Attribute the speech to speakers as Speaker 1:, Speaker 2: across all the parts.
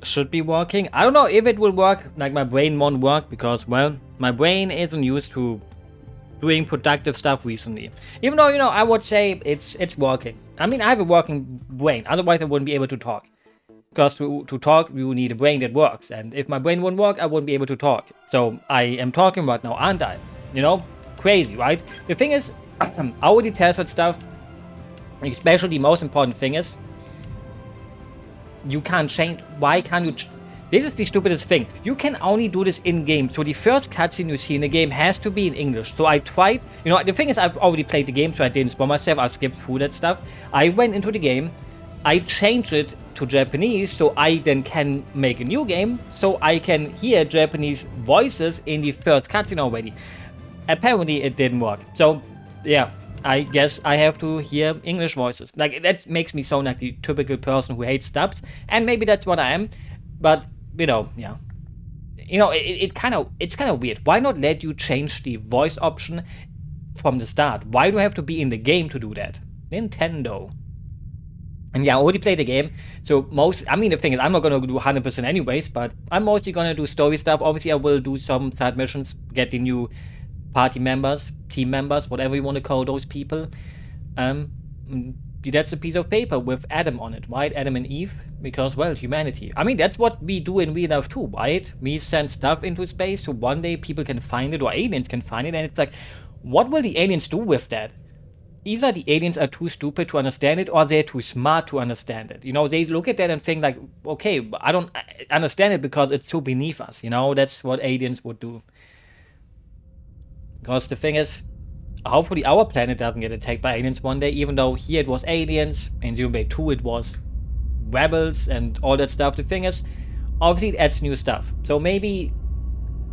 Speaker 1: should be working. I don't know if it will work, like my brain won't work because, well, my brain isn't used to doing productive stuff recently. Even though, I would say it's working. I mean, I have a working brain, otherwise I wouldn't be able to talk. Because to talk, you need a brain that works, and if my brain wouldn't work, I wouldn't be able to talk. So I am talking right now, aren't I? Crazy, right? The thing is, I already tested stuff, especially the most important thing is, you can't change. Why can't you? This is the stupidest thing. You can only do this in game. So the first cutscene you see in the game has to be in English. So I tried. The thing is, I've already played the game, so I didn't spoil myself. I skipped through that stuff. I went into the game. I changed it to Japanese, so I then can make a new game, so I can hear Japanese voices in the first cutscene already. Apparently, it didn't work. So, yeah. I guess I have to hear English voices. Like, that makes me sound like the typical person who hates dubs, and maybe that's what I am, but, yeah. It's kind of weird. Why not let you change the voice option from the start? Why do I have to be in the game to do that? Nintendo. And yeah, I already played the game, so the thing is, I'm not gonna do 100% anyways, but I'm mostly gonna do story stuff. Obviously, I will do some side missions, get the new party members, team members, whatever you want to call those people. That's a piece of paper with Adam on it, right? Adam and Eve, because, well, humanity. I mean, that's what we do in real life too, right? We send stuff into space, so one day people can find it, or aliens can find it, and it's like, what will the aliens do with that? Either the aliens are too stupid to understand it, or they're too smart to understand it. They look at that and think like, okay, I don't understand it because it's so beneath us. That's what aliens would do. Because the thing is, hopefully our planet doesn't get attacked by aliens one day, even though here it was aliens, in Xenoblade 2 it was rebels and all that stuff. The thing is, obviously it adds new stuff. So maybe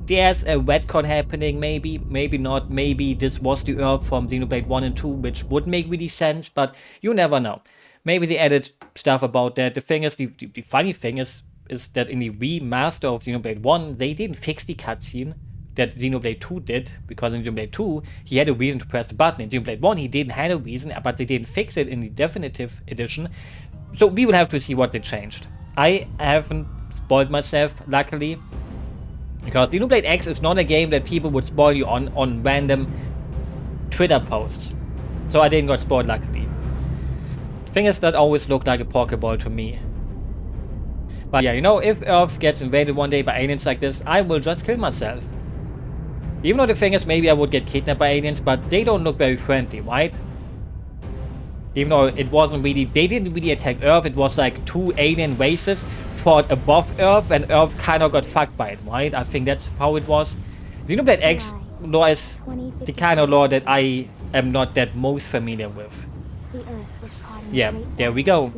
Speaker 1: there's a retcon happening, maybe not, maybe this was the Earth from Xenoblade 1 and 2, which would make really sense, but you never know. Maybe they added stuff about that. The thing is, the funny thing is that in the remaster of Xenoblade 1, they didn't fix the cutscene that Xenoblade 2 did, because in Xenoblade 2, he had a reason to press the button. In Xenoblade 1, he didn't have a reason, but they didn't fix it in the definitive edition. So we will have to see what they changed. I haven't spoiled myself, luckily, because Xenoblade X is not a game that people would spoil you on random Twitter posts. So I didn't get spoiled, luckily. The thing is, that always looked like a Pokeball to me. But yeah, if Earth gets invaded one day by aliens like this, I will just kill myself. Even though the thing is, maybe I would get kidnapped by aliens, but they don't look very friendly, right? Even though it wasn't really, they didn't really attack Earth, it was like two alien races fought above Earth, and Earth kind of got fucked by it, right? I think that's how it was. Xenoblade X lore is the kind of lore that I am not that most familiar with. Yeah, there we go.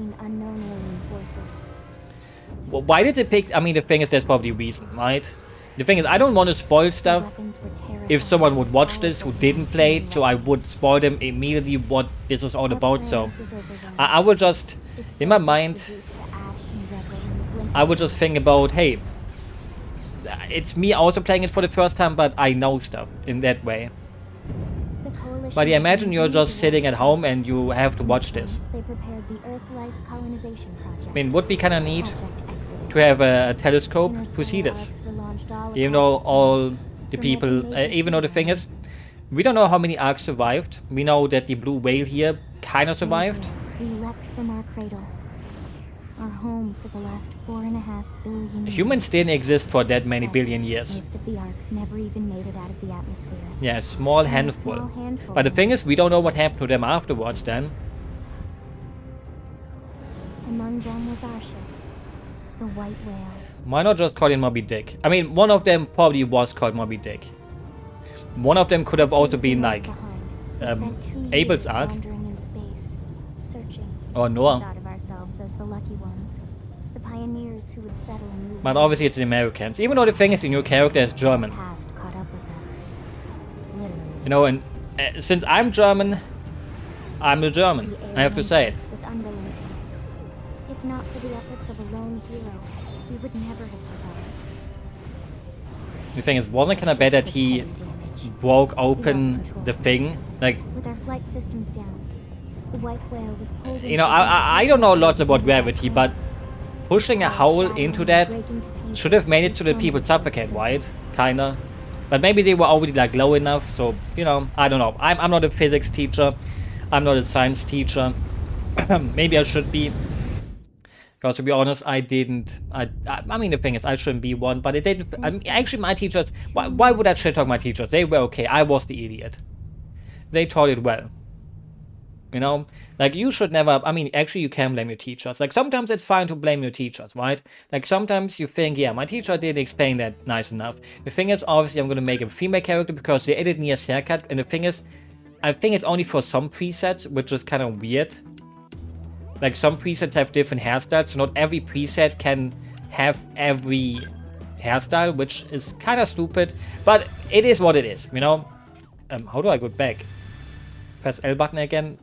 Speaker 1: Well, why did they pick? I mean, the thing is, there's probably a reason, right? The thing is, I don't want to spoil stuff if someone would watch this who didn't play it, so I would spoil them immediately what this is all about. So I will just, in my mind, I would just think about, hey, it's me also playing it for the first time, but I know stuff in that way. But yeah, imagine you're just sitting at home and you have to watch this. I mean, would be kind of neat to have a telescope to see this. Even though all the people, even though the thing is, we don't know how many arcs survived. We know that the blue whale here kind of survived.
Speaker 2: We leapt from our cradle, our home for the last 4.5 billion years.
Speaker 1: Humans didn't exist for that many billion years.
Speaker 2: Most of the arcs never even made it out of the atmosphere.
Speaker 1: Yeah, a small handful. But the thing is, we don't know what happened to them afterwards then.
Speaker 2: Among them was our ship, the white whale.
Speaker 1: Why not just call it Moby Dick? I mean, one of them probably was called Moby Dick. One of them could have also been like Abel's arc. Or Noah. But obviously it's the Americans. Even though the thing is, the new character is German. You know, and since I'm German, I'm a German. I have to say it.
Speaker 2: If not for the efforts of a lone hero, we would never have survived.
Speaker 1: The thing is, wasn't it kind of bad that he broke open the thing? Like,
Speaker 2: with our flight systems down, the white whale was pulled.
Speaker 1: You know, I don't know lots about gravity, but pushing a hole into that should have made it so that people suffocate, right? Kinda. But maybe they were already like low enough, so, you know, I don't know. I'm not a physics teacher. I'm not a science teacher. Maybe I should be. Because to be honest, I didn't. I mean, the thing is, I shouldn't be one, but it didn't. I mean, actually, my teachers. Why would I shit talk my teachers? They were okay. I was the idiot. They taught it well. You know, like you should never. I mean, actually, you can blame your teachers. Like sometimes it's fine to blame your teachers, right? Like sometimes you think, yeah, my teacher didn't explain that nice enough. The thing is, obviously, I'm gonna make a female character because they added Nia's haircut, and the thing is, I think it's only for some presets, which is kind of weird. Like some presets have different hairstyles, so not every preset can have every hairstyle, which is kind of stupid, but it is what it is, you know? How do I go back? Press L button again.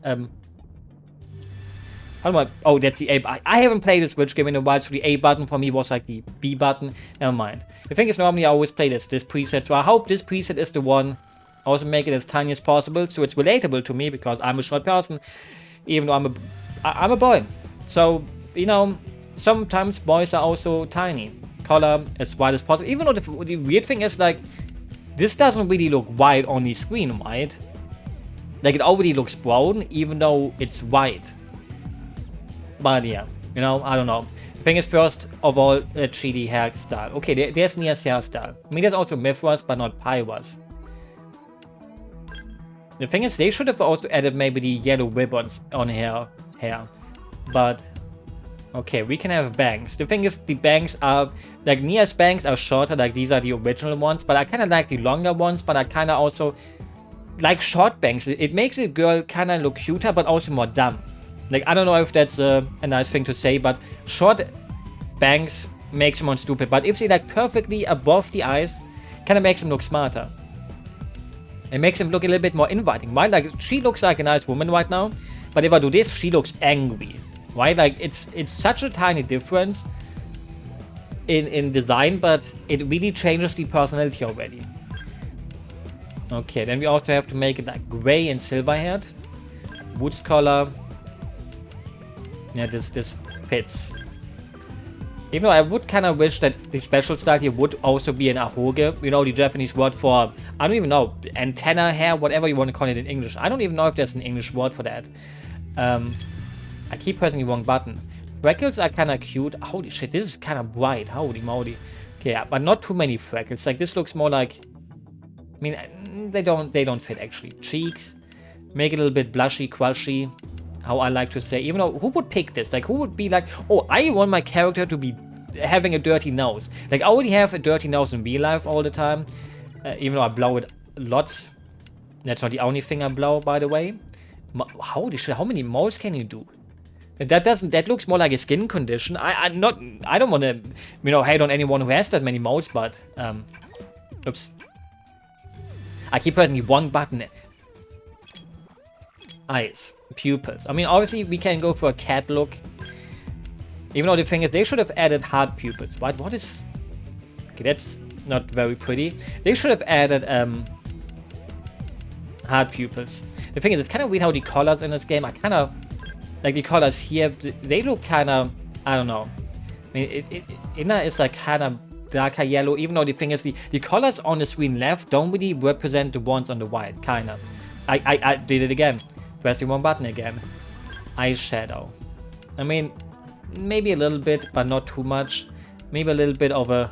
Speaker 1: How do I... Oh, that's the A button. I haven't played a Switch game in a while, so the A button for me was like the B button. Never mind. The thing is, normally I always play this preset, so I hope this preset is the one. Also make it as tiny as possible, so it's relatable to me, because I'm a short person, even though I'm a boy. So, you know, sometimes boys are also tiny. Color as wide as possible. Even though the weird thing is, like, this doesn't really look white on the screen, right? Like, it already looks brown, even though it's white. But yeah, you know, I don't know. The thing is, first of all, a 3D hairstyle. Okay, there's Nia's hairstyle. I mean, there's also Mithras, but not Pyras. The thing is, they should have also added maybe the yellow ribbons on her hair. But, okay, we can have bangs. The thing is, the bangs are, like, Nia's bangs are shorter, like these are the original ones. But I kind of like the longer ones, but I kind of also like short bangs. It makes a girl kind of look cuter, but also more dumb. Like, I don't know if that's a nice thing to say, but short bangs make someone stupid. But if they like perfectly above the eyes, kind of makes them look smarter. It makes him look a little bit more inviting, right? Like, she looks like a nice woman right now, but if I do this, she looks angry, right? Like, it's such a tiny difference in design, but it really changes the personality already. Okay, then we also have to make it like gray and silver haired. Woods color. Yeah, this fits. Even though I would kind of wish that the special style here would also be an ahoge. You know, the Japanese word for, I don't even know, antenna hair, whatever you want to call it in English. I don't even know if there's an English word for that. I keep pressing the wrong button. Freckles are kind of cute. Holy shit, this is kind of bright. Holy moly. Okay, yeah, but not too many freckles. Like, this looks more like... I mean, they don't fit, actually. Cheeks. Make it a little bit blushy, crushy. How I like to say. Even though, who would pick this? Like, who would be like, oh, I want my character to be having a dirty nose. Like, I already have a dirty nose in real life all the time. Even though I blow it lots. That's not the only thing I blow, by the way. Holy shit, how many moles can you do? That looks more like a skin condition. I don't want to, you know, hate on anyone who has that many moles, but, oops. I keep pressing the wrong button. Eyes. Pupils. I mean, obviously, we can go for a cat look. Even though the thing is, they should have added hard pupils. What is... Okay, that's not very pretty. They should have added, hard pupils. The thing is, it's kind of weird how the colors in this game are kind of... Like, the colors here, they look kind of... I don't know. I mean, inner is like kind of darker yellow, even though the thing is, the colors on the screen left don't really represent the ones on the right, kind of. I did it again. Press the wrong button again. Eyeshadow. I mean, maybe a little bit, but not too much. Maybe a little bit of a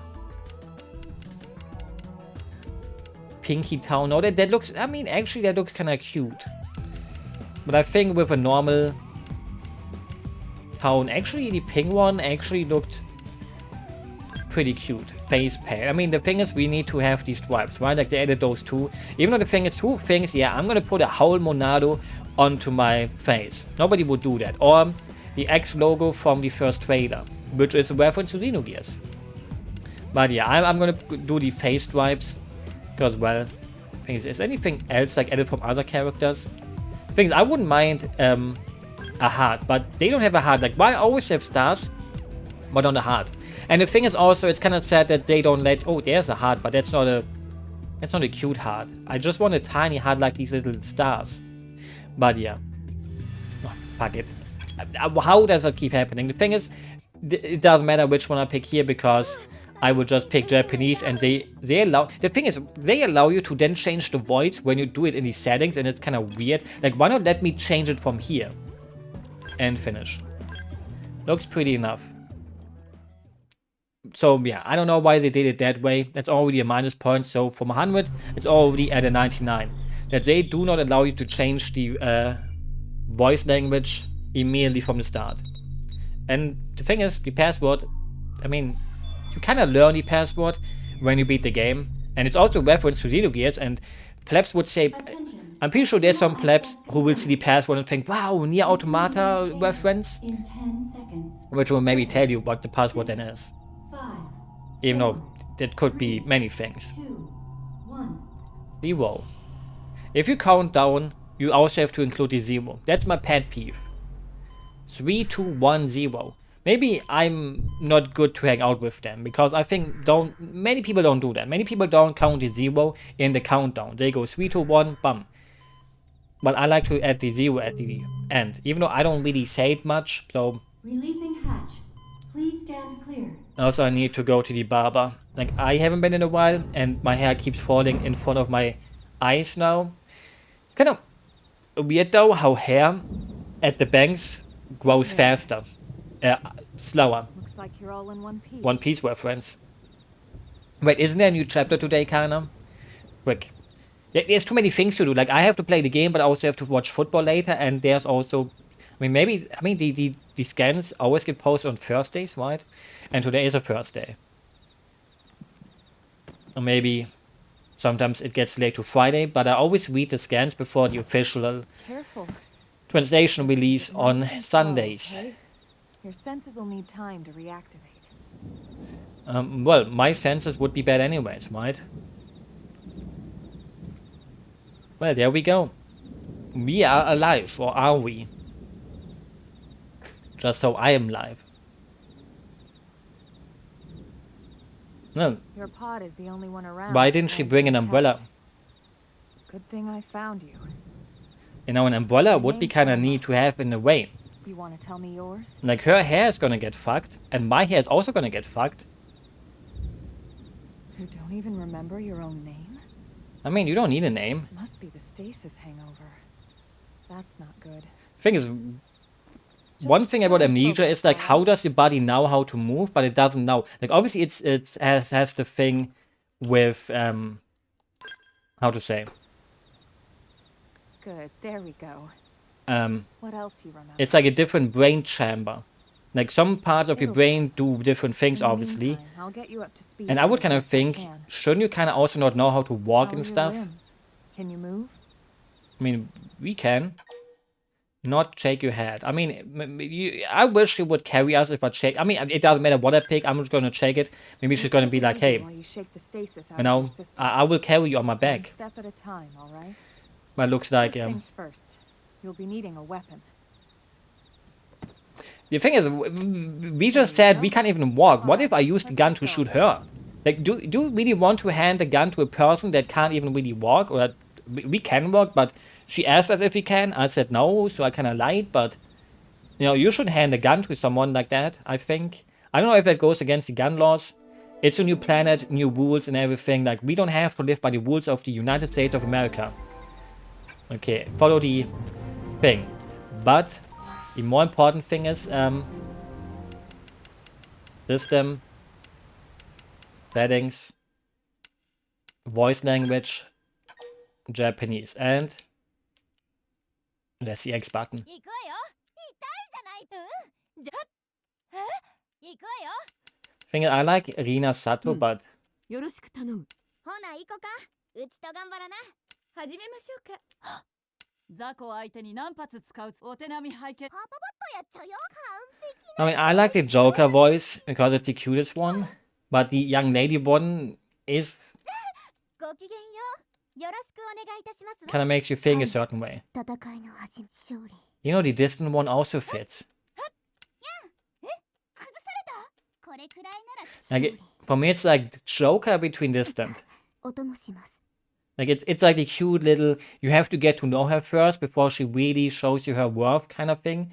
Speaker 1: pinky tone. No, that looks... I mean, actually, that looks kind of cute. But I think with a normal tone... Actually, the pink one actually looked pretty cute. Face paint. I mean, the thing is, we need to have these stripes, right? Like, they added those two. Even though the thing is, two things, yeah, I'm gonna put a whole Monado onto my face. Nobody would do that. Or the X logo from the first trailer, which is a reference to Xenogears. But yeah, I'm gonna do the face stripes. Because, well, is anything else like added from other characters? Things I wouldn't mind a heart, but they don't have a heart. Like, why always have stars, but on the heart? And the thing is also, it's kind of sad that they don't let... Oh, there's a heart, but that's not a cute heart. I just want a tiny heart like these little stars. But yeah. Oh, fuck it. How does that keep happening? The thing is, it doesn't matter which one I pick here because I will just pick Japanese, and they allow. The thing is, they allow you to then change the voice when you do it in these settings, and it's kind of weird. Like, why not let me change it from here and finish? Looks pretty enough. So yeah, I don't know why they did it that way. That's already a minus point. So from 100, it's already at a 99. That they do not allow you to change the voice language immediately from the start. And the thing is, the password, I mean, you kind of learn the password when you beat the game. And it's also a reference to Xenogears, and plebs would say, I'm pretty sure there's some plebs who will see the password and think, wow, Nier Automata reference. Which will maybe tell you what the password then is. Even though that could be many things. 0. If you count down, you also have to include the 0. That's my pet peeve. 3, 2, 1, 0. Maybe I'm not good to hang out with them, because I think many people don't do that. Many people don't count the 0 in the countdown. They go 3, 2, 1, bum. But I like to add the 0 at the end, even though I don't really say it much. So
Speaker 3: releasing hatch. Please stand clear.
Speaker 1: Also, I need to go to the barber. Like, I haven't been in a while, and my hair keeps falling in front of my eyes now. It's kind of weird though how hair at the banks grows faster. Slower.
Speaker 4: Looks like you're all in one piece.
Speaker 1: One Piece reference. Wait, isn't there a new chapter today, Kana? Quick. There's too many things to do. Like, I have to play the game, but I also have to watch football later, and there's also... the scans always get posted on Thursdays, right? And today is a Thursday. Or maybe sometimes it gets late to Friday, but I always read the scans before the official translation release on Sundays.
Speaker 4: Okay? Your senses will need time to reactivate.
Speaker 1: Well, my senses would be bad anyways, right? Well, there we go. We are alive, or are we? Just so I am live. No.
Speaker 4: Your pod is the only one around.
Speaker 1: Why didn't she bring an umbrella?
Speaker 4: Good thing I found you.
Speaker 1: You know, an umbrella would be kind of neat to have in a way.
Speaker 4: You want to tell me yours?
Speaker 1: Like, her hair is gonna get fucked, and my hair is also gonna get fucked.
Speaker 4: You don't even remember your own name?
Speaker 1: I mean, you don't need a name.
Speaker 4: Must be the stasis hangover. That's not good.
Speaker 1: Thing is, one thing about amnesia is, like, how does your body know how to move, but it doesn't know. Like, obviously it has the thing with how to say.
Speaker 4: Good, there we go. What else you remember?
Speaker 1: It's like a different brain chamber. Like, some parts of your brain do different things, obviously.
Speaker 4: I'll get you up to speed.
Speaker 1: And I would kind of think, shouldn't you kind of also not know how to walk and stuff?
Speaker 4: Can you move?
Speaker 1: I mean, we can. Not shake your head. I mean, I wish you would carry us if I check. I mean, it doesn't matter what I pick. I'm just going to check it. Maybe she's going to be like, hey, you know, I will carry you on my back.
Speaker 4: Step at a time, all right?
Speaker 1: But it looks like...
Speaker 4: First things first. You'll be needing a weapon.
Speaker 1: The thing is, we just said we can't even walk. What if I use the gun to shoot her? Like, do you really want to hand the gun to a person that can't even really walk? Or that we can walk, but she asked us if we can. I said no, so I kind of lied. But, you know, you should hand a gun to someone like that, I think. I don't know if that goes against the gun laws. It's a new planet, new rules and everything. Like, we don't have to live by the rules of the United States of America. Okay, follow the thing. But the more important thing is system, settings, voice language, Japanese, and there's the X button. Thing is, I like Rina Sato, but I mean, I like the Joker voice because it's the cutest one, but the young lady one is kind of makes you think a certain way. You know, the distant one also fits. Like, for me, it's like the Joker between distant. Like, it's like the cute little, you have to get to know her first before she really shows you her worth kind of thing.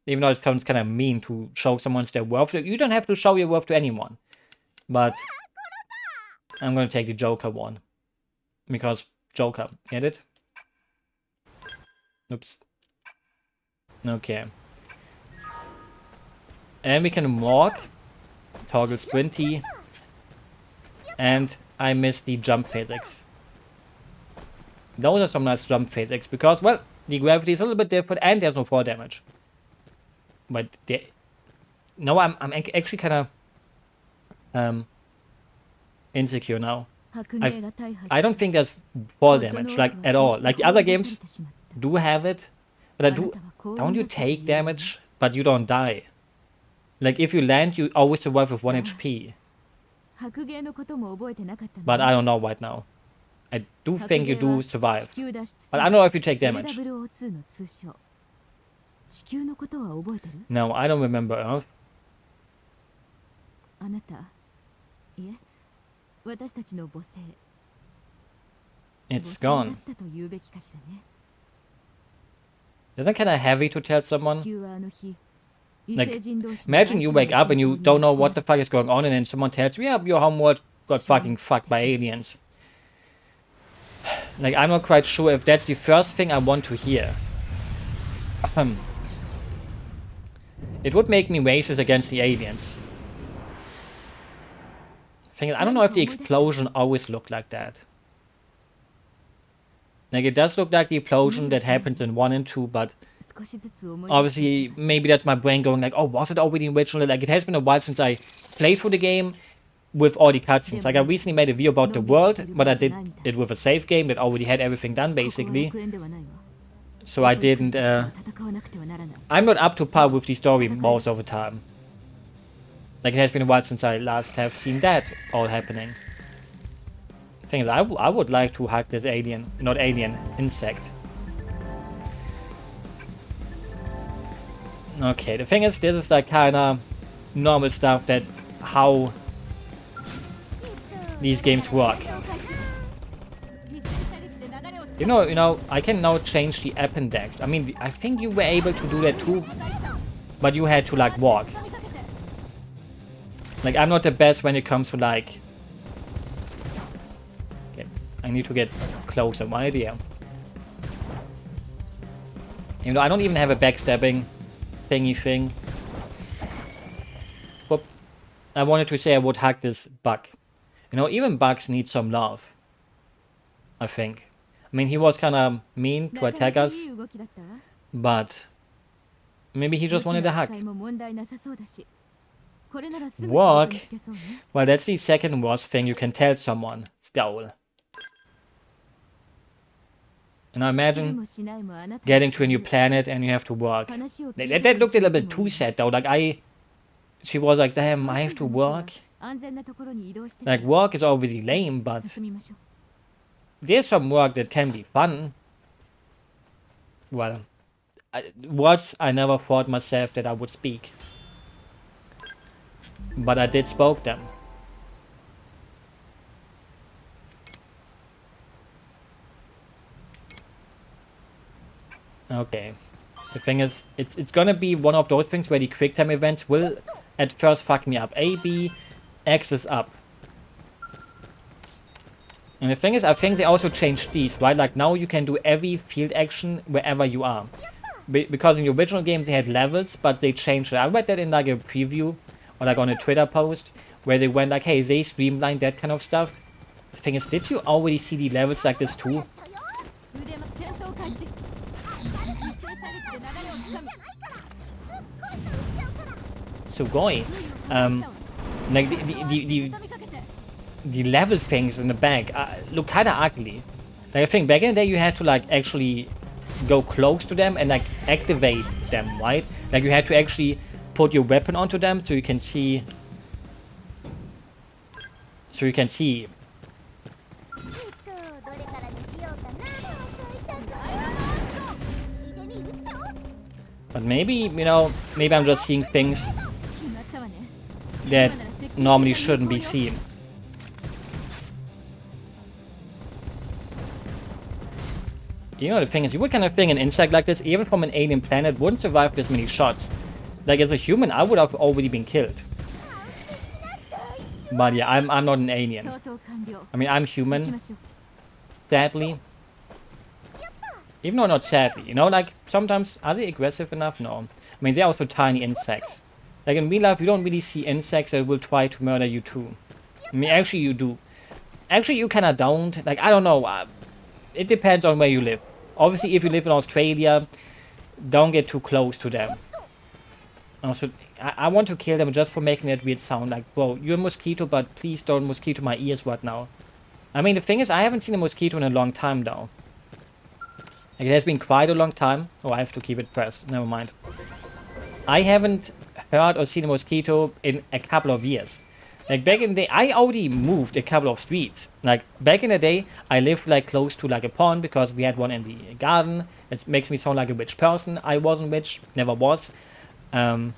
Speaker 1: Even though it sounds kind of mean to show someone their worth. You don't have to show your worth to anyone. But I'm gonna take the Joker one. Because Joker, get it? Oops. Okay. And we can walk. Toggle sprinty. And I missed the jump physics. Those are some nice jump physics. Because, well, the gravity is a little bit different and there's no fall damage. But no, I'm actually kind of insecure now. I don't think there's fall damage like at all. Like the other games do have it, but don't you take damage but you don't die? Like if you land, you always survive with 1 HP. But I don't know right now. I do think you do survive, but I don't know if you take damage. No, I don't remember Earth. It's gone. Isn't it kind of heavy to tell someone? Like, imagine you wake up and you don't know what the fuck is going on, and then someone tells you, yeah, your homeworld got fucking fucked by aliens. Like, I'm not quite sure if that's the first thing I want to hear. It would make me racist against the aliens. Thing is, I don't know if the explosion always looked like that. Like, it does look like the explosion that happens in 1 and 2, but obviously, maybe that's my brain going like, oh, was it already original? Like, it has been a while since I played through the game with all the cutscenes. Like, I recently made a video about the world, but I did it with a save game that already had everything done, basically. So I didn't, I'm not up to par with the story most of the time. Like, it has been a while since I last have seen that all happening. Thing is, I would like to hack this alien, not alien, insect. Okay, the thing is, this is like kinda normal stuff that how these games work. You know, I can now change the appendix. I mean, I think you were able to do that too, but you had to like walk. Like, I'm not the best when it comes to like... Okay, I need to get closer, my idea. You know, I don't even have a backstabbing thingy thing. Whoop. I wanted to say I would hack this bug. You know, even bugs need some love. I think. I mean, he was kind of mean to attack us, but maybe he just wanted a hug. Walk? Well, that's the second worst thing you can tell someone. Scowl. And I imagine getting to a new planet and you have to work. That looked a little bit too sad though. Like she was like, damn, I have to work. Like, work is obviously lame, but there's some work that can be fun. Well, words I never thought myself that I would speak. But I did spoke them. Okay. The thing is, it's gonna be one of those things where the quick time events will at first fuck me up. A, B, X is up. And the thing is, I think they also changed these, right? Like, now you can do every field action wherever you are. Because in the original game they had levels, but they changed it. I read that in like a preview, or like on a Twitter post, where they went like, hey, they streamlined that kind of stuff. The thing is, did you already see the levels like this too? Sugoi. Like the level things in the back look kinda ugly. Like, I think back in the day you had to like actually go close to them and like activate them, right? Like, you had to actually put your weapon onto them so you can see. But maybe, you know, maybe I'm just seeing things that normally shouldn't be seen. You know, the thing is, you would kind of think an insect like this, even from an alien planet, wouldn't survive this many shots. Like, as a human, I would have already been killed. But yeah, I'm not an alien. I mean, I'm human. Sadly. Even though not sadly, you know, like, sometimes, are they aggressive enough? No. I mean, they're also tiny insects. Like, in real life, you don't really see insects that will try to murder you too. I mean, actually, you do. Actually, you kinda don't. Like, I don't know. It depends on where you live. Obviously, if you live in Australia, don't get too close to them. Also, I want to kill them just for making that weird sound. Like, bro, you're a mosquito, but please don't mosquito my ears right now. I mean, the thing is, I haven't seen a mosquito in a long time, though. Like, it has been quite a long time. Oh, I have to keep it pressed. Never mind. I haven't heard or seen a mosquito in a couple of years. Like, back in the day, I already moved a couple of streets. Like, back in the day, I lived, like, close to, like, a pond because we had one in the garden. It makes me sound like a rich person. I wasn't rich. Never was. And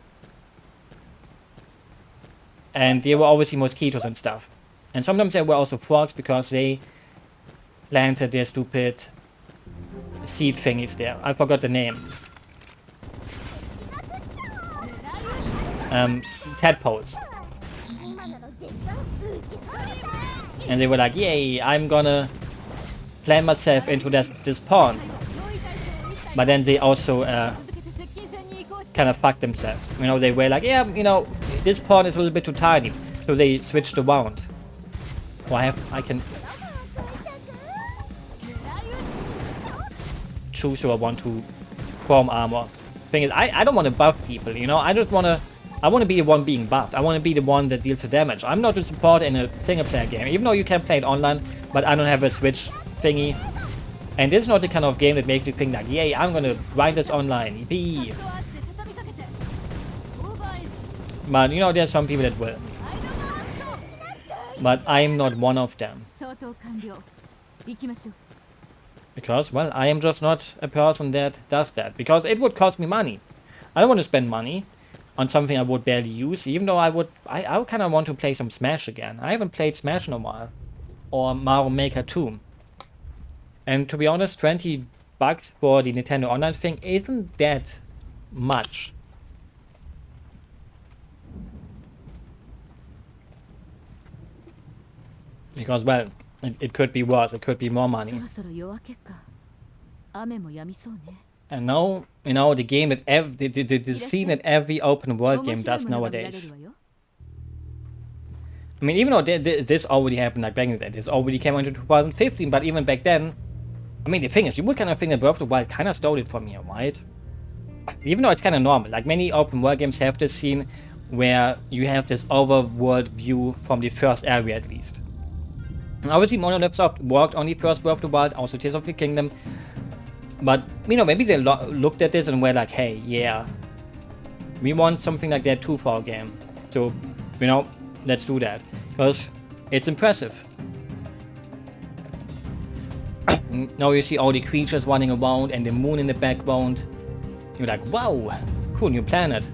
Speaker 1: there were obviously mosquitoes and stuff. And sometimes there were also frogs because they planted their stupid seed thingies there. I forgot the name. Tadpoles. And they were like, yay, I'm gonna plant myself into this pond. But then they also kind of fucked themselves. You know, they were like, yeah, you know, this pond is a little bit too tiny. So they switched around. Oh, I can choose who I want to chrome armor. Thing is, I don't want to buff people, you know, I want to be the one being buffed. I want to be the one that deals the damage. I'm not a support in a single player game, even though you can play it online, but I don't have a Switch thingy. And this is not the kind of game that makes you think like, yay, I'm gonna grind this online. Yippee. But you know, there's some people that will. But I'm not one of them. Because, well, I am just not a person that does that. Because it would cost me money. I don't want to spend money on something I would barely use, even though I would kind of want to play some Smash again. I haven't played Smash in a while. Or Mario Maker 2. And to be honest, 20 bucks for the Nintendo Online thing isn't that much. Because, well, it could be worse, it could be more money. And now, you know, the game that the scene that every open world game does nowadays. I mean, even though this already happened like back in the day, this already came into 2015, but even back then, I mean, the thing is, you would kind of think that Breath of the Wild kind of stole it from here, right? Even though it's kind of normal, like many open world games have this scene where you have this overworld view from the first area at least. And obviously, Monolith Soft worked on the first Breath of the Wild, also Tears of the Kingdom. But, you know, maybe they looked at this and were like, hey, yeah, we want something like that too for our game. So, you know, let's do that. Because it's impressive. Now you see all the creatures running around and the moon in the background. You're like, wow, cool new planet.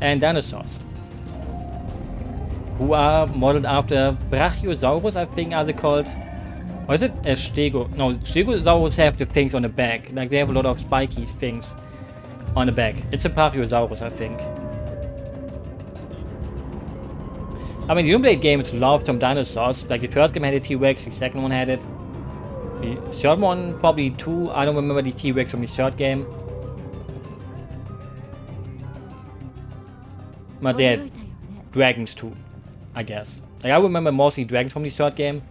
Speaker 1: And dinosaurs. Who are modeled after Brachiosaurus, I think are they called. Or is it a Stego? No, Stegosaurus have the things on the back. Like they have a lot of spiky things on the back. It's a Brachiosaurus, I think. I mean, the Xenoblade games love some dinosaurs. Like the first game had a T-Rex, the second one had it. The third one probably too. I don't remember the T-Rex from the third game. But they had dragons too, I guess. Like I remember mostly dragons from the third game.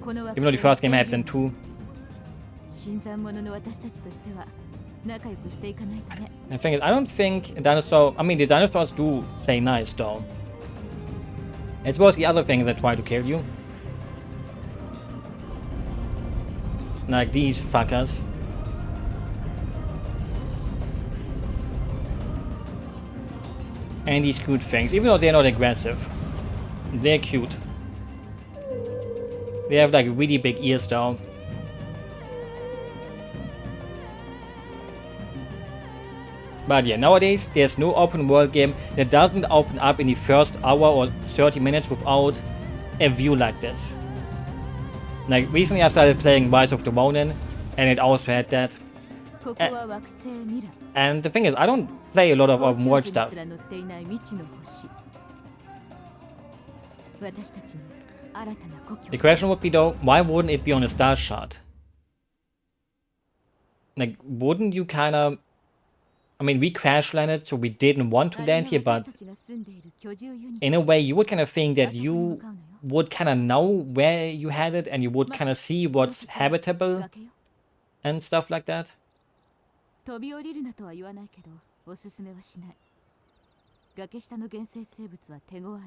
Speaker 1: Even though the first game had them too. The thing is, I don't think a dinosaur... I mean, the dinosaurs do play nice though. It's both the other things that try to kill you. Like these fuckers. And these cute things, even though they're not aggressive. They're cute. They have like really big ears though. But yeah, nowadays there's no open world game that doesn't open up in the first hour or 30 minutes without a view like this. Like, recently I started playing Rise of the Ronin, and it also had that.
Speaker 5: ここは惑星ミラ
Speaker 1: And the thing is, I don't play a lot of
Speaker 5: ー。
Speaker 1: open world
Speaker 5: す
Speaker 1: stuff.
Speaker 5: ら乗っていない未知の星。私たちの新たな故郷。
Speaker 1: The question would be though, why wouldn't it be on a star chart? Like, wouldn't you kinda... I mean, we crash landed, so we didn't want to land here, but
Speaker 5: 私たちが住んでいる居住ユニット
Speaker 1: in a way, you would kind of think that you would kind of know where you had it, and you would kind of see what's habitable
Speaker 5: 崖よ
Speaker 1: and stuff like that.
Speaker 5: 飛び降りるなとは言わないけど、おすすめはしない。崖下の原生生物は手強い。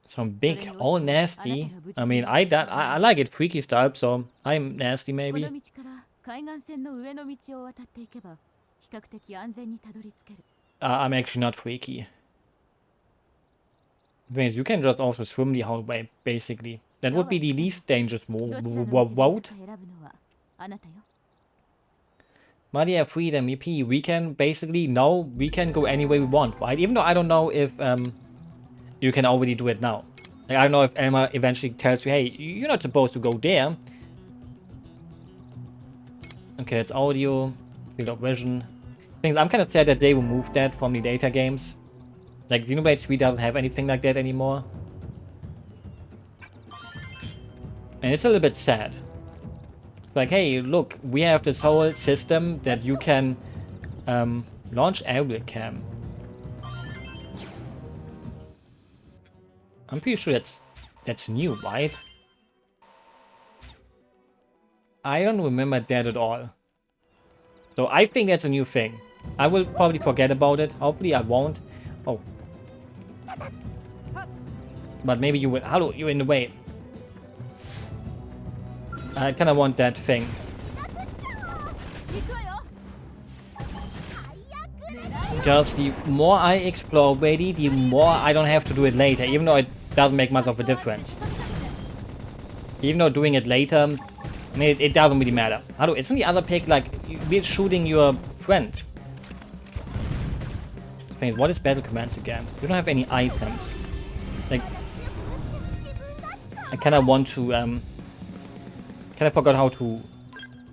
Speaker 1: Some big, all nasty. I mean, I like it freaky style, so I'm nasty
Speaker 5: こ
Speaker 1: maybe.
Speaker 5: の道から海岸線の上の道を渡っていけば、比較的安全にたどり着ける。
Speaker 1: I'm actually not freaky. The thing is, you can just also swim the whole way, basically. That would be the least dangerous
Speaker 5: どちらの道で
Speaker 1: route.
Speaker 5: 選ぶのはあなたよ。
Speaker 1: Maria Freedom EP, we can basically now we can go any way we want, right? Even though I don't know if you can already do it now. Like, I don't know if Elma eventually tells you, hey, you're not supposed to go there. Okay, that's audio, field of vision. Things I'm kind of sad that they removed that from the data games. Like Xenoblade 3 doesn't have anything like that anymore. And it's a little bit sad. Like, hey, look, we have this whole system that you can launch aerial cam. I'm pretty sure that's new, right? I don't remember that at all. So I think that's a new thing. I will probably forget about it. Hopefully I won't. Oh. But maybe you will. Hello, you're in the way. I kind of want that thing.
Speaker 5: 行くわよ。
Speaker 1: Because the more I explore already, the more I don't have to do it later, even though it doesn't make much of a difference. Even though doing it later, I mean, it doesn't really matter. Hello, isn't the other pig like we're shooting your friend? Thing is, what is battle commands again? We don't have any items. Like, I kind of want to kind of forgot how to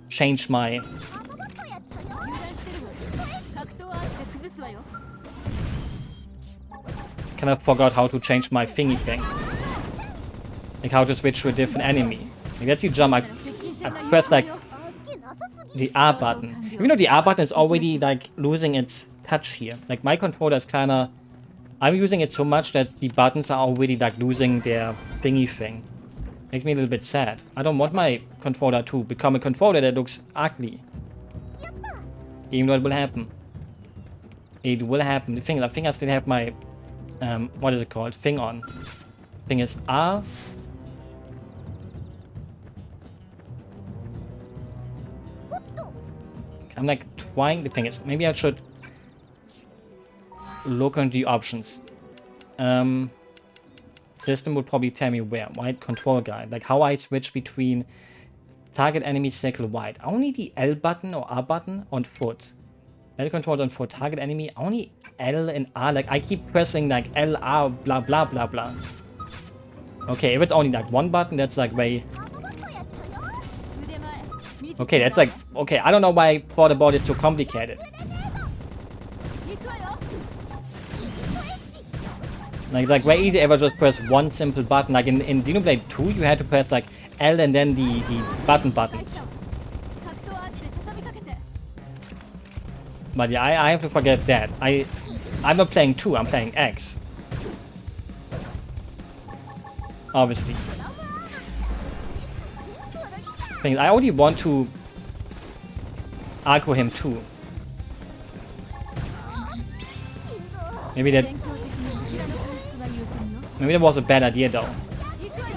Speaker 1: change my.
Speaker 5: 油断してるわ。格闘アーチで崩すわよ。
Speaker 1: Kind of forgot how to change my thingy thing. Like how to switch to a different enemy. Like, that's the jump. I pressed like the R button. Even though the R button is already like losing its touch here. Like my controller is kinda... I'm using it so much that the buttons are already like losing their thingy thing. Makes me a little bit sad. I don't want my controller to become a controller that looks ugly. Even though it will happen. It will happen. The thing is, I think I still have my... what is it called? Thing on. Thing is R. I'm like trying... The thing is, maybe I should look on the options. System would probably tell me where. Right? Control guide. Like how I switch between target enemy circle wide. Only the L button or R button on foot. L control on foot. Target enemy. Only L and R. Like I keep pressing like L, R, blah, blah, blah, blah. Okay, if it's only like one button, that's like way...
Speaker 5: 腕前。見せて
Speaker 1: Okay, that's like... Okay, I don't know why I thought about it so complicated.
Speaker 5: 行くわよ。
Speaker 1: Like way easy ever just press one simple button. Like in Xenoblade 2, you had to press like L and then the buttons.
Speaker 5: 格闘アーチで畳みかけて。
Speaker 1: But yeah, I have to forget that. I'm not playing 2, I'm playing X. Obviously. Thing is, I only want to aggro him too. Maybe that
Speaker 5: 勉強的にこちらの回復が優先よ。
Speaker 1: maybe that was a bad idea though.
Speaker 5: 行くわよ。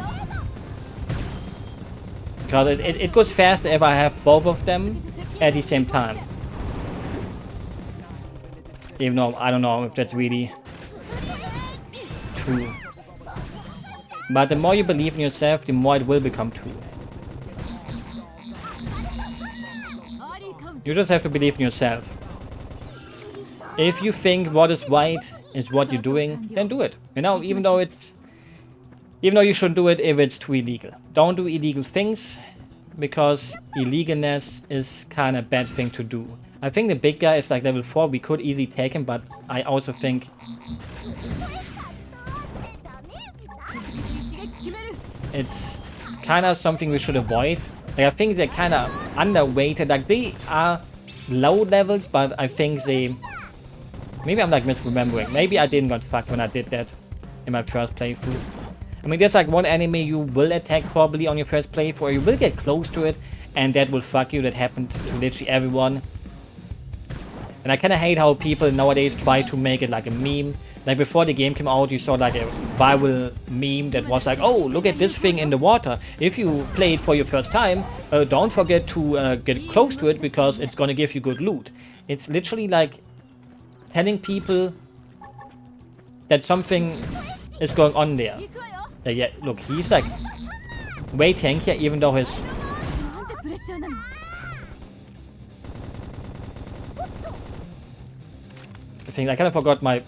Speaker 1: Because it goes faster if I have both of them at the same time. Even though I don't know if that's really true. But the more you believe in yourself, the more it will become true.
Speaker 5: アーリーカウント。
Speaker 1: You just have to believe in yourself. If you think what is right is what you're doing, then do it. You know, even though you shouldn't do it if it's too illegal. Don't do illegal things. because illegalness is kind of bad thing to do. I think the big guy is like level 4, we could easily take him, but I also think it's kind of something we should avoid. Like, I think they're kind of underweighted. Like, they are low leveled, but I think they... Maybe I'm like misremembering. Maybe I didn't got fucked when I did that in my first playthrough. I mean, there's like one enemy you will attack probably on your first playthrough, or you will get close to it, and that will fuck you. That happened to literally everyone. And I kind of hate how people nowadays try to make it like a meme. Like, before the game came out, you saw like a viral meme that was like, oh, look at this thing in the water. If you play it for your first time, don't forget to get close to it, because it's gonna give you good loot. It's literally like telling people that something is going on there. Yeah, look, he's like way tankier, even though his... I think I kind of forgot my...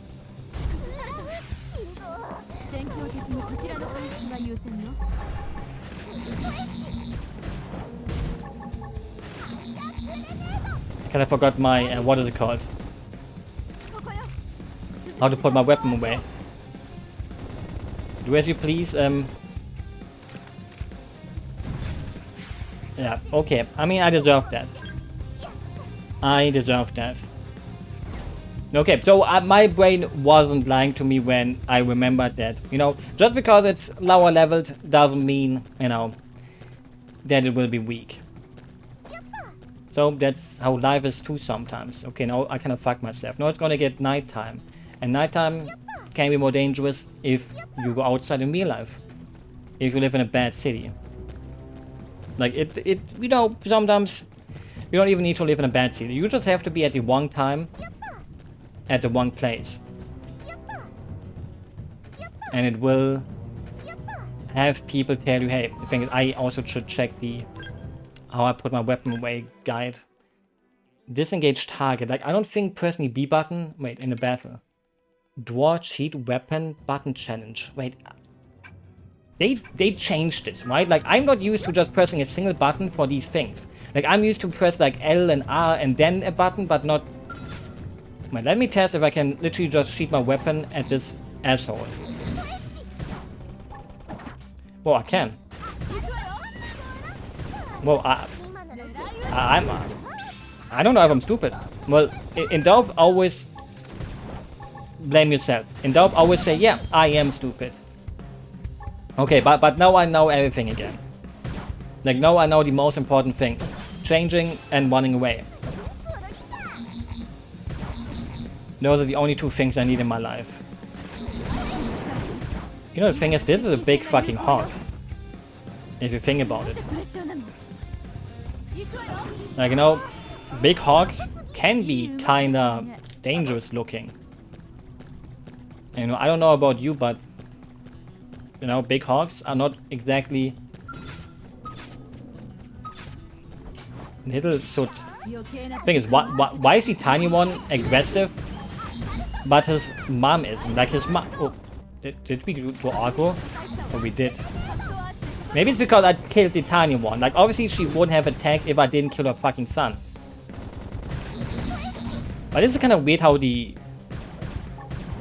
Speaker 1: I kind of forgot my... what is it called? How to put my weapon away. Do as you please. Yeah, okay. I mean, I deserve that. I deserve that. Okay, so my brain wasn't lying to me when I remembered that. You know, just because it's lower leveled doesn't mean, you know, that it will be weak. So that's how life is too sometimes. Okay, now I kind of fuck myself. Now it's gonna get nighttime. And nighttime can be more dangerous if you go outside in real life. If you live in a bad city. Like, you know, sometimes you don't even need to live in a bad city. You just have to be at the wrong time, at the wrong place. And it will have people tell you, hey, I think I also should check the how I put my weapon away guide. Disengage target. Like, I don't think personally B button. Wait, in a battle. Draw cheat weapon button challenge. Wait. They changed this, right? Like, I'm not used to just pressing a single button for these things. Like, I'm used to press like L and R and then a button, but not... Wait, let me test if I can literally just shoot my weapon at this asshole. Well, I can. Well, I don't know if I'm stupid. Well, in doubt, always blame yourself. In doubt, always say, yeah, I am stupid. Okay, but now I know everything again. Like, now I know the most important things. Changing and running away. Those are the only two things I need in my life. You know, the thing is, this is a big fucking hog. If you think about it. Like, you know, big hogs can be kinda dangerous looking. You know, I don't know about you, but you know, big hogs are not exactly little soot. Thing is, why is the tiny one aggressive, but his mom isn't? Like, his mom... Oh, did we do aggro? Oh, we did. Maybe it's because I killed the tiny one. Like, obviously she wouldn't have attacked if I didn't kill her fucking son. But this is kind of weird how the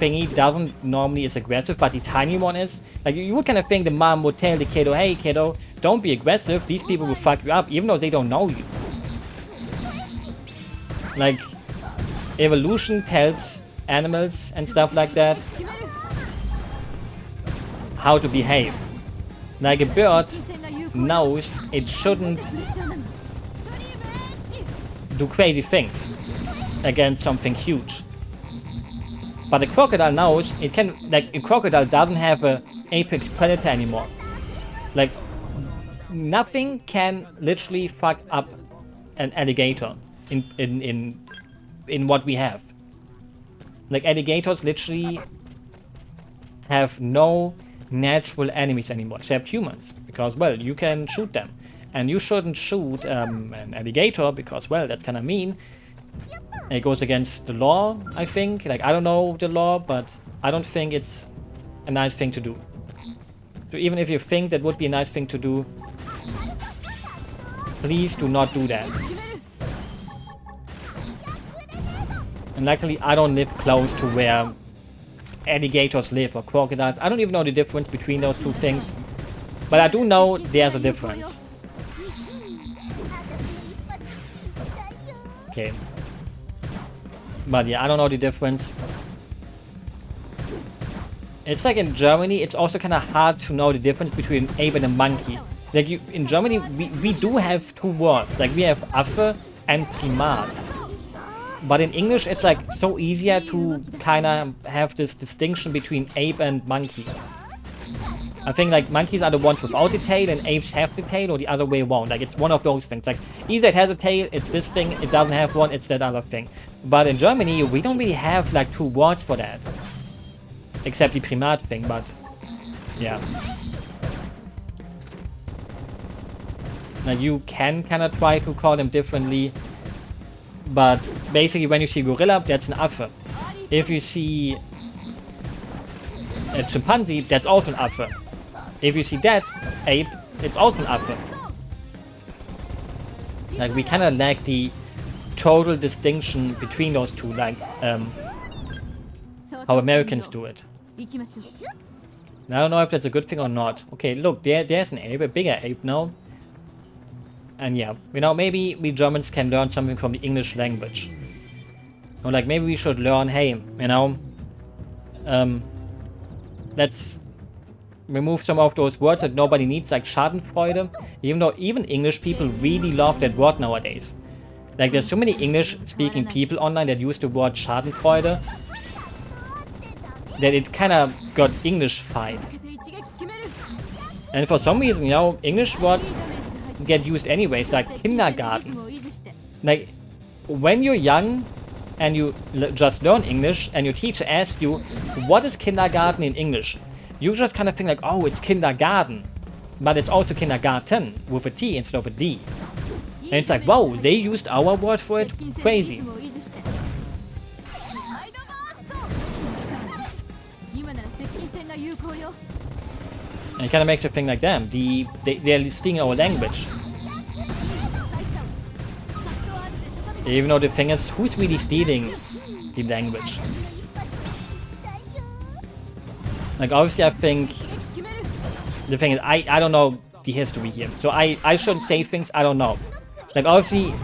Speaker 1: thingy doesn't normally is aggressive, but the tiny one is. Like, you would kind of think the mom would tell the kiddo, hey kiddo, don't be aggressive, these people will fuck you up, even though they don't know you. Like, evolution tells animals and stuff like that how to behave. Like, a bird knows it shouldn't do crazy things against something huge. But a crocodile knows it can, like, a crocodile doesn't have a apex predator anymore. Like, nothing can literally fuck up an alligator in what we have. Like, alligators literally have no natural enemies anymore, except humans, because, well, you can shoot them. And you shouldn't shoot an alligator, because, well, that's kind of mean. It goes against the law, I think. Like, I don't know the law, but I don't think it's a nice thing to do. So even if you think that would be a nice thing to do, Please do not do that. And luckily, I don't live close to where alligators live or crocodiles. I don't even know the difference between those two things. But I do know there's a difference. Okay. But yeah, I don't know the difference. It's like in Germany, it's also kind of hard to know the difference between an ape and a monkey. Like in Germany, we do have two words. Like we have Affe and Primat. But in English, it's like so easier to kind of have this distinction between ape and monkey. I think like monkeys are the ones without the tail and apes have the tail, or the other way around. Like it's one of those things. Like either it has a tail, it's this thing, it doesn't have one, it's that other thing. But in Germany, we don't really have like two words for that. Except the Primat thing, but yeah. Like you can kind of try to call them differently. But basically when you see gorilla, that's an Affe. If you see a chimpanzee, that's also an Affe. If you see that ape, it's also an Affe. Like we kind of lack the total distinction between those two, like how Americans do it. I don't know if that's a good thing or not. Okay, look, there's an ape, a bigger ape now. And yeah, you know, maybe we Germans can learn something from the English language. Or like maybe we should learn, hey, you know, let's remove some of those words that nobody needs, like Schadenfreude. Even though even English people really love that word nowadays. Like there's so many English speaking people online that use the word Schadenfreude that it kind of got English-fied. And for some reason, you know, English words get used anyways, like kindergarten. Like when you're young and you just learn English and your teacher asks you, what is kindergarten in English? You just kind of think like, oh, it's kindergarten. But it's also kindergarten with a T instead of a D. And it's like, wow, they used our word for it? Crazy. And it kind of makes you think like, damn, they're stealing our language. Even though the thing is, who's really stealing the language? Like, obviously I think the thing is, I don't know the history here. So I shouldn't say things I don't know. Like, obviously,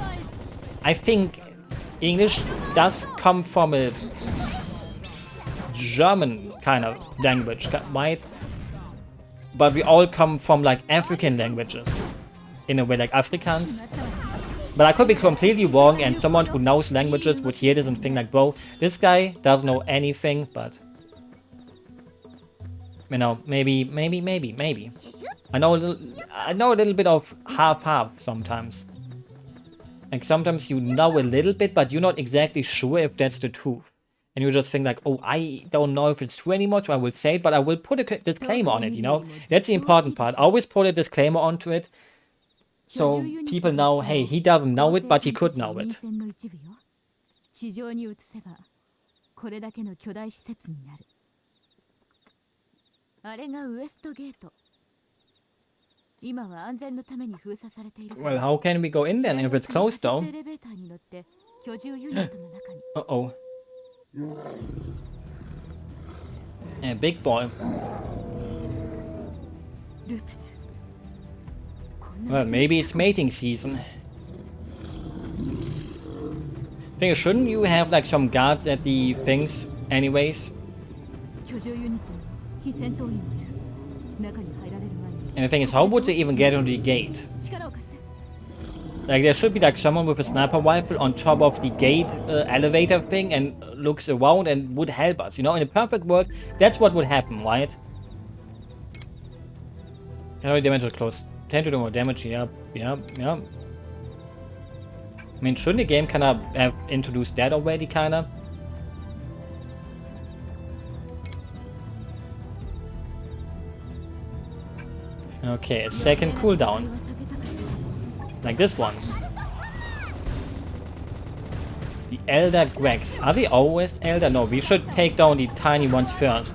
Speaker 1: I think English does come from a German kind of language, right? But we all come from like African languages, in a way, like Afrikaans. But I could be completely wrong, and someone who knows languages would hear this and think like, bro, this guy doesn't know anything, but you know, maybe. I know a little bit of half sometimes. Like sometimes you know a little bit, but you're not exactly sure if that's the truth. And you just think like, oh, I don't know if it's true anymore, so I will say it, but I will put a disclaimer on it, you know? That's the important part. I always put a disclaimer onto it, so people know, hey, he doesn't know it, but he could know it. Well, how can we go in then if it's closed though? Uh-oh. Yeah, big boy. Well, maybe it's mating season. Think, shouldn't you have like some guards at the things anyways? And the thing is, how would they even get onto the gate? Like, there should be like someone with a sniper rifle on top of the gate elevator thing and looks around and would help us, you know? In a perfect world, that's what would happen, right? How many damage was close? 10 to do more damage, yeah. I mean, shouldn't the game kind of have introduced that already, kind of? Okay, a second cooldown. Like this one. The Elder Gregs. Are they always Elder? No, we should take down the tiny ones first.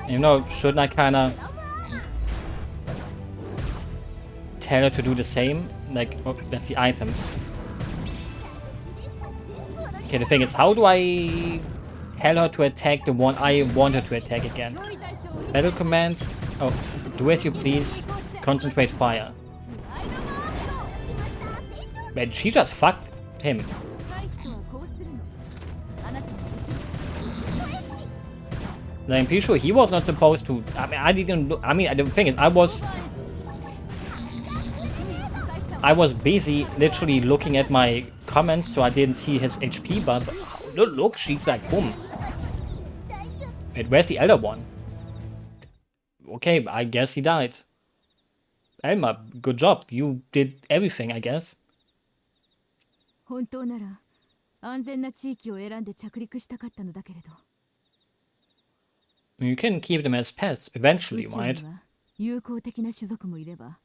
Speaker 1: You know, shouldn't I kinda tell her to do the same? Like, oh, that's the items. Okay, the thing is, how do I tell her to attack the one I want her to attack again? Battle command. Oh, do as you please. Concentrate fire. Man, she just fucked him. I'm pretty sure he was not supposed to. I mean, I didn't. I mean, the thing is, I was busy literally looking at my comments, so I didn't see his HP. But look, she's like, boom. Wait, where's the other one? Okay, I guess he died. Elma, good job. You did everything, I guess.
Speaker 5: 本当なら安全な地域を選んで着陸したかったのだけれど。
Speaker 1: You can keep them as pets eventually,
Speaker 5: 宇宙
Speaker 1: right?
Speaker 5: には友好的な種族もいれば、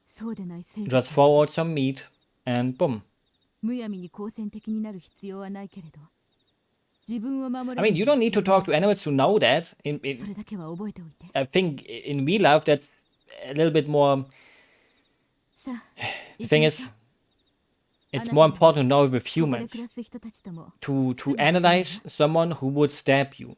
Speaker 5: そうでない生物
Speaker 1: Just throw out some meat and boom.
Speaker 5: むやみに好戦的になる必要はないけれど、自分を守れ
Speaker 1: I mean, you don't need to talk to animals to know that.
Speaker 5: それだけは覚えておいて。
Speaker 1: I think in real life that's a little bit more.
Speaker 5: さあ、
Speaker 1: The thing is, it's more important to know with humans
Speaker 5: 暮らす人たちとも
Speaker 1: to analyze someone who would stab you.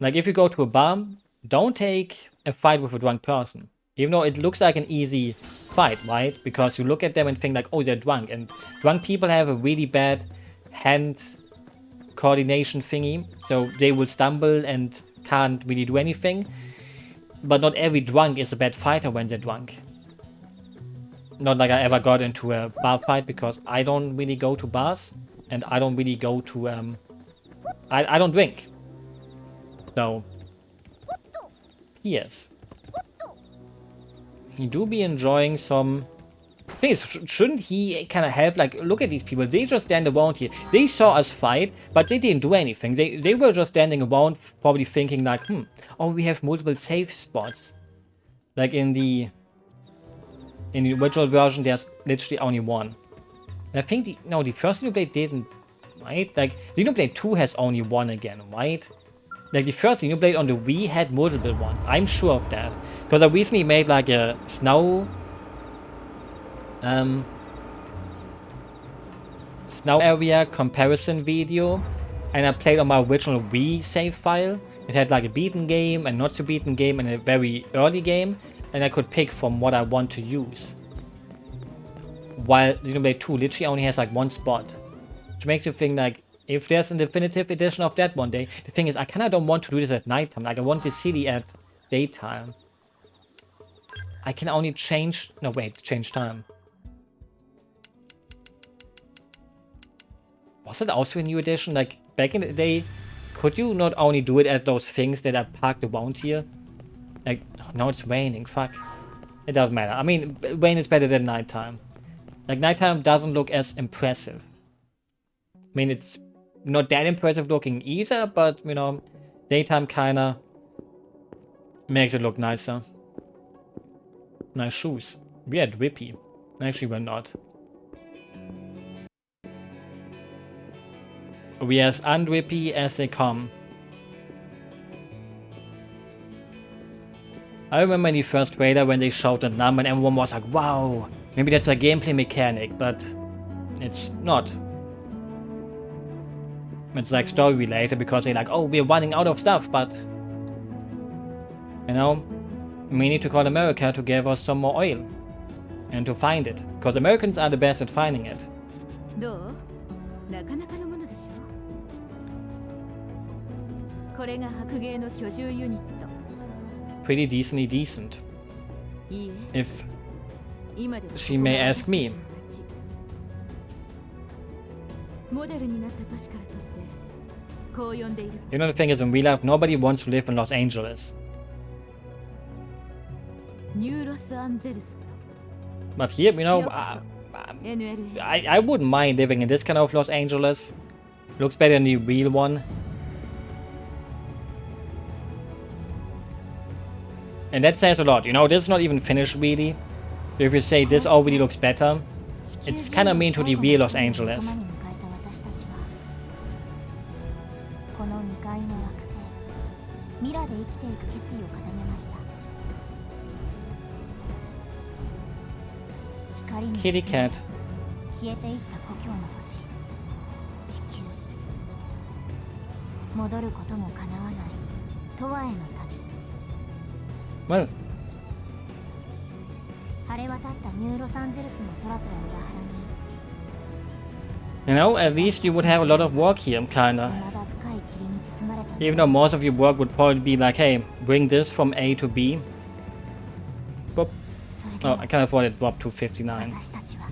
Speaker 1: Like if you go to a bar, don't take a fight with a drunk person. Even though it looks like an easy fight, right? Because you look at them and think like, oh, they're drunk. And drunk people have a really bad hand coordination thingy. So they will stumble and can't really do anything. But not every drunk is a bad fighter when they're drunk. Not like I ever got into a bar fight because I don't really go to bars. And I don't really go to, I don't drink. So, yes. He do be enjoying some things. Shouldn't he kind of help? Like, look at these people. They just stand around here. They saw us fight, but they didn't do anything. They were just standing around, probably thinking like, oh, we have multiple safe spots. Like in the original version, there's literally only one. And I think the first Xenoblade didn't, right? Like, Xenoblade 2 has only one again, right? Like the first Xenoblade on the Wii had multiple ones. I'm sure of that. Because I recently made like a snow area comparison video. And I played on my original Wii save file. It had like a beaten game and not so beaten game and a very early game. And I could pick from what I want to use. While Xenoblade 2 literally only has like one spot. Which makes you think like, if there's a definitive edition of that one day, the thing is, I kind of don't want to do this at nighttime. Like, I want the city at daytime. I can only change... No, wait, change time. Was it also a new edition? Like, back in the day, could you not only do it at those things that are parked around here? Like, now it's raining, fuck. It doesn't matter. I mean, rain is better than nighttime. Like, nighttime doesn't look as impressive. I mean, it's not that impressive looking either, but, you know, daytime kinda makes it look nicer. Nice shoes. We had Yippie. Actually, we're not. We as unwippy as they come. I remember in the first trailer when they showed that number and everyone was like, wow, maybe that's a gameplay mechanic, but it's not. It's like story related because they're like, oh, we're running out of stuff, but you know, we need to call America to give us some more oil and to find it, because Americans are the best at finding it.
Speaker 5: どう？なかなかのものでしょ。これが白芸の居住ユニット。
Speaker 1: Pretty decently decent.
Speaker 5: いいえ。
Speaker 1: If
Speaker 5: 今でも
Speaker 1: she may ask me.
Speaker 5: モデルになった年からとってこう呼んでいる。
Speaker 1: You know, the thing is, in real life, nobody wants to live in Los Angeles.
Speaker 5: ニューロスアンゼルス。
Speaker 1: But here, you know,
Speaker 5: NLA。
Speaker 1: I wouldn't mind living in this kind of Los Angeles. Looks better than the real one. And that says a lot, you know, this is not even finished really. If you say this already looks better, it's kind of mean to the real Los Angeles.
Speaker 2: この未開の惑星ミラで生きていく決意を固めました。光に
Speaker 1: Kitty
Speaker 2: 包まれ
Speaker 1: cat.
Speaker 2: 消えていった故郷の星、地球。戻ることも叶わない永遠への旅。
Speaker 1: Well,
Speaker 2: 晴れ渡ったニューロサンゼルスの空とは裏腹に
Speaker 1: you know, at least you would have a lot of work here, kinda.
Speaker 2: 未だ深い霧に包まれた
Speaker 1: Even though most of your work would probably be like, hey, bring this from A to B. Boop.
Speaker 2: それで
Speaker 1: Oh,
Speaker 2: も
Speaker 1: I can't afford it. Drop to 59.
Speaker 2: 私たちは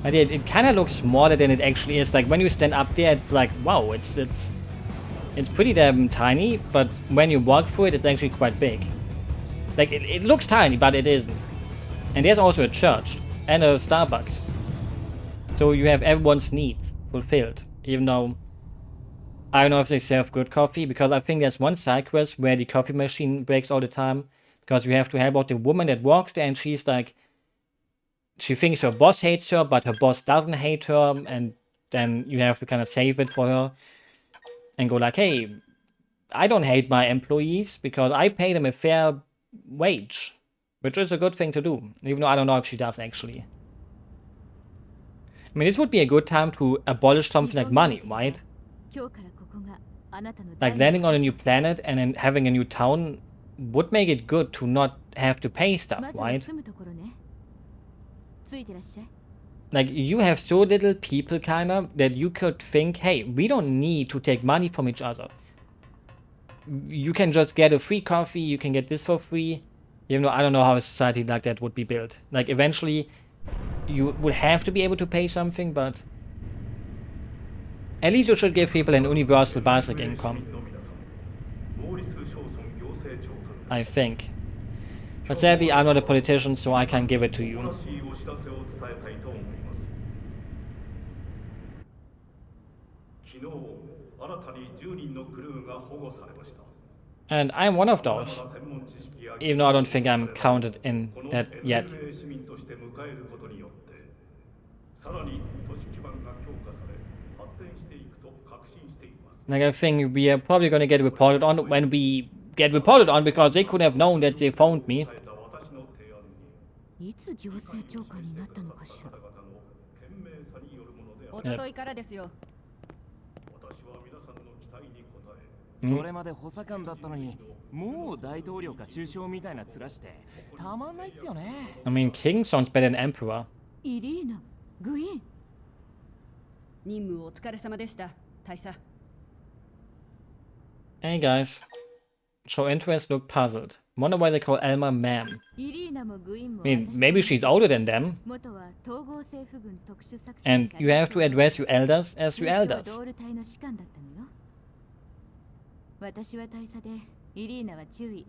Speaker 1: But yeah, it kind of looks smaller than it actually is. Like when you stand up there, it's like wow, it's pretty damn tiny. But when you walk through it, it's actually quite big. Like it looks tiny, but it isn't. And there's also a church and a Starbucks. So you have everyone's needs fulfilled. Even though I don't know if they serve good coffee, because I think there's one side quest where the coffee machine breaks all the time. Because you have to help out the woman that walks there, and she's like, she thinks her boss hates her, but her boss doesn't hate her, and then you have to kind of save it for her and go like, hey, I don't hate my employees because I pay them a fair wage, which is a good thing to do, even though I don't know if she does actually. I mean, this would be a good time to abolish something like money, right?
Speaker 5: 今日からここがあなたの
Speaker 1: Like landing on a new planet and then having a new town would make it good to not have to pay stuff,
Speaker 5: まずは
Speaker 1: right?
Speaker 5: 住むところね。ついてらっしゃい。
Speaker 1: Like, you have so little people, kinda, that you could think, hey, we don't need to take money from each other. You can just get a free coffee, you can get this for free. Even though I don't know how a society like that would be built. Like, eventually, you would have to be able to pay something, but at least you should give people an universal basic income. I think. But sadly, I'm not a politician, so I can't give it to you. And I'm one of those. Even though I don't think I'm counted in that yet. Like, I think we are probably gonna get reported on when we get reported on, because they could have known that they phoned me.
Speaker 5: いつ行政長官になったのかしら。
Speaker 6: おとといからですよ。
Speaker 7: それまで補佐官だったのに、もう大統領か首相みたいな面してたまんないっすよね。
Speaker 1: I mean, king sounds better than emperor.
Speaker 5: イリーナ、グイーン。
Speaker 6: 任務お疲れ様でした、大佐。
Speaker 1: Hey guys. Show interest, look puzzled. Wonder why they call Elma ma'am.
Speaker 5: イリーナもグイーンも
Speaker 1: I mean, maybe she's older than them.
Speaker 5: 元は統合政府軍特殊作戦
Speaker 1: And you have to address your elders as your elders.
Speaker 5: ドール隊の士官だったのよ。私は大佐で、イリーナは中尉。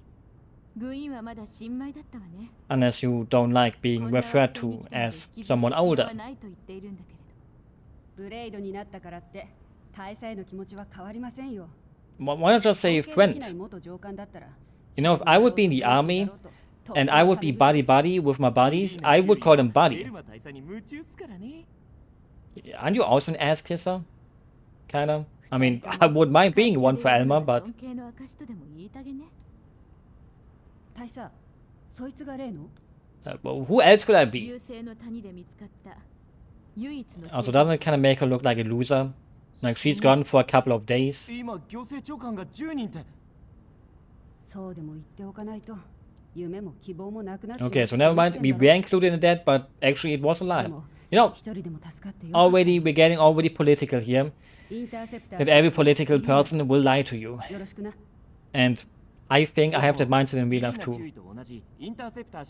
Speaker 5: グイーンはまだ新米だったわね。
Speaker 1: Unless you don't like being referred to as someone older.
Speaker 5: ないと言っているんだけれど。
Speaker 6: ブレイドになったからって大佐への気持ちは変わりませんよ。
Speaker 1: Why not just say friend? You know, if I would be in the army and I would be buddy-buddy with my buddies, I would call them buddy. Aren't you also an ass kisser? Kinda. I mean, I wouldn't mind being one for Elma, but...
Speaker 5: 尊敬の証とでも言いたげね。
Speaker 6: 大佐、そいつが例の？
Speaker 1: well, who else could I be?
Speaker 5: 優勢の谷で見つかった唯一の
Speaker 1: Also, doesn't it kind of make her look like a loser? Like, she's gone for a couple of days.
Speaker 7: 今行政長官が10人って。
Speaker 6: そうでも言っておかないと夢も希望もなくなっちゃう。
Speaker 1: Okay, so never mind. We were included in that, but actually it was a lie. You know,
Speaker 6: 一人でも助かってよかった。
Speaker 1: already we're getting already political here.
Speaker 6: インターセプター
Speaker 1: That every political person will lie to you.
Speaker 6: よろしくな。
Speaker 1: And I think I have that mindset in real life too.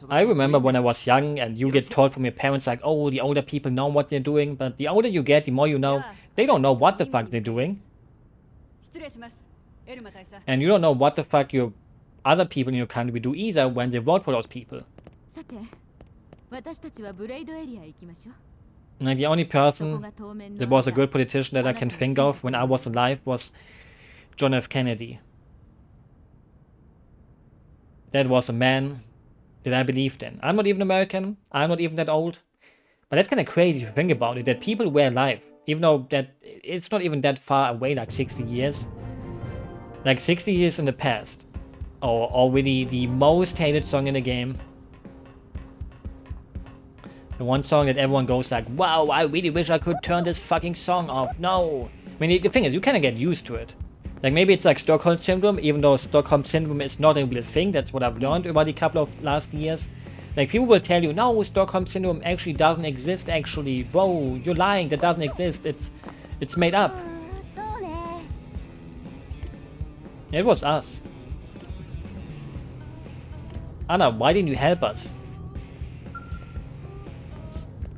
Speaker 1: I remember when I was young and you get told from your parents like, oh, the older people know what they're doing, but the older you get, the more you know, they don't know what the fuck they're doing.
Speaker 6: 失礼します。エルマ大佐。
Speaker 1: And you don't know what the fuck your other people in your country do either when they vote for those people.
Speaker 5: さて、私たちはブレイドエリアへ行きましょう。
Speaker 1: Like, the only person that was a good politician that I can think of when I was alive was John F. Kennedy. That was a man that I believed in. I'm not even American, I'm not even that old, But that's kind of crazy if you think about it, that people were alive, even though that it's not even that far away, like 60 years. Like 60 years in the past. Or already the most hated song in the game. The one song that everyone goes like, wow, I really wish I could turn this fucking song off. No. I mean, the thing is, you kind of get used to it. Like, maybe it's like Stockholm Syndrome, even though Stockholm Syndrome is not a real thing. That's what I've learned over the couple of last years. Like, people will tell you, no, Stockholm Syndrome actually doesn't exist, actually. Whoa, you're lying, that doesn't exist. It's made up. It was us. Anna, why didn't you help us?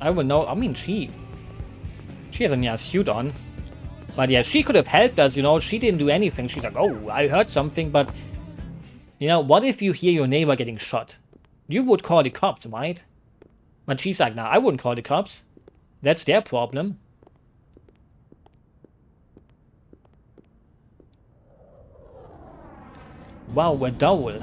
Speaker 1: I will know. I mean, she has a suit on. But yeah, she could have helped us, you know. She didn't do anything. She's like, oh, I heard something, but... You know, what if you hear your neighbor getting shot? You would call the cops, right? But she's like, nah, I wouldn't call the cops. That's their problem. Wow, a doll.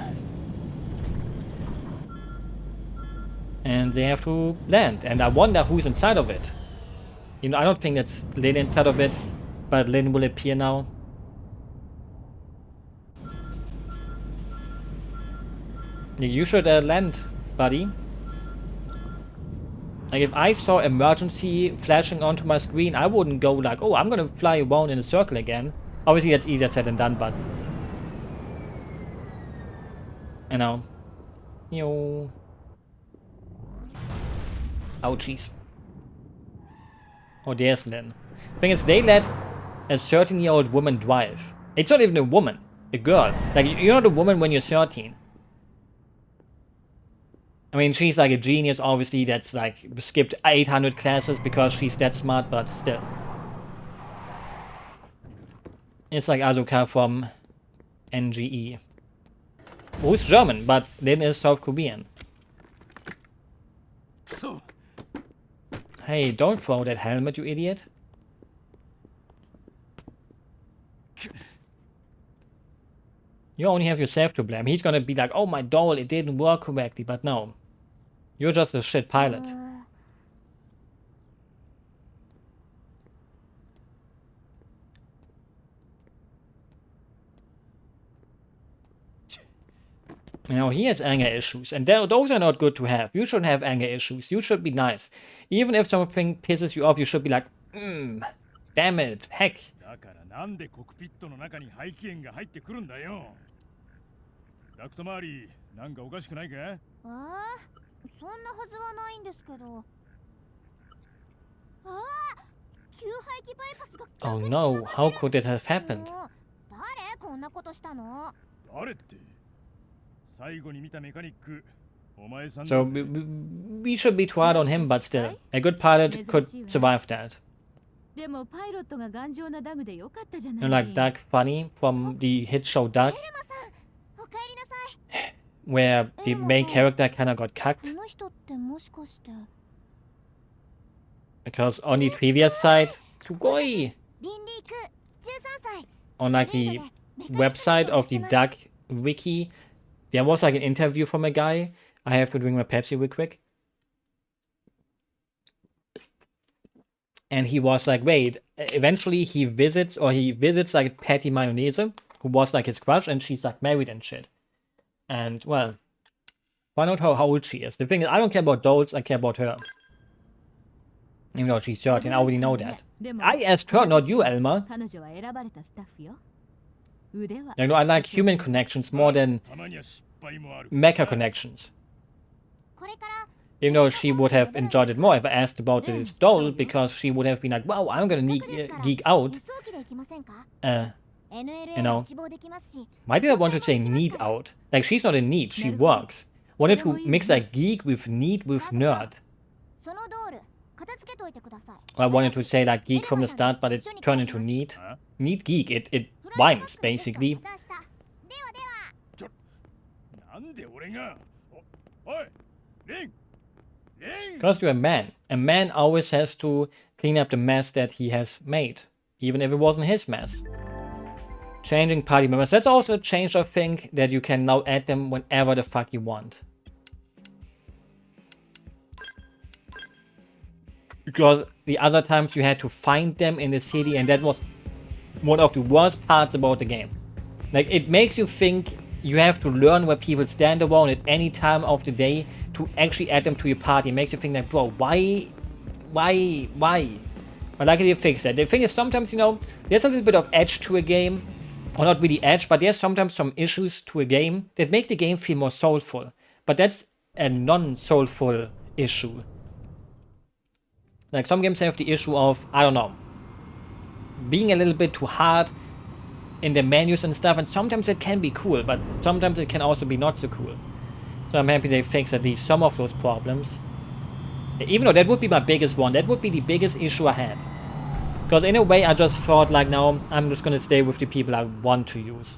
Speaker 1: And they have to land. And I wonder who's inside of it. You know, I don't think that's Lynn inside of it. But Lynn will appear now. You should land, buddy. Like, if I saw emergency flashing onto my screen, I wouldn't go like, oh, I'm gonna fly around in a circle again. Obviously, that's easier said than done, but... You know. Yo. Ouchies. Oh, there's Lynn. Thing is, they let a 13-year-old woman drive. It's not even a woman. A girl. Like, you're not a woman when you're 13. I mean, she's like a genius, obviously, that's like skipped 800 classes because she's that smart, but still. It's like Asuka from NGE. Who's German, but Lynn is South Korean. Hey, don't throw that helmet, you idiot. You only have yourself to blame. He's gonna be like, oh, my doll, it didn't work correctly, but no. You're just a shit pilot. You know, he has anger issues, and those are not good to have. You shouldn't have anger issues. You should be nice. Even if something pisses you off, you should be like, damn it, heck. Oh no, how could it have happened? So we should be too hard on him, but still, a good pilot could survive that. You know, like Doug Funny from the hit show Doug, where the main character kind of got cucked. Because on the previous site, Sugoi, on like the website of the Doug wiki, there was like an interview from a guy. I have to drink my Pepsi real quick. And he was like, wait, eventually he visits like Patty Mayonnaise, who was like his crush, and she's like married and shit. And well, find out how old she is. The thing is, I don't care about dolls, I care about her. Even though she's 13, I already know that. I asked her, not you, Elma. You know, I like human connections more than mecha connections. Even though she would have enjoyed it more if I asked about this doll, because she would have been like, wow, I'm gonna geek out. You know, why did I want to say need out? Like, she's not in need, she works. Wanted to mix like geek with need with nerd. I wanted to say like geek from the start, but it turned into need. Need geek, it rhymes basically. Because you're a man. A man always has to clean up the mess that he has made, even if it wasn't his mess. Changing party members. That's also a change, I think, that you can now add them whenever the fuck you want. Because the other times you had to find them in the city, and that was one of the worst parts about the game. Like, it makes you think you have to learn where people stand around at any time of the day to actually add them to your party. It makes you think like, bro, why? But luckily they fixed that. The thing is, sometimes, you know, there's a little bit of edge to a game. Or not really edge, but there's sometimes some issues to a game that make the game feel more soulful. But that's a non-soulful issue. Like, some games have the issue of, I don't know, being a little bit too hard in the menus and stuff, and sometimes it can be cool, but sometimes it can also be not so cool. So I'm happy they fixed at least some of those problems. Even though that would be my biggest one, that would be the biggest issue I had. Because in a way I just thought like, no, I'm just gonna stay with the people I want to use.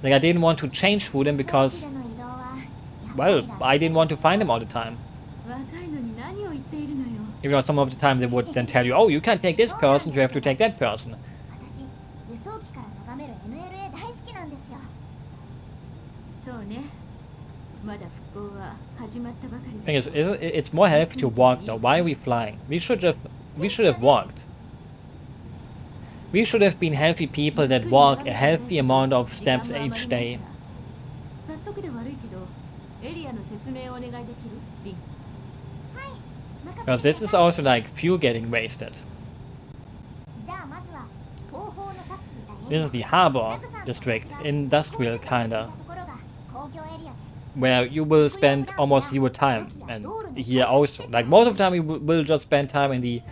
Speaker 1: Like, I didn't want to change through them because, well, I didn't want to find them all the time. Even though some of the time they would then tell you, oh, you can't take this person, you have to take that person. Thing is, it's more healthy to walk though. Why are we flying? We should have walked. We should have been healthy people that walk a healthy amount of steps each day. Because this is also like fuel getting wasted. This is the harbor district, industrial kinda, where you will spend almost zero time, and here also. Like, most of the time you will just spend time in the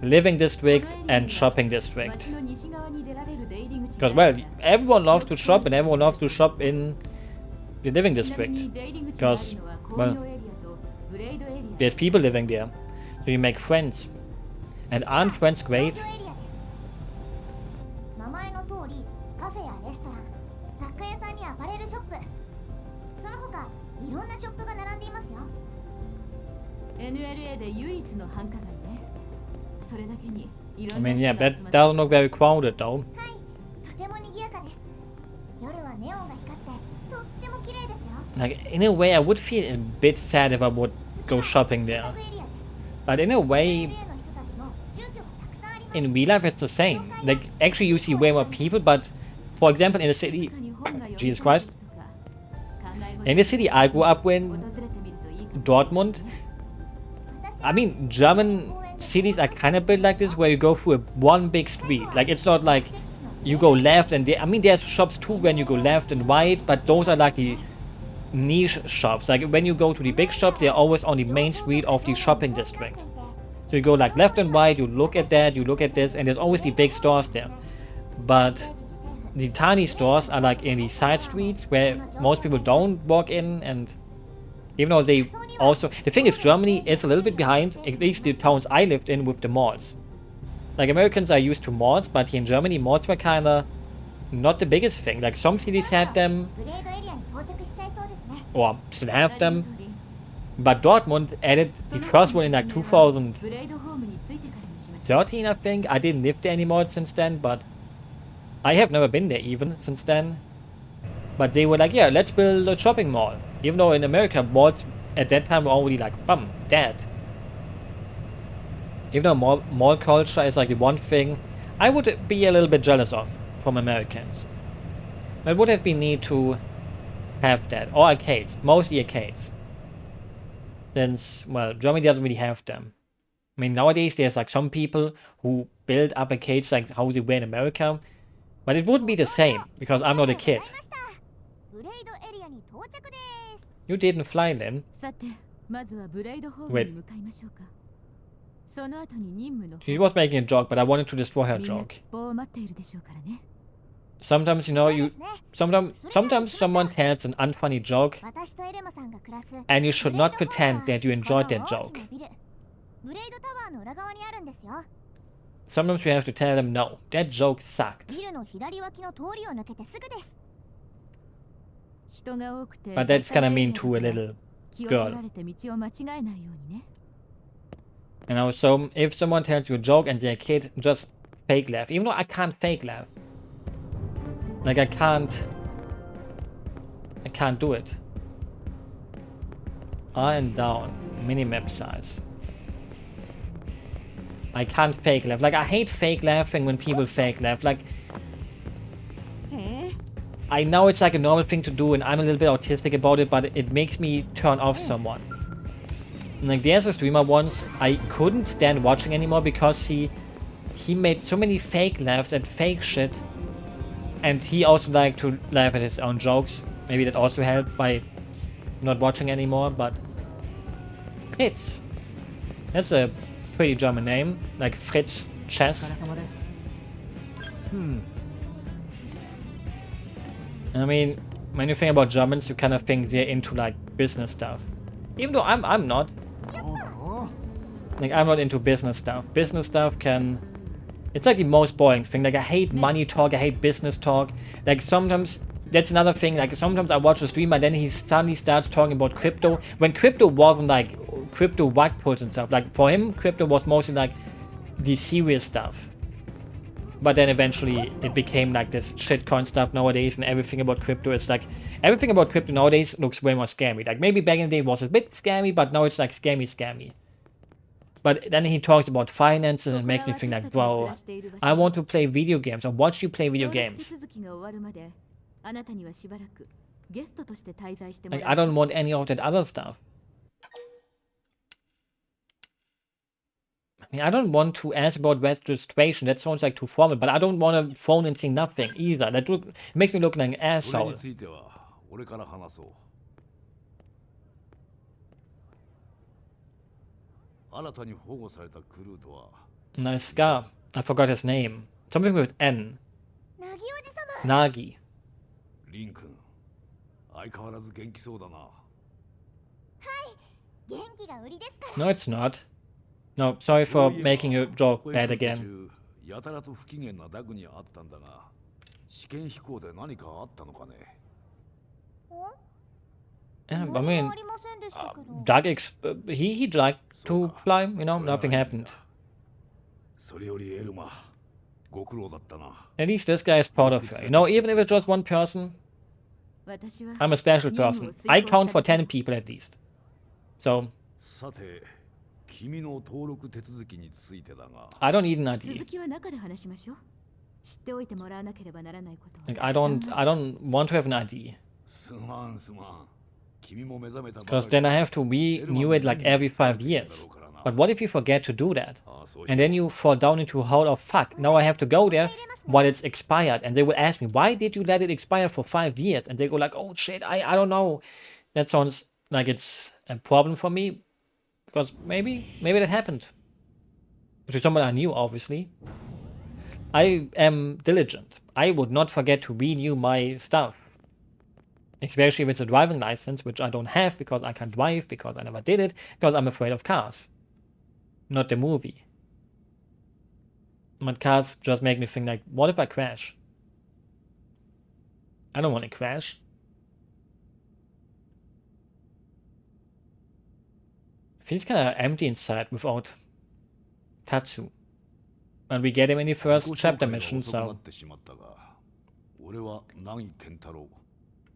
Speaker 1: living district and shopping district. Because, well, everyone loves to shop, and everyone loves to shop in the living district. Because, well, there's people living there. So you make friends. And aren't friends great? I mean, yeah, that doesn't look very crowded though. Like, in a way I would feel a bit sad if I would go shopping there. But in a way, in real life it's the same. Like, actually you see way more people, but for example in the city, Jesus Christ, in the city I grew up in, Dortmund, I mean, German cities are kind of built like this, where you go through one big street. Like, it's not like you go left and I mean, there's shops too when you go left and right, but those are like the niche shops. Like, when you go to the big shops, they're always on the main street of the shopping district. So you go like left and right, you look at that, you look at this, and there's always the big stores there. But the tiny stores are like in the side streets where most people don't walk in, and even though they also... The thing is, Germany is a little bit behind, at least the towns I lived in, with the malls. Like, Americans are used to malls, but here in Germany, malls were kinda not the biggest thing. Like, some cities had them, or still have them, but Dortmund added the first one in like 2013, I think. I didn't live there anymore since then, but I have never been there even since then. But they were like, yeah, let's build a shopping mall. Even though in America, malls at that time were already like, bum, dead. Even though mall culture is like the one thing I would be a little bit jealous of from Americans. It would have been neat to have that. Or arcades, mostly arcades. Since, well, Germany doesn't really have them. I mean, nowadays there's like some people who build up arcades like how they were in America. But it wouldn't be the same, because I'm not a kid. You didn't fly, Lynn. Wait. She was making a joke, but I wanted to destroy her joke. Sometimes, you know, sometimes someone tells an unfunny joke, and you should not pretend that you enjoyed that joke. Sometimes you have to tell them, no, that joke sucked. But that's kinda mean to a little girl. You know, so if someone tells you a joke and they're a kid, just fake laugh. Even though I can't fake laugh. Like, I can't do it. R and down, minimap size. I can't fake laugh. Like, I hate fake laughing when people fake laugh. Like, I know it's like a normal thing to do and I'm a little bit autistic about it, but it makes me turn off someone. And like, there's a streamer once I couldn't stand watching anymore because he made so many fake laughs at fake shit. And he also liked to laugh at his own jokes. Maybe that also helped by not watching anymore, but Fritz. That's a pretty German name, like Fritz Chess. I mean, when you think about Germans, you kind of think they're into like business stuff. Even though I'm not. Like, I'm not into business stuff. Business stuff can... It's like the most boring thing. Like, I hate money talk, I hate business talk. Like, sometimes... That's another thing. Like, sometimes I watch a streamer, then he suddenly starts talking about crypto. When crypto wasn't like crypto rug pulls and stuff. Like, for him, crypto was mostly like the serious stuff. But then eventually it became like this shitcoin stuff nowadays, and everything about crypto is like... Everything about crypto nowadays looks way more scammy. Like, maybe back in the day it was a bit scammy, but now it's like scammy. But then he talks about finances and it makes me think like, bro, I want to play video games. I watch you play video games. Like, I don't want any of that other stuff. I mean, I don't want to ask about registration. That sounds like too formal, but I don't want to phone and say nothing either. That makes me look like an asshole. Nice scar. I forgot his name. Something with N. Nagi. No, it's not. No, sorry for making your joke bad again. Yeah, I mean, Doug he liked to fly, you know, nothing happened. At least this guy is proud of her. You know, even if it's just one person, I'm a special person. I count for 10 people at least. So, I don't need an ID. Like, I don't want to have an ID. Because then I have to renew it like every 5 years. But what if you forget to do that? And then you fall down into a hole of fuck. Now I have to go there while it's expired. And they will ask me, why did you let it expire for 5 years? And they go like, oh shit, I don't know. That sounds like it's a problem for me. Because maybe that happened. To someone I knew, obviously. I am diligent. I would not forget to renew my stuff. Especially if it's a driving license, which I don't have because I can't drive, because I never did it, because I'm afraid of cars. Not the movie. But cars just make me think like, what if I crash? I don't want to crash. It feels kind of empty inside without Tatsu. And we get him in the first chapter mission, so...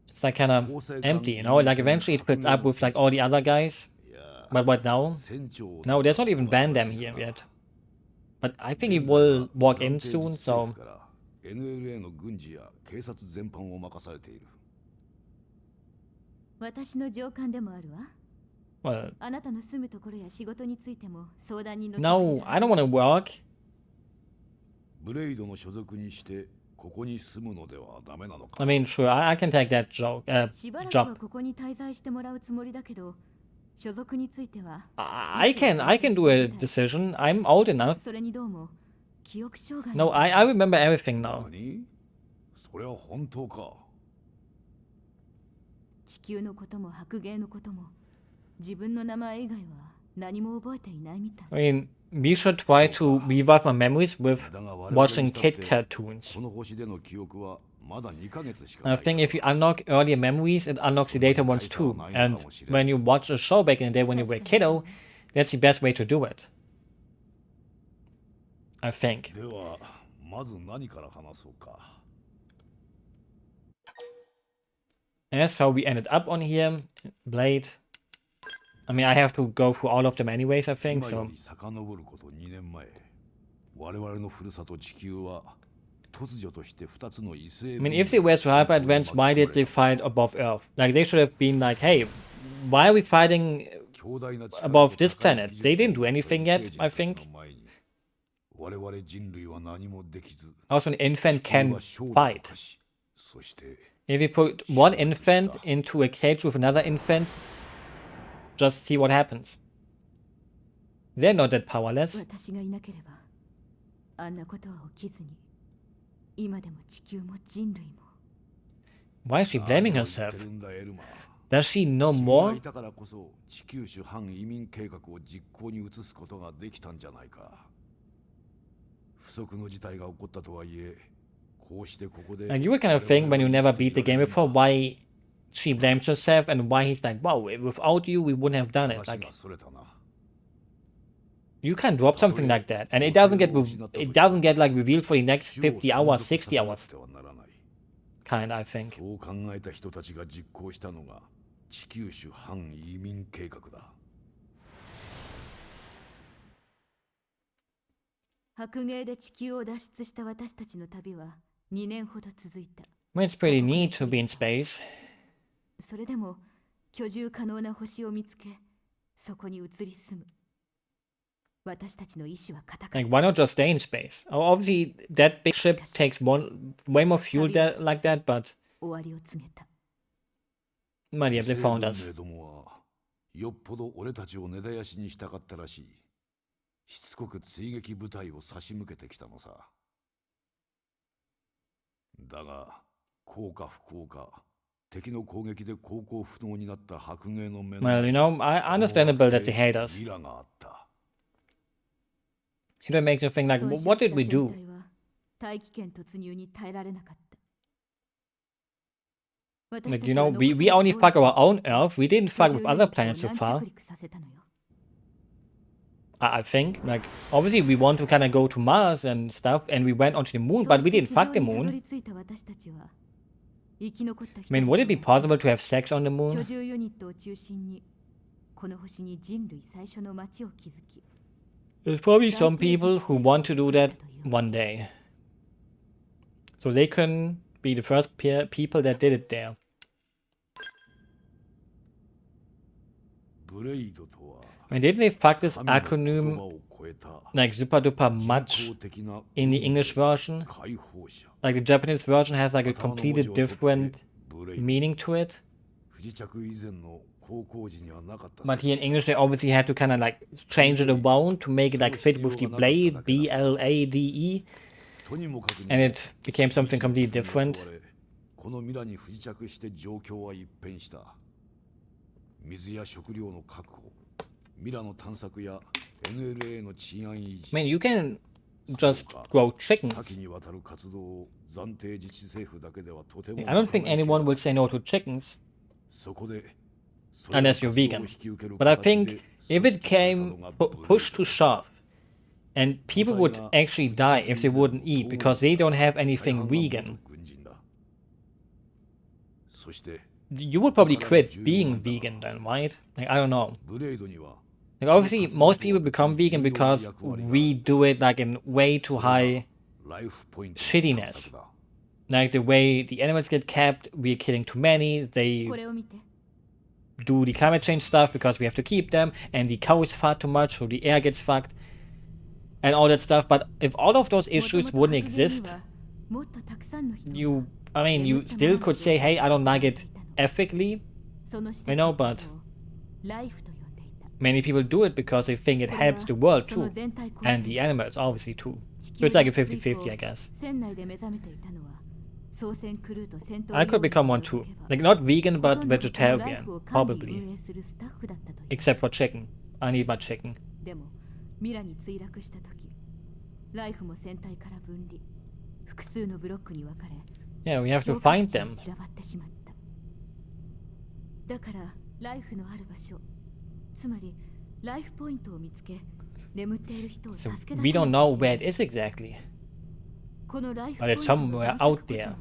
Speaker 1: It's like kind of empty, you know? Like eventually it fits up with like all the other guys. But what now? No, there's not even Bandam here yet. But I think he will walk in soon, so... Well... No, I don't want to work. I mean, sure, I can take that job. I can do a decision. I'm old enough. No, I remember everything now. I mean, we should try to revive my memories with watching kid cartoons. I think if you unlock earlier memories, it unlocks the later ones too. And when you watch a show back in the day when you were a kiddo, that's the best way to do it. I think. That's how we ended up on here. Blade. I mean, I have to go through all of them anyways, I think, so...
Speaker 8: 我々のふるさと地球は突如として2つの異星
Speaker 1: I mean, if they were so hyper advanced, why did they fight above Earth? Like, they should have been like, hey, why are we fighting above this planet? They didn't do anything yet, I think. Also, an infant can fight. If you put one infant into a cage with another infant, just see what happens. They're not that powerless.
Speaker 5: 私がいなければあんなことは起きずに今でも地球も人類も
Speaker 1: Why is she blaming herself? Does she know more?
Speaker 8: だからこそ地球種反移民計画を実行に移すことができたんじゃないか。不測の事態が起こったとはいえ、こうしてここで
Speaker 1: And you would kind of think when you never beat the game before why she blames herself and why he's like, wow, without you we wouldn't have done it. Like, you can't drop something like that, and it doesn't get like revealed for the next 50 hours, 60 hours. Kind, I think.
Speaker 8: そう考えた人たちが実行したのが地球種反移民計画だ。
Speaker 5: 白芸で地球を脱出した私たちの旅は2年ほど続いた。
Speaker 1: Well, it's pretty neat to be in space.
Speaker 5: それでも居住可能な星を見つけ、そこに移り住む。私たちの意志は固く。
Speaker 1: Like, why not just stay in space? Oh, obviously, that big ship takes way more fuel like that, but...
Speaker 5: 終わりを告げた。
Speaker 1: My dear, they found us.
Speaker 8: よっぽど俺たちを根絶やしにしたかったらしい。しつこく追撃部隊を差し向けてきたのさ。だが、幸か不幸か、敵の攻撃で航行不能になった白芸の目の
Speaker 1: Well, you know, understandable that they hate us. It makes you think like, what did we do?
Speaker 5: 大気圏突入に耐えられなかった。
Speaker 1: Like, you know, we only fuck our own Earth. We didn't fuck with other planets so far. I think, like, obviously we want to kind of go to Mars and stuff, and we went onto the moon, but we didn't fuck the moon. I mean, would it be possible to have sex on the moon? There's probably some people who want to do that one day. So they can be the first people that did it there. I mean, didn't they fuck this acronym like super duper much in the English version? Like the Japanese version has like a completely different meaning to it. But here in English they obviously had to kind of like change it around to make it like fit with the blade, B-L-A-D-E. And it became something completely different. I mean, you can just grow chickens. I don't think anyone will say no to chickens. Unless you're vegan. But I think if it came push to shove, and people would actually die if they wouldn't eat because they don't have anything vegan, you would probably quit being vegan then, right? Like, I don't know. Like, obviously, most people become vegan because we do it like in way too high shittiness. Like the way the animals get kept, we're killing too many, they do the climate change stuff because we have to keep them, and the cow is far too much, so the air gets fucked, and all that stuff. But if all of those issues wouldn't exist, you still could say, hey, I don't like it ethically, you know, but many people do it because they think it helps the world too, and the animals obviously too. So it's like a 50-50, I guess. I could become one too. Like, not vegan, but vegetarian, probably. Except for chicken. I need my chicken. Yeah, we have to find them. So we don't know where it is exactly. But it's somewhere out there.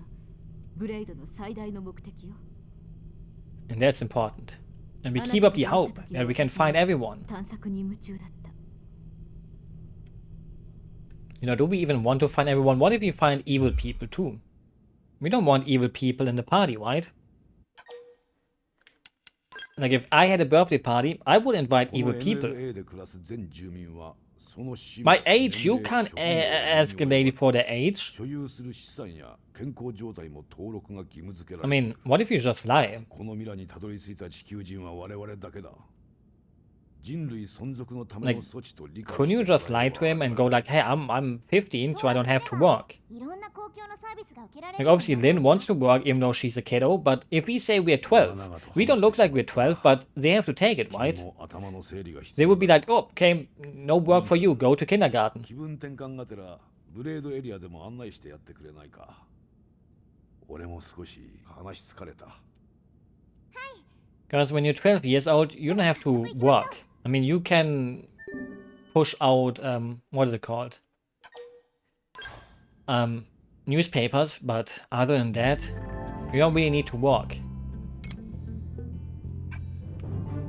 Speaker 1: And that's important. And we keep up the hope that we can find everyone. You know, do we even want to find everyone? What if we find evil people too? We don't want evil people in the party, right? Like, if I had a birthday party, I would invite evil people. My age, you can't ask a lady for their age. I mean, what if you just lie? Like, couldn't you just lie to him and go like, hey, I'm 15, so I don't have to work? Like, obviously Lynn wants to work even though she's a kiddo, but if we say we're 12, we don't look like we're 12, but they have to take it, right? They would be like, oh, okay, no work for you, go to kindergarten. Because when you're 12 years old, you don't have to work. I mean, you can push out, what is it called? Newspapers, but other than that, you don't really need to work.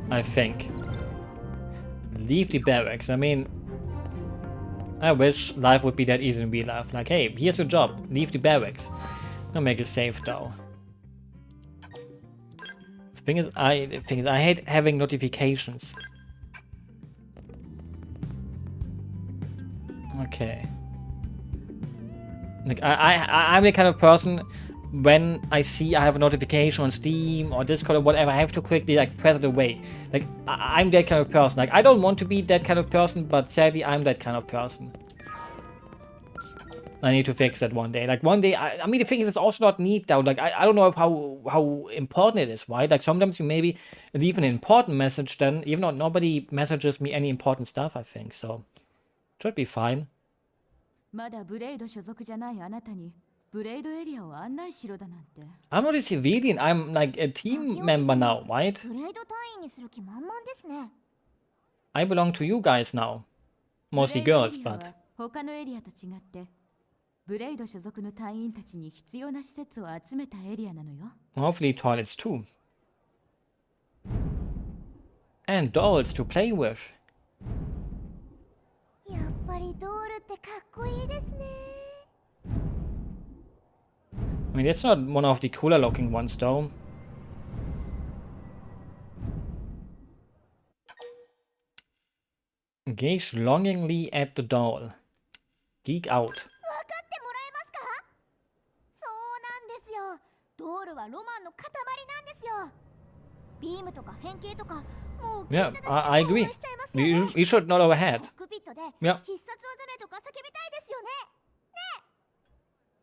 Speaker 1: I think. Leave the barracks. I mean, I wish life would be that easy in real life. Like, hey, here's your job. Leave the barracks. Don't make it safe though. The thing is, I hate having notifications. Okay. Like, I'm the kind of person, when I see I have a notification on Steam or Discord or whatever, I have to quickly like press it away. Like, I'm that kind of person. Like, I don't want to be that kind of person, but sadly I'm that kind of person. I need to fix that one day. Like, one day, I mean, the thing is, it's also not neat though. Like, I don't know if how important it is, right? Like, sometimes you maybe leave an important message then, even though nobody messages me any important stuff, I think, so should be fine.
Speaker 5: まだブレイド所属じゃないあなたにブレイドエリアを案内しろだなんて。
Speaker 1: I'm not a civilian, I'm like a team member now, right?
Speaker 2: ブレイド隊員にする気満々ですね。
Speaker 1: I belong to you guys now. Mostly girls, but
Speaker 5: 他のエリアと違ってブレイド所属の隊員たちに必要な施設を集めたエリアなのよ。
Speaker 1: hopefully toilets too. And dolls to play with.
Speaker 2: やっぱりドールってかっこいいですね。
Speaker 1: I mean, that's not one of the cooler looking ones though. Gaze longingly at the doll. Geek out.
Speaker 2: 分かってもらえますか？そうなんですよ。ドールはロマンの塊なんですよ。ビームとか変形とか、もう聞い
Speaker 1: Yeah,
Speaker 2: ただけで
Speaker 1: I
Speaker 2: 興奮
Speaker 1: agree.
Speaker 2: しちゃいますよね。
Speaker 1: You should not overhead.
Speaker 2: コックピットで
Speaker 1: Yeah.
Speaker 2: 必殺技名とか叫びたいですよね。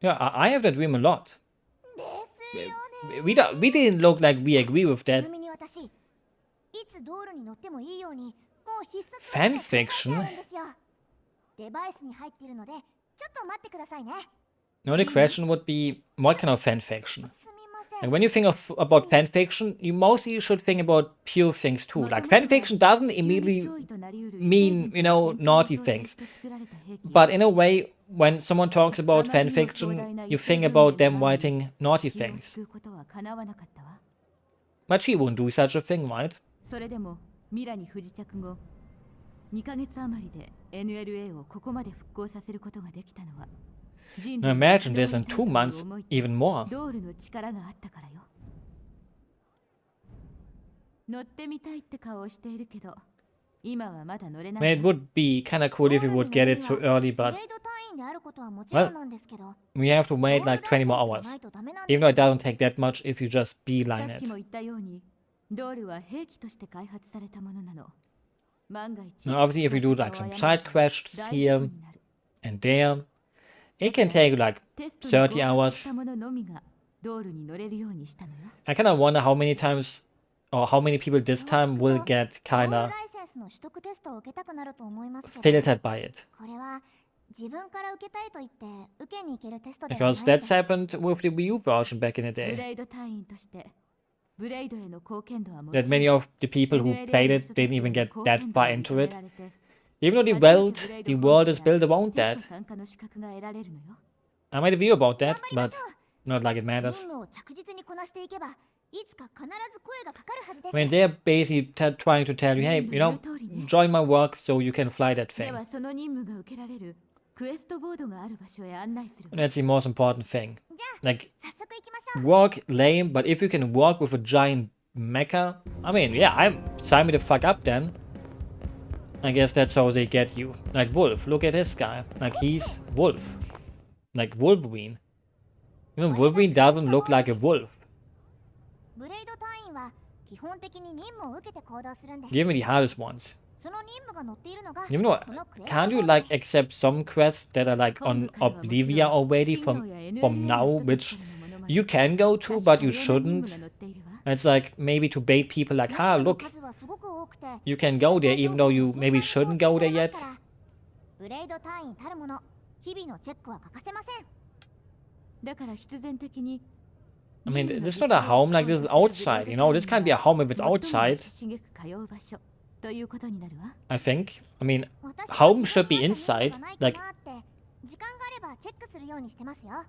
Speaker 1: Yeah, I have that dream a lot.
Speaker 2: ですよね。
Speaker 1: We didn't look like we agree with
Speaker 2: ち
Speaker 1: that.
Speaker 2: なみに私、いつドールに乗ってもいいように、もう必殺
Speaker 1: Fan
Speaker 2: 技名考えて
Speaker 1: fiction?
Speaker 2: あるんですよ。デバイスに入っているので、ちょっと待ってくださいね。
Speaker 1: Now the question would be, what kind of fan fiction?
Speaker 2: すみません。
Speaker 1: Like, when you think about fan fiction, you mostly should think about pure things too. Like, fan fiction doesn't immediately mean, you know, naughty things. But in a way, when someone talks about fan fiction, you think about them writing naughty things. But she wouldn't do such a thing, right?
Speaker 5: それでもミラに不時着後2ヶ月余りで NLA をここまで復興させることができたのは
Speaker 1: Now imagine this in 2 months, even more.
Speaker 5: ドールの力があったからよ。乗ってみたいって顔をしているけど今はまだ乗れな
Speaker 1: I
Speaker 5: い
Speaker 1: mean, it would be kind of cool if we would get it so early,
Speaker 2: ブ
Speaker 1: but
Speaker 2: レイド隊員であることはもちろんなんですけど、
Speaker 1: we have to wait like 20 more hours.
Speaker 2: ないとダメなんです
Speaker 1: Even though it doesn't take that much if you just
Speaker 5: さ
Speaker 1: beeline
Speaker 5: っきも
Speaker 1: it.
Speaker 5: 言ったようにドールは兵器として開発されたものなの。万が一
Speaker 1: Now, obviously, if you do like some side quests here and there, it can take like 30 hours.
Speaker 5: もののみがドールに乗れるようにしたのよ。
Speaker 1: I kind of wonder how many times or how many people this time will get
Speaker 2: ドー
Speaker 1: kind
Speaker 2: ル
Speaker 1: of
Speaker 2: ライセンスの取得テストを受けたくなると思いますけど、
Speaker 1: filtered by it.
Speaker 2: これは自分から受けたいと言って受けに行けるテストではない
Speaker 1: Because
Speaker 2: ので
Speaker 1: that's happened with the Wii U version back in the
Speaker 5: ブ
Speaker 1: day.
Speaker 5: レイド隊員としてブレイドへの貢献度はも
Speaker 1: That
Speaker 5: ちろん
Speaker 1: many of the people who played it didn't even get that far into it.
Speaker 5: 貢献度を認められて
Speaker 1: Even though the world is built around
Speaker 5: テ
Speaker 1: that.
Speaker 5: スト参加の資格が得られるのよ。
Speaker 1: I made a video about that,
Speaker 2: 頑張りま
Speaker 1: but
Speaker 2: しょう。
Speaker 1: not like it
Speaker 2: 任
Speaker 1: matters.
Speaker 2: 務を着実にこなしていけば、いつか必ず声がかかるはずです。
Speaker 1: I mean, they're basically trying to tell you, hey, you know, join my work so you can fly that
Speaker 5: で
Speaker 1: thing.
Speaker 5: はその任務が受けられるクエストボードがある場所へ案内するわ。
Speaker 1: That's the most important thing.
Speaker 2: じゃあ
Speaker 1: Like,
Speaker 2: 早速行きましょう。
Speaker 1: walk lame, but if you can walk with a giant mecha, I mean, yeah, I'm sign me the fuck up then. I guess that's how they get you. Like Wolf, look at this guy. Like he's Wolf. Like Wolverine. Even Wolverine doesn't look like a wolf.
Speaker 2: ブレイド隊員は基本的に任務を受けて行動するんです。
Speaker 1: Give me the hardest ones.
Speaker 2: その任務が載っているのが
Speaker 1: You know,
Speaker 2: このクエスト
Speaker 1: can't
Speaker 2: ボ
Speaker 1: you
Speaker 2: ード
Speaker 1: like
Speaker 2: です
Speaker 1: accept some quests that are like on Oblivia already from now, which you can go to, but you shouldn't? It's like maybe to bait people like, ah, look,
Speaker 2: 数はすごく多くて
Speaker 1: you can go there even though you maybe shouldn't go there yet.
Speaker 2: ブレイド隊員たるもの日々のチェックは欠かせません。
Speaker 5: だから必然的に
Speaker 1: I mean, this is not a home, like this is outside, you know? This can't be a home if it's outside,
Speaker 5: 刺激通う場所ということになるわ。
Speaker 1: I think. I mean,
Speaker 2: 私たち
Speaker 1: home should be
Speaker 2: が
Speaker 1: inside,
Speaker 2: 何かない
Speaker 1: like,
Speaker 2: かなって時間があればチェックするようにしてますよ。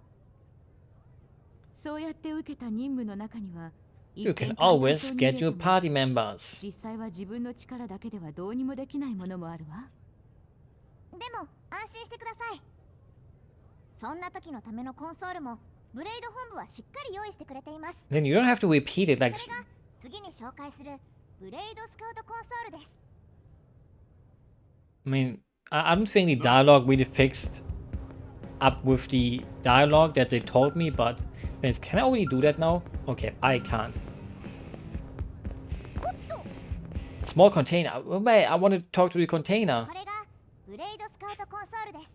Speaker 5: そうやって受けた任務の中には
Speaker 1: you can always get your party members.
Speaker 5: 実際は自分の力だけではどうにもできないものもあるわ。
Speaker 2: でも安心してください。そんな時のためのコンソールもブレイド本部はしっかり用意してくれています。
Speaker 1: Then you don't have to repeat it,
Speaker 2: そ
Speaker 1: like,
Speaker 2: れが次に紹介するブレイドスカウトコンソールです。
Speaker 1: I mean, I don't think the dialogue really fixed up with the dialogue that they told me, but can I already do that now? Okay, I can't. Small container. Oh, wait, I want to talk to the container.
Speaker 2: これがブレイドスカウトコンソールです。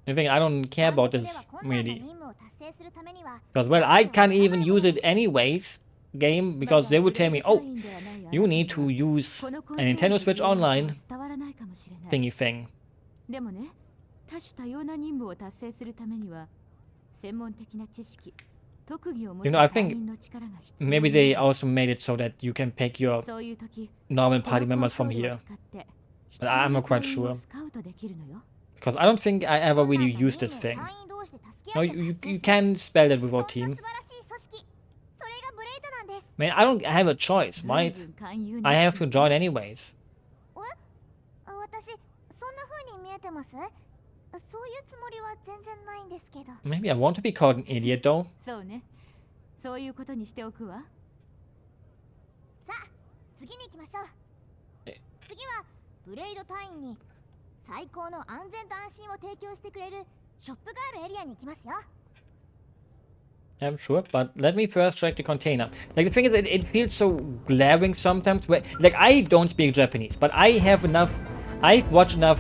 Speaker 1: I think I don't care about
Speaker 2: で
Speaker 1: this
Speaker 2: は困難な
Speaker 1: really.
Speaker 2: 任務を達成するためには
Speaker 1: Because, well, I can't even use it anyways, game, because they would tell me, oh, you need to use a Nintendo Switch Online
Speaker 5: 伝わらないかもしれない。
Speaker 1: thingy thing.
Speaker 5: でもね、多種多様な任務を達成するためには専門的な知識、特技を持
Speaker 1: You
Speaker 5: つ
Speaker 1: know, I
Speaker 5: 隊
Speaker 1: think
Speaker 5: 員の力が必要。
Speaker 1: maybe they also made it so that you can pick your
Speaker 5: そういう時、
Speaker 1: normal
Speaker 5: この
Speaker 1: party members from
Speaker 5: コンソール
Speaker 1: here.
Speaker 5: を使って必
Speaker 1: But
Speaker 5: 要
Speaker 1: I'm
Speaker 5: な
Speaker 1: not quite
Speaker 5: 隊員を
Speaker 1: sure.
Speaker 5: スカウトできるのよ。
Speaker 1: Because I don't think I ever really used this thing.
Speaker 2: 隊員同士で助け
Speaker 1: No,
Speaker 2: 合って
Speaker 1: you
Speaker 2: 達成
Speaker 1: you
Speaker 2: する
Speaker 1: can spell that with
Speaker 2: そん
Speaker 1: our
Speaker 2: な素
Speaker 1: team.
Speaker 2: 晴らしい組織。それがブレイドなんです。
Speaker 1: Man, I don't have a choice,
Speaker 5: 随
Speaker 1: right?
Speaker 5: 分勧誘
Speaker 1: I
Speaker 5: 熱
Speaker 1: have
Speaker 5: 心
Speaker 1: to join anyways.
Speaker 2: 私そんな風に見えてます？そういうつもりは全然ないんですけど。
Speaker 1: Maybe I want to be called an idiot though.
Speaker 5: そうね。そういうことにしておくわ。
Speaker 2: さあ、次に行きましょう。
Speaker 1: え
Speaker 2: 次はブレイド隊員に最高の安全と安心を提供してくれるショップがあるエリアに行きますよ。
Speaker 1: I'm sure, but let me first check the container. Like the thing is, it feels so glaring sometimes. Like I don't speak Japanese, but I've watched enough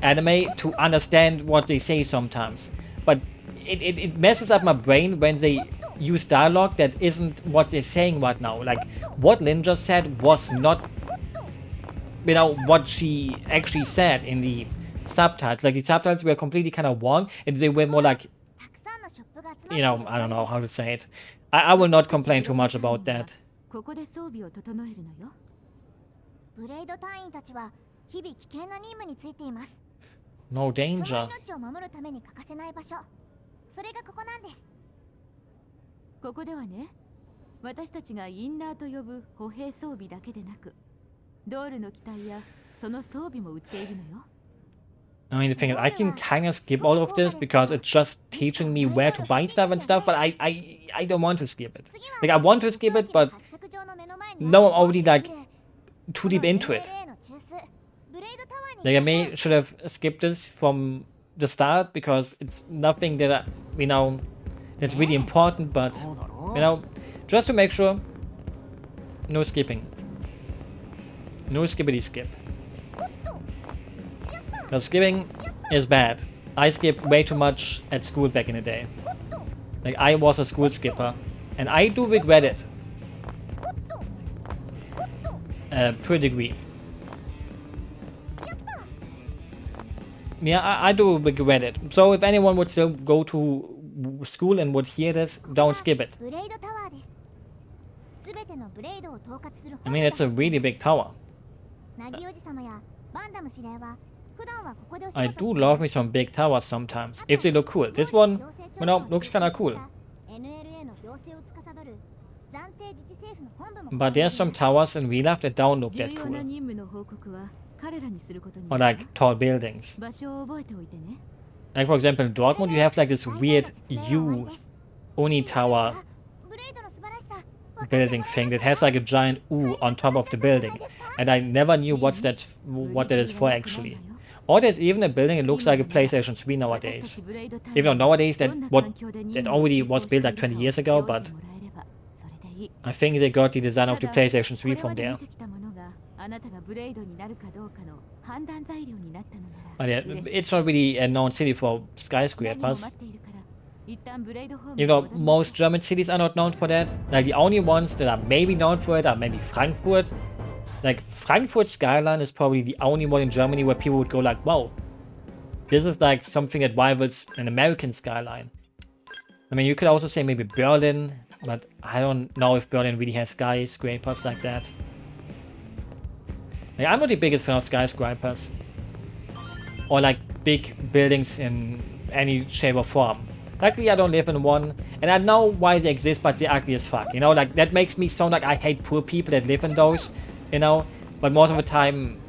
Speaker 1: anime to understand what they say sometimes. But it messes up my brain when they use dialogue that isn't what they're saying right now. Like what Lin just said was not, you know, what she actually said in the subtitles. Like the subtitles were completely kind of wrong, and they were more like,
Speaker 2: たくさんのショップが集まって
Speaker 1: you know, I don't know how to say it. I will not complain too much about that.
Speaker 5: ここで装備を整えるのよ。
Speaker 2: ブレイド隊員たちは日々危険な任務についています。
Speaker 1: No
Speaker 2: その
Speaker 1: danger.
Speaker 2: 命を守るために欠かせない場所。それがここなんです。
Speaker 5: ここではね、私たちがインナーと呼ぶ歩兵装備だけでなく、ドールの機体やその装備も売っているのよ。
Speaker 1: I mean, the thing is, I can kind of skip all of this because it's just teaching me where to buy stuff and stuff, but I don't want to skip it. Like, I want to skip it, but
Speaker 2: 発着場の目の前に
Speaker 1: no, I'm already like
Speaker 2: こ
Speaker 1: too
Speaker 2: の
Speaker 1: deep into it.
Speaker 2: LLA の中枢ブレイドタワーに
Speaker 1: Like, I
Speaker 2: 行きましょう
Speaker 1: may should have skipped this from the start because it's nothing that you know, that's really important, but, you know, just to make sure, no skipping. No skippity skip. Because skipping is bad. I skipped way too much at school back in the day. Like, I was a school skipper, and I do regret it. To a degree. Yeah, I do regret it. So if anyone would still go to school and would hear this, don't skip it.
Speaker 2: ブレイドタワーです。すべてのブレイドを統括する
Speaker 1: I mean, it's a really big tower.
Speaker 2: ナギおじさまやバンダム司令は普段はここでお仕事
Speaker 1: I
Speaker 2: してい
Speaker 1: do
Speaker 2: ます
Speaker 1: love me some big towers sometimes, if they look cool. This one, you know, looks kinda cool.
Speaker 2: NLA の行政を司る暫定自治政府の本部も
Speaker 1: But there's some towers in real life that don't look
Speaker 5: 重
Speaker 1: that
Speaker 5: 要な
Speaker 1: cool.
Speaker 5: 任務の報告は彼らにすることに
Speaker 1: or
Speaker 5: なる
Speaker 1: like tall buildings.
Speaker 5: 場所を覚えておいてね
Speaker 1: Like for example, in Dortmund, you have like this weird U Uni Tower
Speaker 2: ブレイドの素晴らしさ
Speaker 1: building thing that has like a giant U on top of the building, and I never knew what that is for actually. Or there's even a building that looks like a PlayStation 3 nowadays. Even though nowadays that already was built like 20 years ago, but I think they got the design of the PlayStation 3 from there.
Speaker 5: あなたがブレイドになるかどうかの判断材料になったのなら
Speaker 1: But yeah, it's not really a known city for
Speaker 5: 何も
Speaker 1: skyscrapers.
Speaker 5: 待っているから一旦ブレイドホーム
Speaker 1: You
Speaker 5: に
Speaker 1: know,
Speaker 5: 戻りましょう
Speaker 1: most German cities are not known for that. Like the only ones that are maybe known for it are maybe Frankfurt. Like Frankfurt skyline is probably the only one in Germany where people would go like, wow, this is like something that rivals an American skyline. I mean, you could also say maybe Berlin, but I don't know if Berlin really has skyscrapers like that. Like, I'm not the biggest fan of skyscrapers. Or like big buildings in any shape or form. Luckily I don't live in one, and I know why they exist, but they're ugly as fuck, you know, like that makes me sound like I hate poor people that live in those, you know, but most of the time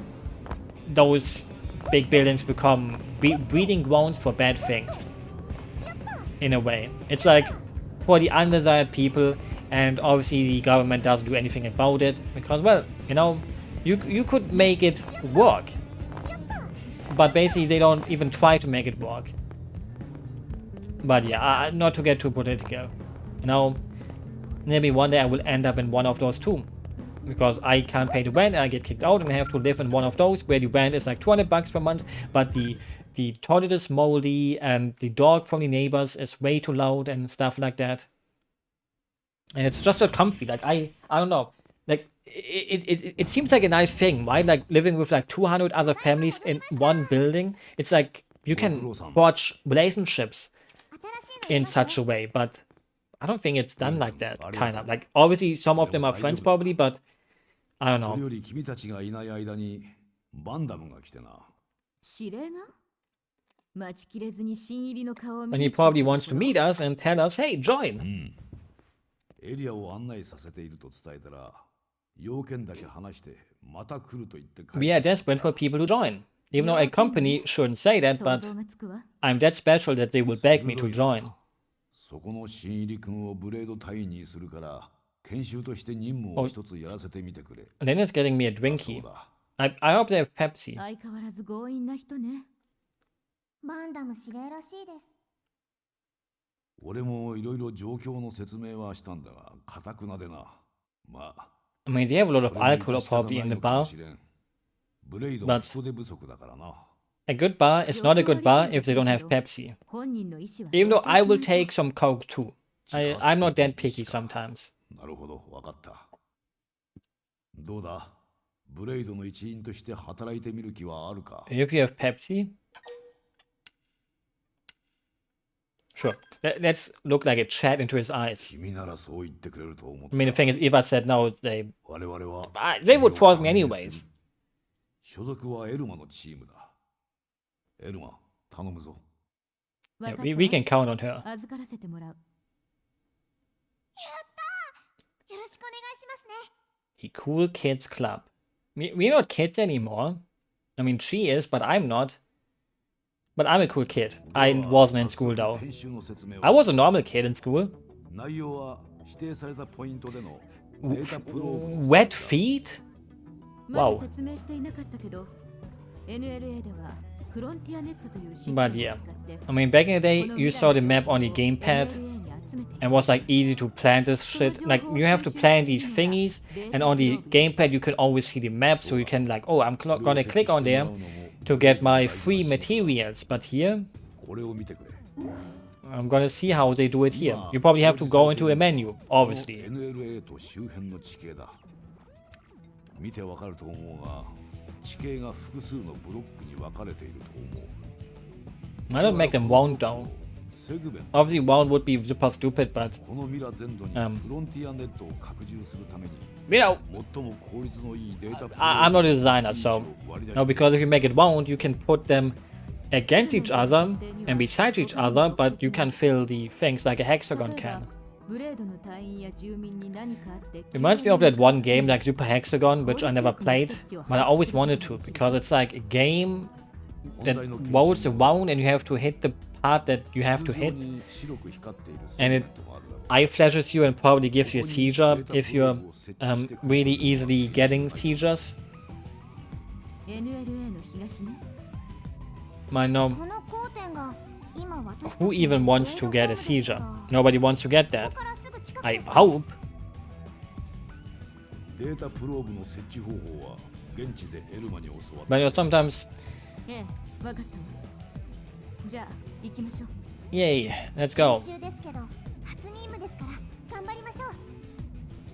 Speaker 1: those big buildings become breeding grounds for bad things, in a way. It's like for the undesired people, and obviously the government doesn't do anything about it, because, well, you know, you could make it work, but basically they don't even try to make it work. But yeah, not to get too political, you know, maybe one day I will end up in one of those too, because I can't pay the rent and I get kicked out and I have to live in one of those where the rent is like 200 bucks per month, but the toilet is moldy and the dog from the neighbors is way too loud and stuff like that. And it's just not comfy. Like I don't know, like it seems like a nice thing, right? Like living with like 200 other families in one building. It's like you can forge relationships in such a way, but I don't think it's done like that, kind of. Like, obviously, some of them are friends probably, but I don't know.
Speaker 5: 指令が待ちきれずに新入りの顔を
Speaker 1: And
Speaker 5: 見
Speaker 1: he
Speaker 5: に来た
Speaker 1: probably wants to meet us and tell us, hey, join.
Speaker 8: エリアを案内させていると伝えたら、要件だけ話してまた来ると言って帰
Speaker 1: We are desperate for people to join. Even though a company shouldn't say that,
Speaker 5: 想
Speaker 1: but
Speaker 5: 像がつくわ
Speaker 1: I'm that special that they will beg me to join.
Speaker 8: そこの新入り君をブレード隊員にするから、研修として任務を一つやらせてみてくれ。
Speaker 1: And then it's getting me a
Speaker 8: そう
Speaker 1: drinky.
Speaker 8: だ。
Speaker 1: I hope they have Pepsi.
Speaker 5: 相変わらず強引な人ね
Speaker 2: バンダム指令らしいです。
Speaker 8: 俺もいろいろ状況の説明はしたんだが、堅くなでな。まあ。
Speaker 1: I mean, they have a lot of
Speaker 8: それも
Speaker 1: alcohol
Speaker 8: 致し方
Speaker 1: probably
Speaker 8: ない
Speaker 1: in the
Speaker 8: のかも
Speaker 1: bar.
Speaker 8: しれん。ブレイド
Speaker 1: But
Speaker 8: は人手不足だからな。
Speaker 1: A good bar is not a good bar if they don't have Pepsi.
Speaker 5: 本人の意思は
Speaker 1: Even though
Speaker 5: 尊重
Speaker 1: I
Speaker 5: し
Speaker 1: will
Speaker 5: ないと
Speaker 1: take some Coke too. I'm not that picky sometimes.
Speaker 8: なるほど、わかった。どうだ、ブレイドの一員として働いてみる気はあるか。
Speaker 1: If you have Pepsi, sure. Let's look like a chat into his eyes.
Speaker 8: 君ならそう言ってくれると思っ
Speaker 1: I mean, the
Speaker 8: た。
Speaker 1: thing is, if I said no, they
Speaker 8: 我々は
Speaker 1: they would force me anyways.
Speaker 8: 所属はエルマのチームだ。エルマ、頼むぞ。
Speaker 5: わ
Speaker 1: Yeah,
Speaker 5: かった
Speaker 1: we
Speaker 5: わ
Speaker 1: can count on her.
Speaker 5: 預からせてもらう
Speaker 2: よろしくお願いしますね。
Speaker 1: The Cool Kids Club. We're not kids anymore. I mean, she is, but I'm not. But I'm a cool kid. I wasn't in school though.
Speaker 8: 研修の説明を
Speaker 1: I was a normal kid in school.
Speaker 8: 内容は指定されたポイントでのデータプローブの
Speaker 1: Wet feet?
Speaker 5: まだ
Speaker 1: Wow.
Speaker 5: 説明していなかったけど NLA ではフロンティアネットというシステムを
Speaker 1: But
Speaker 5: 使
Speaker 1: yeah.
Speaker 5: って
Speaker 1: I mean, back in the day,
Speaker 5: この
Speaker 1: you
Speaker 5: 未来
Speaker 1: saw the
Speaker 5: の
Speaker 1: map on the
Speaker 5: 情報を
Speaker 1: gamepad
Speaker 5: NLA に集めて
Speaker 1: and was like easy to plant this shit. Like, you have to plant these thingies, and on the gamepad, you can always see the map, so you can, like, oh, I'm gonna click on there to get my free materials. But here,
Speaker 8: これを見てくれ。
Speaker 1: I'm gonna see how they do it here. You probably have to go into a menu, obviously.
Speaker 8: NLA と周辺の地形だ。見てわかると思うが、地形が複数のブロックに分かれていると思う。
Speaker 1: I don't make them wound though.
Speaker 8: セグメン
Speaker 1: Obviously, wound would be super stupid, but
Speaker 8: このミラ全土にフロンティアネットを拡充するために
Speaker 1: you know,
Speaker 8: 最も効率のいいデータ
Speaker 1: I'm not a designer, so no, because if you make it wound, you can put them against each other and beside each other, but you can fill the things like a hexagon can. Reminds me of that one game like Super Hexagon, which I never played, but I always wanted to, because it's like a game that rolls around and you have to hit the part that you have to hit, and it eye flashes you and probably gives you a seizure if you're really easily getting seizures. I know. Who even wants to get a seizure? Nobody wants to get that. I hope. But you know, sometimes... Yay, let's go.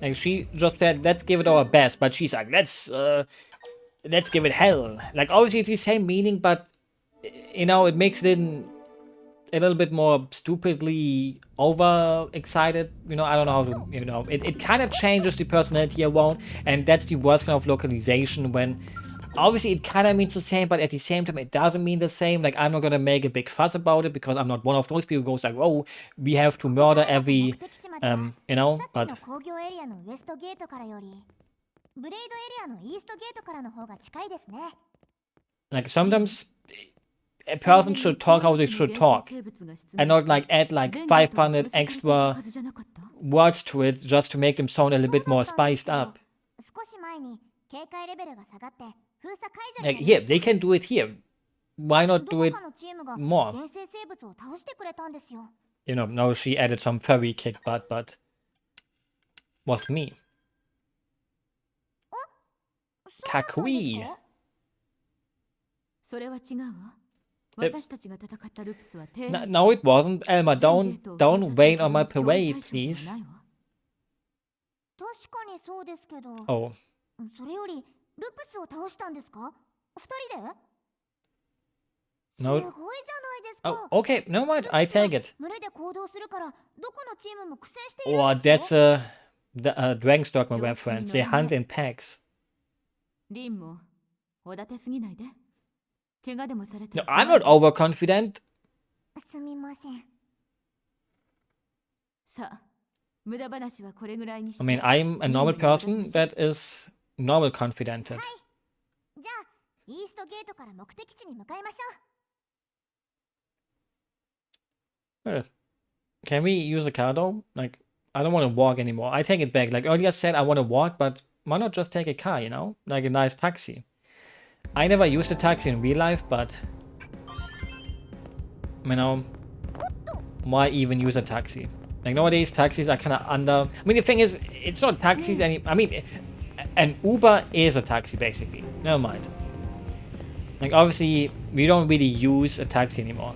Speaker 1: Like, she just said, let's give it our best, but she's like, let's give it hell. Like, obviously it's the same meaning, but, you know, it makes it a little bit more stupidly over-excited. You know, I don't know how to, you know, it kind of changes the personality around, and that's the worst kind of localization when, obviously it kind of means the same, but at the same time it doesn't mean the same. Like, I'm not gonna make a big fuss about it, because I'm not one of those people who goes like, oh, we have to murder every, you know, but... Like, sometimes a person should talk how they should talk, and not like add like 500 extra words to it just to make them sound a little bit more spiced up. Like, here, they can do it here. Why not do it more? You know, no, she added some furry kick butt, but was me. Kakui. No, it wasn't. Elma, don't rain on my parade, please. Oh. No. Oh, okay, no mind, I take it. Oh, that's a Dragon's reference. They hunt in packs. No, I'm not overconfident. I mean, I'm a normal person that is normal confidented. Well, can we use a car though? Like, I don't want to walk anymore. I take it back. Like earlier said, I want to walk, but why not just take a car, you know? Like a nice taxi. I never used a taxi in real life, but... You know... Why even use a taxi? Like nowadays, taxis are kind of under... I mean, the thing is, it's not taxis any... I mean, an Uber is a taxi, basically. Never mind. Like, obviously, we don't really use a taxi anymore.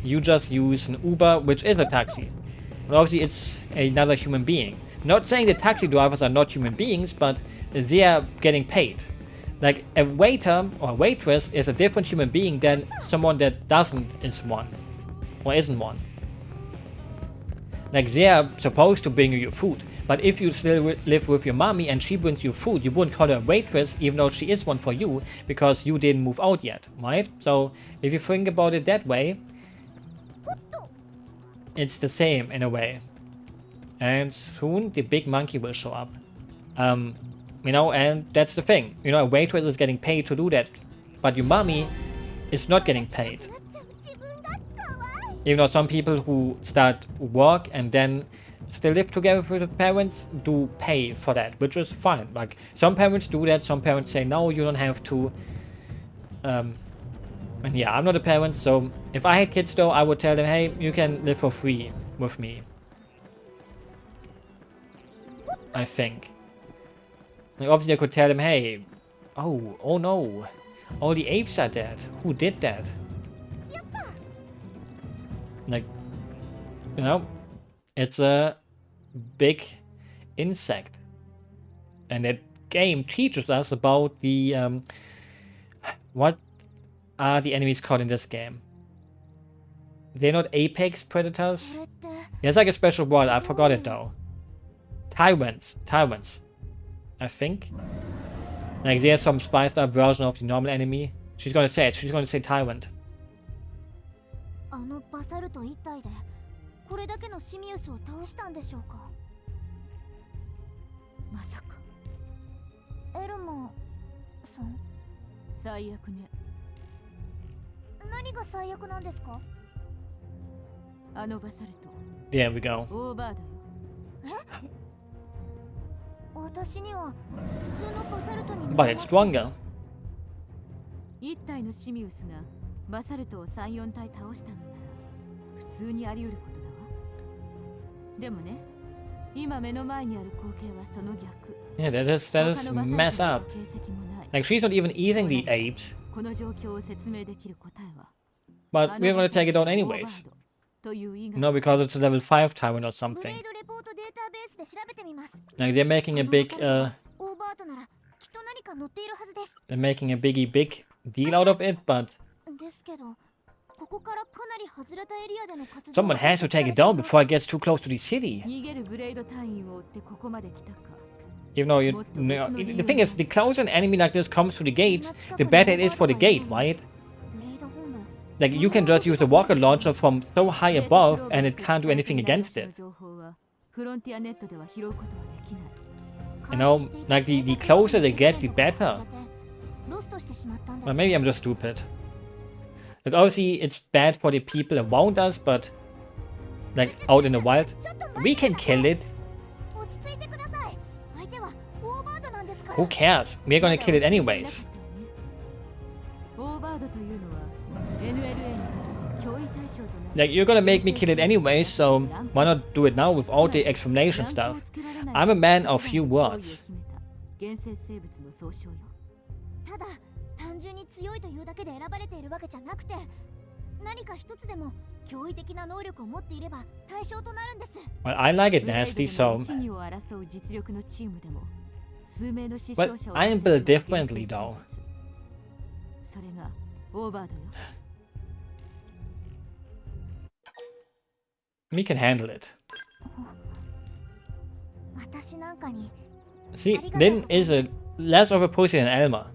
Speaker 1: You just use an Uber, which is a taxi. But obviously, it's another human being. Not saying the taxi drivers are not human beings, but they are getting paid. Like, a waiter or a waitress is a different human being than someone that is one. Or isn't one. Like, they are supposed to bring you your food. But if you still live with your mommy and she brings you food, you wouldn't call her a waitress, even though she is one for you, because you didn't move out yet, right? So, if you think about it that way, it's the same in a way. And soon the big monkey will show up. You know, and that's the thing. You know, a waitress is getting paid to do that, but your mommy is not getting paid. Even though some people who start work and then still live together with the parents do pay for that, which is fine. Like, some parents do that, some parents say, no, you don't have to. And yeah, I'm not a parent, so if I had kids though, I would tell them, hey, you can live for free with me. I think. Like, obviously I could tell them, hey, oh no, all the apes are dead. Who did that? Like, you know, it's a big insect. And that game teaches us about the, what are the enemies called in this game? They're not apex predators? There's like a special word, I forgot it though. Tyrants, I think. Like, there's some spiced up version of the normal enemy. She's gonna say it, she's gonna say tyrant.
Speaker 2: これだけのシミウスを倒したんでしょうか。
Speaker 5: まさか
Speaker 2: エルマさん、
Speaker 5: 最悪ね。
Speaker 2: 何が最悪なんですか。
Speaker 5: あのバサル
Speaker 1: There we go.
Speaker 5: トオーバードよ。
Speaker 2: 私には普通のバサルトに見え
Speaker 1: But
Speaker 2: ま
Speaker 1: it's
Speaker 2: す。
Speaker 1: stronger.
Speaker 5: 一体のシミウスがバサルトを3、4体倒したのなら普通にあり得ることだわ。でもね、今目の前にある光景はその逆。
Speaker 1: Yeah, that is mess up.
Speaker 5: 形跡もない。
Speaker 1: Like, she's not even eating the apes.
Speaker 5: この状況を説明できる答えは
Speaker 1: But we're gonna take it on anyways.
Speaker 5: という以外
Speaker 1: No, because it's a level 5 tyrant or
Speaker 2: ブレ
Speaker 1: something.
Speaker 2: ードレポートデータベースで調べてみます。
Speaker 1: Like, they're making a big,
Speaker 2: オーバートならきっと何か載っているはずです。
Speaker 1: they're making a big deal out of it, but
Speaker 2: ですけど、ここからかなり外れたエリアでの活動
Speaker 1: someone has to take it down before it gets too close to the city.
Speaker 5: 逃げるブレード隊員を追ってここまで来たか。
Speaker 1: Even though the thing is, the closer an enemy like this comes to the gates, the better it is for the gate, right?
Speaker 2: ブレード本部
Speaker 1: Like, you can just use the rocket launcher from so high above and it can't do anything against it.
Speaker 5: フロンティアネットでは拾うことはできない。
Speaker 1: You know, like, the closer they get, the better.
Speaker 2: ロストしてしまったんです
Speaker 1: Well, maybe I'm just stupid. Like, obviously, it's bad for the people around us, but, like, out in the wild, we can kill it.
Speaker 2: 落ち着いてください。相手はオーバードなんですから。
Speaker 1: Who cares? We're gonna kill it anyways.
Speaker 5: オーバードというのは NLA にとって脅威対象となる。
Speaker 1: Like, you're gonna make me kill it anyways, so why not do it now with all the explanation stuff? I'm a man of few words.
Speaker 5: 原生生物の総称よ。
Speaker 2: ただ単純に強いというだけで選ばれているわけじゃなくて、何か一つでも驚異的な能力を持っていれば対象となるんです。
Speaker 1: Well, I like it nasty, so...
Speaker 5: 一二を争う実力のチームでも数名の死
Speaker 1: But
Speaker 5: 傷者を
Speaker 1: I'm built differently, though.
Speaker 5: それがオーバードよ。
Speaker 1: We can handle it.
Speaker 2: 私なんかに
Speaker 1: See, Lin is a less of a pussy than Elma.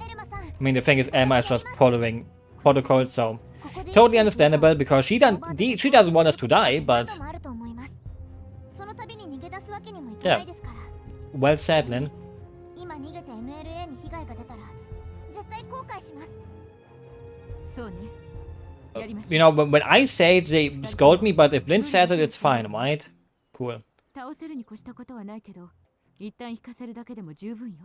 Speaker 2: エルマさん、
Speaker 1: I mean, the thing is, Elma is just following protocol, so totally understandable because she doesn't want us to die, but
Speaker 2: もあると思います。その度に逃げ出すわけにもいかないですから。
Speaker 1: well said, Lin.
Speaker 2: 今逃げて NLA に被害が出たら絶対後悔します。
Speaker 5: そうね。やりましょう。
Speaker 1: You know, when I say it, they scold me, but if Lin says it, it's fine, right? Cool.
Speaker 5: 倒せるに越したことはないけど、一旦引かせるだけでも十分よ。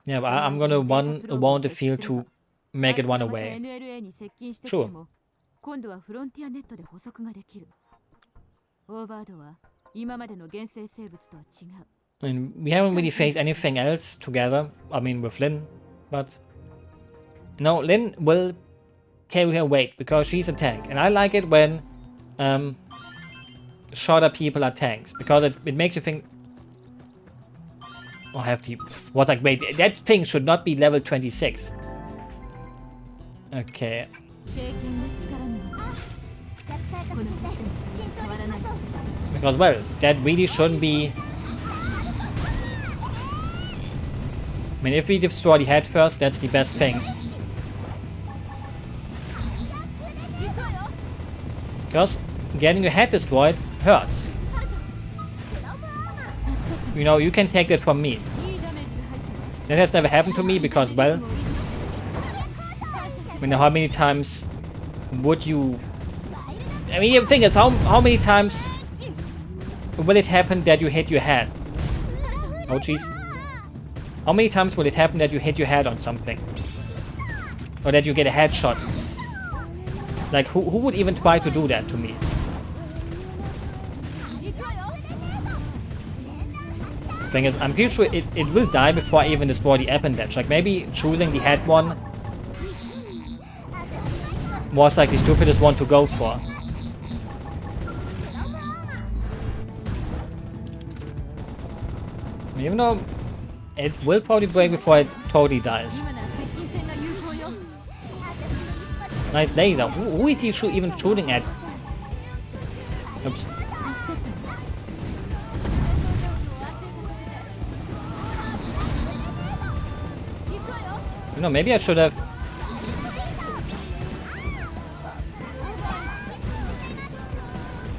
Speaker 1: Yeah, but I'm gonna want the field to make it run away.
Speaker 5: NLA に接近してきても、今度はフロンティアネットで捕捉ができる。オーバードは今までの原生生物とは違う。
Speaker 1: I mean, we haven't really faced anything else together. I mean, with Lin, but no, Lin will carry her weight because she's a tank, and I like it when shorter people are tanks because it makes you think. Oh, I have to. What, like, wait, that thing should not be level 26. Okay.
Speaker 5: 経験が力になる。
Speaker 2: 弱体化させて慎重に行きましょう。
Speaker 1: Because, well, that really shouldn't be. I mean, if we destroy the head first, that's the best thing. Because getting your head destroyed hurts. You know, you can take that from me. That has never happened to me because, well, I mean, how many times would you... I mean, the thing is, how many times will it happen that you hit your head? Oh, jeez. How many times will it happen that you hit your head on something? Or that you get a headshot? Like, who would even try to do that to me? Thing is, I'm pretty sure it will die before I even destroy the appendage. Like, maybe choosing the head one was like the stupidest one to go for. Even though it will probably break before it totally dies. Nice laser. Who is he even shooting at? Oops. You know, maybe I should have...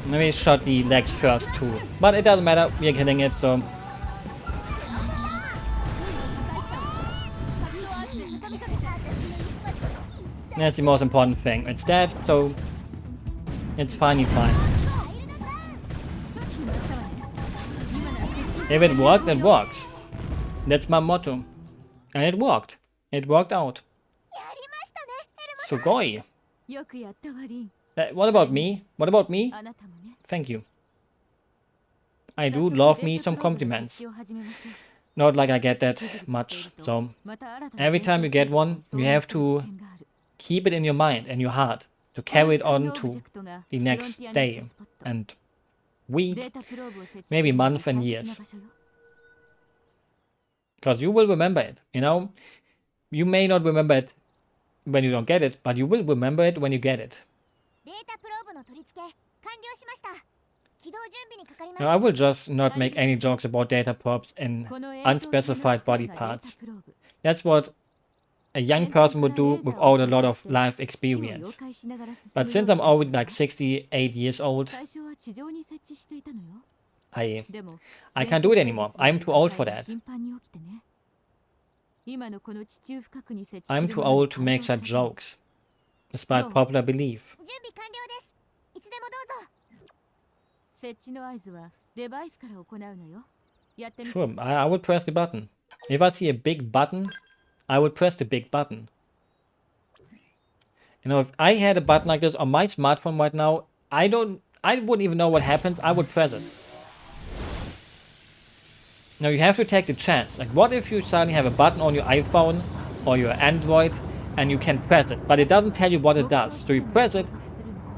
Speaker 1: Maybe shot the legs first too. But it doesn't matter, we are killing it, so... That's the most important thing. It's dead, so... It's finally fine. If it worked, it works. That's my motto. And it worked. It worked out. Sugoi.
Speaker 5: よくやったわリン。
Speaker 1: What about me? What about me?
Speaker 5: あなたもね。
Speaker 1: Thank you. I do love me some compliments. Not like I get that much. So every time you get one, you have to keep it in your mind and your heart to carry it on to the next day and week, maybe month and years. Because you will remember it, you know? You may not remember it when you don't get it, but you will remember it when you get it. Now, I will just not make any jokes about data props in unspecified body parts. That's what a young person would do without a lot of life experience. But since I'm already like 68 years old, I can't do it anymore. I'm too old for that. I'm too old to make such jokes, despite popular belief. Sure, I would press the button. If I see a big button, I would press the big button. You know, if I had a button like this on my smartphone right now, I wouldn't even know what happens. I would press it. Now you have to take the chance. Like, what if you suddenly have a button on your iPhone or your Android and you can press it, but it doesn't tell you what it does. So you press it,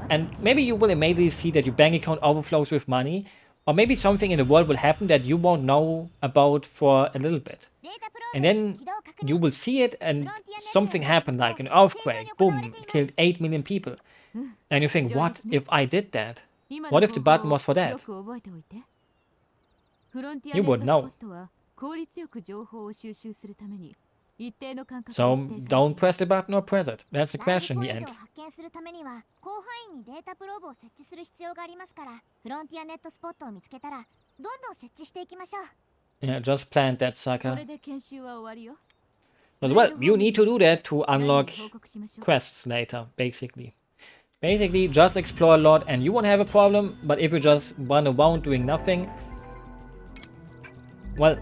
Speaker 1: and maybe you will immediately see that your bank account overflows with money, or maybe something in the world will happen that you won't know about for a little bit. And then you will see it and something happened, like an earthquake, boom, killed 8 million people. And you think, what if I did that? What if the button was for that? You would know. So don't press the button or press it. That's the question in the end. Yeah, just plant that sucker. As well, you need to do that to unlock quests later, basically. Basically, just explore a lot and you won't have a problem, but if you just run around doing nothing, well,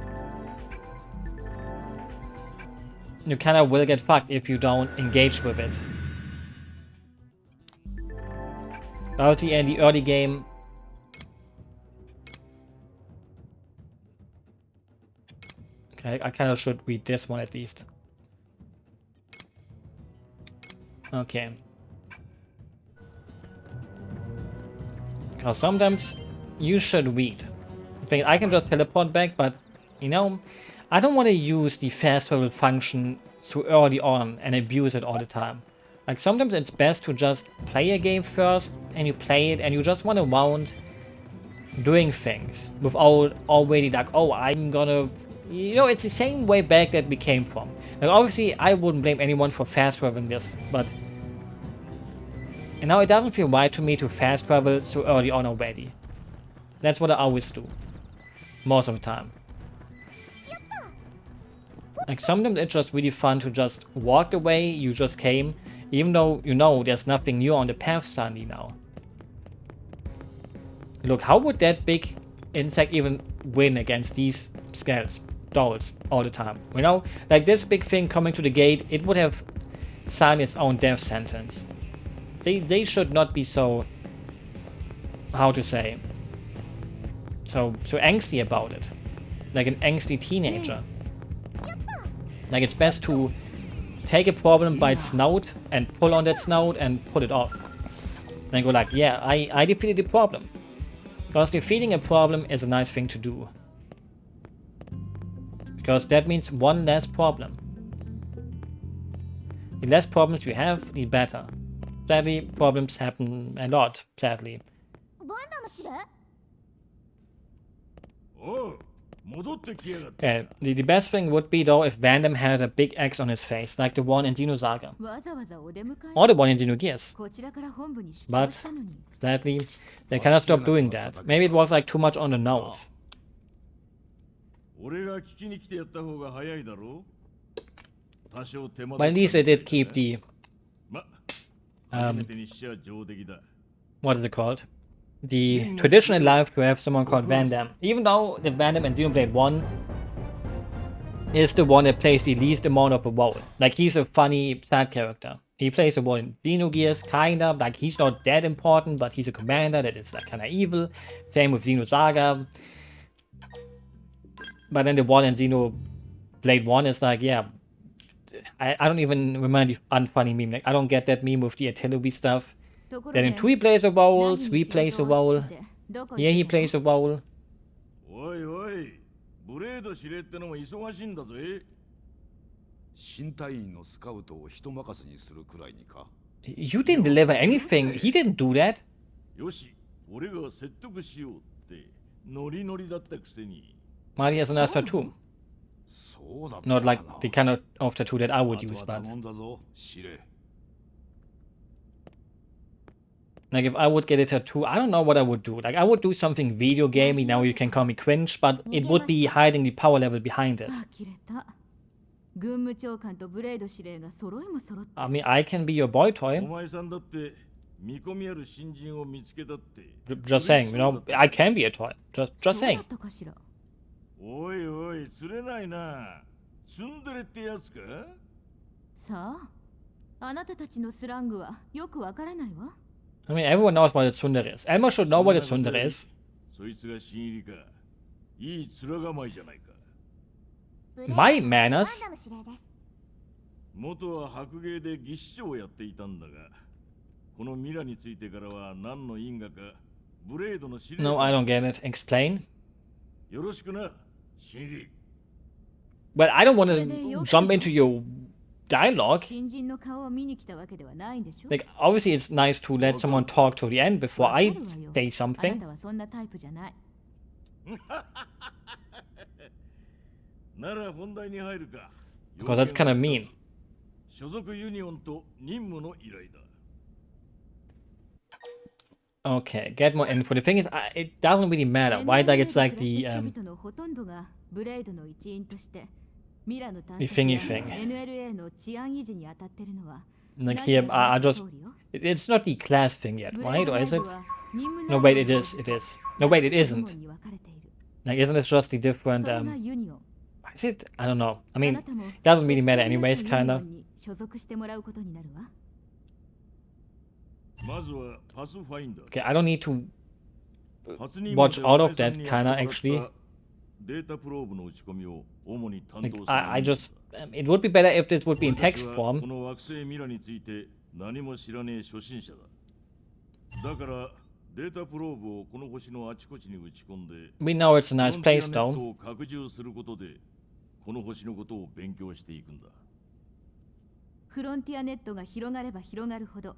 Speaker 1: you kinda will get fucked if you don't engage with it. Obviously, in the early game, okay, I kinda should read this one at least. Okay. Because sometimes you should read. I think I can just teleport back, but you know, I don't want to use the fast travel function too early on and abuse it all the time. Like, sometimes it's best to just play a game first, and you play it and you just run around doing things without already like, oh, I'm gonna, you know, it's the same way back that we came from. Like, obviously I wouldn't blame anyone for fast traveling this, but and now it doesn't feel right to me to fast travel so early on already. That's what I always do, most of the time. Like, sometimes it's just really fun to just walk the way you just came, even though you know there's nothing new on the path suddenly now. Look, how would that big insect even win against these scales, dolls, all the time? You know, like this big thing coming to the gate, it would have signed its own death sentence. They should not be so, how to say, so angsty about it. Like an angsty teenager. Like, it's best to take a problem by its snout and pull on that snout and pull it off. And go like, yeah, I defeated the problem. Because defeating a problem is a nice thing to do. Because that means one less problem. The less problems you have, the better. Sadly, problems happen a lot, sadly. Okay, the best thing would be though if Vandam had a big X on his face, like the one in Xenosaga.
Speaker 5: わざわざお出迎え
Speaker 1: Or the one in Xenogears.
Speaker 5: こちらから本部に出
Speaker 1: But
Speaker 5: 張したのに
Speaker 1: sadly, they kind of stopped doing that. Maybe it was like too much on the nose.
Speaker 8: 俺が聞きに来てやった方が早いだろう。多少手間
Speaker 1: But at least they did keep the
Speaker 8: ま、初めてにしちゃ上出来だ。
Speaker 1: what is it called? The tradition in life to have someone called Vandam. Even though the Vandam in Xenoblade 1 is the one that plays the least amount of a role. Like, he's a funny side character. He plays a role in Xenogears, kinda. Like, he's not that important, but he's a commander that is like kinda evil. Same with Xenosaga. But then the one in Xenoblade 1 is like, yeah. I don't even remember the unfunny meme. Like, I don't get that meme with the artillery stuff.
Speaker 5: ところ
Speaker 1: Then
Speaker 5: で
Speaker 1: in 2 he plays a role,
Speaker 5: 何
Speaker 1: 3
Speaker 5: に
Speaker 1: plays
Speaker 5: 仕
Speaker 1: a
Speaker 5: 事を
Speaker 1: role.
Speaker 5: しててどこ
Speaker 1: Here
Speaker 5: 行
Speaker 1: he
Speaker 5: ってんの
Speaker 1: plays a role.
Speaker 8: おいおい、ブレード司令ってのも忙しいんだぜ。
Speaker 9: 新隊員のスカウトを人任せにするくらいにか。
Speaker 1: You didn't deliver anything. He didn't do that.
Speaker 8: よし、俺が説得しようってノリノリだったくせに。
Speaker 1: Marty has a nice tattoo.
Speaker 9: そうだった
Speaker 1: Not
Speaker 9: か
Speaker 1: like
Speaker 9: な。
Speaker 1: the kind of tattoo that I would
Speaker 9: あと
Speaker 1: use,
Speaker 9: は
Speaker 1: but
Speaker 9: 頼んだぞ、司令。
Speaker 1: like if I would get a tattoo, I don't know what I would do. Like, I would do something video gamey. Now you can call me cringe, but it would be hiding the power level behind it.
Speaker 5: あ切れた軍務長官とブレード司令が揃いも揃って
Speaker 1: I mean, I can be your boy
Speaker 8: お
Speaker 1: toy.
Speaker 8: 前さんだって見込みある新人を見つけたって。
Speaker 1: Just saying, you know, I can be a toy. Just
Speaker 5: そうだ
Speaker 1: saying.
Speaker 5: ったかしら
Speaker 8: おいおい、釣れないな。ツンデレってやつか？
Speaker 5: さああなたたちのスラングはよくわからないわ
Speaker 1: I mean, everyone knows what a tsundere is. Elmo should know what a tsundere is.
Speaker 8: そいつが新入りか。いい面構えじゃないか。
Speaker 1: My manners?
Speaker 2: ガンダム司令です。
Speaker 8: 元は白芸で技師長をやっていたんだが、このミラについてからは何の因果か、ブレードの司令。
Speaker 1: No, I don't get it. Explain.
Speaker 8: よろしくな、新入り。
Speaker 1: But I don't want to jump into your dialogue.
Speaker 5: 新人の顔を見に来たわけではないんでしょ
Speaker 1: Like, obviously it's nice to let someone talk to the end before
Speaker 5: わ
Speaker 1: I
Speaker 5: かるわよ
Speaker 1: say
Speaker 5: あな
Speaker 1: something.
Speaker 5: たはそんなタイプじゃない
Speaker 8: なら本題に入るか。
Speaker 1: Because that's kind of mean.
Speaker 8: 所属ユニオンと任務の依頼だ。
Speaker 1: Okay, get more info. The thing is, it doesn't really matter, right? Like, it's like the
Speaker 5: 人々のほとんどがブレードの一員としてミラの探
Speaker 1: The
Speaker 5: 索
Speaker 1: thingy
Speaker 5: や
Speaker 1: thing.
Speaker 5: NLA の治安維持に当たってるのは
Speaker 1: like
Speaker 5: 何
Speaker 1: here.
Speaker 5: が
Speaker 1: I
Speaker 5: 同
Speaker 1: just
Speaker 5: じ通りよ
Speaker 1: it's not the class thing yet,
Speaker 5: ブレ
Speaker 1: right?
Speaker 5: ード
Speaker 1: Or
Speaker 5: 内
Speaker 1: is
Speaker 5: 部
Speaker 1: it?
Speaker 5: は任務
Speaker 1: No,
Speaker 5: 内
Speaker 1: wait,
Speaker 5: 容
Speaker 1: it is. It is. No, wait, it
Speaker 5: 部門
Speaker 1: isn't.
Speaker 5: に分かれている
Speaker 1: Like, isn't it just the
Speaker 5: そ
Speaker 1: different?
Speaker 5: れがユニオン
Speaker 1: Is it? I don't know. I
Speaker 5: あ
Speaker 1: mean,
Speaker 5: なたも
Speaker 1: doesn't really matter
Speaker 5: 適
Speaker 1: anyways,
Speaker 5: 正な
Speaker 1: kinda.
Speaker 5: ユニオンに所属してもらうことになるわ
Speaker 8: まずはパスファインダー。
Speaker 1: Okay, I don't need to
Speaker 8: 初任務
Speaker 1: watch
Speaker 8: で
Speaker 1: out of
Speaker 8: お前さん
Speaker 1: that
Speaker 8: に
Speaker 1: kinda
Speaker 8: やってもらった
Speaker 1: actually.
Speaker 8: データプローブの打ち込みを主に担当
Speaker 1: Like,
Speaker 8: する
Speaker 1: I just it would be better if this would be in
Speaker 8: 俺た
Speaker 1: text
Speaker 8: ちは
Speaker 1: form.
Speaker 8: この惑星ミラについて何も知らねえ初心者だ。だからデータプローブをこの星のあちこちに打ち込んで
Speaker 1: We know it's a nice
Speaker 8: フロンティア
Speaker 1: place
Speaker 8: ネット
Speaker 1: though.
Speaker 8: を拡充することでこの星のことを勉強していくんだ。
Speaker 5: フロンティアネットが広がれば広がるほど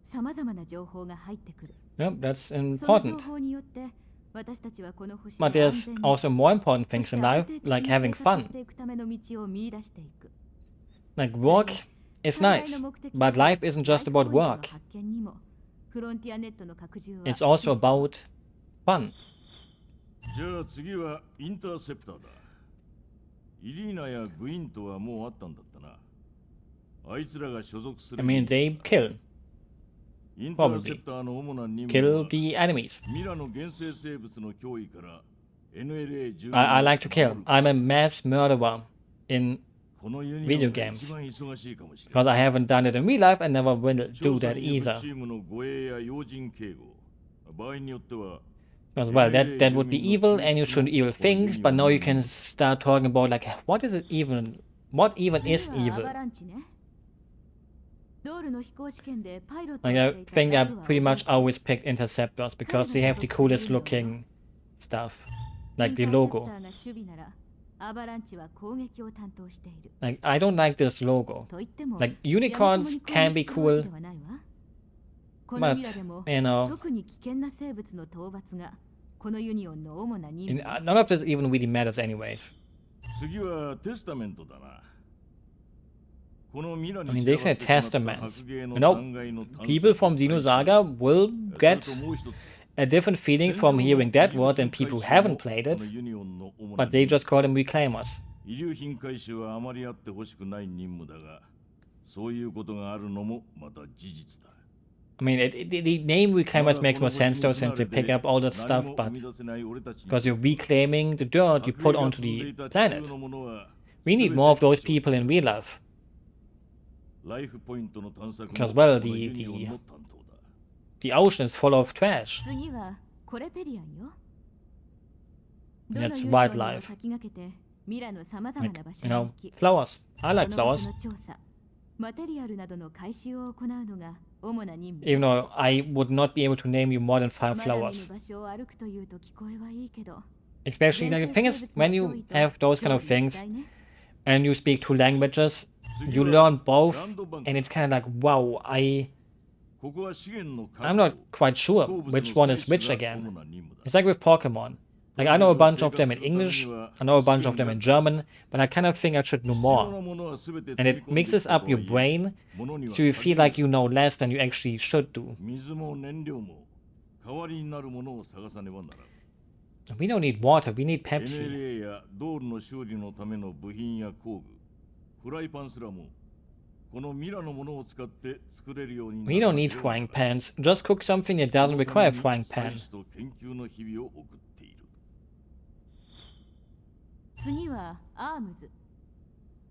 Speaker 5: さまざまな情報が入ってくる
Speaker 1: Yep, that's
Speaker 5: その情
Speaker 1: important.
Speaker 5: 報によって私たちはこの星
Speaker 1: But
Speaker 5: で
Speaker 1: there's
Speaker 5: 安全に
Speaker 1: also more important
Speaker 5: そ
Speaker 1: things
Speaker 5: して
Speaker 1: in
Speaker 5: 安
Speaker 1: life,
Speaker 5: 定的
Speaker 1: like
Speaker 5: に
Speaker 1: having
Speaker 5: 生活し
Speaker 1: fun.
Speaker 5: ていくための道を見出していく
Speaker 1: Like work is nice, but life isn't just about work.
Speaker 5: 発見にもフロンティアネットの拡充は
Speaker 1: It's also about fun.
Speaker 8: じゃあ次はインターセプターだ。イリーナやグインとはもうあったんだったな。あいつらが所属す
Speaker 1: I
Speaker 8: る
Speaker 1: mean, they kill
Speaker 8: インターセプターの主な任務
Speaker 1: kill
Speaker 8: は
Speaker 1: the enemies.
Speaker 8: ミラの原生生物の脅威から NLA 住民
Speaker 1: I like to kill. I'm a mass murderer in
Speaker 8: このユニ
Speaker 1: video
Speaker 8: オンが
Speaker 1: games.
Speaker 8: 一番忙しいかもしれ
Speaker 1: because
Speaker 8: ない。
Speaker 1: I haven't done it in real life and never will
Speaker 8: 調
Speaker 1: do
Speaker 8: 査
Speaker 1: that
Speaker 8: に行く
Speaker 1: either.
Speaker 8: チームの護衛や要人警護、場合によっては
Speaker 1: Because well, that would be evil, and you shouldn't evil things. But now you can start talking about like, what is it even? What even is
Speaker 5: 次はア
Speaker 1: evil?
Speaker 5: バランチねドールの飛行試験でパイロットを
Speaker 1: Like
Speaker 5: し
Speaker 1: I
Speaker 5: ていた
Speaker 1: think I
Speaker 5: ラグは
Speaker 1: pretty much always picked interceptors because they have the coolest looking stuff, like the
Speaker 5: インターセプ
Speaker 1: logo.
Speaker 5: ターが守備ならアバランチは攻撃を担当している
Speaker 1: Like I don't like this logo.
Speaker 5: と言っても
Speaker 1: Like
Speaker 5: やみくも
Speaker 1: unicorns
Speaker 5: に
Speaker 1: can
Speaker 5: 攻
Speaker 1: be
Speaker 5: 撃するわ
Speaker 1: cool,
Speaker 5: けではないわこの
Speaker 1: but
Speaker 5: ミラでも
Speaker 1: you know,
Speaker 5: 特に危険な生物の討伐がこのユニオンの主な任
Speaker 1: And
Speaker 5: 務。
Speaker 1: none of this even really matters anyways.
Speaker 9: 次はテスタメントだな。このミラ
Speaker 1: I
Speaker 9: に
Speaker 1: mean,
Speaker 9: 散
Speaker 1: they
Speaker 9: らばっ
Speaker 1: say
Speaker 9: てしまった
Speaker 1: testaments.
Speaker 9: 白芸
Speaker 1: You
Speaker 9: の
Speaker 1: know,
Speaker 9: 残骸の探索
Speaker 1: people from Xenosaga will
Speaker 9: それ
Speaker 1: get
Speaker 9: ともう一つ
Speaker 1: a different feeling from hearing that word than people who haven't played it,
Speaker 9: このユニオンの主な
Speaker 1: but they just call them reclaimers.
Speaker 9: 遺留品回収はあまりあってほしくない任務だが、そういうことがあるのもまた事実だ。
Speaker 1: I mean, the name reclaimers makes more sense though, since they pick up all that stuff, but because you're reclaiming the dirt you put onto the planet. We need more of those people in real life. Because, well, the ocean is full of trash.
Speaker 5: 次はコレペリアンよ。
Speaker 1: That's
Speaker 5: どのユニオンにも
Speaker 1: wildlife.
Speaker 5: 先駆けてミラのさまざま
Speaker 1: Like,
Speaker 5: な場所
Speaker 1: you
Speaker 5: に
Speaker 1: know,
Speaker 5: 行き、
Speaker 1: flowers. I like
Speaker 5: その場
Speaker 1: flowers.
Speaker 5: 所の調査、マテリアルなどの回収を行うのが主な任務。
Speaker 1: Even though I would not be able to name you more than 5
Speaker 5: まだ見ぬ
Speaker 1: flowers.
Speaker 5: 場所を歩くというと聞こえはいいけど、
Speaker 1: Especially, like, the thing is, when you have those kind of things, and you speak two languages, you learn both, and it's kind of like, wow, I'm not quite sure which one is which again. It's like with Pokemon. Like, I know a bunch of them in English, I know a bunch of them in German, but I kind of think I should know more. And it mixes up your brain, so you feel like you know less than you actually should do.
Speaker 9: 水も燃料も代わりになるものを探さねばならん。
Speaker 1: We don't need water, we need Pepsi.
Speaker 9: NLA や道路の修理のための部品や工具、フライパンすらもこのミラのものを使って作れるようになる。
Speaker 1: We don't need frying pans, just cook something that doesn't require a frying pan.
Speaker 9: サイズと研究の日々を送っている。
Speaker 5: 次はアームズ。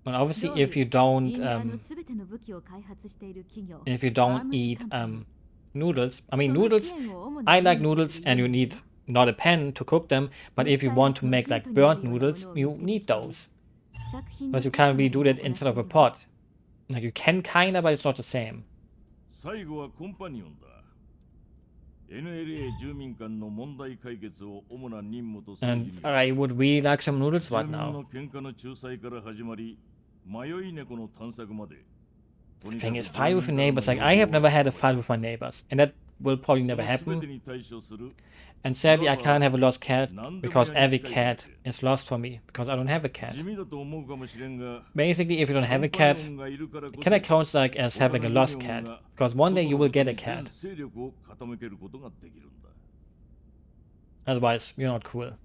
Speaker 1: But obviously, if you don't,
Speaker 5: インナーのすべての武器を開発している企業。
Speaker 1: if you don't eat noodles, I mean noodles, I like noodles and you need not a pan to cook them, but if you want to make like burnt noodles, you need those. Because you can't really do that inside of a pot. Like you can kinda, but it's not the same.
Speaker 9: 最後はコンパニオンだ。NLA 住民間の問題解決を主な任務とする
Speaker 1: And I would really like some noodles
Speaker 9: 住
Speaker 1: right
Speaker 9: 民の
Speaker 1: now.
Speaker 9: 喧嘩の仲裁から始まり、迷い猫の探索まで。
Speaker 1: The thing is, fight with your neighbors. Like, I have never had a fight with my neighbors, and that will probably never
Speaker 9: その全て
Speaker 1: happen.
Speaker 9: に対処する
Speaker 1: And sadly, I can't have a lost cat because every cat is lost for me because I don't have a cat.
Speaker 9: 地味だと思うかもしれんが、
Speaker 1: Basically, if you don't have a cat,
Speaker 9: コンパニオンがいるからこ
Speaker 1: it
Speaker 9: そ
Speaker 1: kind of counts like as having a lost cat because one day you will get a cat.
Speaker 9: 勢力を傾けることができるんだ。
Speaker 1: Otherwise, you're not cool.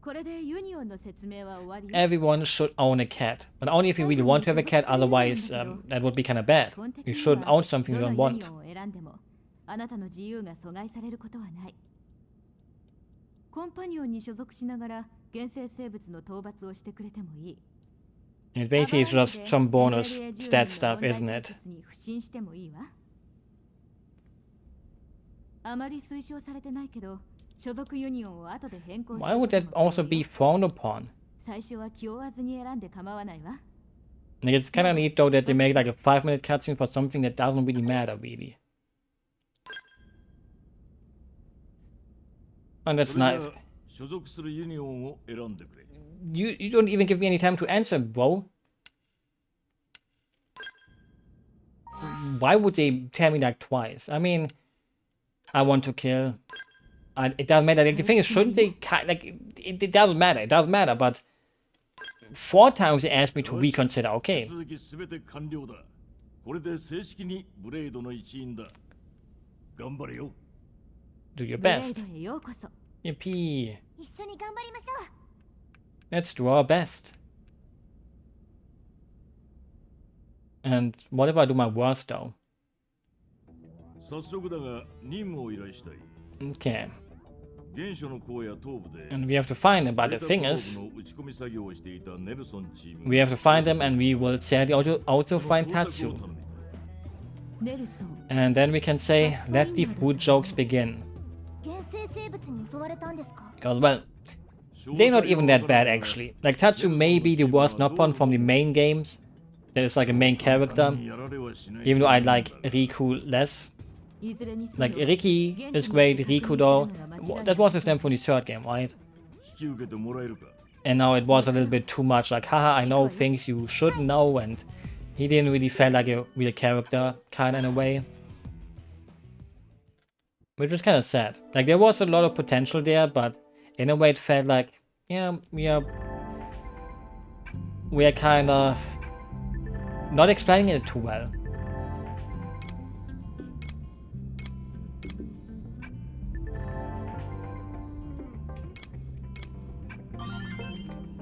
Speaker 5: これでユニオンの説明は終わり。
Speaker 1: Everyone should own a cat, but only if you really want to have a cat. Otherwise, that would be kind of bad. You shouldn't own something you don't
Speaker 5: どの
Speaker 1: want.
Speaker 5: ユニオンを選んでもあなたの自由が阻害されることはない。コンパニオンに所属しながら原生生物の討伐をしてくれてもいい。
Speaker 1: And basically, it's just some bonus
Speaker 5: NLA
Speaker 1: stat stuff,
Speaker 5: 住民
Speaker 1: isn't
Speaker 5: の問題
Speaker 1: it?
Speaker 5: 解決に不信してもいいわ。あまり推奨されてないけど、所属ユニオンを後で変更する
Speaker 1: Why
Speaker 5: こ
Speaker 1: would
Speaker 5: と
Speaker 1: that
Speaker 5: も
Speaker 1: also
Speaker 5: 可能
Speaker 1: be
Speaker 5: よ。
Speaker 1: frowned upon?
Speaker 5: 最初は気負わずに選んで構わないわ。
Speaker 1: Like, it's kind of neat though that they make like a 5-minute cutscene for something that doesn't really matter, really. And that's
Speaker 9: それ
Speaker 1: nice.
Speaker 9: じゃあ所属するユニオンを選んでくれ。
Speaker 1: You don't even give me any time to answer, bro. Why would they tell me like twice? I mean, I want to kill. It doesn't matter. Like, the thing is, shouldn't they like it doesn't matter. It doesn't matter. But 4 times they asked me to reconsider.
Speaker 9: 手
Speaker 1: Okay,
Speaker 9: 続きすべて完了だ。これで正式にブレードの一員だ。頑張れよ。
Speaker 1: do your
Speaker 5: ブレイ
Speaker 1: best.
Speaker 5: ドへようこそ。
Speaker 1: Yippee.
Speaker 2: 一緒に頑張りましょう。
Speaker 1: Let's do our best. And what if I do my worst though?
Speaker 9: 早速だが任務を依頼したい。
Speaker 1: Okay,
Speaker 9: 原初の荒野東部で
Speaker 1: and we have to find them. But the
Speaker 9: データ
Speaker 1: thing
Speaker 9: プロ
Speaker 1: is,
Speaker 9: ーブの打ち込み作業をしていたネルソンチーム
Speaker 1: we have to find them, and we will sadly also find
Speaker 9: その捜索を
Speaker 1: Tatsu.
Speaker 9: 頼みたい。
Speaker 5: ネルソン、
Speaker 1: And then we can say, let the food jokes begin.
Speaker 2: 原生生物に襲われたんですか？
Speaker 1: Because, well, they're not even that bad actually. Like, Tatsu may be the worst Noppon from the main games. There's like a main character,
Speaker 9: やられはしない。
Speaker 1: even though I like Riku less.
Speaker 5: いずれにせよ
Speaker 1: Like, Riki is great, Riku though, that was his name from the third game, right?
Speaker 9: 引き受けてもらえるか。
Speaker 1: And now it was a little bit too much, like, haha, I know things you should know, and he didn't really feel like a real character, kinda in a way. which is kind of sad. Like, there was a lot of potential there, but in a way it felt like, yeah, we are kind of not explaining it too well.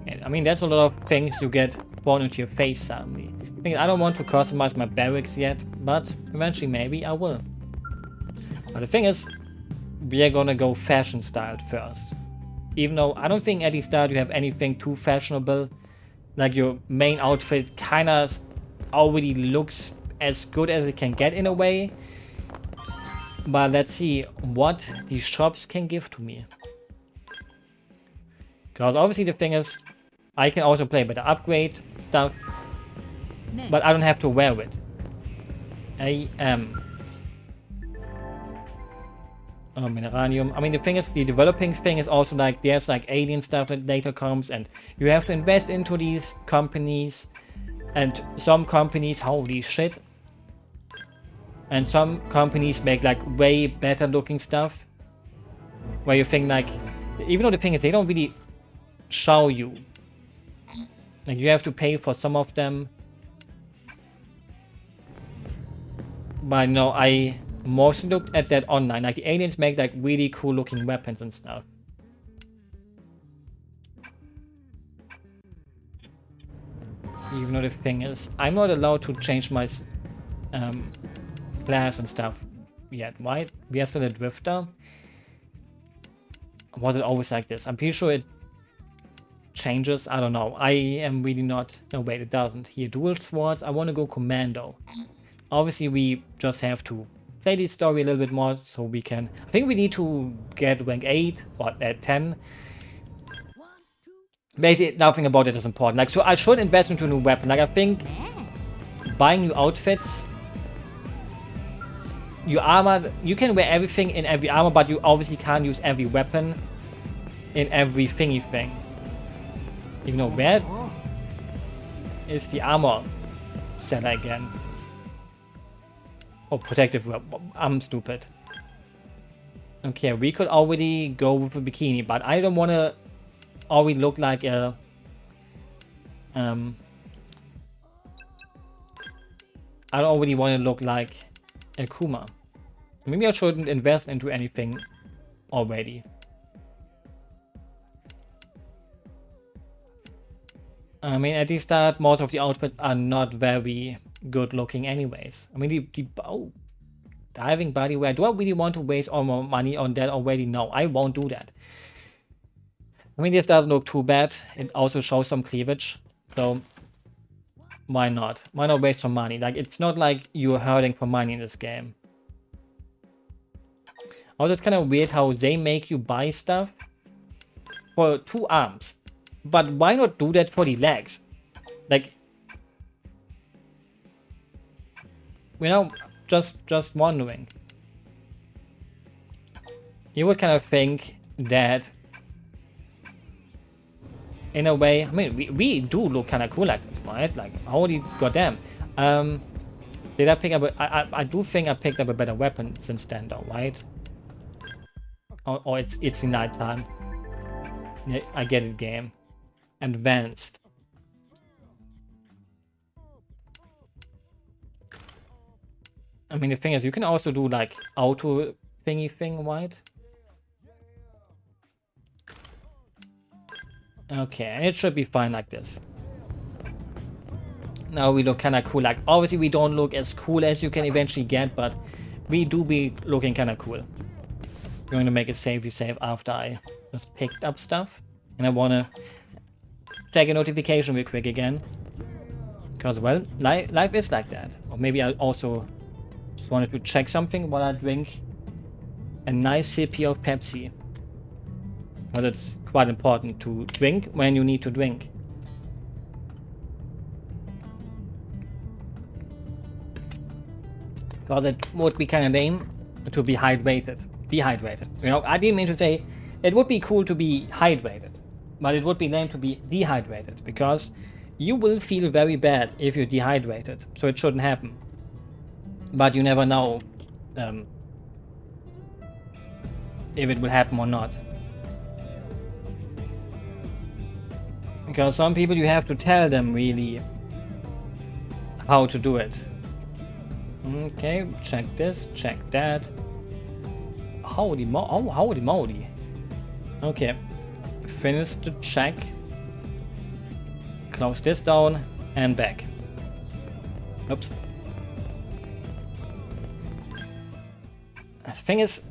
Speaker 1: And, I mean, that's a lot of things you get thrown into your face suddenly. I don't want to customize my barracks yet, but eventually maybe I will. But the thing is, we are gonna go fashion styled first. Even though I don't think at the start you have anything too fashionable. Like, your main outfit kinda already looks as good as it can get in a way. But let's see what these shops can give to me. Because obviously the thing is, I can also play better upgrade stuff, but I don't have to wear it. Mineranium. I mean, the thing is, the developing thing is also like, there's like alien stuff that later comes, and you have to invest into these companies. And some companies, holy shit. And some companies make like way better looking stuff. Where you think like, even though the thing is, they don't really show you. Like, you have to pay for some of them. But no, I mostly looked at that online. Like, the aliens make like really cool looking weapons and stuff. Even though the thing is, I'm not allowed to change my class and stuff yet, right? We are still a drifter. Was it always like this? I'm pretty sure it changes. I don't know. I am really not. No, wait, it doesn't. Here, dual swords. I want to go commando. Obviously, we just have to play the story a little bit more so we can. I think we need to get rank 8 or at 10. Basically, nothing about it is important. Like, so I should invest into a new weapon. Like, I think buying new outfits, your armor, you can wear everything in every armor, but you obviously can't use every weapon in every thingy thing. You know, where is the armor seller again? Oh, protective robe. I'm stupid. Okay, we could already go with a bikini, but I don't want to already look like a I don't already want to look like a Kuma. Maybe I shouldn't invest into anything already. I mean, at the start, most of the outfits are not very good looking anyways. I mean, diving body wear. Do I really want to waste all my money on that already? No, I won't do that. I mean, this doesn't look too bad. It also shows some cleavage. So, why not? Why not waste some money? Like, it's not like you're hurting for money in this game. Also, it's kind of weird how they make you buy stuff for 2 arms. But why not do that for the legs? Like, you know, just wondering. You would kind of think that, in a way, I mean, we do look kind of cool like this, right? Like, holy goddamn. Did I pick up I do think I picked up a better weapon since then, though, right? Or it's the night time. Yeah, I get it, game. Advanced. I mean, the thing is, you can also do like auto thingy thing, right? Okay, and it should be fine like this. Now we look kind of cool. Like, obviously we don't look as cool as you can eventually get, but we do be looking kind of cool. I'm going to make a save after I just picked up stuff. And I want to check a notification real quick again. Because, well, life is like that. Or maybe I also just wanted to check something while I drink a nice sippy of Pepsi. But it's quite important to drink when you need to drink. Because it would be kind of lame to be dehydrated. You know, I didn't mean to say it would be cool to be hydrated, but it would be lame to be dehydrated, because you will feel very bad if you're dehydrated, so it shouldn't happen. But you never know if it will happen or not. Because some people you have to tell them really how to do it. Okay, check this, check that. Holy moly. Okay, finish the check. Close this down and back. Oops. The thing is,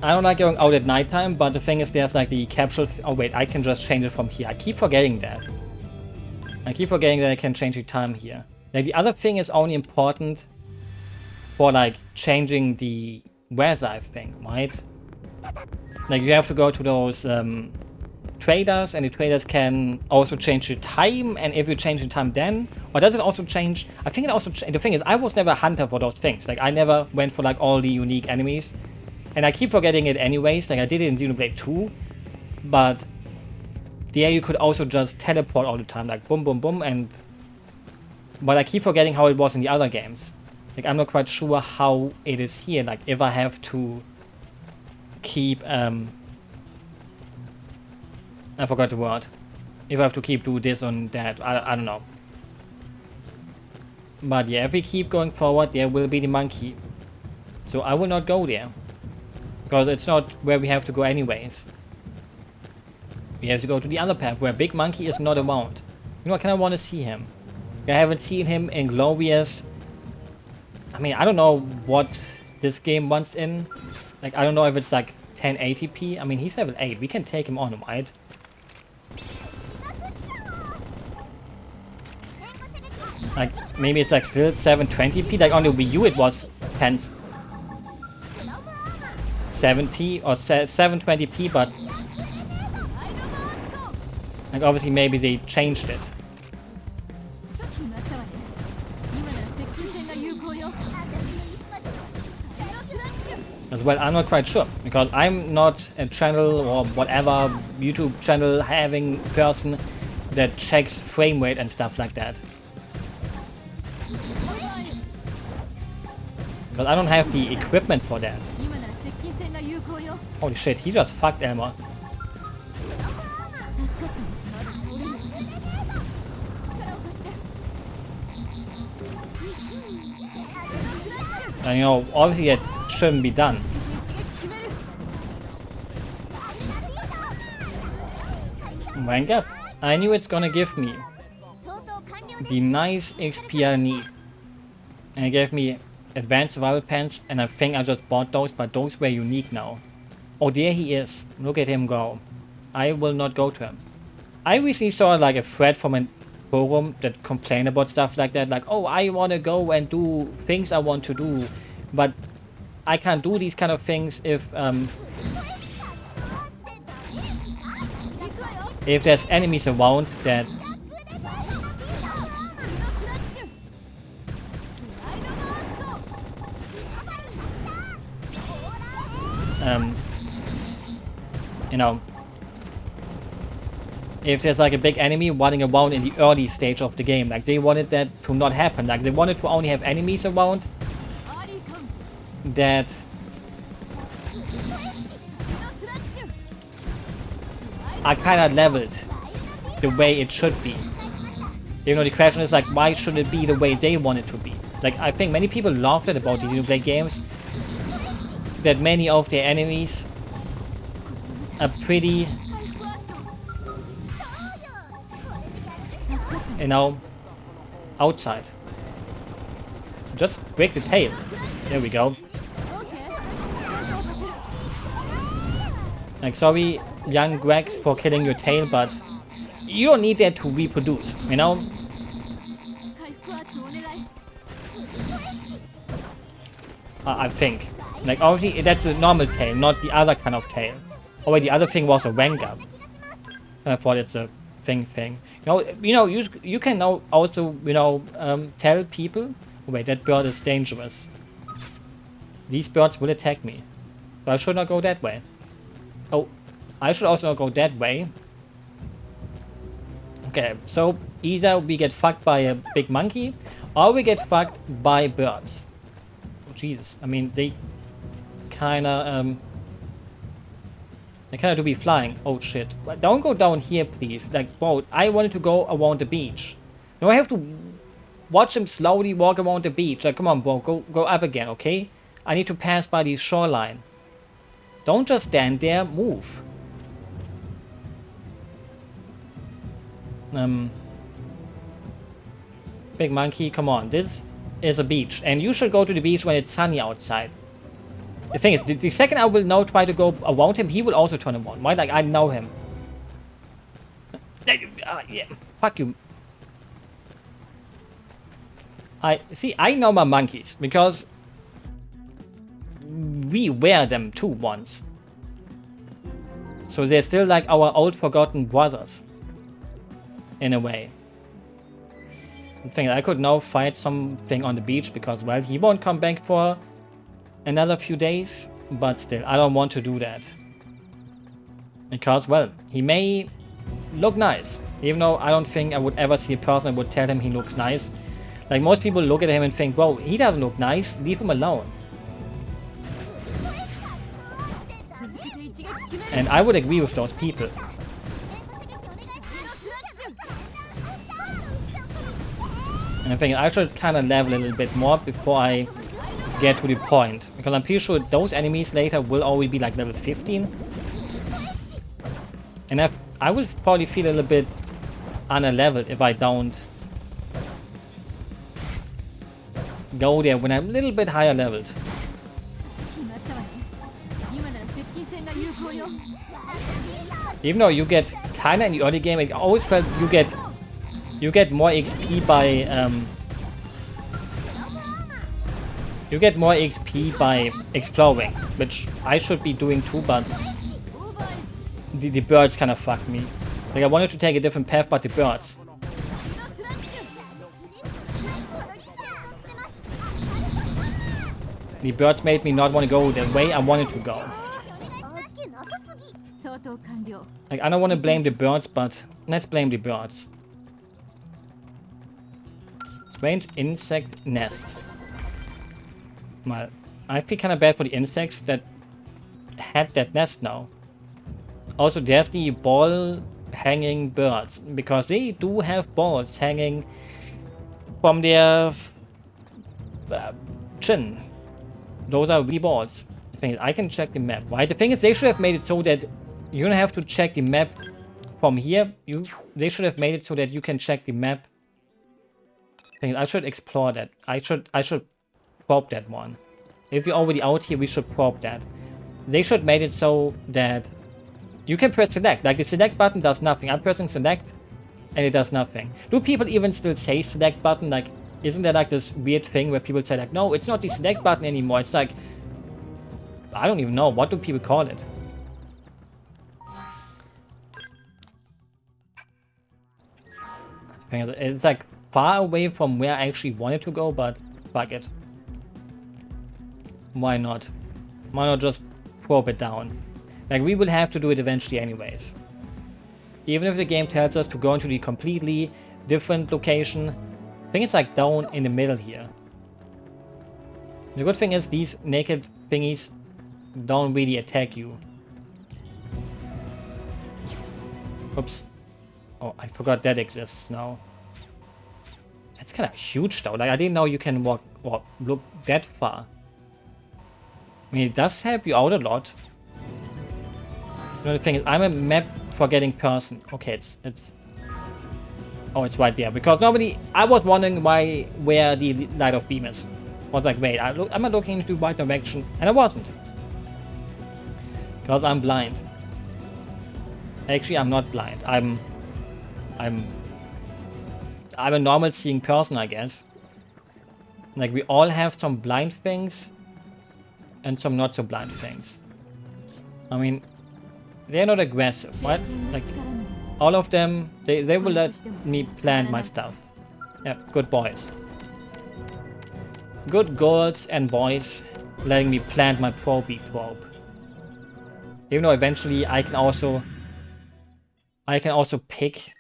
Speaker 1: I don't like going out at nighttime, but the thing is there's like the capsule. Oh wait, I can just change it from here. I keep forgetting that. I keep forgetting that I can change the time here. Like the other thing is only important for like changing the weather, I think, right? Like you have to go to those traders, and the traders can also change the time, and if you change the time then, or does it also change? I think it also the thing is I was never a hunter for those things. Like I never went for like all the unique enemies, and I keep forgetting it anyways. Like I did it in Xenoblade 2, but there you could also just teleport all the time, like boom boom boom, and but I keep forgetting how it was in the other games. Like I'm not quite sure how it is here, like if I have to keep I forgot the word. If I have to keep do this on that, I don't know. But yeah, if we keep going forward, there will be the monkey. So I will not go there. Because it's not where we have to go anyways. We have to go to the other path where Big Monkey is not around. You know, I kinda wanna see him. I haven't seen him in glorious. I mean, I don't know what this game wants in. Like, I don't know if it's like 1080p. I mean, he's level 8. We can take him on, right? Like, maybe it's like still 720p. Like, on the Wii U it was 1070 or 720p, but like, obviously maybe they changed it. As well, I'm not quite sure, because I'm not a channel or whatever YouTube channel having person that checks frame rate and stuff like that. Because I don't have the equipment for that. Holy shit, he just fucked Elmer. And you know, obviously it shouldn't be done. Rank up. I knew it's gonna give me the nice XP I need. And it gave me advanced survival pants, and I think I just bought those, but those were unique now. Oh, there he is. Look at him go. I will not go to him. I recently saw like a thread from a forum that complained about stuff like that, like, oh, I want to go and do things I want to do, but I can't do these kind of things if there's enemies around that you know, if there's like a big enemy running around in the early stage of the game, like they wanted that to not happen. Like they wanted to only have enemies around that are kind of leveled the way it should be. You know, the question is like, why should it be the way they want it to be? Like, I think many people laughed at about these Xenoblade games, that many of their enemies are pretty, you know, outside. Just break the tail. There we go. Like, sorry, young Gregs, for killing your tail, but you don't need that to reproduce, you know? I think. Like, obviously, that's a normal tail, not the other kind of tail. Oh wait, the other thing was a Wenger. And I thought it's a thing. You know, you can now also, you know, tell people. Oh wait, that bird is dangerous. These birds will attack me. So I should not go that way. Oh, I should also not go that way. Okay, so either we get fucked by a big monkey, or we get fucked by birds. Oh, Jesus, I mean, they kinda, I cannot be flying. Oh shit. But don't go down here, please. Like, bro, I wanted to go around the beach. Now I have to watch him slowly walk around the beach. Like, come on, bro, go up again, okay? I need to pass by the shoreline. Don't just stand there, move. Big monkey, come on. This is a beach. And you should go to the beach when it's sunny outside. The thing is, the second I will now try to go around him, he will also turn around. Why? Like, I know him. Yeah. Fuck you. I know my monkeys. Because we wear them too once. So they're still like our old forgotten brothers. In a way. I think I could now fight something on the beach because, well, he won't come back for another few days. But still, I don't want to do that. Because, well, he may look nice. Even though I don't think I would ever see a person that would tell him he looks nice. Like, most people look at him and think, bro, he doesn't look nice. Leave him alone. And I would agree with those people. And I think I should kind of level a little bit more before I get to the point. Because I'm pretty sure those enemies later will always be like level 15. And I will probably feel a little bit unleveled if I don't go there when I'm a little bit higher leveled. Even though you get kinda in the early game, I always felt you get more XP by exploring, which I should be doing too, but the birds kind of fucked me. Like, I wanted to take a different path, but the birds. The birds made me not want to go the way I wanted to go. Like, I don't want to blame the birds, but let's blame the birds. Strange insect nest. Well, I feel kind of bad for the insects that had that nest now. Also, there's the ball hanging birds, because they do have balls hanging from their chin. Those are wee balls. The thing is, I can check the map, right? The thing is, they should have made it so that you don't have to check the map from here. They should have made it so that you can check the map. The thing is, I should explore that. I should probe that one. If you're already out here, we should probe that. They should made it so that you can press select. Like, the select button does nothing. I'm pressing select and it does nothing. Do people even still say select button? Like, isn't there like this weird thing where people say like, no, it's not the select button anymore. It's like, I don't even know. What do people call it? It's like far away from where I actually wanted to go, but fuck it. Why not? Why not just probe it down? Like, we will have to do it eventually anyways. Even if the game tells us to go into the completely different location, I think it's like down in the middle here. The good thing is these naked thingies don't really attack you. Oops. Oh, I forgot that exists now. That's kind of huge though. Like, I didn't know you can walk or look that far. I mean, it does help you out a lot. You know, the thing is, I'm a map forgetting person. Okay, it's oh, it's right there. Because normally I was wondering where the light of beam is. I was like, wait, I'm not looking into the right direction, and I wasn't. Because I'm blind. Actually, I'm not blind. I'm a normal seeing person, I guess. Like, we all have some blind things and some not so blind things. I mean, they're not aggressive, right? Like, all of them, they will let me plant my stuff. Yeah, good boys. Good girls and boys letting me plant my probe. Even though eventually I can also pick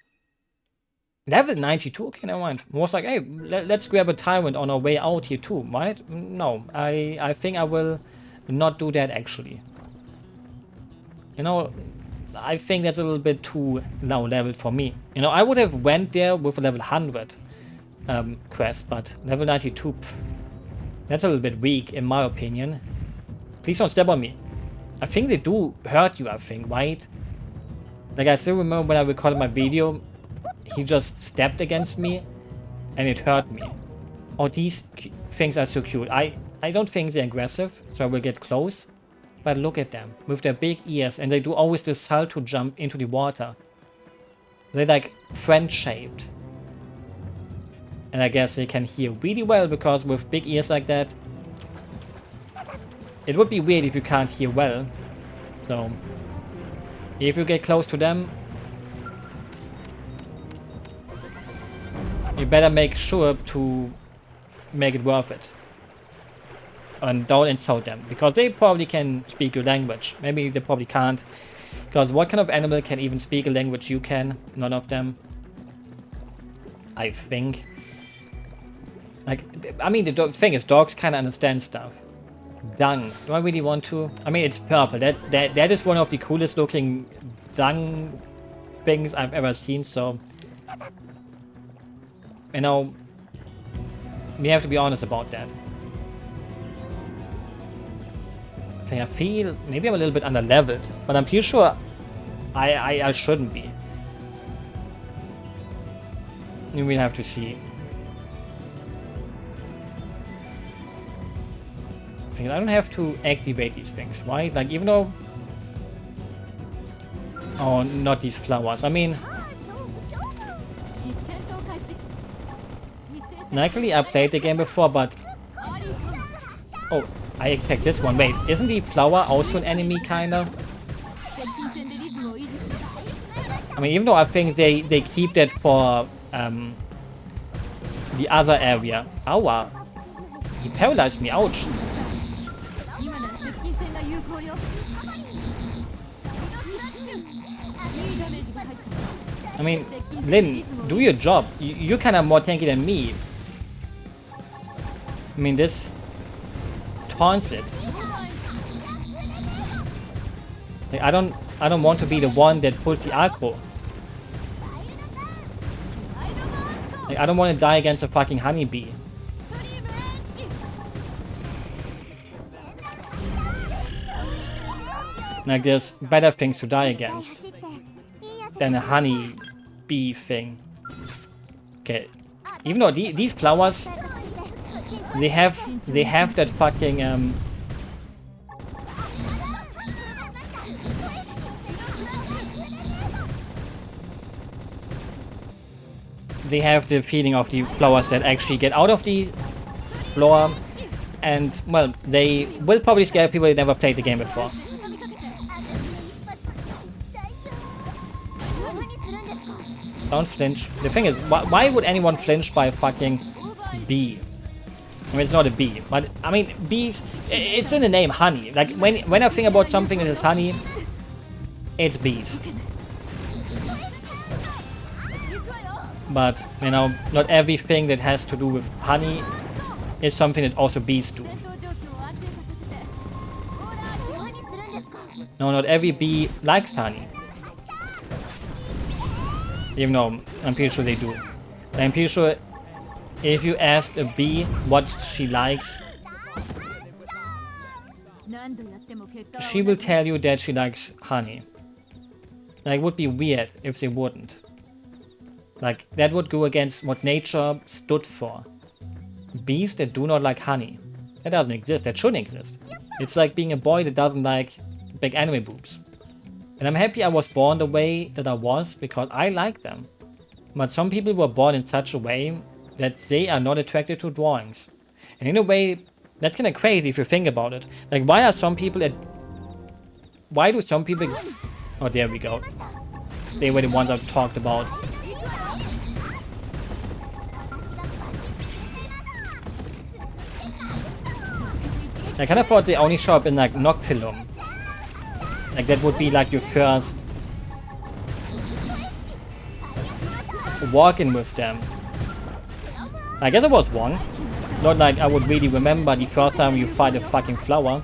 Speaker 1: level 92. Okay, never mind. I was like, hey, let's grab a tyrant on our way out here too, right? No, I think I will not do that actually. You know, I think that's a little bit too low level for me. You know, I would have went there with a level 100 quest, but level 92, that's a little bit weak in my opinion. Please don't step on me. I think they do hurt you, I think, right? Like, I still remember when I recorded my video, he just stepped against me and it hurt me. Oh, these things are so cute. I don't think they're aggressive, so I will get close. But look at them, with their big ears, and they do always this salto jump into the water. They're like friend-shaped. And I guess they can hear really well, because with big ears like that, it would be weird if you can't hear well. So, if you get close to them, you better make sure to make it worth it. And don't insult them, because they probably can speak your language. Maybe they probably can't, because what kind of animal can even speak a language you can? None of them, I think. Like, I mean, the thing is, dogs kind of understand stuff. Dung. Do I really want to? I mean, it's purple. That is one of the coolest looking dung things I've ever seen. So, you know, we have to be honest about that. Okay, I feel maybe I'm a little bit under leveled, but I'm pretty sure I shouldn't be. We'll have to see. I think I don't have to activate these things, right? Like, even though... Oh, not these flowers. I mean... Luckily, I played the game before, but... Oh, I attacked this one. Wait, isn't the flower also an enemy, kinda? I mean, even though I think they keep that for the other area. Ow, he paralyzed me. Ouch. I mean, Lin, do your job. You're kind of more tanky than me. I mean, this taunts it. Like, I don't want to be the one that pulls the aggro. Like, I don't want to die against a fucking honeybee. Like, there's better things to die against than a honeybee thing. Okay, even though these flowers, they have that fucking they have the feeling of the flowers that actually get out of the floor, and well, they will probably scare people that never played the game before. Don't flinch. The thing is, why would anyone flinch by a fucking bee? I mean, it's not a bee, but I mean, bees, it's in the name, honey. Like, when I think about something that is honey, it's bees. But, you know, not everything that has to do with honey is something that also bees do. No, not every bee likes honey. Even though I'm pretty sure they do. I'm pretty sure if you asked a bee what she likes, she will tell you that she likes honey. Like, it would be weird if they wouldn't. Like, that would go against what nature stood for. Bees that do not like honey. That doesn't exist. That shouldn't exist. It's like being a boy that doesn't like big anime boobs. And I'm happy I was born the way that I was, because I like them. But some people were born in such a way that they are not attracted to drawings. And in a way, that's kind of crazy if you think about it. Like, why do some people... Oh, there we go. They were the ones I've talked about. I kind of thought they only show up in, like, Noctilum. Like, that would be like your first walk-in with them. I guess it was one. Not like I would really remember the first time you fight a fucking flower.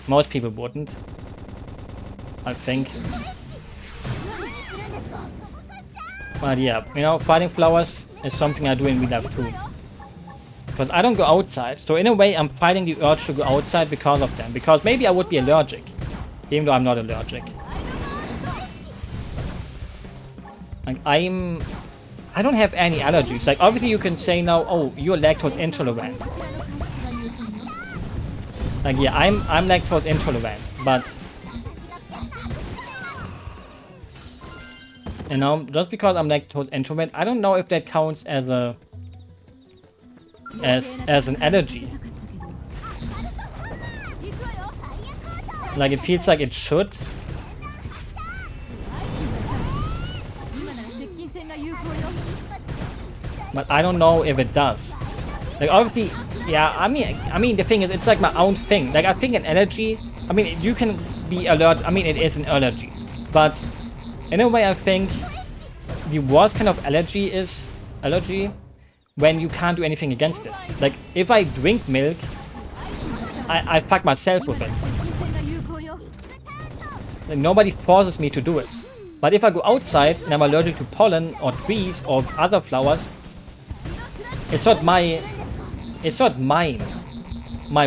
Speaker 1: Most people wouldn't. I think. But yeah, you know, fighting flowers is something I do in real life too. Because I don't go outside, so in a way I'm fighting the urge to go outside because of them. Because maybe I would be allergic, even though I'm not allergic. Like I don't have any allergies. Like obviously you can say now, oh, you're lactose intolerant. Like yeah, I'm lactose intolerant, but you know, just because I'm lactose intolerant, I don't know if that counts as a as an allergy. Like it feels like it should. But I don't know if it does. Like obviously, yeah, I mean the thing is it's like my own thing. Like I think an allergy, I mean you can be allergic, I mean it is an allergy. But in a way I think the worst kind of allergy is allergy when you can't do anything against it. Like if I drink milk, I fuck myself with it. Like, nobody forces me to do it. But if I go outside and I'm allergic to pollen or trees or other flowers, it's not my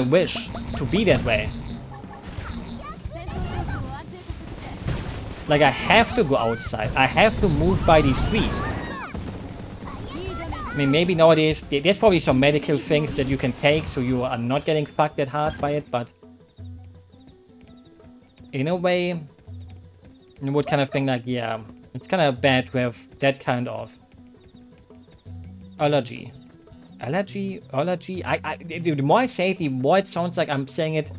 Speaker 1: wish to be that way. Like I have to go outside. I have to move by these trees. I mean, maybe nowadays there's probably some medical things that you can take so you are not getting fucked that hard by it, but in a way, you would kind of think like, yeah, it's kind of bad to have that kind of allergy. Allergy. The more I say it, the more it sounds like I'm saying it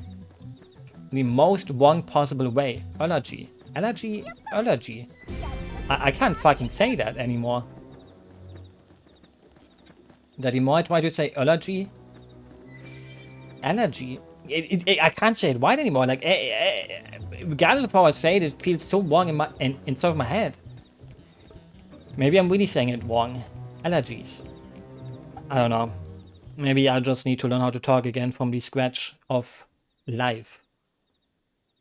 Speaker 1: the most wrong possible way. Allergy. I can't fucking say that anymore. The more I try to say allergy, I can't say it right anymore. Like, regardless of how I say it, it feels so wrong inside of my head. Maybe I'm really saying it wrong. Allergies. I don't know. Maybe I just need to learn how to talk again from the scratch of life.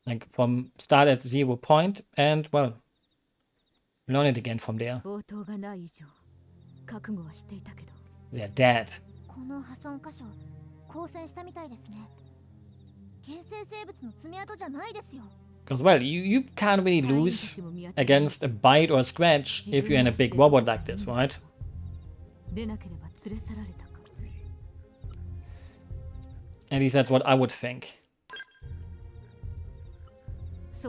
Speaker 1: Like from start at 0 point and well, learn it again from there. They're dead. Because well, you can't really lose against a bite or a scratch if you're in a big robot like this, right? At least that's what I would think. I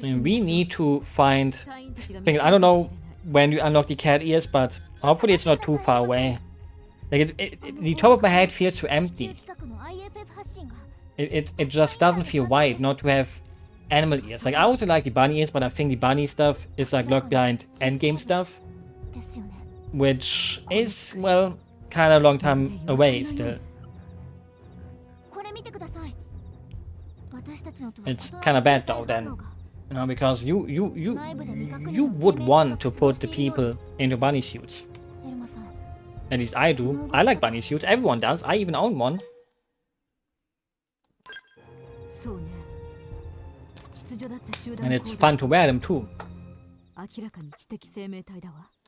Speaker 1: mean, we need to find things. I don't know when you unlock the cat ears, but hopefully it's not too far away. Like the top of my head feels too empty. It just doesn't feel right not to have animal ears. Like I also like the bunny ears, but I think the bunny stuff is like locked behind endgame stuff, which is well kind of a long time away still. It's kind of bad though then, you know, because you would want to put the people into bunny suits. At least I do. I like bunny suits. Everyone does. I even own one. And it's fun to wear them too.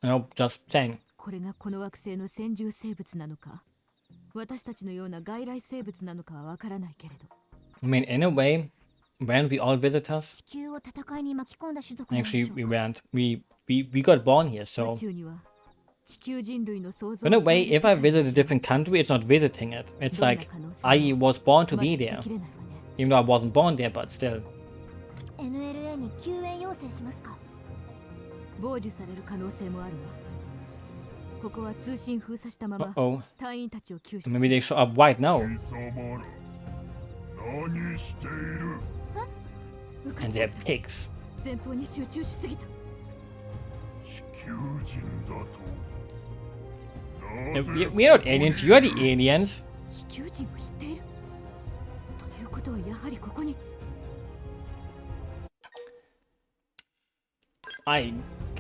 Speaker 1: You know, just saying. I mean, in a way, when we all visit us, actually we weren't. We got born here, so in a way, if I visit a different country, it's not visiting it. It's like I was born to be there, even though I wasn't born there, but still. Uh-oh. Maybe they show up right now. And they're pigs. We're not aliens, you're the aliens.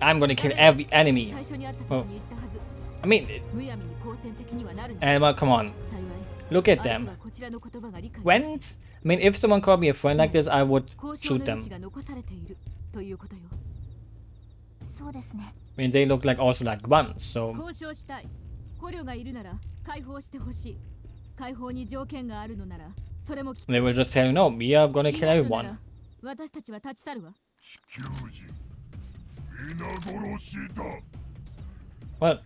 Speaker 1: I'm gonna kill every enemy. Oh. I mean, Animal, come on. Look at them. When, I mean, if someone called me a friend like this, I would shoot them.
Speaker 2: そうですね。
Speaker 1: I mean, they look like also like grunts, so
Speaker 5: 交渉したい。捕虜がいるなら解放してほしい。解放に条件があるのならそれも聞く。
Speaker 1: they will just tell you, no, we are gonna kill everyone.
Speaker 5: 私たちは立ち去るわ。
Speaker 1: Well,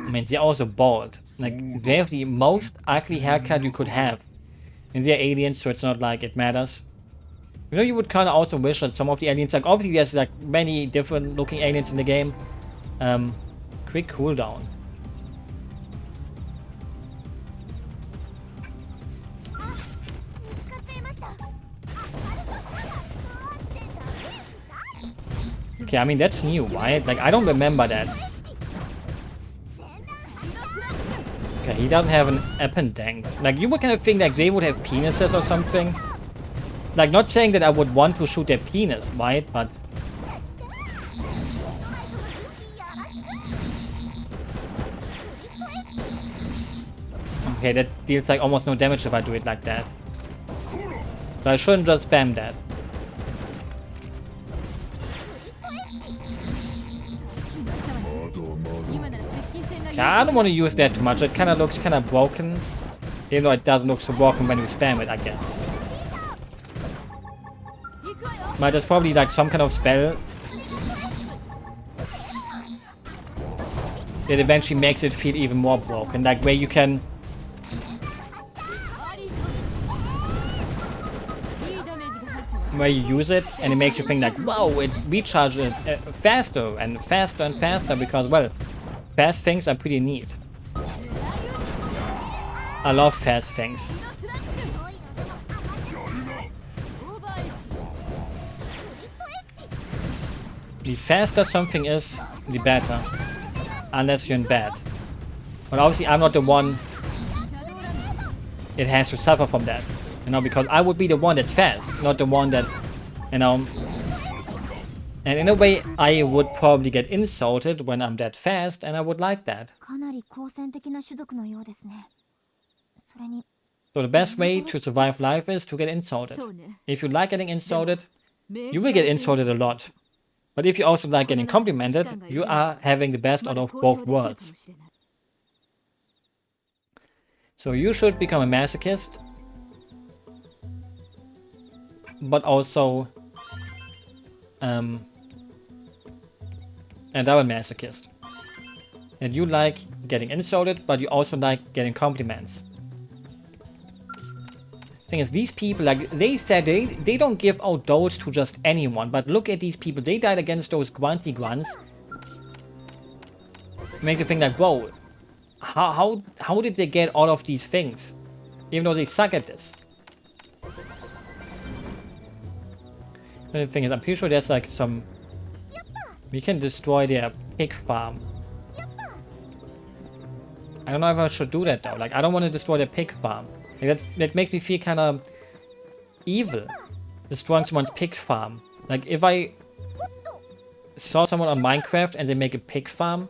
Speaker 1: I mean, they're also bald. Like, they have the most ugly haircut you could have. And they're aliens, so it's not like it matters. You know, you would kind of also wish that some of the aliens, like, obviously there's like many different looking aliens in the game. Quick cooldown. Okay, I mean, that's new, right? Like, I don't remember that. Okay, he doesn't have an appendix. Like, you would kind of think like they would have penises or something. Like, not saying that I would want to shoot their penis, right? But... okay, that deals like almost no damage if I do it like that. So I shouldn't just spam that. Okay, I don't want to use that too much. It kind of looks kind of broken. Even though it doesn't look so broken when you spam it, I guess. But there's probably like some kind of spell that eventually makes it feel even more broken. Like where you can... where you use it and it makes you think like, wow, it recharges faster and faster and faster because, well, fast things are pretty neat. I love fast things. The faster something is, the better. Unless you're in bed. But obviously I'm not the one it has to suffer from that. You know, because I would be the one that's fast, not the one that, you know... and in a way, I would probably get insulted when I'm that fast, and I would like that.
Speaker 2: かなり好戦的な種族のようですね。それに
Speaker 1: So the best way to survive life is to get insulted. If you like getting insulted, you will get insulted a lot. But if you also like getting complimented, you are having the best out of both worlds. So you should become a masochist, but also a double masochist. And you like getting insulted, but you also like getting compliments. Thing is, these people, like they said, they don't give out those to just anyone. But look at these people; they died against those grunty grunts. Makes you think like, whoa, how did they get all of these things, even though they suck at this? The thing is, I'm pretty sure there's like some... we can destroy their pig farm. I don't know if I should do that though. Like, I don't want to destroy their pig farm. Like, that makes me feel kind of evil. Destroying someone's pig farm. Like, if I saw someone on Minecraft and they make a pig farm,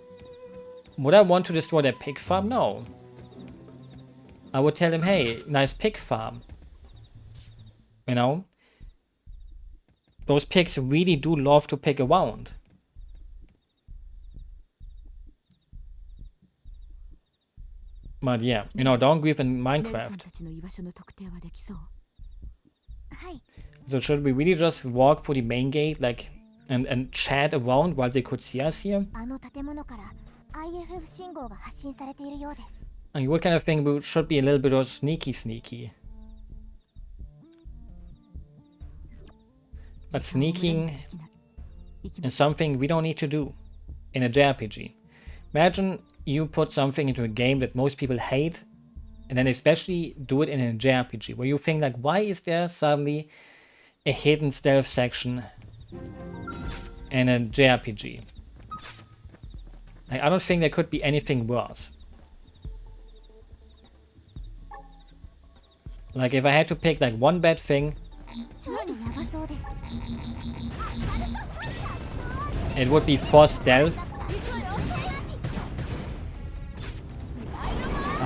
Speaker 1: would I want to destroy their pig farm? No. I would tell them, hey, nice pig farm. You know? Those pigs really do love to pick around. But yeah, you know, don't grieve in Minecraft. So should we really just walk for the main gate, like, and chat around while they could see us here?
Speaker 2: あの建物から IFF 信号が発信されているようです。
Speaker 1: And you would kind of think we should be a little bit of sneaky. But sneaking is something we don't need to do in a JRPG. Imagine you put something into a game that most people hate, and then especially do it in a JRPG, where you think like, why is there suddenly a hidden stealth section in a JRPG? Like, I don't think there could be anything worse. Like, if I had to pick like one bad thing,
Speaker 2: ちょっとやばそうです。
Speaker 1: it would be forced stealth.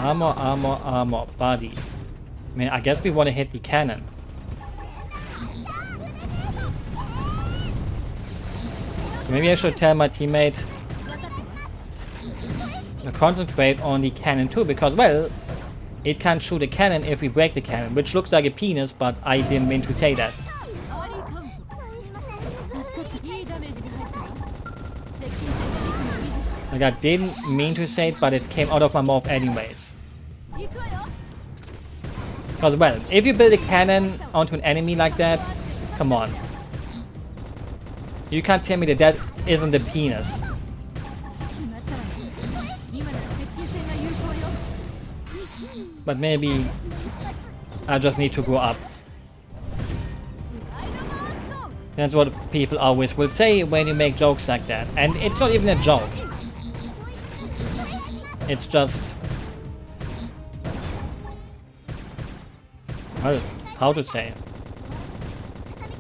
Speaker 1: Armor, armor, armor, body. I mean, I guess we want to hit the cannon. So maybe I should tell my teammate to concentrate on the cannon too, because, well, it can't shoot a cannon if we break the cannon, which looks like a penis, but I didn't mean to say that. Like, I didn't mean to say it, but it came out of my mouth anyways. Because, well, if you build a cannon onto an enemy like that, come on. You can't tell me that that isn't a penis. But maybe I just need to grow up. That's what people always will say when you make jokes like that. And it's not even a joke. It's just... well, how to say?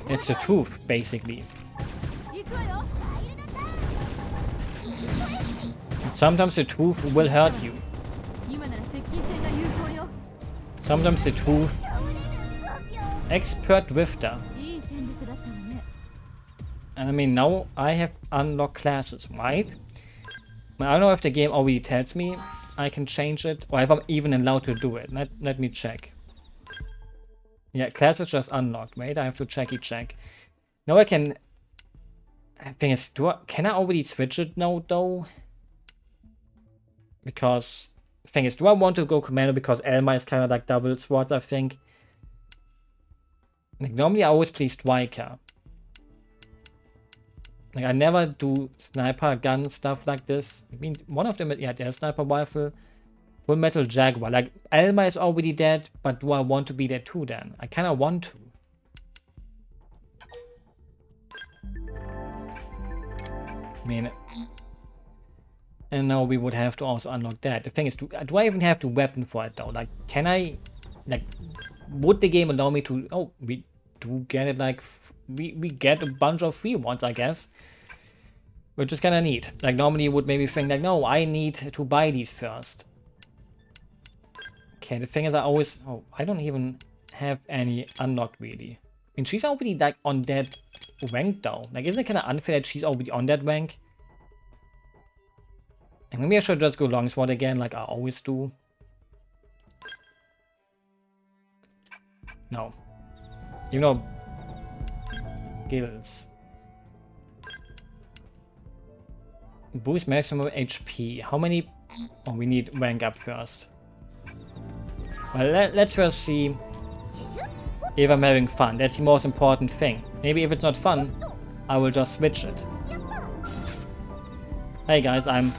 Speaker 1: It's the truth, basically. Sometimes the truth will hurt you. Sometimes the truth... Expert drifter. And I mean, now I have unlocked classes, right? I don't know if the game already tells me I can change it, or if I'm even allowed to do it. Let me check. Yeah, classes just unlocked. Wait, I have to check. Now I can... The thing is, can I already switch it now, though? Because... The thing is, do I want to go commando because Elma is kind of like double sword, I think? Like, normally I always play striker. Like, I never do sniper gun stuff like this. I mean, one of them, yeah, there's sniper rifle. Full metal jaguar. Like, Elma is already dead, but do I want to be there too then? I kind of want to. I mean... And now we would have to also unlock that. The thing is, do I even have the weapon for it though? Like, can I... Like, would the game allow me to... Oh, we do get it, like... We get a bunch of free ones, I guess. Which is kind of neat. Like, normally you would maybe think like, no, I need to buy these first. Okay, the thing is I always... Oh, I don't even have any unlocked, really. I mean, she's already, like, on that rank, though. Like, isn't it kind of unfair that she's already on that rank? And maybe I should just go longsword again, like I always do. No. You know... Skills. Boost maximum HP. How many... Oh, we need rank up first. Well, let's first see if I'm having fun. That's the most important thing. Maybe if it's not fun, I will just switch it. Hey guys, I'm...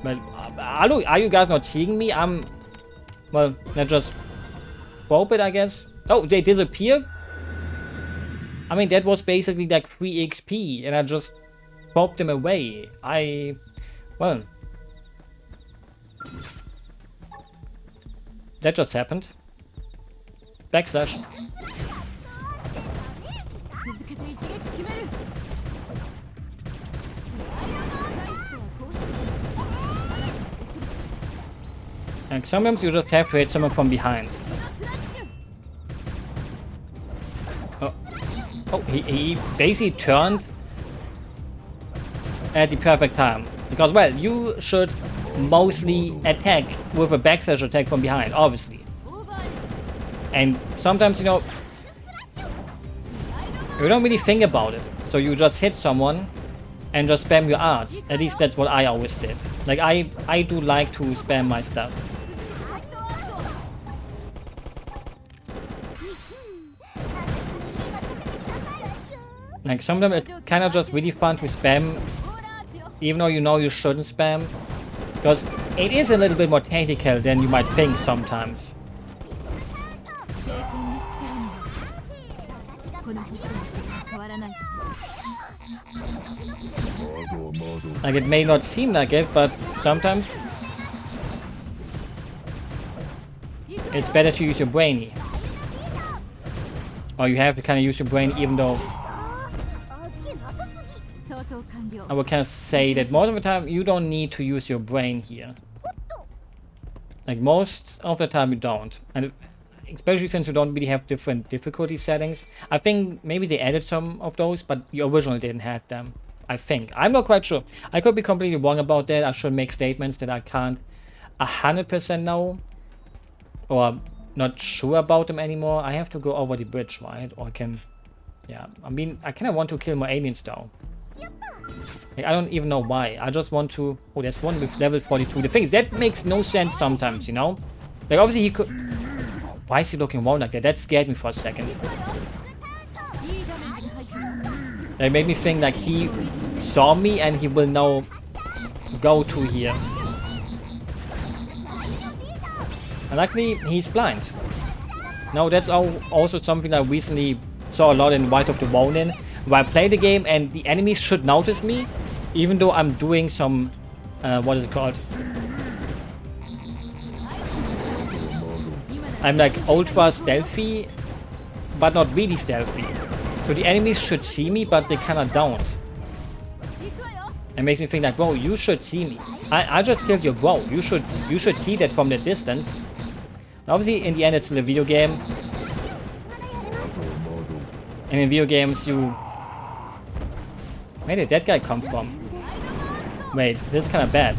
Speaker 1: Well, are you guys not seeing me? Well, let's just probe it, I guess. Oh, they disappear? I mean, that was basically like free XP, and I just popped them away. Well... That just happened. Backslash. And sometimes you just have to hit someone from behind. Oh, he basically turned at the perfect time. Because, well, you should mostly attack with a backslash attack from behind, obviously. And sometimes, you know, you don't really think about it. So you just hit someone and just spam your arts. At least that's what I always did. Like, I do like to spam my stuff. Like, sometimes it's kind of just really fun to spam, even though you know you shouldn't spam. Because it is a little bit more tactical than you might think sometimes. Like, it may not seem like it, but sometimes it's better to use your brain. Or you have to kind of use your brain, even though I would kind of say that most of the time you don't need to use your brain here. Like most of the time you don't. And especially since you don't really have different difficulty settings. I think maybe they added some of those, but the original didn't have them. I think. I'm not quite sure. I could be completely wrong about that. I should make statements that I can't 100% know. Or not sure about them anymore. I have to go over the bridge, right? Or I can... Yeah, I mean, I kind of want to kill more aliens though. Like, I don't even know why. I just want to... Oh, there's one with level 42. The thing is, that makes no sense sometimes, you know? Like, obviously he could... Why is he looking around like that? That scared me for a second. It made me think like he saw me and he will now go to here. And luckily, he's blind. Now, that's also something I recently saw a lot in Rise of the Ronin, where I play the game and the enemies should notice me, even though I'm doing some... what is it called? I'm like ultra stealthy, but not really stealthy. So the enemies should see me, but they kinda don't. It makes me think like, bro, you should see me. I just killed your bro. You should see that from the distance. Obviously, in the end, it's still a video game. And in video games, you... Where did that guy come from? Wait, this is kinda bad.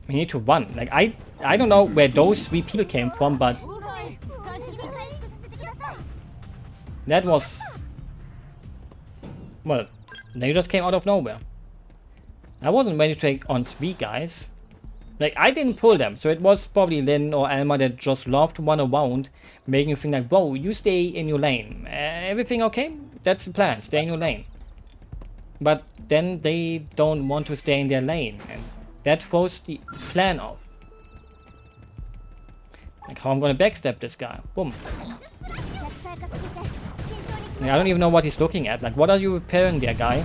Speaker 1: We need to run. Like, I don't know where those 3 people came from, but... That was... Well, they just came out of nowhere. I wasn't ready to take on 3 guys. Like, I didn't pull them, so it was probably Lynn or Alma that just loved to run around, making you think like, bro, you stay in your lane. Everything okay? That's the plan, stay in your lane. But then they don't want to stay in their lane, and that throws the plan off. Like how I'm gonna backstab this guy. Boom. Like, I don't even know what he's looking at. Like, what are you repairing there, guy?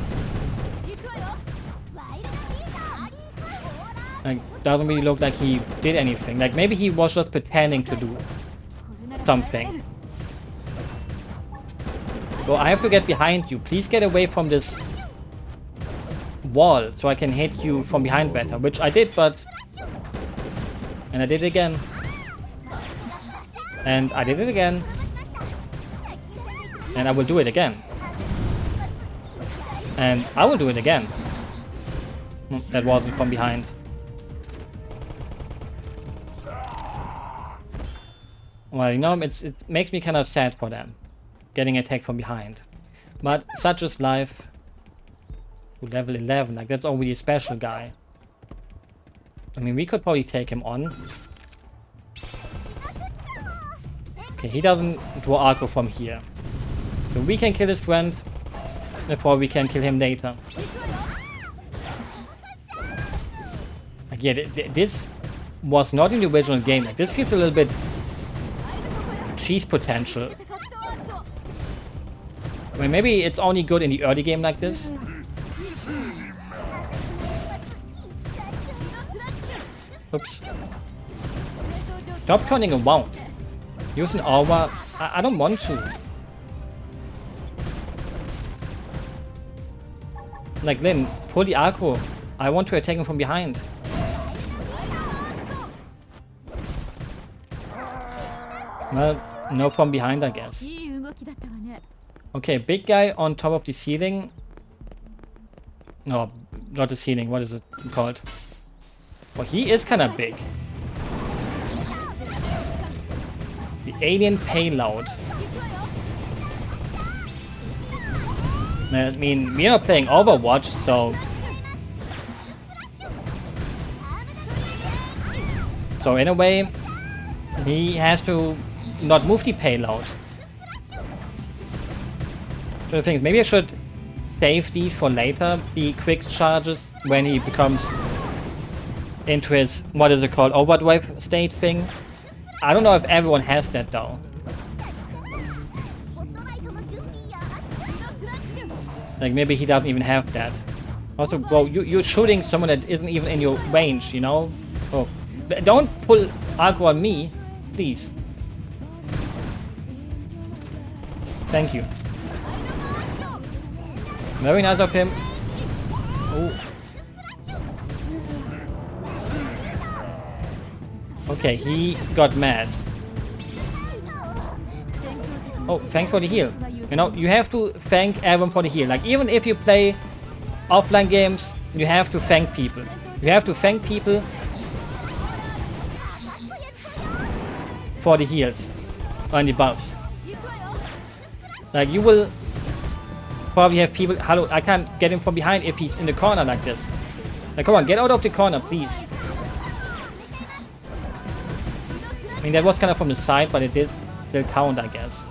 Speaker 1: Like, doesn't really look like he did anything. Like, maybe he was just pretending to do something. So I have to get behind you. Please get away from this wall so I can hit you from behind better. Which I did, but... And I did it again. And I did it again. And I will do it again. And I will do it again. That wasn't from behind. Well, you know, it makes me kind of sad for them. Getting attacked from behind. But such is life. Level 11, like that's already a special guy. I mean, we could probably take him on. Okay, he doesn't draw aggro from here. So we can kill his friend before we can kill him later. Like, yeah, this was not in the original game. Like, this feels a little bit cheese potential. I mean, maybe it's only good in the early game like this. Oops. Stop turning around. Use an aura. I don't want to. Like, Lynn, pull the aggro. I want to attack him from behind. Well, no from behind, I guess. Okay, big guy on top of the ceiling. No, not the ceiling. What is it called? Well, he is kind of big. The alien payload. I mean, we are playing Overwatch, so... So in a way, he has to not move the payload. So the thing is, maybe I should save these for later, the quick charges, when he becomes into his, what is it called, overdrive state thing. I don't know if everyone has that though. Like, maybe he doesn't even have that. Also, bro, you're shooting someone that isn't even in your range, you know? Oh, don't pull aggro on me, please. Thank you. Very nice of him. Oh. Okay, he got mad. Oh, thanks for the heal. You know, you have to thank everyone for the heal. Like, even if you play offline games, you have to thank people. You have to thank people for the heals and the buffs. Like, you will probably have people... Hello, I can't get him from behind if he's in the corner like this. Like, come on, get out of the corner, please. I mean, that was kind of from the side, but it did count, I guess.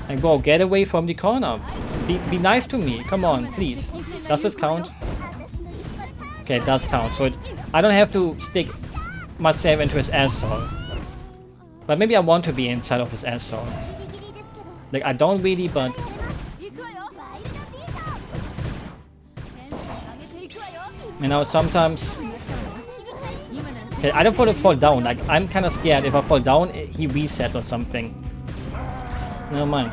Speaker 1: Like, bro, get away from the corner. Be nice to me. Come on, please. Does this count? Okay, it does count. So I don't have to stick myself into his asshole. But maybe I want to be inside of his asshole. Like, I don't really, but... You know, sometimes... Okay, I don't want to fall down. Like, I'm kind of scared. If I fall down, he resets or something. Never mind.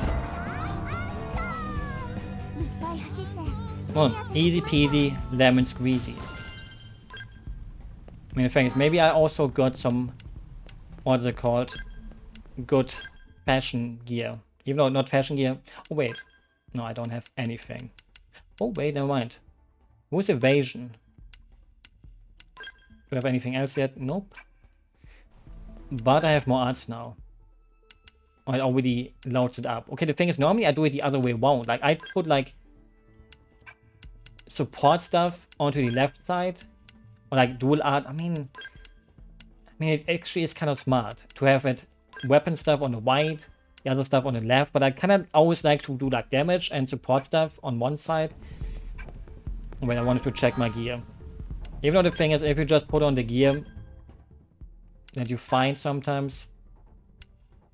Speaker 1: Well, easy peasy, lemon squeezy. I mean, the thing is, maybe I also got some... What is it called? Good fashion gear. Even though not fashion gear. Oh, wait. No, I don't have anything. Oh, wait, never mind. Who's evasion? Do I have anything else yet? Nope. But I have more arts now. I already loaded it up. Okay, the thing is, normally I do it the other way around. Like, I put, like, support stuff onto the left side. Or, like, dual art. I mean, it actually is kind of smart to have it weapon stuff on the right, the other stuff on the left. But I kind of always like to do, like, damage and support stuff on one side when I wanted to check my gear. Even though the thing is, if you just put on the gear that you find sometimes...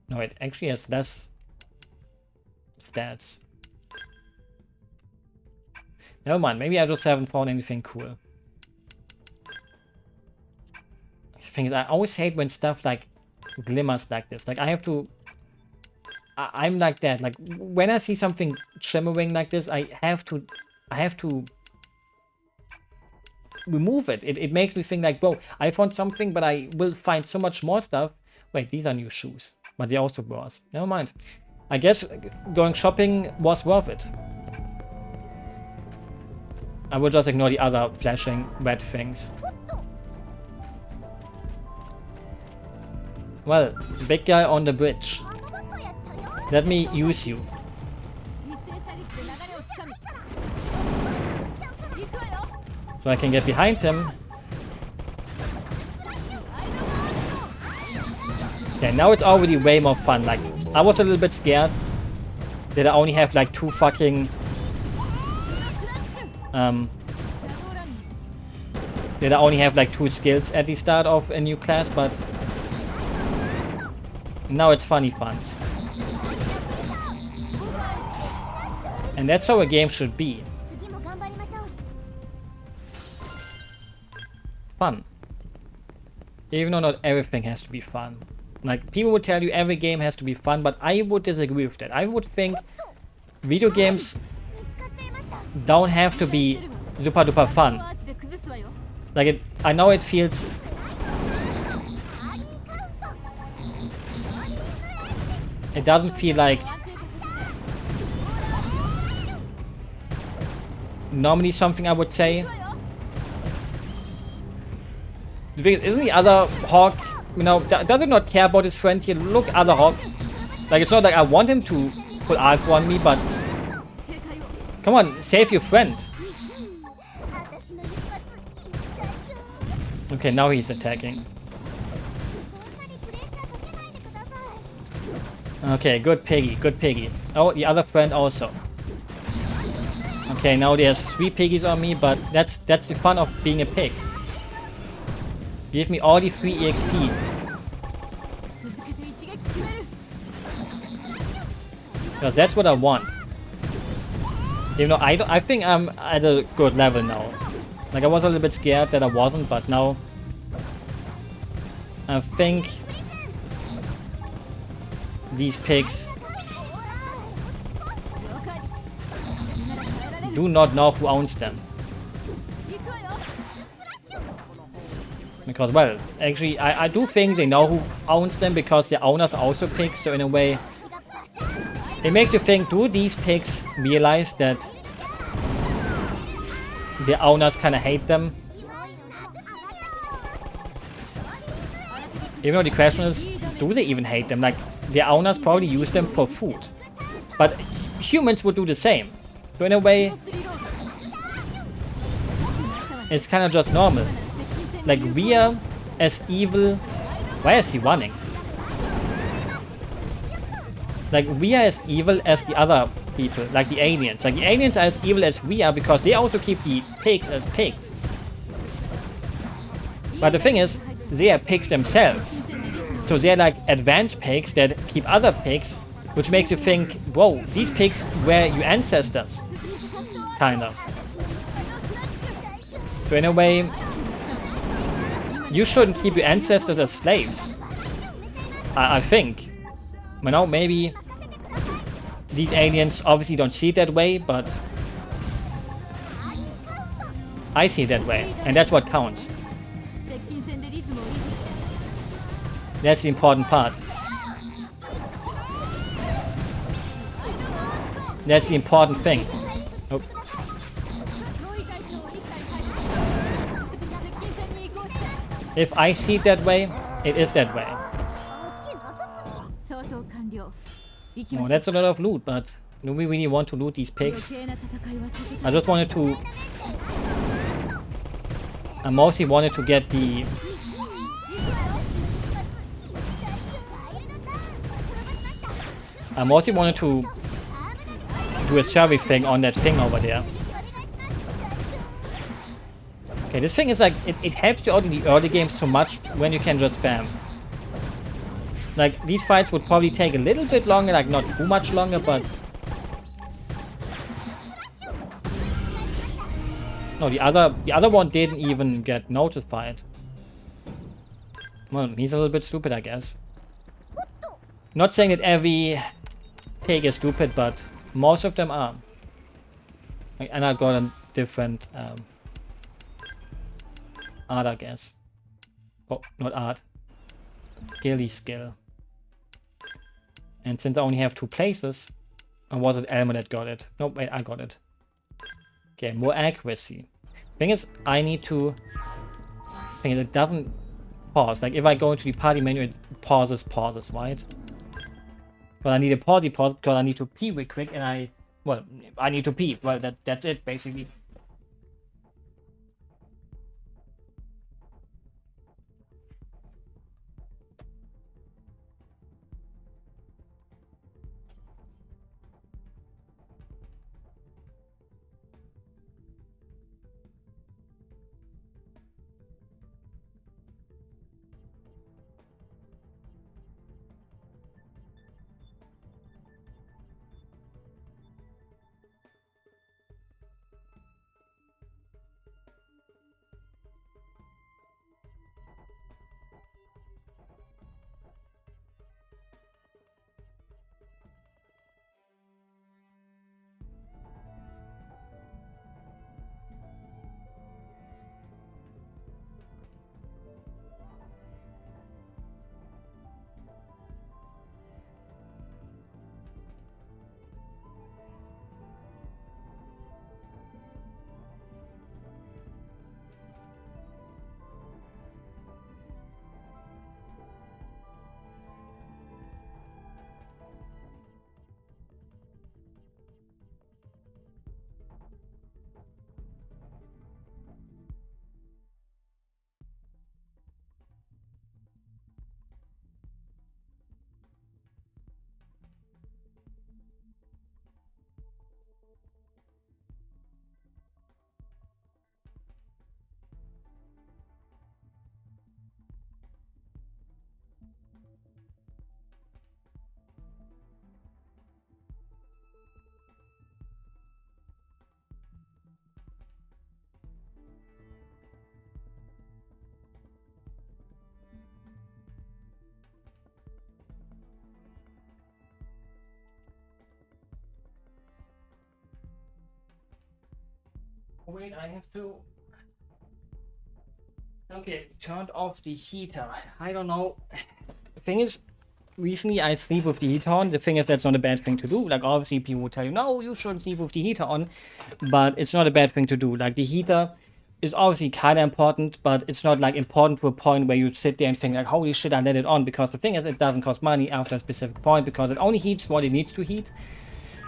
Speaker 1: No, it actually has less stats. Never mind, maybe I just haven't found anything cool. The thing is, I always hate when stuff like glimmers like this. Like, I have to... I'm like that. Like, when I see something shimmering like this, I have to remove it. It makes me think like, bro, I found something, but I will find so much more stuff. Wait, these are new shoes. But they also bras. Never mind. I guess going shopping was worth it. I will just ignore the other flashing red things. Well, big guy on the bridge. Let me use you. So I can get behind him. Yeah, now it's already way more fun. Like, I was a little bit scared that I only have like 2 fucking... that I only have like 2 skills at the start of a new class, but... Now it's funny funs. And that's how a game should be. Fun. Even though not everything has to be fun. Like, people would tell you every game has to be fun, but I would disagree with that. I would think video games don't have to be super duper fun. Like, I know it feels... It doesn't feel like... Normally something I would say. Isn't the other Hawk, you know, does it not care about his friend here? Look, other Hawk. Like, it's not like I want him to put Alpha on me, but... Come on, save your friend. Okay, now he's attacking. Okay, good piggy, good piggy. Oh, the other friend also. Okay, now there's 3 piggies on me, but that's the fun of being a pig. Give me all the free EXP. Because that's what I want. Even though I think I'm at a good level now. Like, I was a little bit scared that I wasn't, but now I think these pigs do not know who owns them. Because, well, actually, I do think they know who owns them because their owners are also pigs, so in a way, it makes you think, do these pigs realize that their owners kind of hate them? Even though the question is, do they even hate them? Like, their owners probably use them for food. But humans would do the same. So in a way, it's kind of just normal. Like, we are as evil... Why is he running? Like, we are as evil as the other people, like the aliens. Like, the aliens are as evil as we are because they also keep the pigs as pigs. But the thing is, they are pigs themselves. So they're like advanced pigs that keep other pigs, which makes you think, whoa, these pigs were your ancestors. Kind of. So in a way, you shouldn't keep your ancestors as slaves. I think. You know, maybe these aliens obviously don't see it that way, but I see it that way, and that's what counts. That's the important part. That's the important thing. Oh. If I see it that way, it is that way. Oh, that's a lot of loot, but do we really want to loot these pigs? I just wanted to... I mostly wanted to get the... I mostly wanted to do a survey thing on that thing over there. Okay, this thing is like, it helps you out in the early game so much when you can just spam. Like, these fights would probably take a little bit longer, like not too much longer, but... No, the other one didn't even get notified. Well, he's a little bit stupid, I guess. Not saying that every pig is stupid, but most of them are. And I got a different art, I guess. Oh, not art. Skilly skill. And since I only have 2 places, or was it Elmer that got it? Nope, wait, I got it. Okay, more accuracy. Thing is, I need to... Thing is, it doesn't pause. Like, if I go into the party menu, it pauses, right? Well, I need a pause because I need to pee real quick, and I need to pee. Well, that's it, basically. Wait, I have to. Okay, turned off the heater. I don't know. The thing is, recently I sleep with the heater on. The thing is, that's not a bad thing to do. Like, obviously, people will tell you, no, you shouldn't sleep with the heater on. But it's not a bad thing to do. Like, the heater is obviously kind of important, but it's not, like, important to a point where you sit there and think, like, holy shit, I let it on. Because the thing is, it doesn't cost money after a specific point, because it only heats what it needs to heat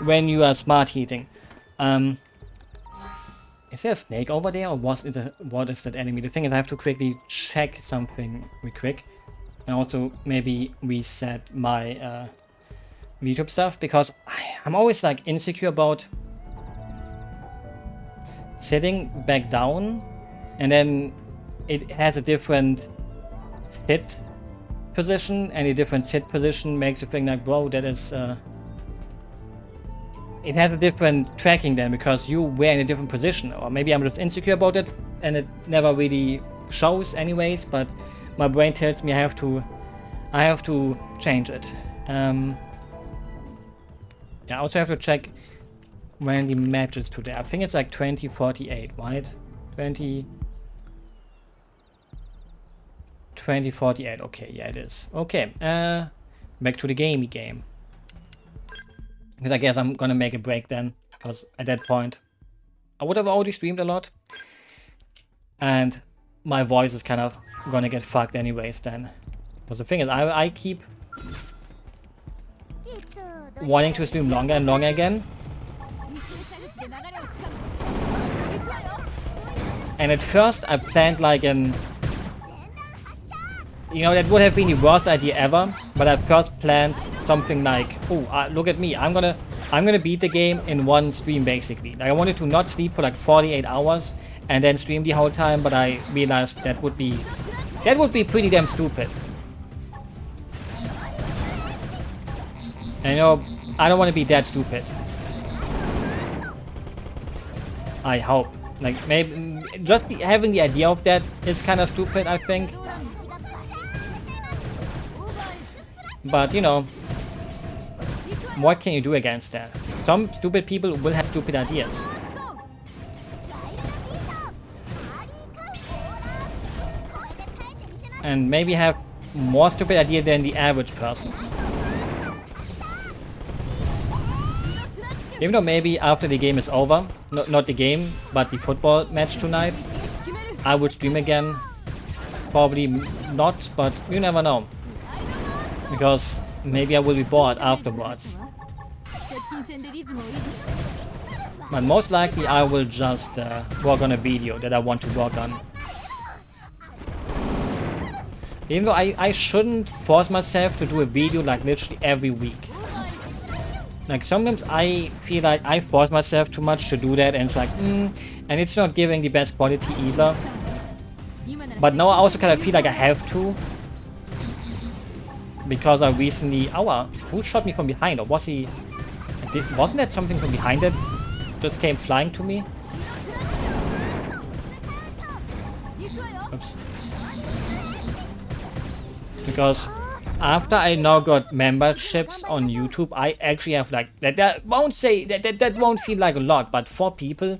Speaker 1: when you are smart heating. Is there a snake over there, or what is that enemy? The thing is, I have to quickly check something real quick. And also maybe reset my YouTube stuff, because I'm always like insecure about sitting back down, and then it has a different sit position, and a different sit position makes you think like, bro, that is it has a different tracking then, because you were in a different position. Or maybe I'm just insecure about it and it never really shows anyways, but my brain tells me I have to change it. Yeah, I also have to check when the match is today. I think it's like 2048, right? 2048. Okay, yeah, it is. Okay, back to the game. Because I guess I'm gonna make a break then, because at that point I would have already streamed a lot, and my voice is kind of gonna get fucked anyways then. Because the thing is, I keep wanting to stream longer and longer again. And at first I planned like an... You know, that would have been the worst idea ever, but I first planned something like, oh, look at me, I'm gonna beat the game in one stream basically. Like, I wanted to not sleep for like 48 hours and then stream the whole time, but I realized that would be pretty damn stupid. And you know, I don't want to be that stupid. I hope. Like, maybe just having the idea of that is kind of stupid, I think. But you know, what can you do against that? Some stupid people will have stupid ideas. And maybe have more stupid idea than the average person. Even though maybe after the game is over, not the game, but the football match tonight, I would stream again. Probably not, but you never know. Because maybe I will be bored afterwards. But most likely I will just work on a video that I want to work on. Even though I shouldn't force myself to do a video like literally every week. Like, sometimes I feel like I force myself too much to do that, and it's like, and it's not giving the best quality either. But now I also kind of feel like I have to. Because I recently... who shot me from behind? Or was he... wasn't that something from behind that just came flying to me? Oops. Because after I now got memberships on YouTube, I actually have like... That won't feel like a lot, but for people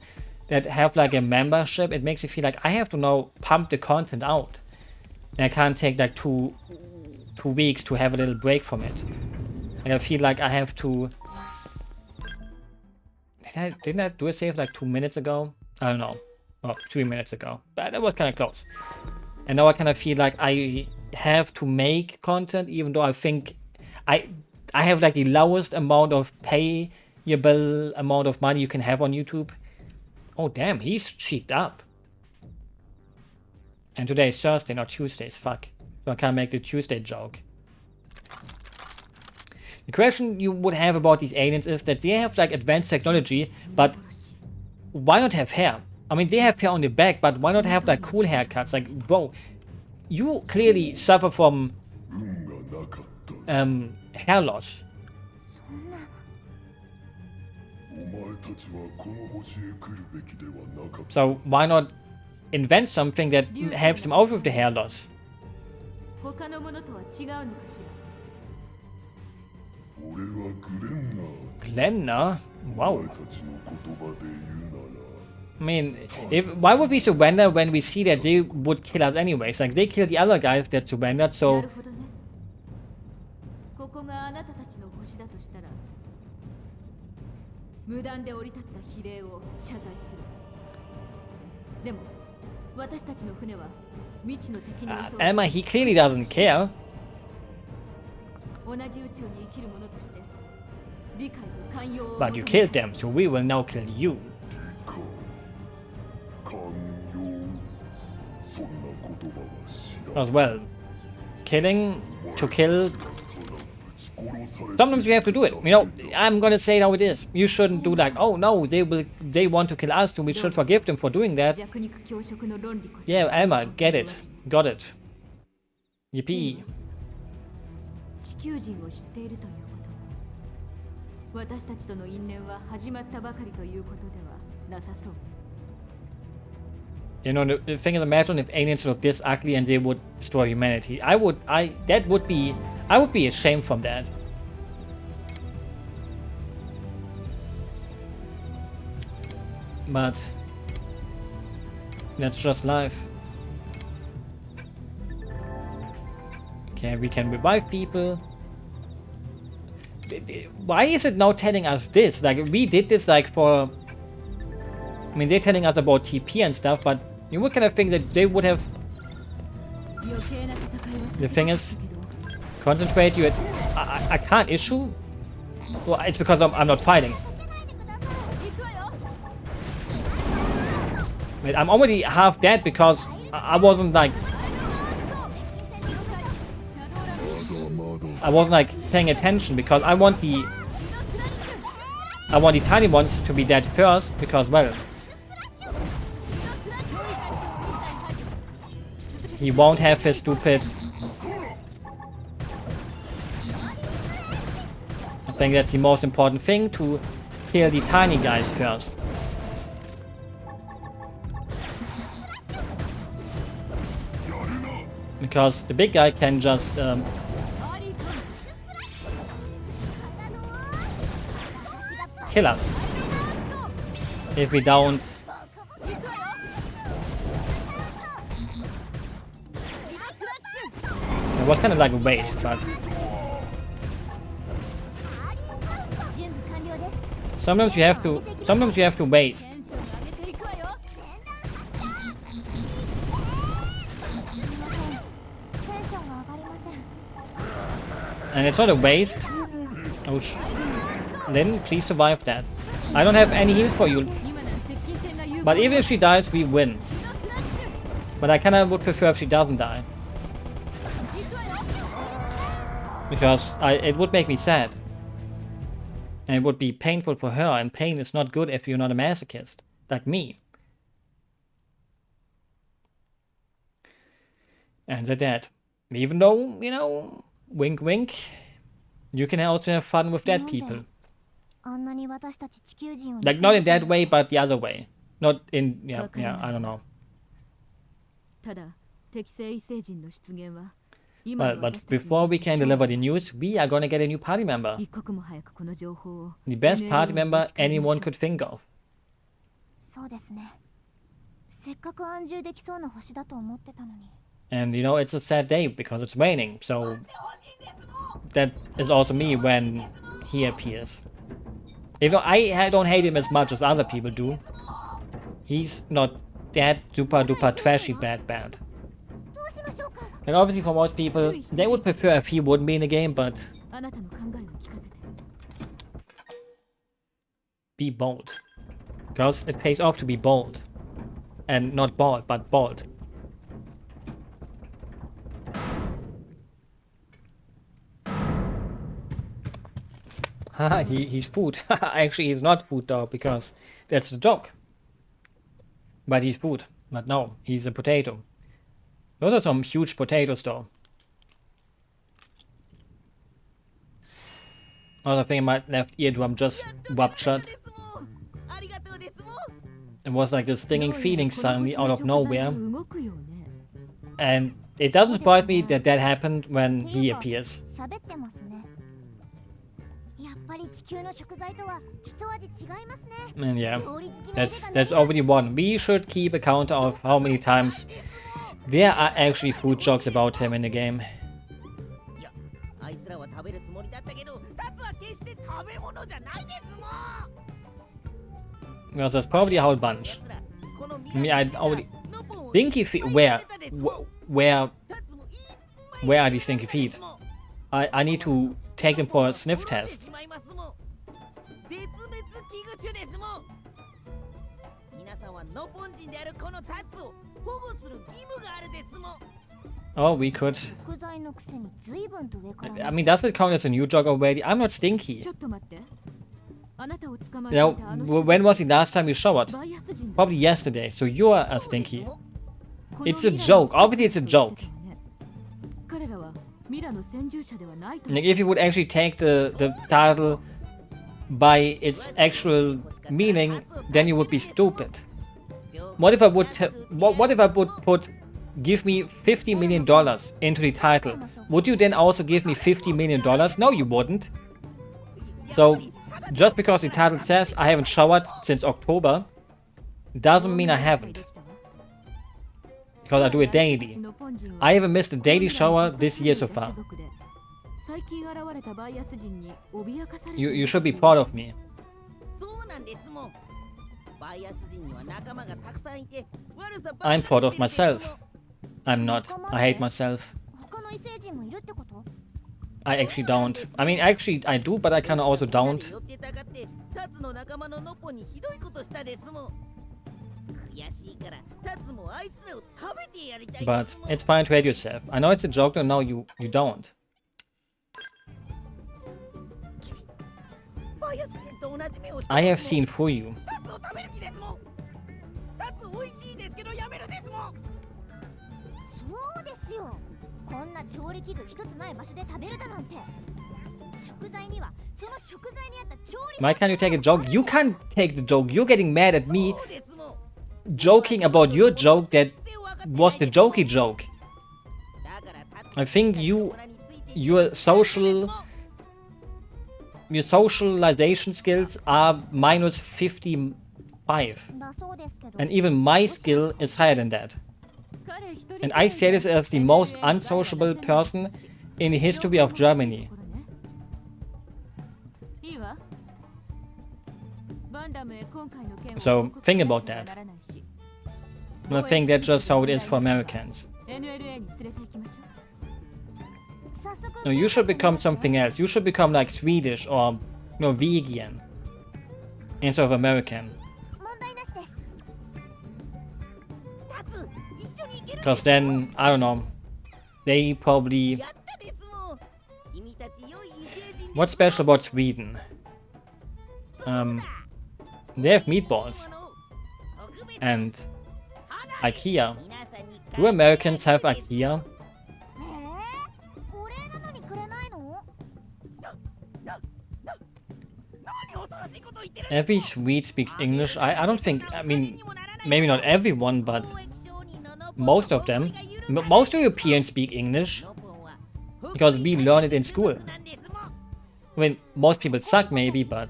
Speaker 1: that have like a membership, it makes me feel like I have to now pump the content out. And I can't take like two weeks to have a little break from it. Like, I feel like I have to... Didn't I do a save like 2 minutes ago? I don't know. Oh, 3 minutes ago. But that was kind of close. And now I kind of feel like I have to make content, even though I think I have like the lowest amount of payable amount of money you can have on YouTube. Oh damn, he's cheeked up. And today is Thursday, not Tuesdays, fuck. So I can't make the Tuesday joke. The question you would have about these aliens is that they have like advanced technology, but why not have hair? I mean, they have hair on the back, but why not have like cool haircuts? Like, bro, you clearly suffer from hair loss. So why not invent something that helps him out with the hair loss? Glenna? Wow. I mean, why would we surrender when we see that they would kill us anyways? Like, they killed the other guys that surrendered,
Speaker 5: な
Speaker 1: so
Speaker 5: るほどね。ここがあなたたちの星だとしたら、無断で降り立った非礼を謝罪する。でも、私たちの船は未知の敵に襲われ、
Speaker 1: Emma, he clearly doesn't care.
Speaker 5: 同じ宇宙に生きる者として理解と寛容を
Speaker 1: But you
Speaker 5: 求め
Speaker 1: killed them, so we will now kill you.
Speaker 10: そんな言葉は知らん
Speaker 1: As well. Killing to kill. Sometimes you have to do it. You know, I'm gonna say it how it is. You shouldn't do like, oh no, they want to kill us, so we should forgive them for doing that.
Speaker 5: 弱肉強食の論理こそ
Speaker 1: Yeah, Emma, get it. Got it. Yippee.
Speaker 5: 地球人を知っているということは、私たちとの因縁は始まったばかりということではなさそう。
Speaker 1: You know, the thing is, imagine if aliens look this ugly and they would destroy humanity. I would be ashamed from that. But that's just life. Okay, we can revive people. Why is it now telling us this? Like, we did this like for... I mean, they're telling us about TP and stuff, but you would kind of think that they would have... The thing is, concentrate you at... I can't issue? Well, it's because I'm not fighting. Wait, I'm already half dead because I wasn't like... I wasn't like paying attention because I want the tiny ones to be dead first because, well, he won't have his stupid... I think that's the most important thing, to kill the tiny guys first. Because the big guy can just kill us if we don't. It was kind of like a waste, but sometimes you have to waste. And it's not a waste. Oh, Lynn, please survive that. I don't have any heals for you. But even if she dies, we win. But I kinda would prefer if she doesn't die. Because it would make me sad. And it would be painful for her, and pain is not good if you're not a masochist. Like me. And they're dead. Even though, you know, wink wink, you can also have fun with dead people. Like, not in that way, but the other way. Not in, yeah, I don't know. But before we can deliver the news, we are gonna get a new party member. The best party member anyone could think of. And you know, it's a sad day because it's raining, so that is also me when he appears. Even though I don't hate him as much as other people do, he's not that super duper trashy bad. And obviously for most people, they would prefer if he wouldn't be in the game, but be bold. Because it pays off to be bold. And not bald, but bold. Haha, he's food. Actually, he's not food though, because that's the joke. But he's food. But no, he's a potato. Those are some huge potatoes though. Also, I think my left eardrum just rubbed shut. It was like this stinging feeling suddenly out of nowhere. And it doesn't surprise me that that happened when he appears.
Speaker 2: ぱり地球の食材とは一味違いますね。
Speaker 1: And yeah,
Speaker 2: 料理好きな腕が
Speaker 1: that's already one. We should keep a count of how many times there are actually food jokes about him in the game.
Speaker 11: いや、あいつらは食べるつもりだったけど、タツは決して食べ物じゃないですもん。
Speaker 1: Because there's probably a whole bunch. I mean, I already... Stinky feet? Where are these stinky feet? I need to take them for a sniff test.
Speaker 11: 絶滅危惧種ですもん。皆さんはノポン人であるこのタツを保護する義務があるですもん。
Speaker 1: Oh, we could...
Speaker 2: 食材のくせに随分と上から
Speaker 1: I mean, does it count as a new joke already? I'm not stinky.
Speaker 5: ちょっと待って。あなたを捕まえ
Speaker 1: Now,
Speaker 5: ていたあの
Speaker 1: when was the last time you showered?
Speaker 5: バイアス人だ。
Speaker 1: Probably yesterday, so you're a stinky.
Speaker 5: この
Speaker 1: It's a
Speaker 5: ミラの
Speaker 1: joke. Obviously, it's a joke.
Speaker 5: 彼らはミラの先住者ではないと。
Speaker 1: Like, if you would actually take the title by its actual meaning, then you would be stupid. What if I would what if I would put give me $50 million into the title? Would you then also give me $50 million? No, you wouldn't. So, just because the title says I haven't showered since October, doesn't mean I haven't. Because I do it daily. I haven't missed a daily shower this year so far.
Speaker 5: 最近現れたバイアス人に脅かされて
Speaker 1: You should be proud of me.
Speaker 11: そうなんですもん。バイアス人には仲間がたくさんいて、悪さばっかり
Speaker 1: I'm proud of
Speaker 11: してるですもん。
Speaker 1: myself. I'm not. I hate myself.
Speaker 2: 他の異星人もいるってこと？
Speaker 1: I actually don't. I mean, actually, I do, but I kind of also don't.
Speaker 11: 寄ってたかってタツの仲間のノッポにひどいことしたですもん。悔しいからタツもあいつらを食べてやりたい
Speaker 1: But
Speaker 11: ですもん。
Speaker 1: it's fine to hate yourself. I know it's a joke, no, you don't.
Speaker 11: バイアス人と同じ目をして
Speaker 1: I have seen through you.
Speaker 11: タツを食べる気ですもん。タツ美味しいですけどやめるですもん。
Speaker 2: そうですよ。こんな調理器具一つない場所で食べるだなんて。食材にはその食材に合った調理
Speaker 1: Why can't you take a joke? You can't take the joke. You're getting mad at me joking about your joke that was the jokey joke. I think your socialization skills are minus 55.
Speaker 2: だそうですけど。
Speaker 1: And even my skill is higher than that.
Speaker 5: 彼一人
Speaker 1: And I say this as the most unsociable person in the history of Germany.
Speaker 5: いいわ。バンダムへ今回の件を
Speaker 1: So
Speaker 5: 報告
Speaker 1: think
Speaker 5: しな
Speaker 1: about
Speaker 5: ければ
Speaker 1: that.
Speaker 5: ならないし
Speaker 1: I think that's just how it is for Americans.
Speaker 5: NLA に連れて行きましょう。
Speaker 2: 早速
Speaker 1: No, you should become something else. You should become like Swedish or Norwegian instead of American.
Speaker 2: 問題なしです。
Speaker 11: タツ一緒に行ける
Speaker 1: Because then, I don't know, they probably...
Speaker 11: やったですもん。君たち良い異星人
Speaker 1: What's special about Sweden? They have meatballs. And IKEA. Do Americans have IKEA?
Speaker 2: お礼なのにくれないの？
Speaker 1: Every Swede speaks English. I don't think, I mean, maybe not everyone, but most of them. Most Europeans speak English. Because we learn it in school. I mean, most people suck maybe, but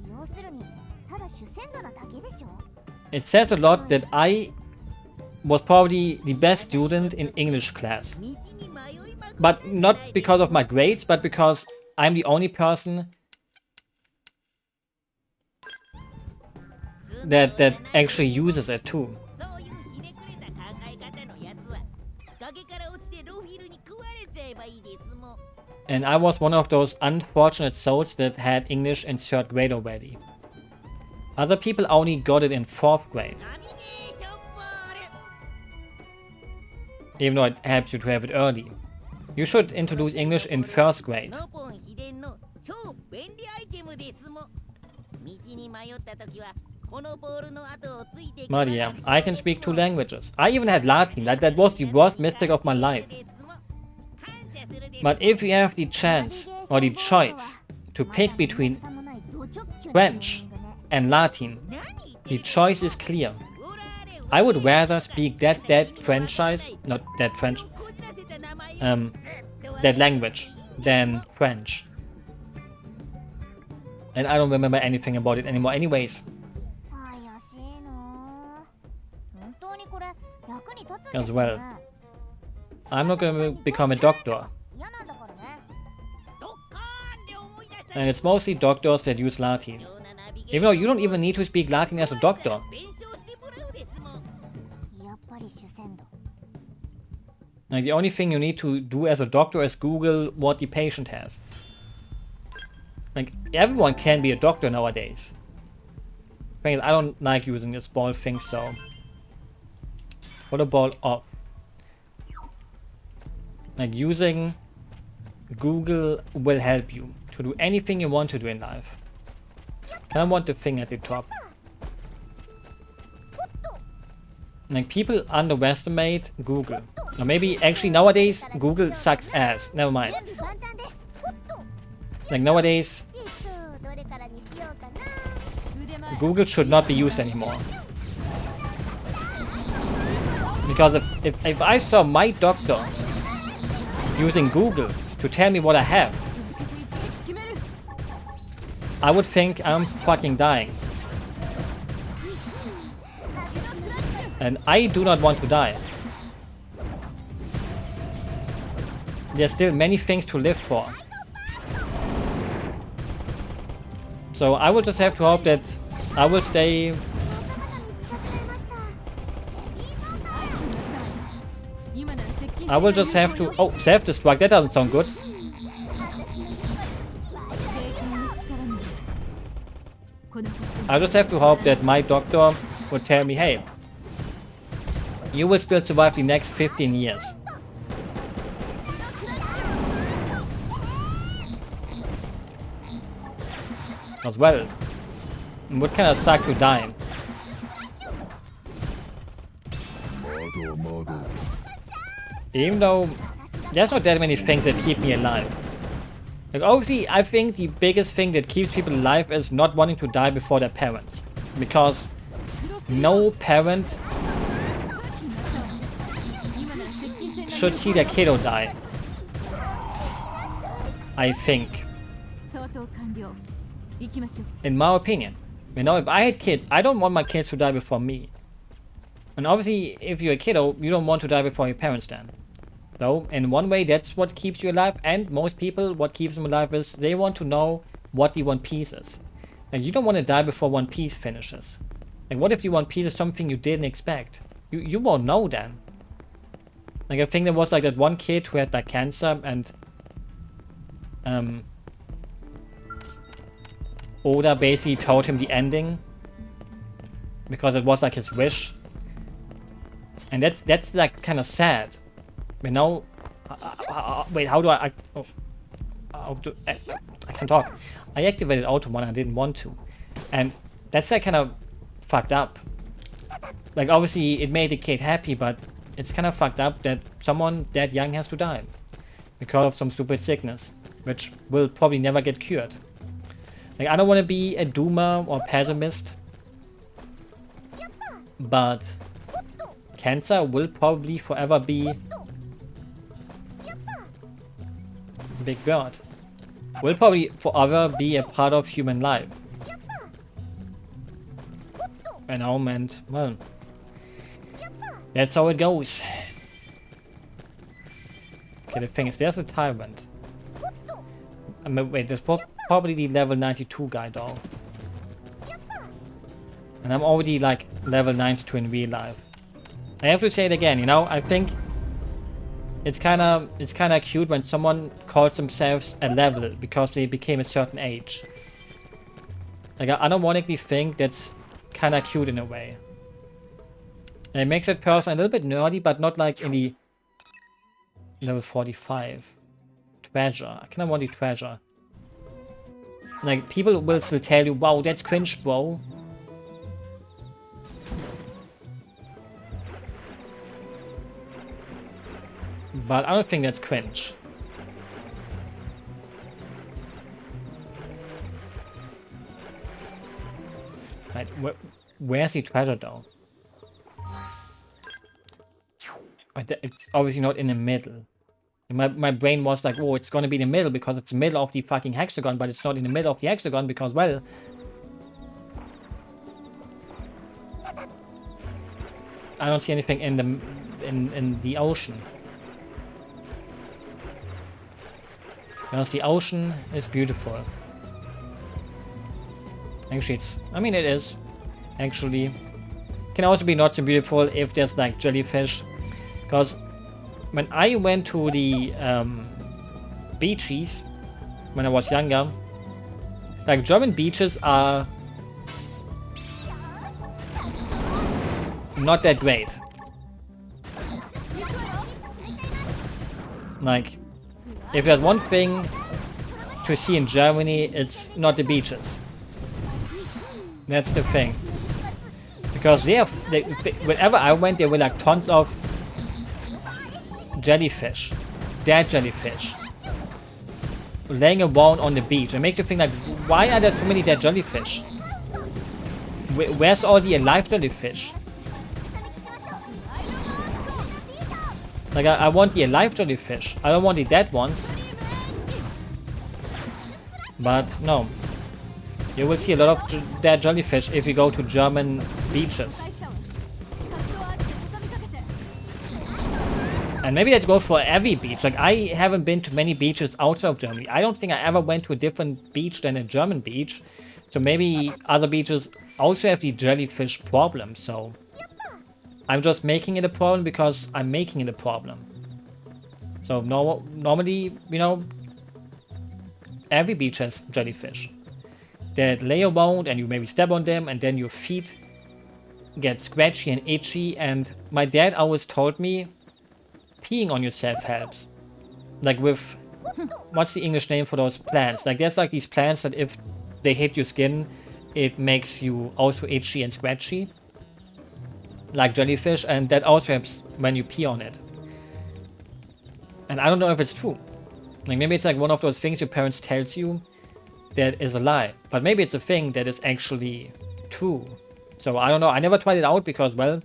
Speaker 2: 要するにただ主戦度なだけでしょ。
Speaker 1: it says a lot that I was probably the best student in English class. But not because of my grades, but because I'm the only person that actually uses it too.
Speaker 11: そういうひねくれた考え方のやつは崖から落ちてロフィルに食われちゃえばいいですもん。
Speaker 1: And I was one of those unfortunate souls that had English in 3rd grade already. Other people only got it in 4th grade.
Speaker 11: ナビゲーションボール
Speaker 1: Even though it helps you to have it early. You should introduce English in 1st grade.
Speaker 11: ノポン秘伝の超便利アイテムですもん。道に迷った時はこのボールの後をついていけば
Speaker 1: But yeah, I can speak 2 languages. I even had Latin. That was the worst mistake of my life. But if you have the chance or the choice to pick between French and Latin, the choice is clear. I would rather speak that franchise, not that French, that language than French. And I don't remember anything about it anymore anyways.
Speaker 2: 怪しいな。本当にこれ役に立つんです
Speaker 1: As
Speaker 2: かね
Speaker 1: well. I'm not gonna become a doctor.
Speaker 2: 嫌なんだからね。
Speaker 1: And it's mostly doctors that use Latin. Even though you don't even need to speak Latin as a doctor.
Speaker 2: やっぱり主戦度。
Speaker 1: Like the only thing you need to do as a doctor is Google what the patient has. Like everyone can be a doctor nowadays. Thing is, I don't like using this ball thing, so put the ball off. Like using Google will help you to do anything you want to do in life. I want the thing at the top. Like people underestimate Google. Or maybe actually nowadays Google sucks ass. Never mind. Like nowadays Google should not be used anymore. Because if I saw my doctor using Google to tell me what I have, I would think I'm fucking dying. And I do not want to die. There's still many things to live for. So I will just have to hope that I will stay. I will just have to. Oh, self-destruct. That doesn't sound good. I just have to hope that my doctor will tell me, hey, you will still survive the next 15 years. As well, it would kind of suck to die. Even though there's not that many things that keep me alive. Like obviously, I think the biggest thing that keeps people alive is not wanting to die before their parents. Because no parent should see their kiddo die. I think. In my opinion. You know, if I had kids, I don't want my kids to die before me. And obviously, if you're a kiddo, you don't want to die before your parents then. So, in one way, that's what keeps you alive, and most people, what keeps them alive is they want to know what the One Piece is. And you don't want to die before One Piece finishes. Like, what if the One Piece is something you didn't expect? You won't know then. Like, I think there was like that one kid who had like cancer, and Oda basically told him the ending because it was like his wish. And that's like kind of sad. You know, wait, how do I can't talk. I activated auto when I didn't want to, and that's like kind of fucked up. Like obviously it made the kid happy, but it's kind of fucked up that someone that young has to die because of some stupid sickness, which will probably never get cured. Like I don't want to be a doomer or pessimist, but cancer will probably forever be Big Bird. Will probably forever be a part of human life. And well, that's how it goes. Okay, the thing is, there's a tyrant. I mean, wait, there's probably the level 92 guy though. And I'm already like level 92 in real life. I have to say it again, you know, I think it's kinda cute when someone calls themselves a level because they became a certain age. Like I unironically think that's kinda cute in a way. And it makes that person a little bit nerdy, but not like in the level 45. Treasure. I kinda want the treasure. Like people will still tell you, wow, that's cringe, bro. But I don't think that's cringe. Right, where's the treasure though? It's obviously not in the middle. My brain was like, oh, it's gonna be in the middle because it's the middle of the fucking hexagon, but it's not in the middle of the hexagon because, well, I don't see anything in the ocean. Because the ocean is beautiful. Actually, I mean, it is. Actually. Can also be not so beautiful if there's like jellyfish. Because when I went to the beaches when I was younger, like German beaches are not that great. Like, if there's one thing to see in Germany, it's not the beaches. That's the thing. Because whenever I went, there were like tons of jellyfish. Dead jellyfish. Laying around on the beach. It makes you think like, why are there so many dead jellyfish? Where's all the alive jellyfish? Like, I want the alive jellyfish. I don't want the dead ones. But no. You will see a lot of dead jellyfish if you go to German beaches. And maybe let's go for every beach. Like, I haven't been to many beaches outside of Germany. I don't think I ever went to a different beach than a German beach. So maybe other beaches also have the jellyfish problem. So I'm just making it a problem because I'm making it a problem. So normally, you know, every beach has jellyfish that lay around and you maybe step on them and then your feet get scratchy and itchy. And my dad always told me peeing on yourself helps. Like with, what's the English name for those plants? Like there's like these plants that if they hit your skin, it makes you also itchy and scratchy. Like jellyfish, and that also helps when you pee on it. And I don't know if it's true. Like maybe it's like one of those things your parents tells you that is a lie. But maybe it's a thing that is actually true. So I don't know. I never tried it out because, well,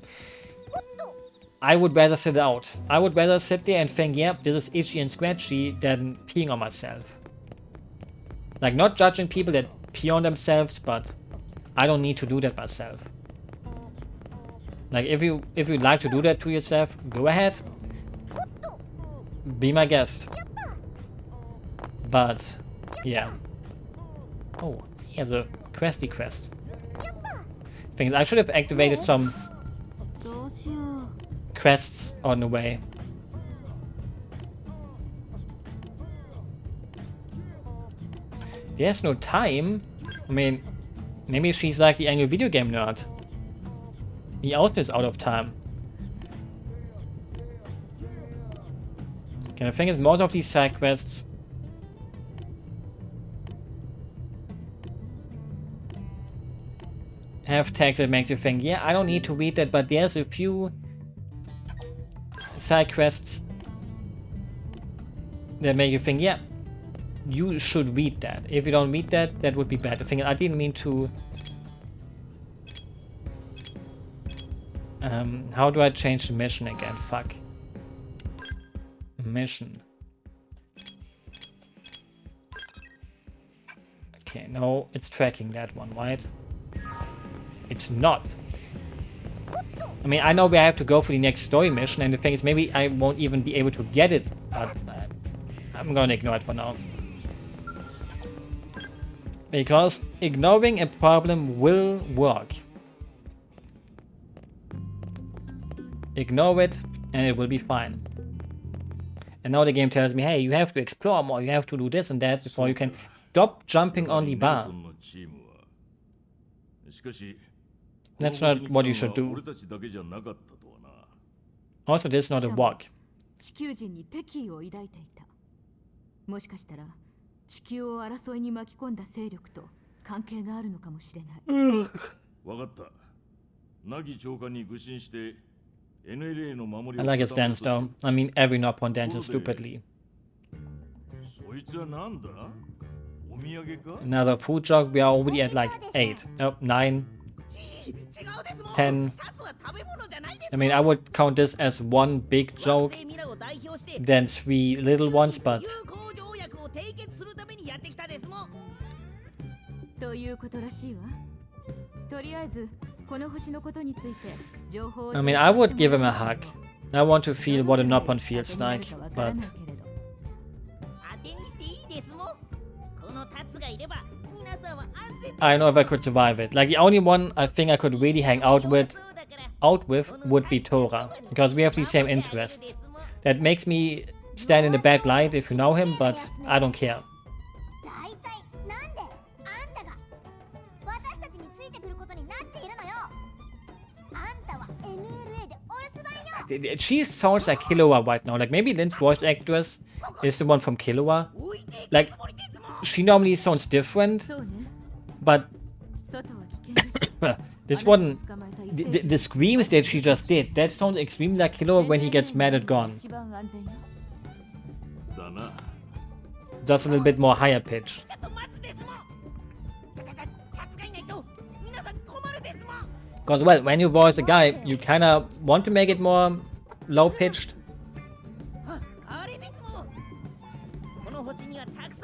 Speaker 1: I would rather sit it out. I would rather sit there and think, yeah, this is itchy and scratchy than peeing on myself. Like, not judging people that pee on themselves, but I don't need to do that myself. Like, if you like to do that to yourself, go ahead. Be my guest. But, yeah. Oh, he has a questy quest. Things I should have activated some quests on the way. There's no time. I mean, maybe she's like the angry video game nerd. He also is out of time. Okay, the thing is, most of these side quests have text that makes you think, yeah, I don't need to read that, but there's a few side quests that make you think, yeah, you should read that. If you don't read that, that would be bad. The thing is, I didn't mean to... how do I change the mission again? Fuck. Mission. Okay, no, it's tracking that one, right? It's not. I mean, I know where I have to go for the next story mission, and the thing is, maybe I won't even be able to get it, but I'm gonna ignore it for now. Because ignoring a problem will work. Ignore it, and it will be fine. And now the game tells me, hey, you have to explore more, you have to do this and that before you can stop jumping on the bar. That's not what you should do. Also, this is not a walk.
Speaker 5: 地球人に敵意を抱いていた。もしかしたら地球を争いに巻き込んだ勢力と関係があるのかもしれない。
Speaker 9: わかった。ナギ長官に愚信して NLA の守り
Speaker 1: I like his dance though. I mean, every Noppon dances stupidly.
Speaker 9: そいつはなんだ? お土産か?
Speaker 1: Another food joke. We are already at like 8. Nope, 9. 10. I mean, I would count this as one big joke, then 3 little ones, but
Speaker 5: ということらしいわ。とりあえずこの星のことについて情報を
Speaker 1: I mean, I would give him a hug. I want to feel what a Noppon feels like, but I don't know if I could survive it. Like, the only one I think I could really hang out with would be Tora, because we have the same interests. That makes me stand in a bad light if you know him, but I don't care. She sounds like Killua right now. Like, maybe Lynn's voice actress is the one from Killua. Like, she normally sounds different, but this one, the screams that she just did, that sounds extremely like Killua when he gets mad at Gon. Just a little bit more higher pitched. Because, well, when you voice a guy, you kinda want to make it more low-pitched.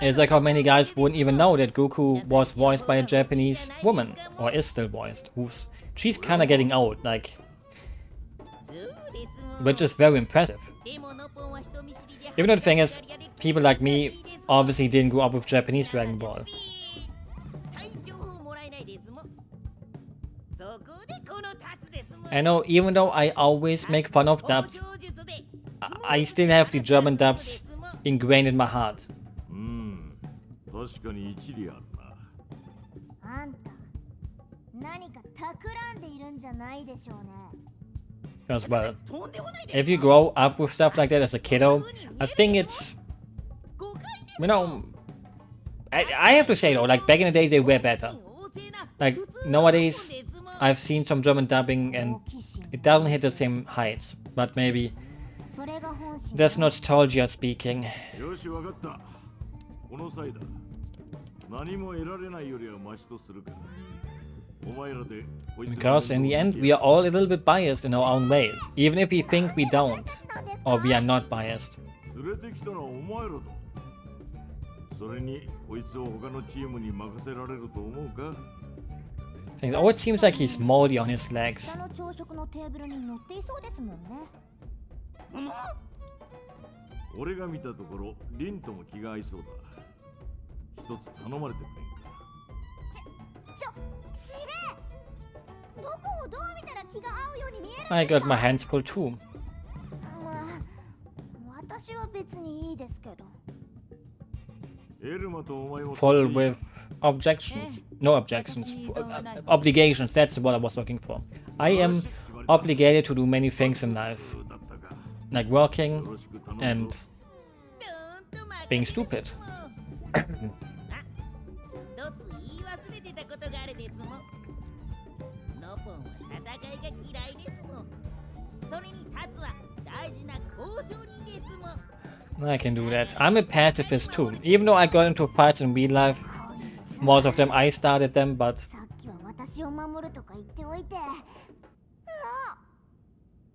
Speaker 1: It's like how many guys wouldn't even know that Goku was voiced by a Japanese woman, or is still voiced. She's kinda getting old, like... Which is very impressive. Even though the thing is, people like me obviously didn't grow up with Japanese Dragon Ball. I know, even though I always make fun of dubs, I still have the German dubs ingrained in my heart. Because, well, if you grow up with stuff like that as a kiddo, I think it's... You know... I have to say though, like, back in the day they were better. Like, nowadays, I've seen some German dubbing and it doesn't hit the same heights. But maybe that's nostalgia speaking. Because in the end, we are all a little bit biased in our own ways. Even if we think we don't. Or we are not biased. It always seems like he's moldy on his legs. I got my hands full too. Full with objections. No objections. Obligations, that's what I was looking for. I am obligated to do many things in life. Like working and being stupid. I can do that. I'm a pacifist too. Even though I got into fights in real life, most of them I started them, but...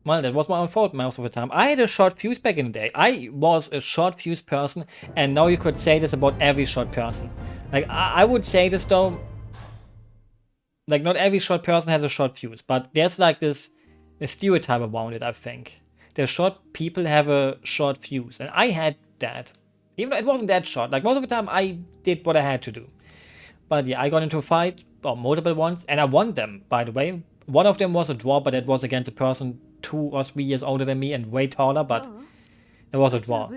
Speaker 1: Well, that was my own fault most of the time. I had a short fuse back in the day. I was a short fuse person, and now you could say this about every short person. Like, I would say this though... Like, not every short person has a short fuse, but there's like this stereotype around it, I think. The short people have a short fuse, and I had that. Even though it wasn't that short. Like, most of the time I did what I had to do. But yeah, I got into a fight, or multiple ones, and I won them, by the way. One of them was a draw, but it was against a person 2 or 3 years older than me and way taller, but it was a draw.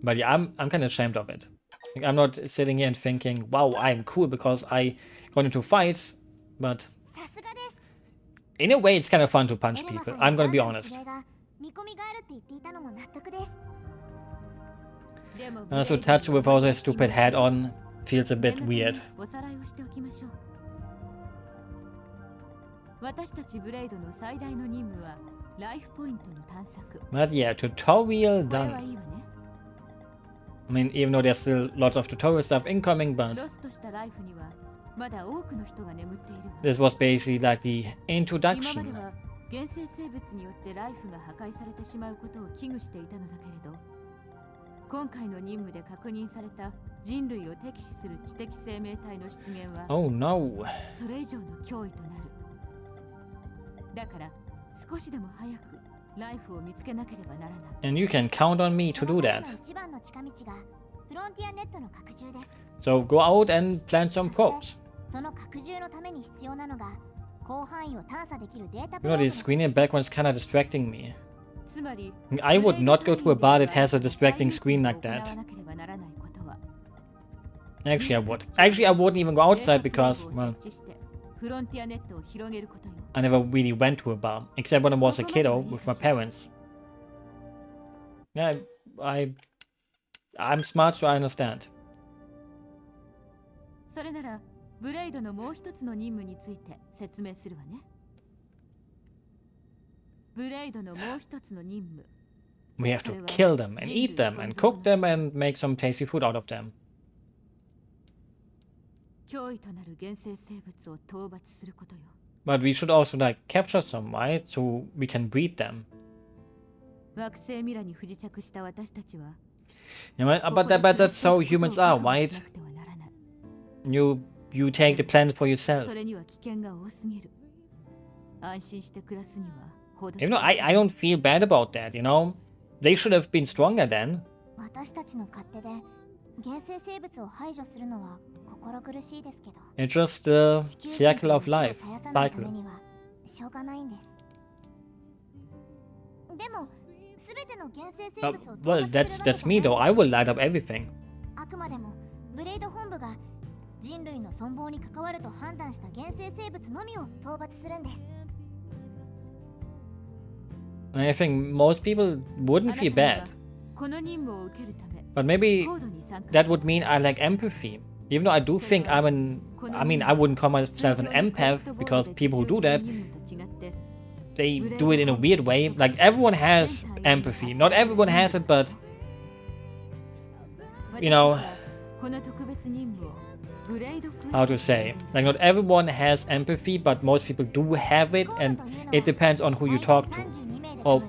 Speaker 1: But yeah, I'm kind of ashamed of it. Like, I'm not sitting here and thinking, wow, I'm cool because I got into fights, but in a way it's kind of fun to punch people, I'm gonna be honest. So Tatsu without his stupid hat on feels a bit weird. But yeah, tutorial done. I mean, even though there's still lots of tutorial stuff incoming, but...
Speaker 5: まだ多くの人が眠っているわ。
Speaker 1: This was basically like the
Speaker 5: 今まで
Speaker 1: introduction.
Speaker 5: は原生生物によってライフが破壊されてしまうことを危惧していたのだけれど、今回の任務で確認された人類を敵視する知的生命体の出現は
Speaker 1: Oh no.
Speaker 5: それ以上の脅威となる。だから少しでも早くライフを見つけなければならない。
Speaker 1: And you can count on me to do that.
Speaker 2: 一番の近道がフロンティアネットの拡充です。
Speaker 1: So go out and plant some probes.
Speaker 2: その拡充のために必要なのが広範囲を探査できるデータ
Speaker 1: You know, the screen in the background is kind of distracting me.
Speaker 5: つまり
Speaker 1: I would not go to a bar that has a distracting screen like that. Actually, I would. Actually, I wouldn't even go outside because, well,
Speaker 5: フロンティアネットを広げることよ。
Speaker 1: I never really went to a bar, except when I was a kiddo with my parents. Yeah, I'm smart, so I understand.
Speaker 5: それならブレイドのもう一つの任務について説明するわね。ブレイドのもう一つの任務。
Speaker 1: We have to kill them and eat them and cook them and make some tasty food out of them.
Speaker 5: 脅威となる原生生物を討伐することよ。
Speaker 1: But we should also like capture some, right? So we can breed them.
Speaker 5: 惑星ミラに不時着した私たちは
Speaker 1: Yeah, but that's how humans are, right? You take the planet for yourself.
Speaker 5: それには危険が多すぎる。安心して暮らすには程
Speaker 1: You know, I don't feel bad about that, you know? They should have been stronger then.
Speaker 2: 私たちの勝手で原生生物を排除するのは心苦しいですけど。
Speaker 1: It's just the circle of life.
Speaker 2: 地球人の死を絶やさないため
Speaker 1: Cycle.
Speaker 2: にはしょうがないんです。でも、すべての原生生物を討
Speaker 1: Well,
Speaker 2: 伐するわけじゃない
Speaker 1: that's me though. I will light up everything.
Speaker 2: あくまでもブレイド本部が人類の存亡に関わると判断した原生生物のみを討伐するんです。
Speaker 1: And I think most people wouldn't feel bad.
Speaker 5: この任務を受けるため
Speaker 1: But maybe
Speaker 5: 行動に参加
Speaker 1: that would mean I lack empathy. Even though I do think I mean, I wouldn't call myself an empath because people who do that, they do it in a weird way. Like everyone has empathy. Not everyone has it, but you know,
Speaker 5: この特別任務をブレイドクエスト
Speaker 1: how to say? Like not everyone has empathy, but most people do have it, and it depends on who you talk to or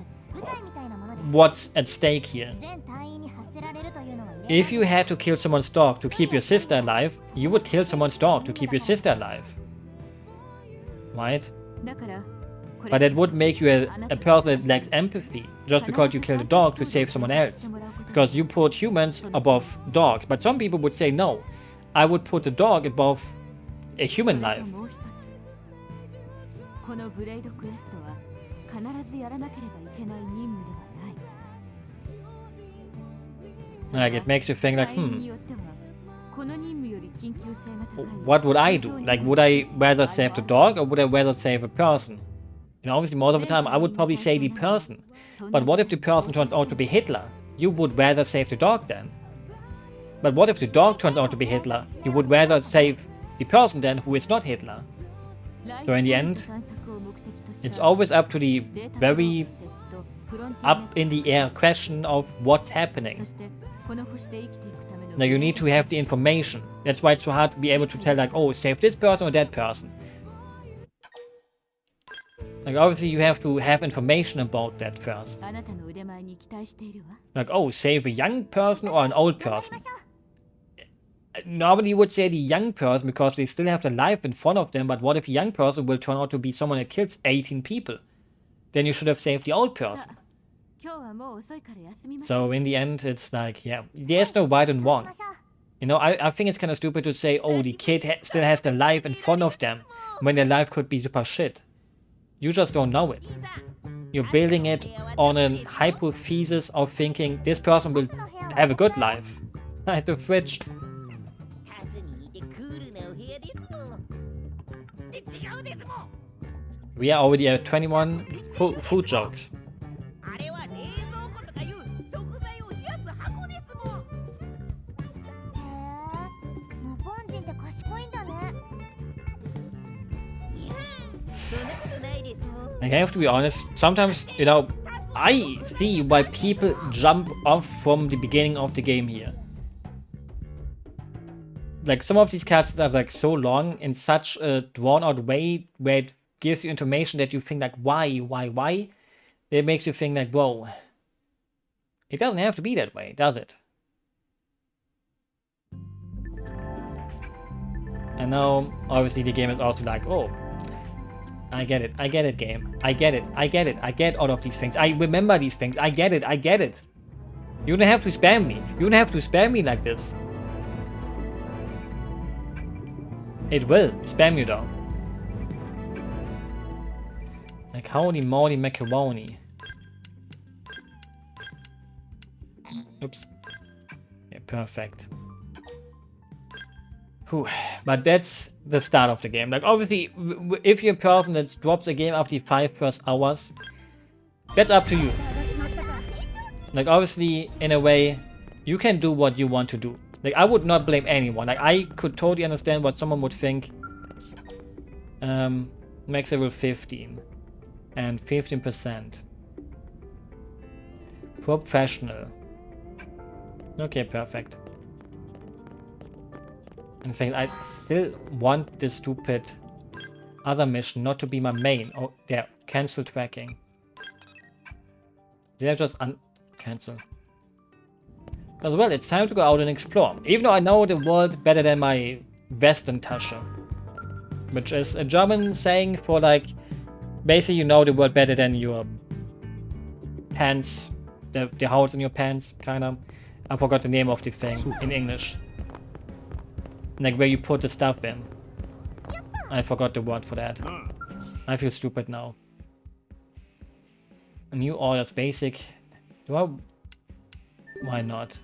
Speaker 1: what's at stake here.
Speaker 2: 全隊員に発せられるというのは
Speaker 1: If you had to kill someone's dog to keep your sister alive, you would kill someone's dog to keep your sister alive. Right?
Speaker 5: だからこれ
Speaker 1: But that would make you a person that lacks empathy, just because you killed a dog to save someone else. Because you put humans above dogs. But some people would say, no, I would put the dog above a human
Speaker 5: それ
Speaker 1: life.
Speaker 5: ともう一つこのブレイドクエストは必ずやらなければいけない任務ではない。
Speaker 1: Like it makes you think like,
Speaker 5: 隊員によってはこの任務より緊急性が高い
Speaker 1: what would I do? Like, would I rather save the dog or would I rather save a person? You know, obviously most of the time I would probably say the person. But what if the person turns out to be Hitler? You would rather save the dog then. But what if the dog turns out to be Hitler? You would rather save the person then who is not Hitler. So in the end, it's always up to the very up in the air question of what's happening. Now you need to have the information. That's why it's so hard to be able to tell like, oh, save this person or that person. Like obviously you have to have information about that first.
Speaker 5: あなたの腕前に期待しているわ。
Speaker 1: Like, oh, save a young person or an old person. Normally you would say the young person because they still have the life in front of them, but what if a young person will turn out to be someone that kills 18 people? Then you should have saved the old person.
Speaker 5: 今日はもう遅いから休みましょう。
Speaker 1: So in the end, it's like, yeah, there's no right and wrong. You know, I think it's kind of stupid to say, oh, the kid still has the life in front of them, when their life could be super shit. You just don't know it. You're building it on a hypothesis of thinking this person will have a good life. At the fridge.
Speaker 11: タツに似てクールなお部屋ですもん。で違うですもん。
Speaker 1: We are already at 21 food jokes.
Speaker 11: あれは冷蔵庫とかいう食材を冷やす箱ですもん。
Speaker 2: へえ、ノポン人って賢いんだね。
Speaker 11: いや、そんなことないですもん。
Speaker 1: Like, I have to be honest, sometimes, you know, I see why people jump off from the beginning of the game here. like some of these cards are like so long in such a drawn out way where it gives you information that you think like why? It makes you think like, whoa. It doesn't have to be that way, does it? And now, obviously, the game is also like, oh, I get it, game. I get all of these things. I remember these things. I get it. You don't have to spam me. You don't have to spam me like this. It will spam you though. Like, holy moly macaroni. Oops. Yeah, perfect. Whew. But that's the start of the game. Like, obviously, if you're a person that drops a game after the 5 first hours, that's up to you. Like, obviously, in a way, you can do what you want to do. Like, I would not blame anyone. Like, I could totally understand what someone would think. Max level 15. And 15%. Professional. Okay, perfect. In fact, I still want this stupid other mission not to be my main. Oh, yeah, cancel tracking. Did I just cancel? As well, it's time to go out and explore. Even though I know the world better than my Western Tasche. Which is a German saying for like, basically you know the world better than your pants, the holes in your pants, kind of. I forgot the name of the thing in English. Like where you put the stuff in. I forgot the word for that. I feel stupid now. New orders, basic. Do I? Why not?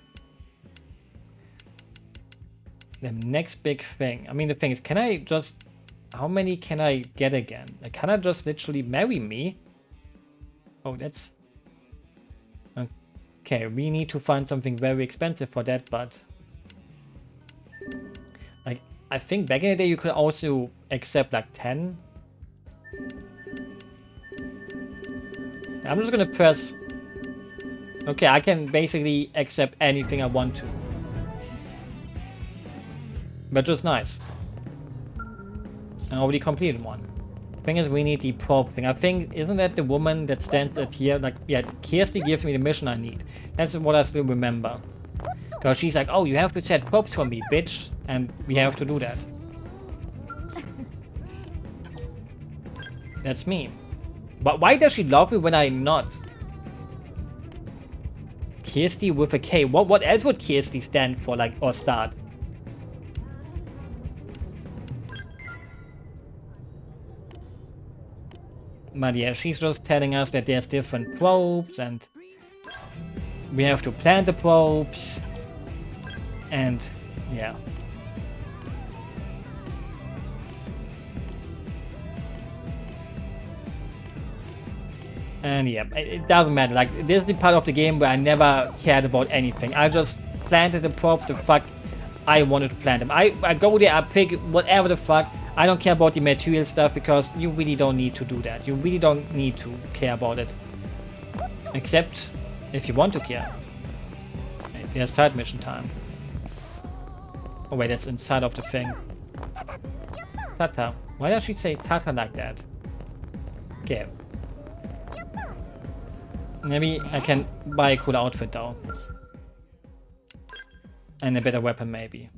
Speaker 1: The next big thing. I mean, the thing is, can I just... How many can I get again? Like, can I just literally marry me? Oh, that's... Okay, we need to find something very expensive for that, but... Like, I think back in the day you could also accept like 10. I'm just gonna press... Okay, I can basically accept anything I want to. But just nice. I already completed one. Thing is, we need the probe thing. I think, isn't that the woman that stands at here? Like, yeah, Kirsty gives me the mission I need. That's what I still remember. Because she's like, oh, you have to set probes for me, bitch. And we have to do that. That's me. But why does she love me when I'm not? Kirsty with a K. What else would Kirsty stand for, like, or start? But yeah, she's just telling us that there's different probes and we have to plant the probes. And yeah. And yeah, it doesn't matter. Like, this is the part of the game where I never cared about anything. I just planted the probes the fuck I wanted to plant them. I go there, I pick whatever the fuck. I don't care about the material stuff because you really don't need to do that. You really don't need to care about it. Except if you want to care. Wait, there's side mission time. Oh wait, that's inside of the thing. Tata. Why does she say Tata like that? Okay. Maybe I can buy a cool outfit though. And a better weapon maybe.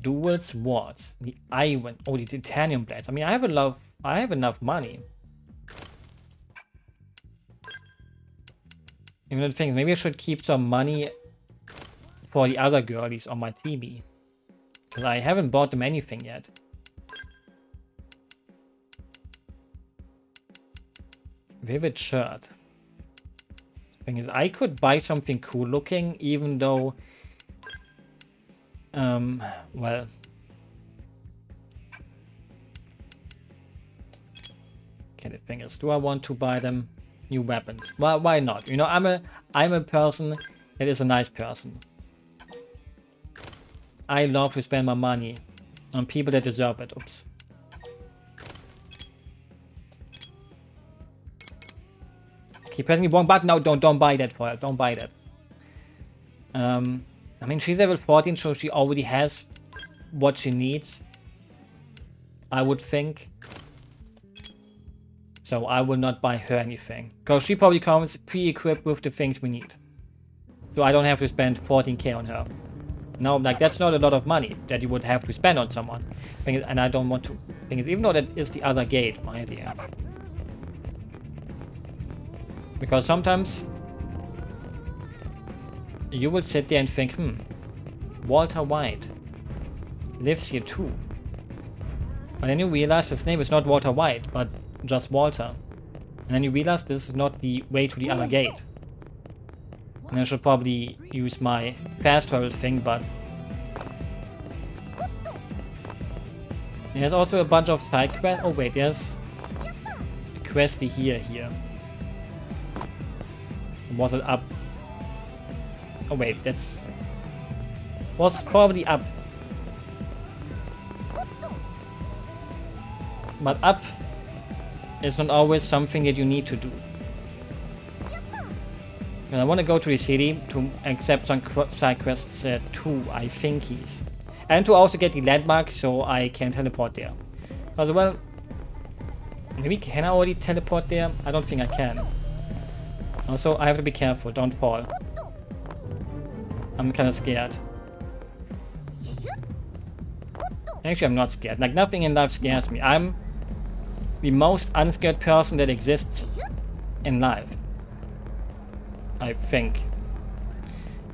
Speaker 1: Dual swords. The iron. Oh, the titanium blades. I mean, I have enough money. Even the thing is, maybe I should keep some money for the other girlies on my TV. Because I haven't bought them anything yet. Vivid shirt. Thing is, I could buy something cool looking, even though... well... Okay, the thing is, do I want to buy them new weapons? Well, why not? You know, I'm a person that is a nice person. I love to spend my money on people that deserve it. Oops. Keep pressing the wrong button. No, don't buy that for it. Don't buy that. I mean, she's level 14, so she already has what she needs, I would think. So I will not buy her anything, because she probably comes pre-equipped with the things we need. So I don't have to spend 14k on her. No, like, that's not a lot of money that you would have to spend on someone. And I don't want to. Thing is, even though that is the other gate, my idea. Because sometimes you will sit there and think, Walter White lives here too. And then you realize his name is not Walter White, but just Walter. And then you realize this is not the way to the other gate. And I should probably use my fast travel thing, but... There's also a bunch of side quests. Oh wait, there's a questy here. Was it up? Oh wait, that's... Was probably up. But up is not always something that you need to do. And I want to go to the city to accept some side quests too, I think he's. And to also get the landmark so I can teleport there. As well, maybe can I already teleport there? I don't think I can. Also, I have to be careful, don't fall. I'm kind of scared. Actually, I'm not scared. Like, nothing in life scares me. I'm the most unscared person that exists in life. I think.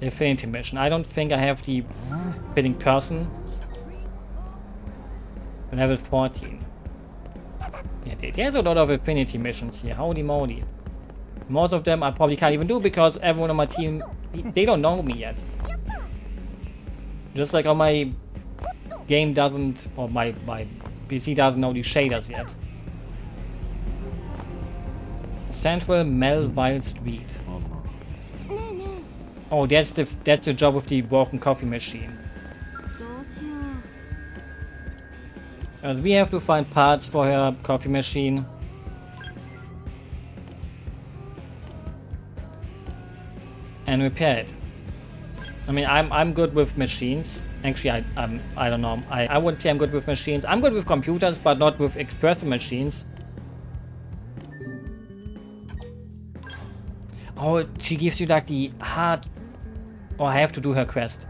Speaker 1: Affinity mission. I don't think I have the fitting person. Level 14. Yeah, there's a lot of affinity missions here. Holy moly. Most of them I probably can't even do because everyone on my team, they don't know me yet. Just like on my game doesn't, or my PC doesn't know the shaders yet. Central Melville Street. Oh, that's the job with the broken coffee machine. We have to find parts for her coffee machine. And repair it. I mean, I'm good with machines. Actually, I don't know. I wouldn't say I'm good with machines. I'm good with computers, but not with expressive machines. Oh, she gives you like the hard... Oh, I have to do her quest.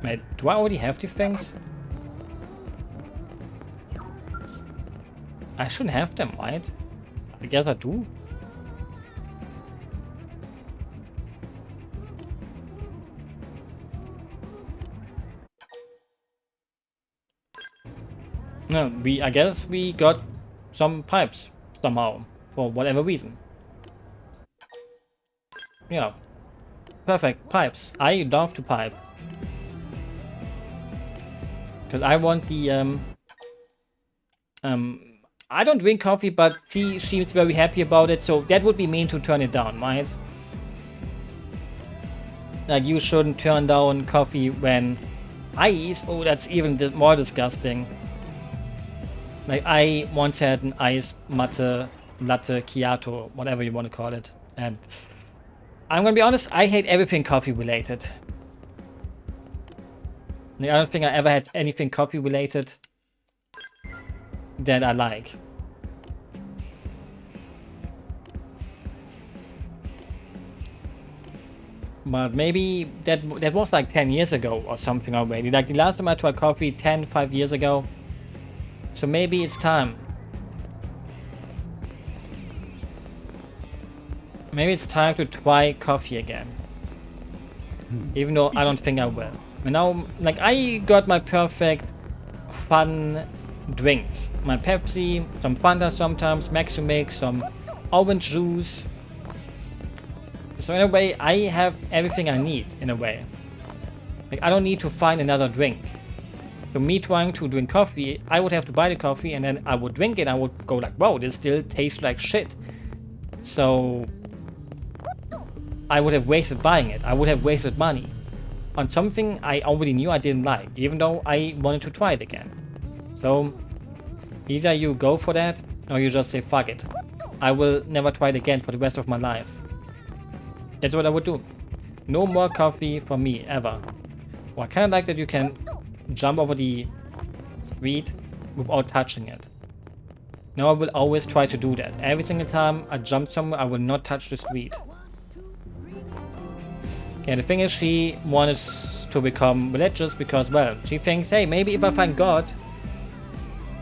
Speaker 1: Wait, do I already have the things? I shouldn't have them, right? I guess I do. No, I guess we got some pipes somehow, for whatever reason. Yeah. Perfect, pipes. I love to pipe. Because I want the, I don't drink coffee, but she seems very happy about it, so that would be mean to turn it down, right? Like, you shouldn't turn down coffee when ice, oh, that's even more disgusting. Like, I once had an iced latte macchiato, whatever you want to call it, and I'm gonna be honest, I hate everything coffee related. Like, I don't think I ever had anything coffee related that I like. But maybe that was like 10 years ago or something already. Like, the last time I tried coffee, 5 years ago. So maybe it's time. Maybe it's time to try coffee again. Even though I don't think I will. And now, like, I got my perfect fun drinks. My Pepsi, some Fanta sometimes, Maximix, some orange juice. So in a way, I have everything I need, in a way. Like, I don't need to find another drink. So me trying to drink coffee, I would have to buy the coffee and then I would drink it. I would go like, wow, this still tastes like shit. So I would have wasted buying it. I would have wasted money on something I already knew I didn't like, even though I wanted to try it again. So either you go for that or you just say fuck it. I will never try it again for the rest of my life. That's what I would do. No more coffee for me, ever. Well, I kind of like that you can jump over the street without touching it. Now I will always try to do that. Every single time I jump somewhere, I will not touch the street. Okay, the thing is, she wants to become religious because, well, she thinks, hey, maybe if I find God,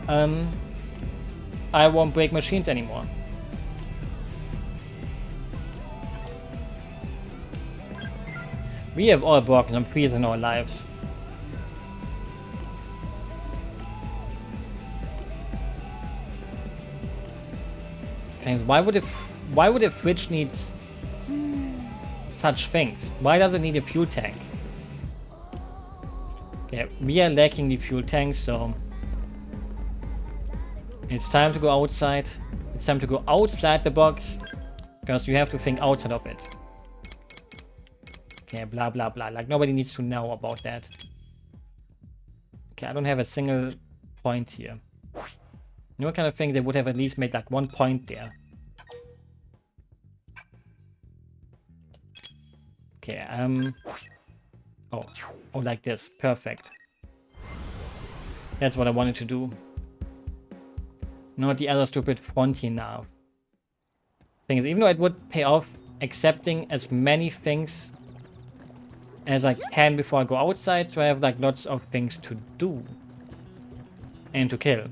Speaker 1: I won't break machines anymore. We have all broken some trees in our lives. Things. Why would a fridge need such things? Why does it need a fuel tank? Okay, we are lacking the fuel tank, so it's time to go outside. It's time to go outside the box, because you have to think outside of it. Okay, blah blah blah. Like, nobody needs to know about that. Okay, I don't have a single point here. You know, kind of thing they would have at least made like 1 point there. Okay, oh, like this. Perfect. That's what I wanted to do. Not the other stupid frontier now. Thing is, even though it would pay off accepting as many things as I can before I go outside, so I have like lots of things to do and to kill.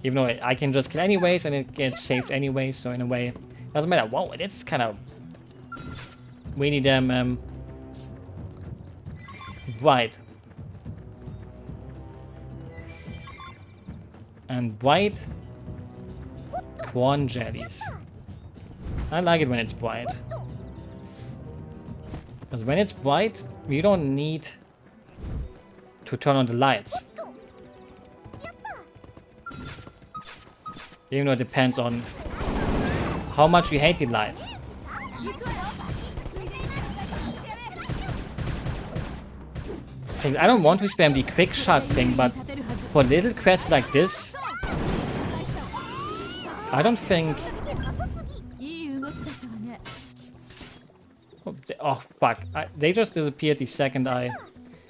Speaker 1: Even though I can just kill anyways and it gets saved anyways, so in a way, doesn't matter. Wow, it's kind of really damn bright. And bright corn jellies. I like it when it's bright. Because when it's bright, we don't need to turn on the lights. Even though it depends on how much we hate the light. I don't want to spam the quick shot thing, but for little quests like this, I don't think... Oh fuck, they just disappeared the second I...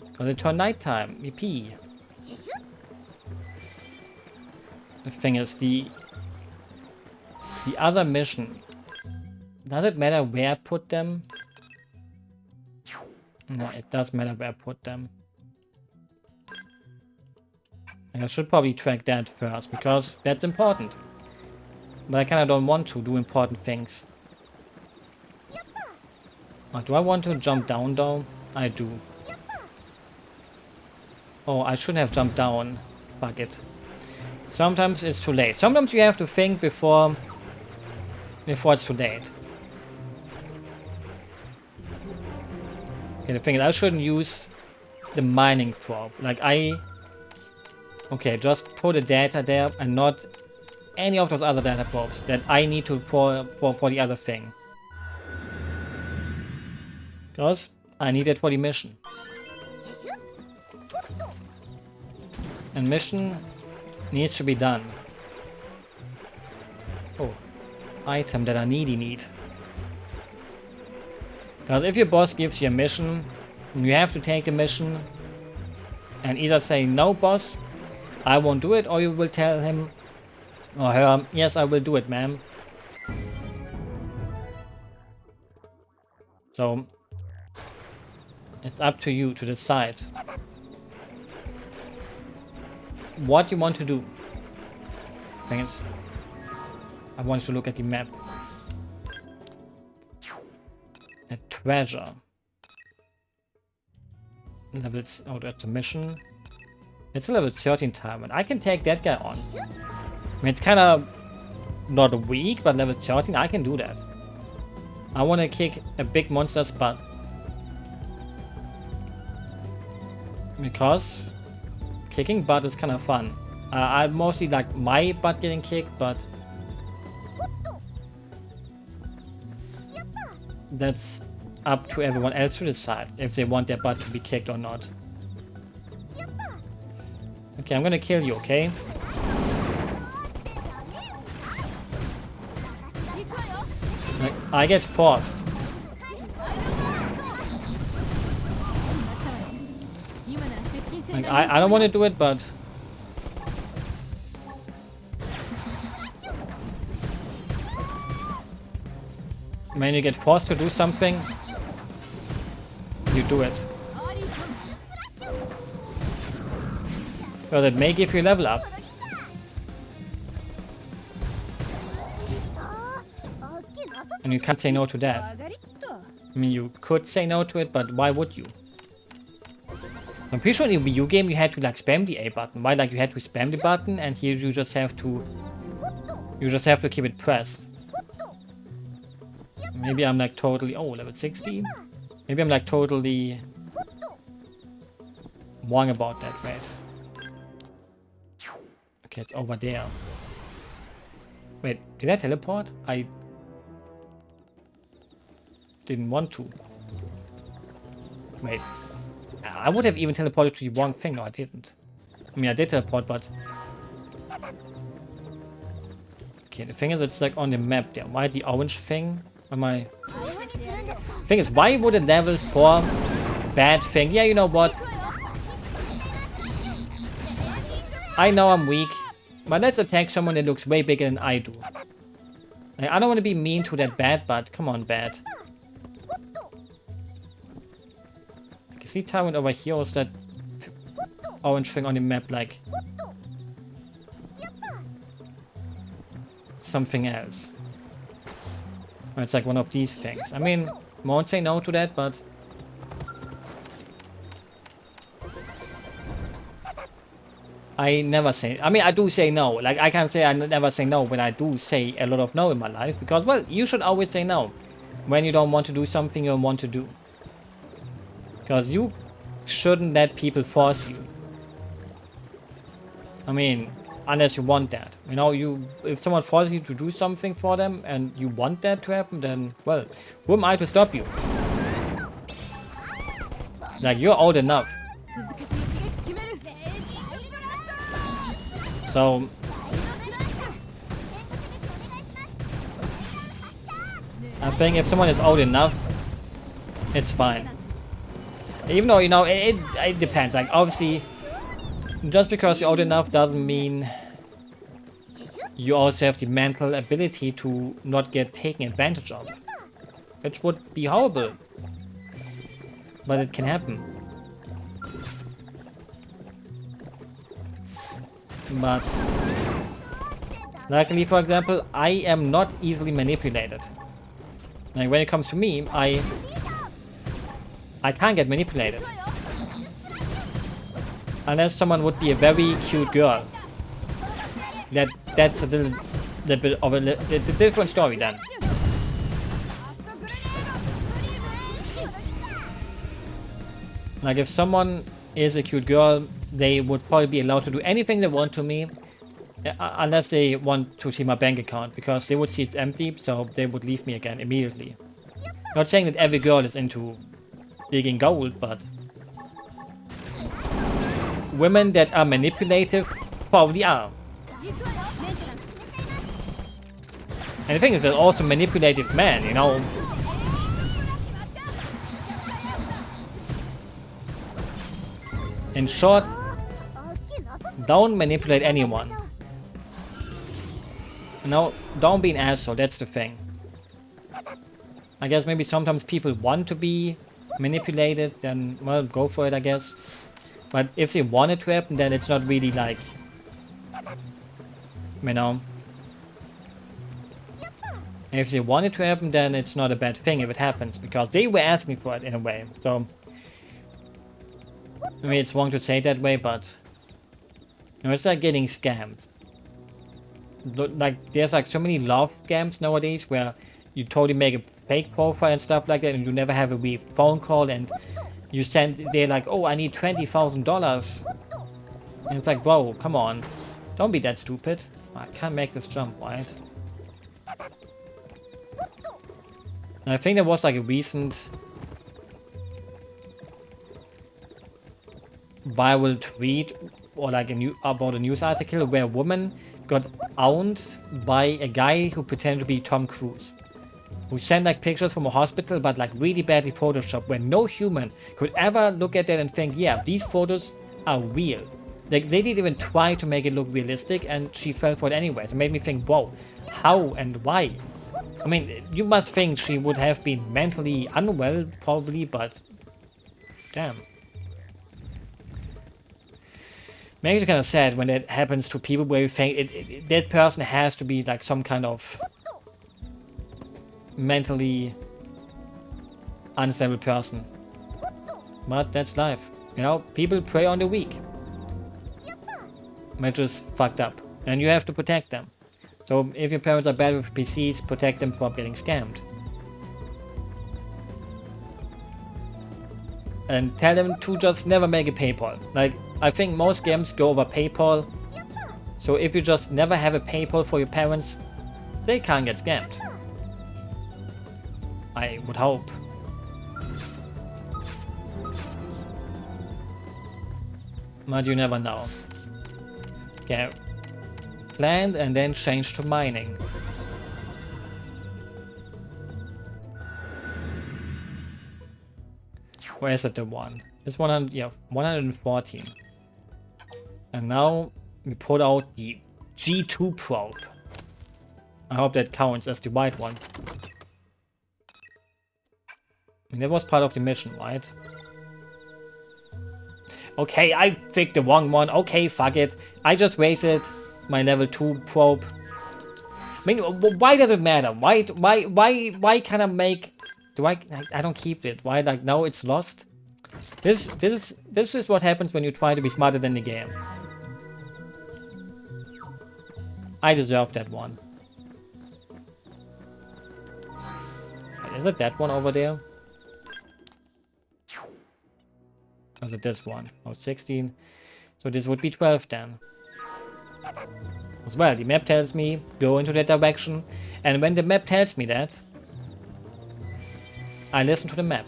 Speaker 1: Because it turned nighttime. Yippee. The thing is, the other mission, does it matter where I put them? No, it does matter where I put them. I should probably track that first, because that's important. But I kinda don't want to do important things. Oh, do I want to jump down though? I do. Oh, I shouldn't have jumped down. Fuck it. Sometimes it's too late. Sometimes you have to think before it's too late. Okay, the thing is, I shouldn't use the mining probe. Like, okay, just put the data there and not any of those other data probes that I need to for the other thing. Because I need it for the mission. And mission needs to be done. Oh, item that I need. Because if your boss gives you a mission, you have to take the mission and either say, no boss, I won't do it, or you will tell him or her, yes, I will do it, ma'am. So it's up to you to decide what you want to do. Thing is, I want to look at the map. A treasure. Levels. Oh, that's a mission. It's a level 13 time, and I can take that guy on. I mean, it's kind of not weak, but level 13, I can do that. I want to kick a big monster's butt. Because kicking butt is kind of fun. I mostly like my butt getting kicked, but that's up to everyone else to decide if they want their butt to be kicked or not. Okay, I'm gonna kill you, okay? I get paused. Like, I don't want to do it, but when you get forced to do something, you do it. Well, it may give you a level up. And you can't say no to that. I mean, you could say no to it, but why would you? I'm pretty sure in the Wii U game you had to like spam the A button. Why? Like you had to spam the button, and here you just have to keep it pressed. Maybe I'm like totally level 60. Maybe I'm like totally wrong about that, right? Okay, it's over there. Wait, did I teleport? I didn't want to. Wait. I would have even teleported to the wrong thing. No, I didn't. I mean, I did teleport, but... Okay, the thing is, it's like on the map there. Why the orange thing? Am I... Thing is, why would a level 4 bad thing? Yeah, you know what? I know I'm weak, but let's attack someone that looks way bigger than I do. Like, I don't want to be mean to that bad, but come on, bad. Is he tyrant over here, or is that orange thing on the map like something else? Or it's like one of these things. I mean, won't say no to that, but I never say... I mean, I do say no. Like, I can't say I never say no, but I do say a lot of no in my life. Because, well, you should always say no when you don't want to do something you want to do. Because you shouldn't let people force you. I mean, unless you want that. You know, if someone forces you to do something for them and you want that to happen, then, well, who am I to stop you? Like, you're old enough. So... I think if someone is old enough, it's fine. Even though, you know, it depends. Like, obviously, just because you're old enough doesn't mean you also have the mental ability to not get taken advantage of. Which would be horrible. But it can happen. But, luckily, for example, I am not easily manipulated. Like, when it comes to me, I can't get manipulated. Unless someone would be a very cute girl. That's a little bit of a different story then. Like, if someone is a cute girl, they would probably be allowed to do anything they want to me. Unless they want to see my bank account, because they would see it's empty, so they would leave me again immediately. Not saying that every girl is into digging gold, but women that are manipulative probably are. And the thing is, there's also manipulative men, you know. In short, don't manipulate anyone. No, don't be an asshole, that's the thing. I guess maybe sometimes people want to be manipulated, then, well, go for it, I guess. But if they want it to happen, then it's not really like, you know. If they want it to happen, then it's not a bad thing if it happens, because they were asking for it in a way. So, I mean, it's wrong to say it that way, but, you know, it's like getting scammed. Like, there's like so many love scams nowadays where you totally make a fake profile and stuff like that, and you never have a real phone call, and you send, they're like, oh, I need $20,000. And it's like, bro, come on. Don't be that stupid. I can't make this jump, right? And I think there was like a recent viral tweet or like about a news article where a woman got owned by a guy who pretended to be Tom Cruise, who send like pictures from a hospital, but like really badly photoshopped, where no human could ever look at that and think, yeah, these photos are real. Like, they didn't even try to make it look realistic, and she fell for it anyways. It made me think, whoa, how and why? I mean, you must think she would have been mentally unwell, probably, but damn. Makes it kind of sad when that happens to people where you think that person has to be like some kind of mentally unstable person. But that's life. You know, people prey on the weak. Which is fucked up. And you have to protect them. So if your parents are bad with PCs, protect them from getting scammed. And tell them to just never make a PayPal. Like, I think most scams go over PayPal. So if you just never have a PayPal for your parents, they can't get scammed. I would hope. But you never know. Okay. Land and then change to mining. Where is it, the one? It's 100, yeah, 114. And now we put out the G2 probe. I hope that counts as the white one. I mean, that was part of the mission, right? Okay, I picked the wrong one. Okay, fuck it. I just wasted my level 2 probe. I mean, why does it matter? Why can I make... Do I don't keep it. Why, like, now it's lost? This is what happens when you try to be smarter than the game. I deserve that one. Is it that one over there? Or is it this one? Oh, 16. So this would be 12 then. As well, the map tells me go into that direction. And when the map tells me that, I listen to the map.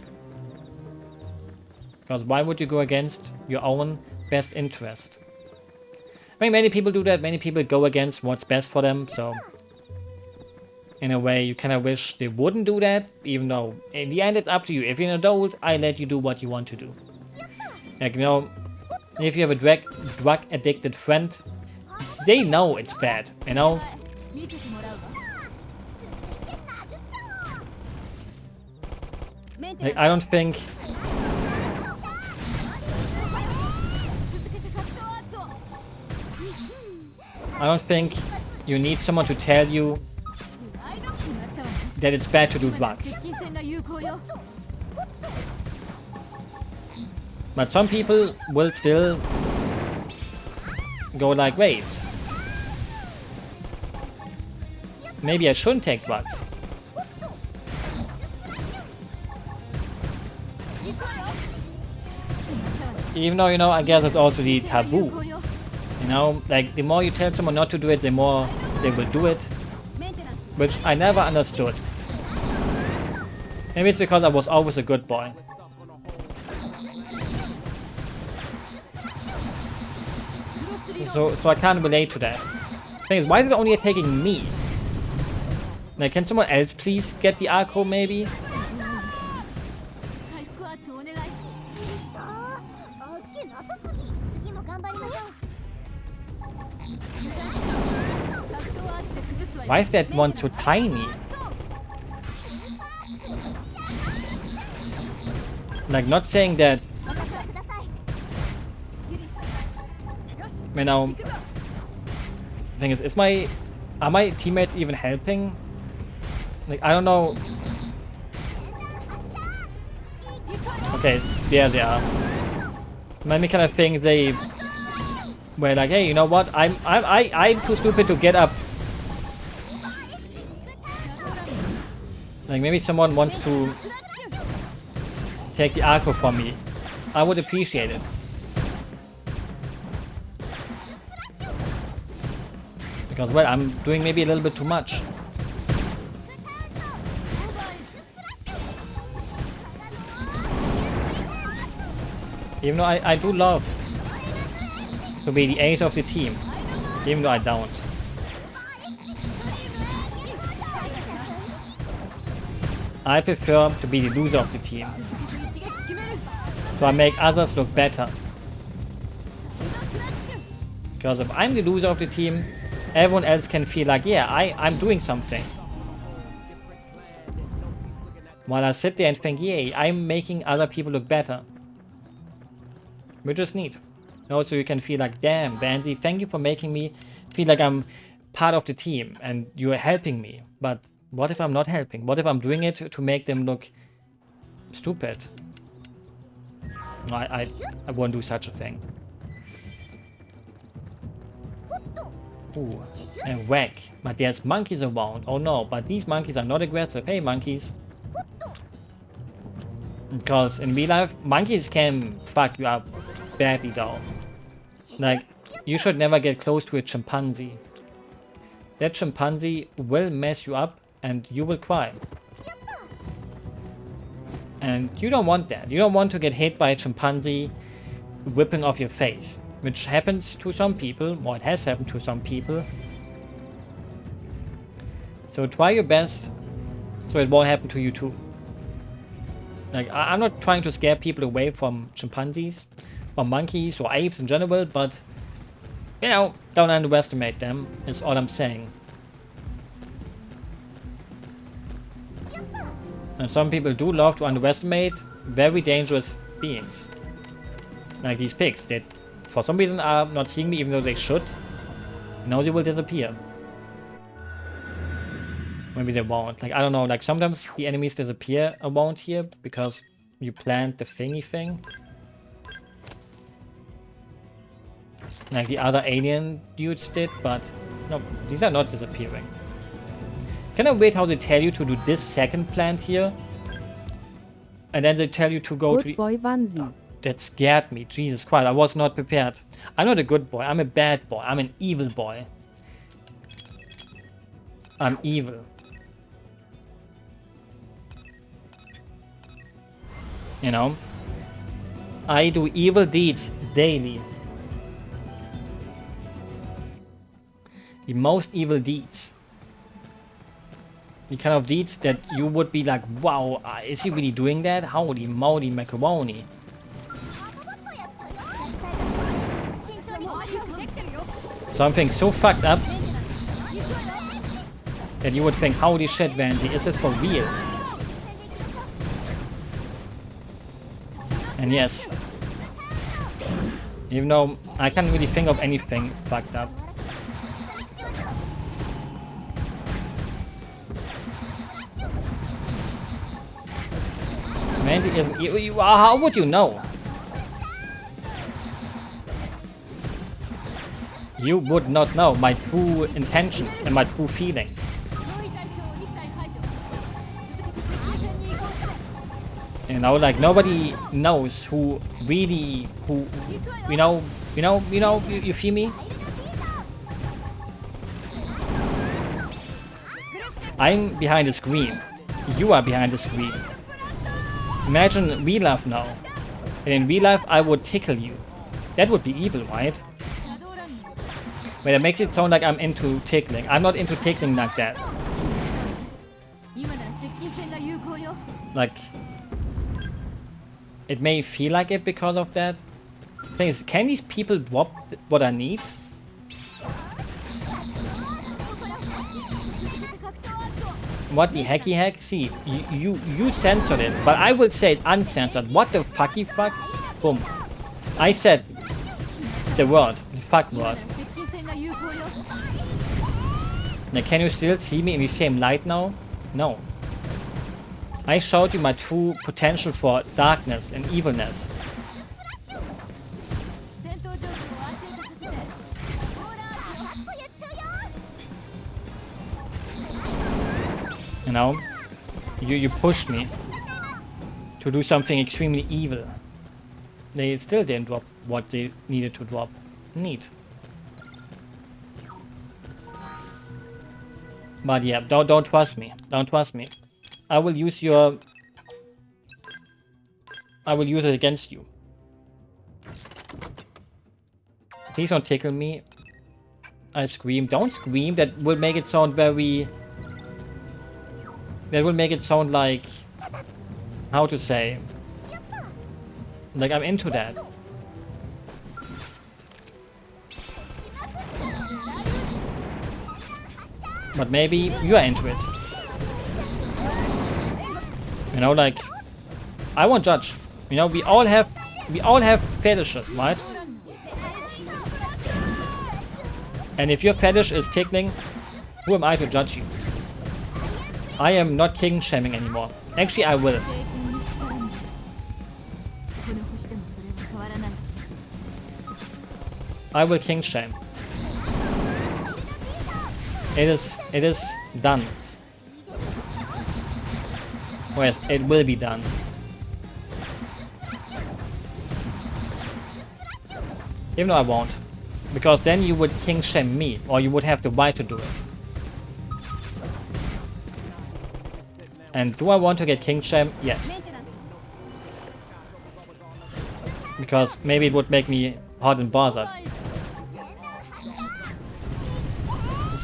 Speaker 1: Because why would you go against your own best interest? I mean, many people do that. Many people go against what's best for them. So, in a way, you kind of wish they wouldn't do that. Even though, in the end, it's up to you. If you're an adult, I let you do what you want to do. Like, you know, if you have a drug-addicted friend, they know it's bad, you know? Like, I don't think... you need someone to tell you that it's bad to do drugs. But some people will still go like, wait, maybe I shouldn't take drugs. Even though, you know, I guess it's also the taboo. You know, like, the more you tell someone not to do it, the more they will do it. Which I never understood. Maybe it's because I was always a good boy. So I can't relate to that. Thing is, why is it only attacking me? Like, can someone else please get the Arco, maybe? Why is that one so tiny? Like, not saying that... You know, the thing is are my teammates even helping? Like, I don't know. Okay, there they are. Maybe kind of thing they were like, hey, you know what? I'm too stupid to get up. Like, maybe someone wants to take the Arco from me. I would appreciate it. Because, well, I'm doing maybe a little bit too much. Even though I do love to be the ace of the team. Even though I don't. I prefer to be the loser of the team. So I make others look better. Because if I'm the loser of the team, everyone else can feel like, yeah, I'm doing something. While I sit there and think, yay, I'm making other people look better. Which is neat. Also, you can feel like, damn, Vandy, thank you for making me feel like I'm part of the team and you're helping me. But what if I'm not helping? What if I'm doing it to make them look stupid? I won't do such a thing. Ooh, and whack. But there's monkeys around. Oh no, but these monkeys are not aggressive. Hey, monkeys. Because in real life, monkeys can fuck you up badly though. Like, you should never get close to a chimpanzee. That chimpanzee will mess you up and you will cry. And you don't want that. You don't want to get hit by a chimpanzee whipping off your face. Which happens to some people, or it has happened to some people. So try your best so it won't happen to you too. Like, I'm not trying to scare people away from chimpanzees, or monkeys, or apes in general, but, you know, don't underestimate them, is all I'm saying. And some people do love to underestimate very dangerous beings. Like these pigs, that for some reason are not seeing me even though they should. Now they will disappear. Maybe they won't. Like, I don't know, like sometimes the enemies disappear around here because you plant the thingy thing. Like the other alien dudes did, but no, these are not disappearing. Kind of weird how they tell you to do this second plant here. And then they tell you to go to...
Speaker 5: Boy Vanzi.
Speaker 1: That scared me, Jesus Christ, I was not prepared. I'm not a good boy, I'm a bad boy, I'm an evil boy. I'm evil. You know? I do evil deeds daily. The most evil deeds. The kind of deeds that you would be like, wow, is he really doing that? Holy moly macaroni. Something so fucked up that you would think, holy shit, Vandy, is this for real? And yes, even though I can't really think of anything fucked up. Vandy, how would you know? You would not know my true intentions and my true feelings. You know, like nobody knows who really, you feel me? I'm behind the screen. You are behind the screen. Imagine real life now. And in real life, I would tickle you. That would be evil, right? But it makes it sound like I'm into tickling. I'm not into tickling like that. Like, it may feel like it because of that. Thing is, can these people drop what I need? What the hecky heck? See, you censored it, but I will say it uncensored. What the fucky fuck? Boom. I said the word, the fuck word. Now, can you still see me in the same light now? No. I showed you my true potential for darkness and evilness. You know? You pushed me to do something extremely evil. They still didn't drop what they needed to drop. Neat. But yeah, don't trust me. Don't trust me. I will use it against you. Please don't tickle me. I scream. Don't scream. That will make it sound very that will make it sound like, how to say, like I'm into that. But maybe you're into it. You know, like, I won't judge. You know, we all have fetishes, right? And if your fetish is tickling, who am I to judge you? I am not king shaming anymore. Actually, I will. I will king shame. It is done. Or yes, it will be done. Even though I won't. Because then you would king shame me, or you would have the right to do it. And do I want to get king shame? Yes. Because maybe it would make me hot and bothered.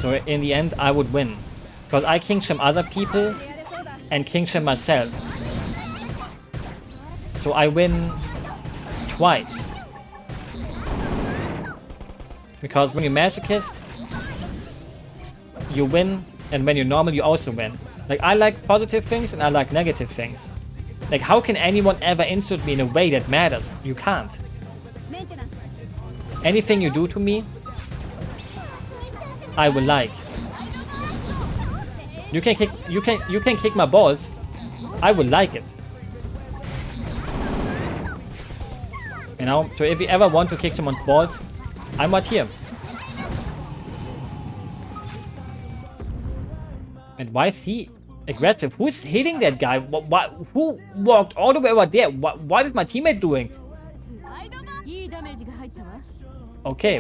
Speaker 1: So in the end, I would win. Because I king shame other people and king shame myself. So I win twice. Because when you're masochist, you win, and when you're normal, you also win. Like, I like positive things and I like negative things. Like, how can anyone ever insult me in a way that matters? You can't. Anything you do to me, I will like. You can kick my balls. I will like it. You know, so if you ever want to kick someone's balls, I'm right here. And why is he aggressive? Who's hitting that guy? Who walked all the way over there? What is my teammate doing? Okay.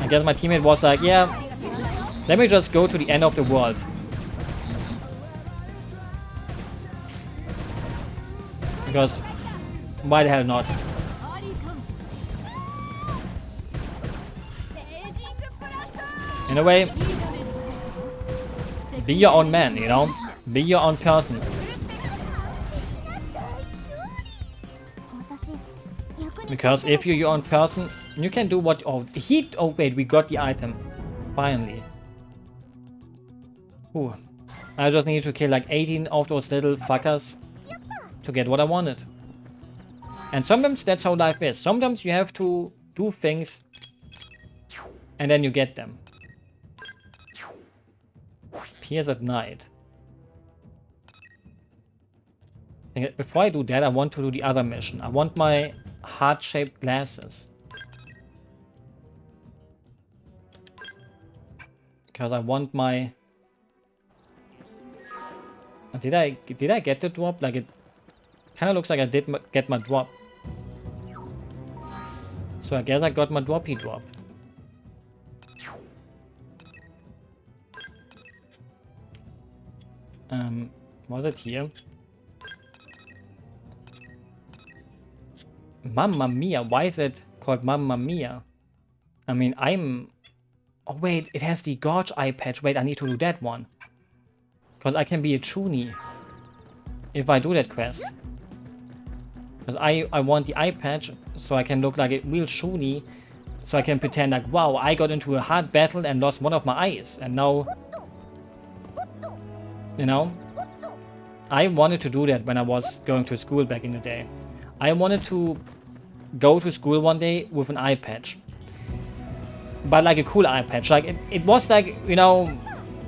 Speaker 1: I guess my teammate was like, yeah, let me just go to the end of the world. Because why the hell not? In a way, be your own man, you know? Be your own person. Because if you're your own person, you can do what... Oh, wait, we got the item. Finally. Ooh. I just need to kill like 18 of those little fuckers to get what I wanted. And sometimes that's how life is. Sometimes you have to do things and then you get them. Pierce at night. Before I do that, I want to do the other mission. I want my heart-shaped glasses. Because I want my... Did I get the drop? Like, it kind of looks like I did get my drop. So I guess I got my droppy drop. Was it here? Mamma Mia, why is it called Mamma Mia? I mean, oh wait, it has the Gorge eye patch. Wait, I need to do that one. Because I can be a Chuny if I do that quest. Because I want the eye patch so I can look like a real Chuny. So I can pretend like, wow, I got into a hard battle and lost one of my eyes. And now... You know? I wanted to do that when I was going to school back in the day. I wanted to go to school one day with an eye patch. But like a cool eye patch. Like it was like, you know,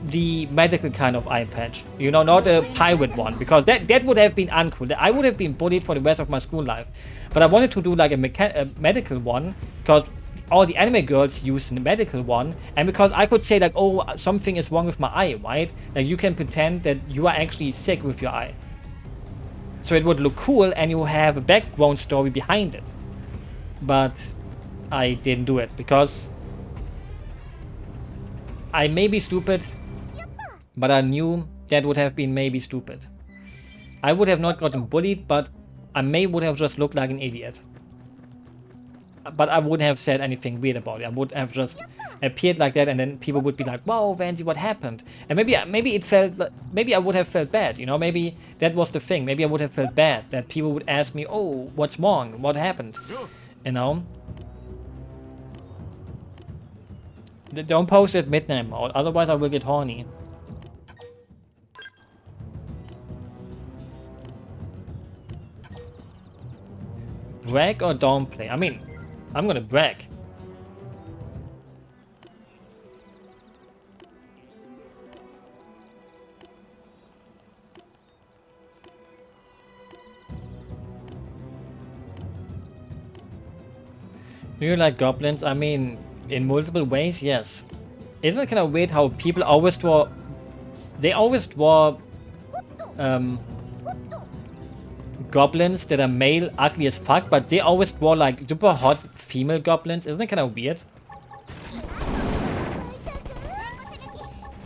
Speaker 1: the medical kind of eye patch. You know, not a pirate one. Because that would have been uncool. I would have been bullied for the rest of my school life. But I wanted to do like a medical one. Because all the anime girls use the medical one. And because I could say like, oh, something is wrong with my eye, right? Like you can pretend that you are actually sick with your eye. So it would look cool and you have a background story behind it. But I didn't do it because I may be stupid, but I knew that would have been maybe stupid. I would have not gotten bullied, but I would have just looked like an idiot. but I wouldn't have said anything weird about it. I would have just appeared like that, and then people would be like, "Wow, Vanzi, what happened?" And maybe it felt maybe I would have felt bad, you know. Maybe that was the thing. Maybe I would have felt bad that people would ask me, "Oh, what's wrong? What happened?" You know. Don't post at midnight mode, otherwise I will get horny. Brag or don't play? I mean, I'm gonna brag. Do you like goblins? I mean, in multiple ways, yes. Isn't it kind of weird how people always draw... They always draw... goblins that are male, ugly as fuck, but they always draw like super hot female goblins. Isn't it kind of weird?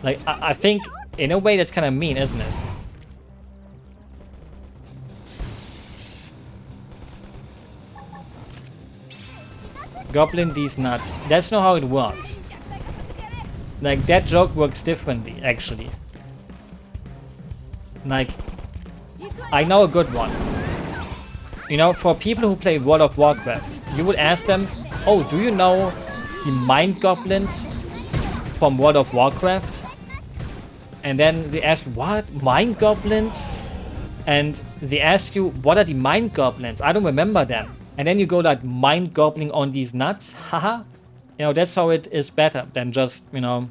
Speaker 1: Like, I think in a way that's kind of mean, isn't it? Goblin these nuts. That's not how it works. Like, that joke works differently, actually. Like, I know a good one. You know, for people who play World of Warcraft, you would ask them, "Oh, do you know the mind goblins from World of Warcraft?" And then they ask, "What? Mind goblins?" And they ask you, "What are the mind goblins? I don't remember them." And then you go like, "Mind gobbling on these nuts? Haha." You know, that's how it is better than just, you know...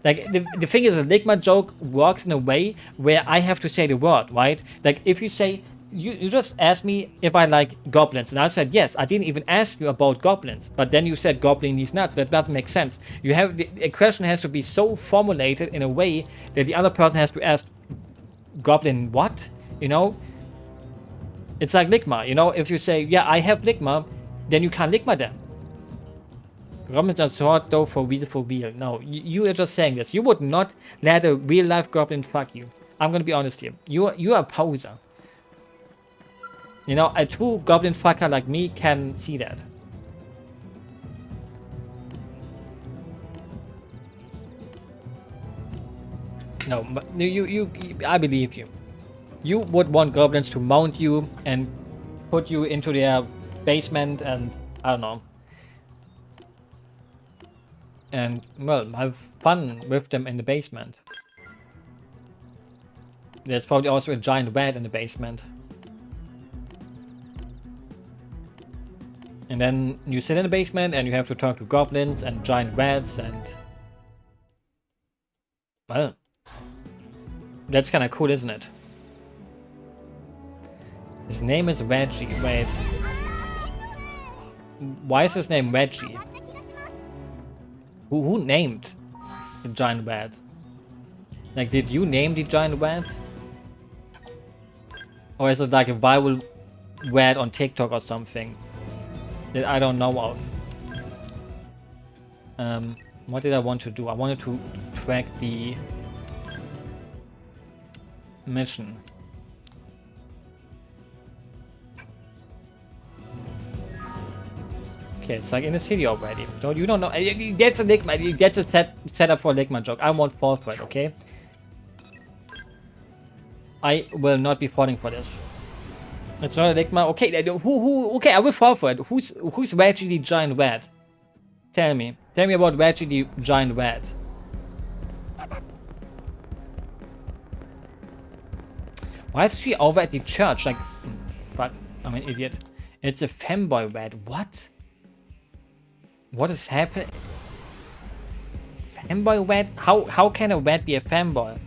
Speaker 1: Like, the thing is, a Ligma joke works in a way where I have to say the word, right? Like, if you say... You just asked me if I like goblins, and I said yes. I didn't even ask you about goblins, but then you said gobbling these nuts. That doesn't make sense. You have... The question has to be so formulated in a way that the other person has to ask, "Goblin what?" You know? It's like Ligma, you know? If you say, "Yeah, I have Ligma," then you can't Ligma them. Goblins are short though for real. No, you are just saying this. You would not let a real life goblin fuck you. I'm gonna be honest here. You are a poser. You know, a true goblin fucker like me can see that. No, but I believe you. You would want goblins to mount you and put you into their basement and, I don't know. And, well, have fun with them in the basement. There's probably also a giant rat in the basement. And then you sit in the basement and you have to talk to goblins and giant rats and... Well... That's kind of cool, isn't it? His name is Reggie. Wait. Why is his name Reggie? Who named the giant rat? Like, did you name the giant rat? Or is it like a viral rat on TikTok or something that I don't know of? What did I want to do? I wanted to track the mission. Okay, it's like in the city already. You don't know. That's a Ligma. That's a setup for a Ligma joke. I won't fall for it, okay? I will not be falling for this. It's not a Ligma. Okay, okay, I will fall for it. Who's Reggie the giant rat? Tell me. Tell me about Reggie the giant rat. Why is she over at the church? Like, fuck, I'm an idiot. It's a femboy rat. What? What is happening? Femboy rat? How can a rat be a femboy?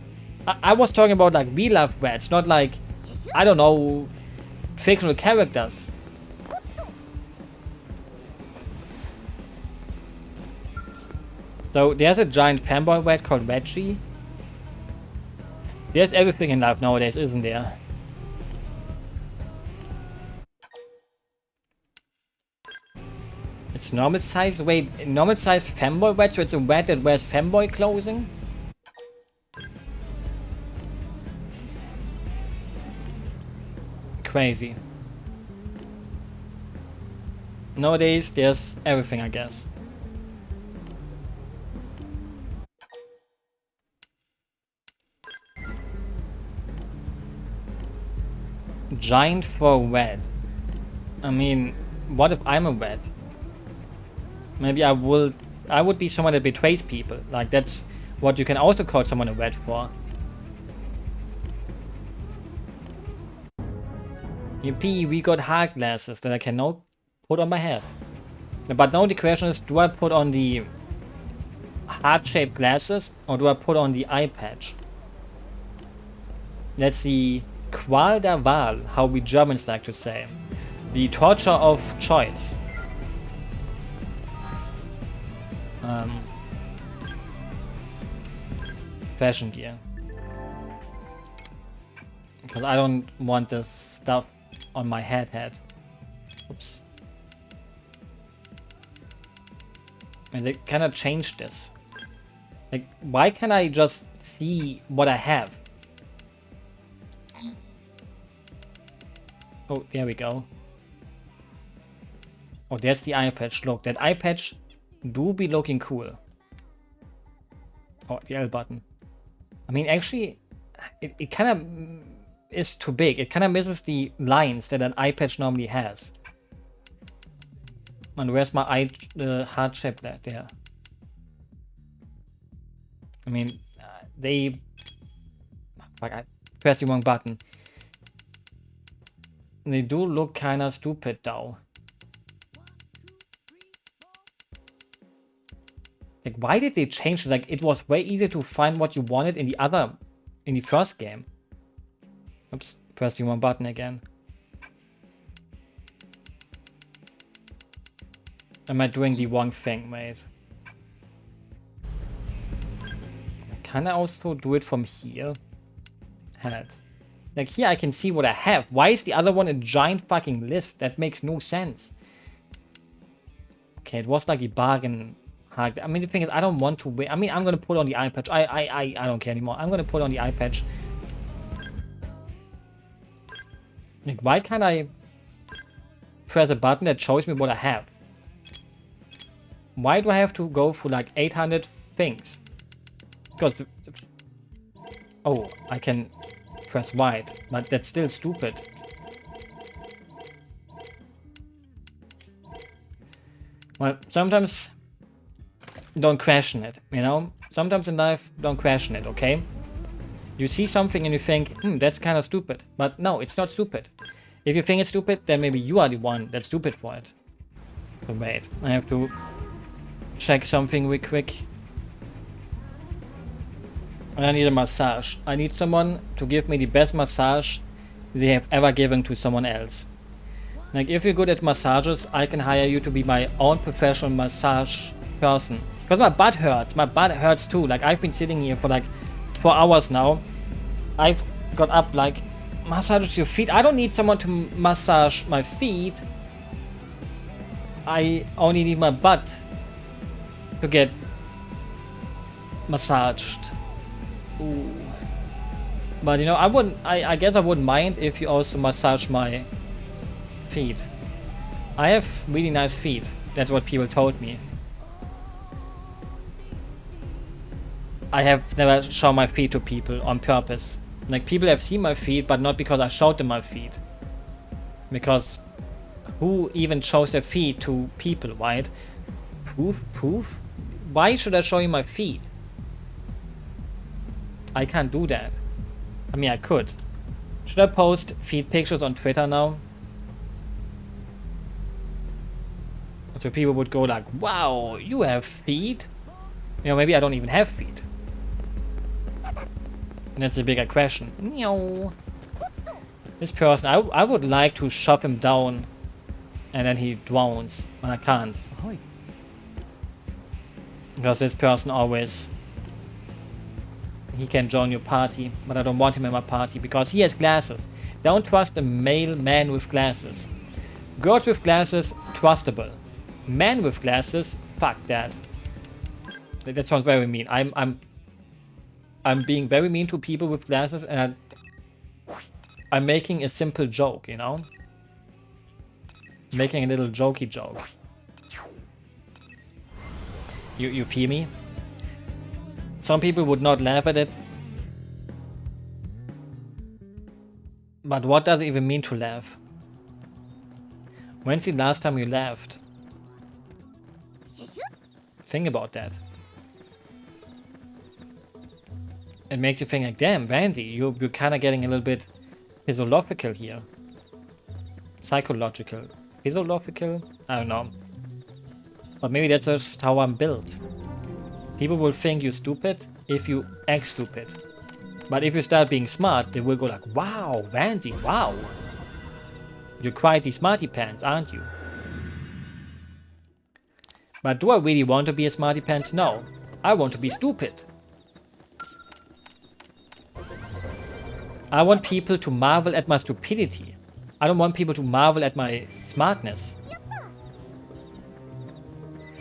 Speaker 1: I was talking about like real life rats, not like, I don't know, fictional characters. So there's a giant femboy rat called Reggie. There's everything in life nowadays, isn't there? It's normal size. Wait, normal size femboy rat, so it's a rat that wears femboy clothing? Crazy. Nowadays, there's everything, I guess. Giant for red. I mean, what if I'm a red? Maybe I would be someone that betrays people. Like, that's what you can also call someone a red for. Yippee, we got hard glasses that I can now put on my head. But now the question is, do I put on the heart-shaped glasses or do I put on the eye patch? That's the Qual der Wahl, how we Germans like to say. The torture of choice. Fashion gear. Because I don't want this stuff on my head. Oops. And they cannot change this. Like, why can't I just see what I have? Oh, there we go. Oh, there's the eye patch. Look, that eye patch do be looking cool. Oh, the L button. I mean, actually, it kind of is too big. It kind of misses the lines that an eye patch normally has. And where's my eye, heart shape there? I mean, they... Fuck, I pressed the wrong button. They do look kind of stupid, though. Like, why did they change it? Like, it was way easier to find what you wanted in the first game. Oops, pressed the wrong button again. Am I doing the wrong thing, mate? Can I also do it from here? Head. Like, here I can see what I have. Why is the other one a giant fucking list? That makes no sense. Okay, it was like a bargain. I mean, the thing is, I don't want to wait. I mean, I'm gonna put on the eye patch. I don't care anymore. I'm gonna put on the eye patch. Like, why can't I press a button that shows me what I have? Why do I have to go through like 800 things? Because... Oh, I can press white, but that's still stupid. Well, sometimes don't question it, you know? Sometimes in life, don't question it, okay? You see something and you think, that's kind of stupid. But no, it's not stupid. If you think it's stupid, then maybe you are the one that's stupid for it. So wait, I have to check something real quick. And I need a massage. I need someone to give me the best massage they have ever given to someone else. Like, if you're good at massages, I can hire you to be my own professional massage person. Because my butt hurts. My butt hurts too. Like, I've been sitting here for like 4 hours now. I've got up like, massage your feet. I don't need someone to massage my feet. I only need my butt to get massaged. Ooh. But you know, I guess I wouldn't mind if you also massage my feet. I have really nice feet. That's what people told me. I have never shown my feet to people on purpose. Like, people have seen my feet, but not because I showed them my feet. Because who even shows their feet to people, right? Proof? Why should I show you my feet? I can't do that. I mean, I could. Should I post feet pictures on Twitter now? So people would go like, wow, you have feet? You know, maybe I don't even have feet. And that's a bigger question. Meow. This person, I would like to shove him down and then he drowns, and I can't. Because this person always... He can join your party, but I don't want him in my party because he has glasses. Don't trust a male man with glasses. Girls with glasses, trustable. Men with glasses, fuck that. That sounds very mean. I'm being very mean to people with glasses, and I'm making a simple joke, you know? making a little jokey joke. You feel me? Some people would not laugh at it. But what does it even mean to laugh? When's the last time you laughed? Think about that. It makes you think like, damn, Vandy, you're kind of getting a little bit philosophical here. Psychological. Philosophical? I don't know. But maybe that's just how I'm built. People will think you're stupid if you act stupid. But if you start being smart, they will go like, wow, Vandy, wow. You're quite the smarty pants, aren't you? But do I really want to be a smarty pants? No. I want to be stupid. I want people to marvel at my stupidity. I don't want people to marvel at my smartness.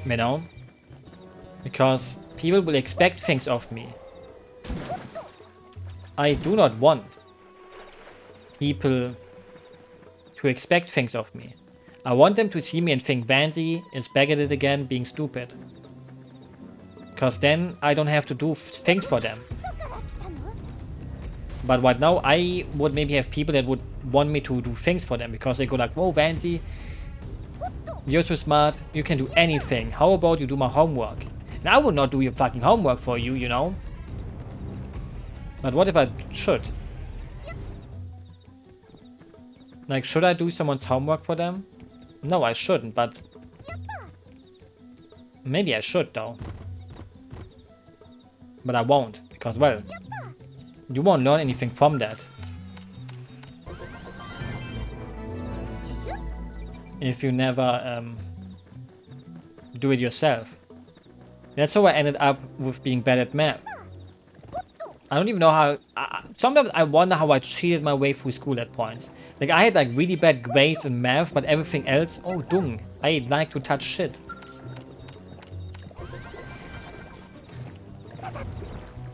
Speaker 1: You know? Because people will expect things of me. I do not want people to expect things of me. I want them to see me and think Vandy is back at it again, being stupid. Because then I don't have to do things for them. But right now I would maybe have people that would want me to do things for them. Because they go like, whoa Vandy, you're too smart, you can do anything. How about you do my homework? And I would not do your fucking homework for you, you know? But what if I should? Like, should I do someone's homework for them? No, I shouldn't, but... maybe I should, though. But I won't, because, well... you won't learn anything from that. If you never, do it yourself. That's how I ended up with being bad at math. I don't even know how... sometimes I wonder how I cheated my way through school at points. Like, I had like really bad grades in math, but everything else... oh, dung. I like to touch shit.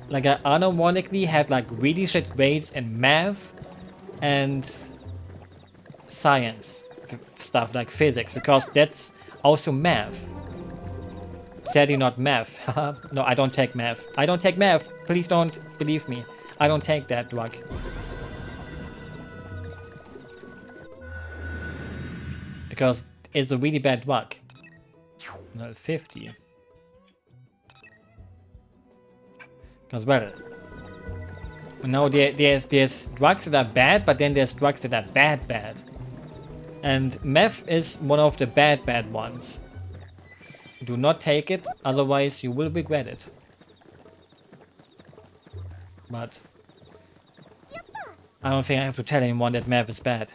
Speaker 1: Like, I unironically had like really shit grades in math and science stuff, like physics, because that's also math. Sadly not math. No, I don't take math. I don't take math. Please don't believe me. I don't take that drug. Because it's a really bad drug. No, 50. Because, well, now there's drugs that are bad, but then there's drugs that are bad. And meth is one of the bad ones. Do not take it, otherwise you will regret it. But I don't think I have to tell anyone that meth is bad.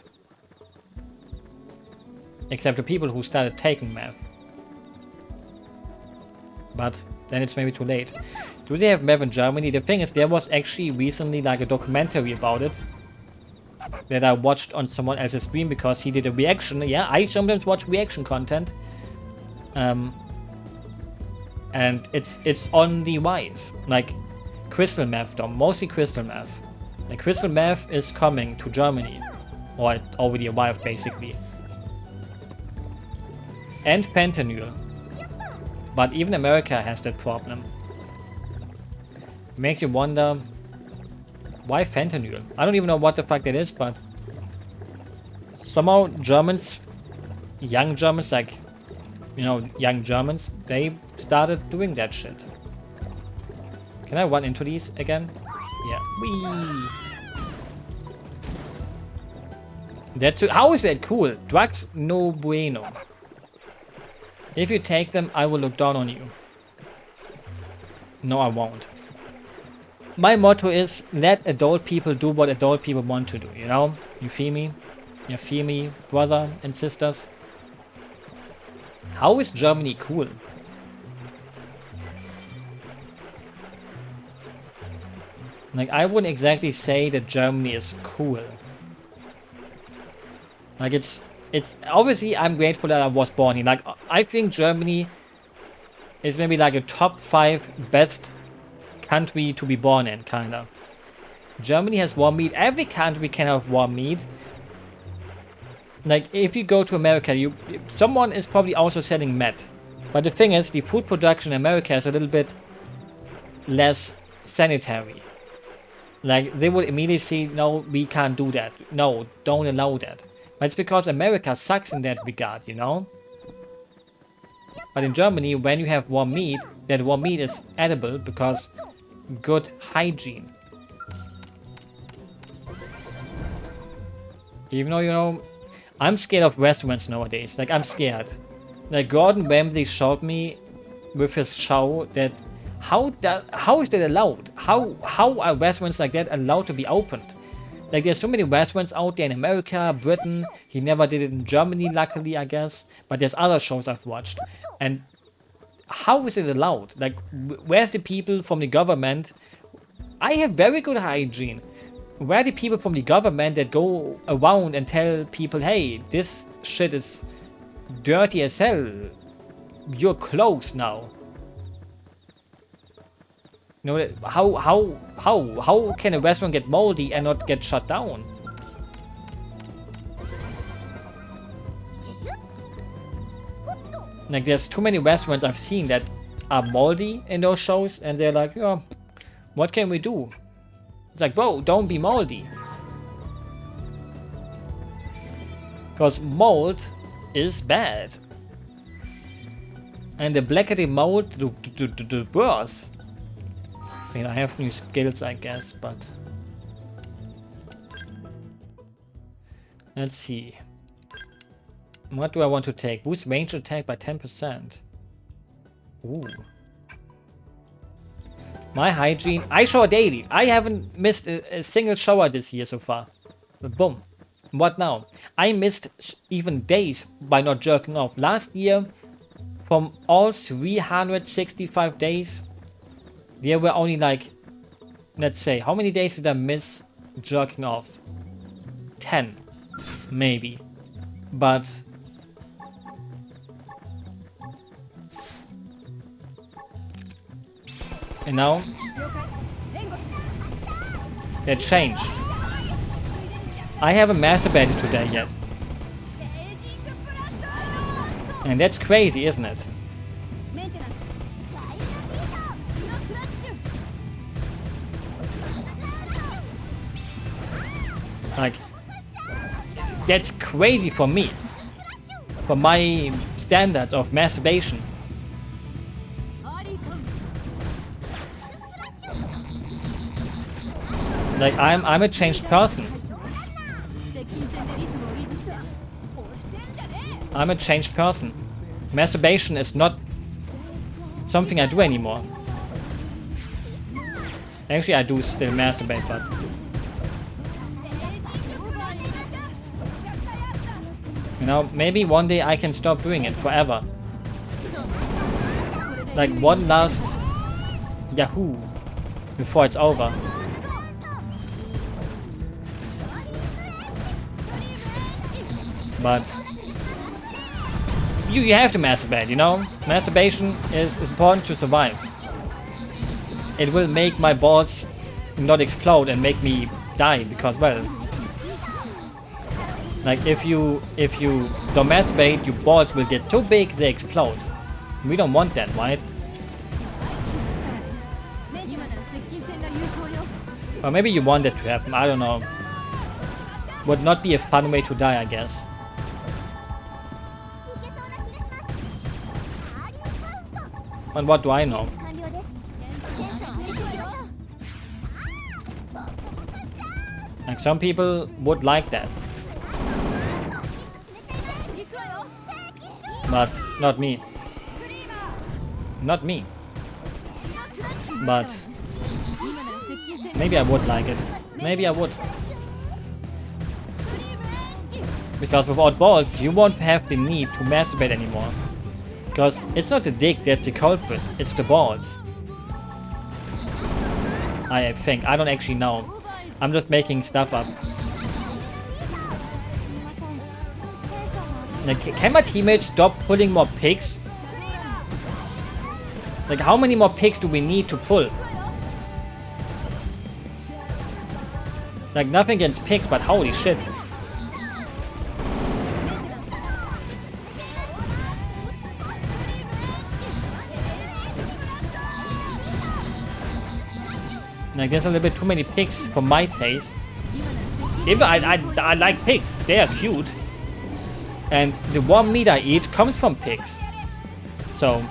Speaker 1: Except the people who started taking meth. But then it's maybe too late. Do they have meth in Germany? The thing is, there was actually recently like a documentary about it that I watched on someone else's stream because he did a reaction. Yeah, I sometimes watch reaction content. And it's on the rise. Like crystal meth though, mostly crystal meth. Like crystal meth is coming to Germany. Or it already arrived basically. And fentanyl. But even America has that problem. Makes you wonder, why fentanyl? I don't even know what the fuck that is, but somehow Germans, young Germans, like, you know, young Germans, they started doing that shit. Can I run into these again? Yeah. Whee! That's how is that cool? Drugs no bueno. If you take them, I will look down on you. No, I won't. My motto is, let adult people do what adult people want to do, you know? You feel me? You feel me, brother and sisters? How is Germany cool? Like, I wouldn't exactly say that Germany is cool. Like, it's obviously I'm grateful that I was born here. Like, I think Germany is maybe like a top 5 best country to be born in, kinda. Germany has warm meat. Every country can have warm meat. Like, if you go to America, someone is probably also selling meth. But the thing is, the food production in America is a little bit less sanitary. Like, they would immediately say, no, we can't do that. No, don't allow that. But it's because America sucks in that regard, you know? But in Germany, when you have warm meat, that warm meat is edible because good hygiene. Even though, you know, I'm scared of restaurants nowadays. Like, I'm scared. Like, Gordon Ramsay showed me with his show that how is that allowed? How are restaurants like that allowed to be opened? Like, there's so many restaurants out there in America, Britain. He never did it in Germany, luckily, I guess. But there's other shows I've watched. And how is it allowed? Like, where's the people from the government? I have very good hygiene. Where are the people from the government that go around and tell people, hey, this shit is dirty as hell. You're closed now. You know, how can a restaurant get moldy and not get shut down? Like, there's too many restaurants I've seen that are moldy in those shows, and they're like, yeah, what can we do? It's like, bro, don't be moldy. Because mold is bad. And the blacker the mold, the worse. I mean, I have new skills, I guess, but... Let's see. What do I want to take? Boost range attack by 10%. Ooh. My hygiene. I shower daily. I haven't missed a single shower this year so far. But boom. What now? I missed even days by not jerking off. Last year, from all 365 days, there were only like, let's say, how many days did I miss jerking off? 10, maybe. But and now that changed. I haven't masturbated today yet. And that's crazy, isn't it? Like, that's crazy for me. For my standards of masturbation. Like, I'm a changed person. I'm a changed person. Masturbation is not something I do anymore. Actually, I do still masturbate, but... You know, maybe one day I can stop doing it forever. Like one last Yahoo before it's over. But you have to masturbate, you know? Masturbation is important to survive. It will make my balls not explode and make me die because, well, like if you don't masturbate, your balls will get so big they explode. We don't want that, right? Or maybe you want that to happen, I don't know. Would not be a fun way to die, I guess. And what do I know? Like, some people would like that. But not me. Not me. But maybe I would like it. Maybe I would. Because without balls, you won't have the need to masturbate anymore. Because it's not the dick that's the culprit, it's the balls. I think. I don't actually know. I'm just making stuff up. Like, can my teammates stop pulling more pigs? Like, how many more pigs do we need to pull? Like, nothing against pigs, but holy shit. Like, there's a little bit too many pigs for my taste. Even though I like pigs, they are cute. And the warm meat I eat comes from pigs. So,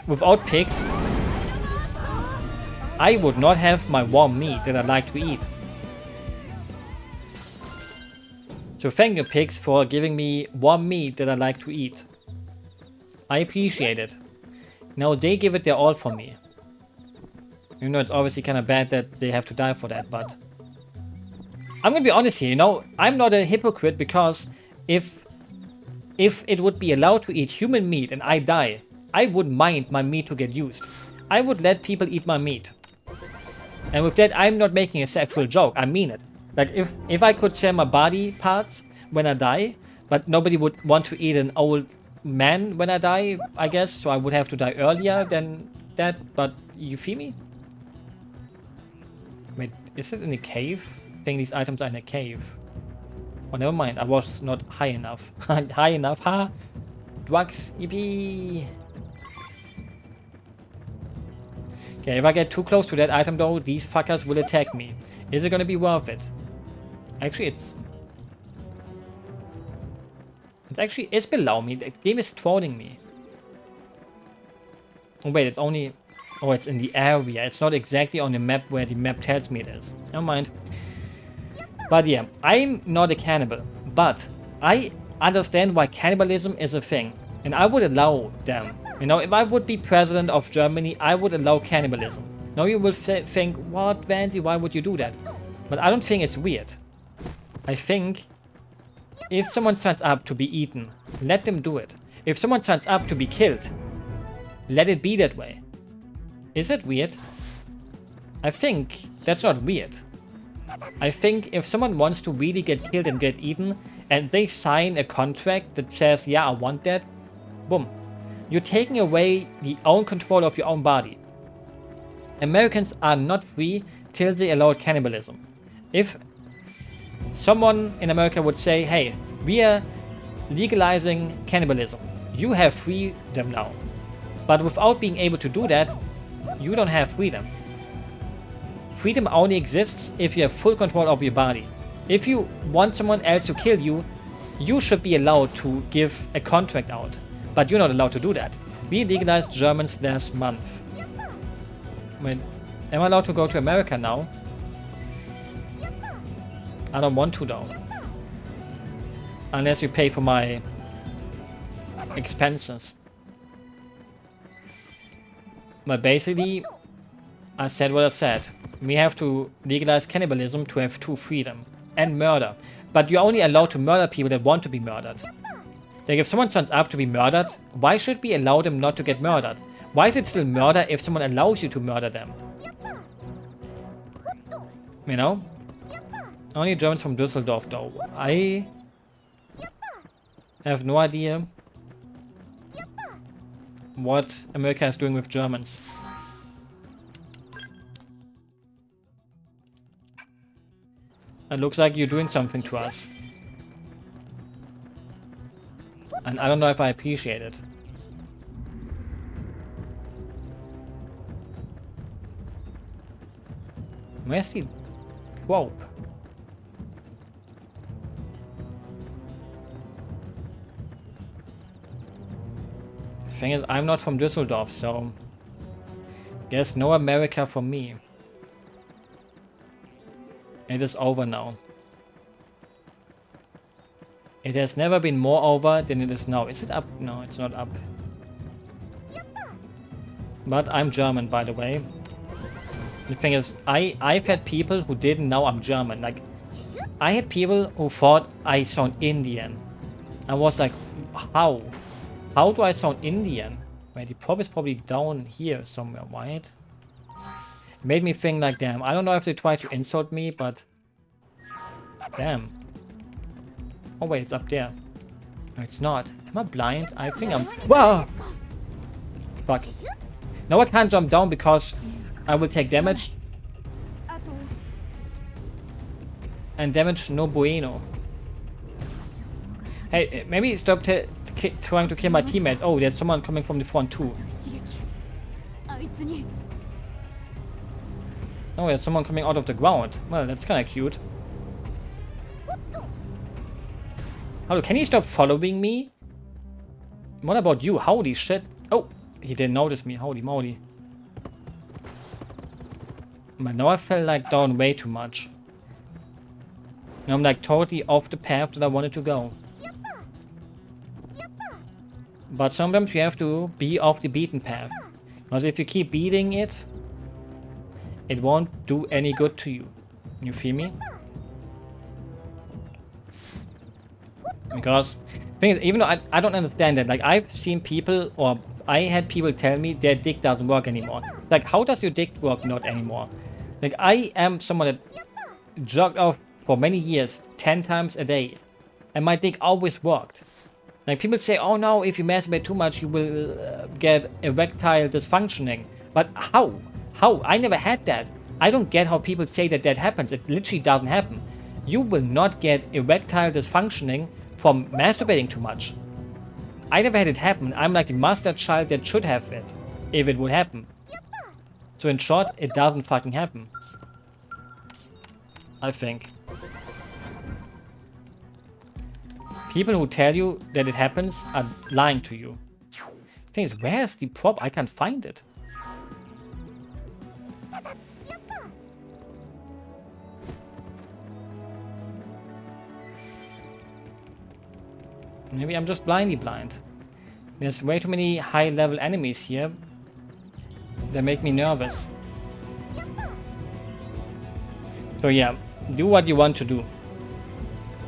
Speaker 1: without pigs, I would not have my warm meat that I like to eat. So thank you, pigs, for giving me warm meat that I like to eat. I appreciate it. Now they give it their all for me. You know, it's obviously kind of bad that they have to die for that, but... I'm gonna be honest here, you know, I'm not a hypocrite, because if it would be allowed to eat human meat and I die, I wouldn't mind my meat to get used. I would let people eat my meat. And with that, I'm not making a sexual joke, I mean it. Like, if I could share my body parts when I die, but nobody would want to eat an old man when I die, I guess, so I would have to die earlier than that, but you feel me? Wait, is it in a cave? I think these items are in a cave. Oh, never mind, I was not high enough. High enough, ha! Drugs, yippee! Okay, if I get too close to that item though, these fuckers will attack me. Is it gonna be worth it? Actually, it's below me. The game is trolling me. Oh wait, it's only... Oh, it's in the area. It's not exactly on the map where the map tells me it is. Never mind. But yeah, I'm not a cannibal. But I understand why cannibalism is a thing. And I would allow them. You know, if I would be president of Germany, I would allow cannibalism. Now you will think, what, Vandy, why would you do that? But I don't think it's weird. I think if someone signs up to be eaten, let them do it. If someone signs up to be killed, let it be that way. Is it weird? I think that's not weird. I think if someone wants to really get killed and get eaten, and they sign a contract that says, yeah, I want that, boom. You're taking away the own control of your own body. Americans are not free till they allow cannibalism. If someone in America would say, hey, we are legalizing cannibalism, you have freedom now. But without being able to do that, you don't have freedom. Freedom only exists if you have full control of your body. If you want someone else to kill you, you should be allowed to give a contract out. But you're not allowed to do that. We legalized Germans last month. Wait, am I allowed to go to America now? I don't want to though. Unless you pay for my expenses. But basically, I said what I said. We have to legalize cannibalism to have true freedom. And murder. But you're only allowed to murder people that want to be murdered. Like, if someone signs up to be murdered, why should we allow them not to get murdered? Why is it still murder if someone allows you to murder them? You know? Only Germans from Düsseldorf though. I have no idea what America is doing with Germans. It looks like you're doing something to us. And I don't know if I appreciate it. Where's the rope? The thing is, I'm not from Düsseldorf, so... Guess no America for me. It is over now. It has never been more over than it is now. Is it up? No, it's not up. But I'm German, by the way. The thing is, I've had people who didn't know I'm German. Like, I had people who thought I sound Indian. I was like, how? How do I sound Indian? Wait, the prop is probably down here somewhere, right? It made me think like, damn, I don't know if they tried to insult me, but... Damn. Oh wait, it's up there. No, it's not. Am I blind? I think I'm... Whoa! Fuck. Now I can't jump down because I will take damage. And damage no bueno. Hey, maybe stop trying to kill my teammates. Oh, there's someone coming from the front too. Oh, there's someone coming out of the ground. Well, that's kind of cute. Hello, can you stop following me? What about you? Holy shit. Oh, he didn't notice me. Holy moly. But now I fell like down way too much. Now I'm like totally off the path that I wanted to go. But sometimes you have to be off the beaten path. Because if you keep beating it, it won't do any good to you. You feel me? Because thing is, even though I don't understand that, like I've seen people, or I had people tell me their dick doesn't work anymore. Like, how does your dick work not anymore? Like, I am someone that jerked off for many years, 10 times a day, and my dick always worked. Like, people say, oh no, if you masturbate too much, you will get erectile dysfunctioning. But how? How? I never had that. I don't get how people say that that happens. It literally doesn't happen. You will not get erectile dysfunctioning from masturbating too much. I never had it happen. I'm like the master child that should have it, if it would happen. So in short, it doesn't fucking happen. I think. People who tell you that it happens are lying to you. The thing is, where's the prop? I can't find it. Maybe I'm just blindly blind. There's way too many high-level enemies here that make me nervous. So yeah, do what you want to do.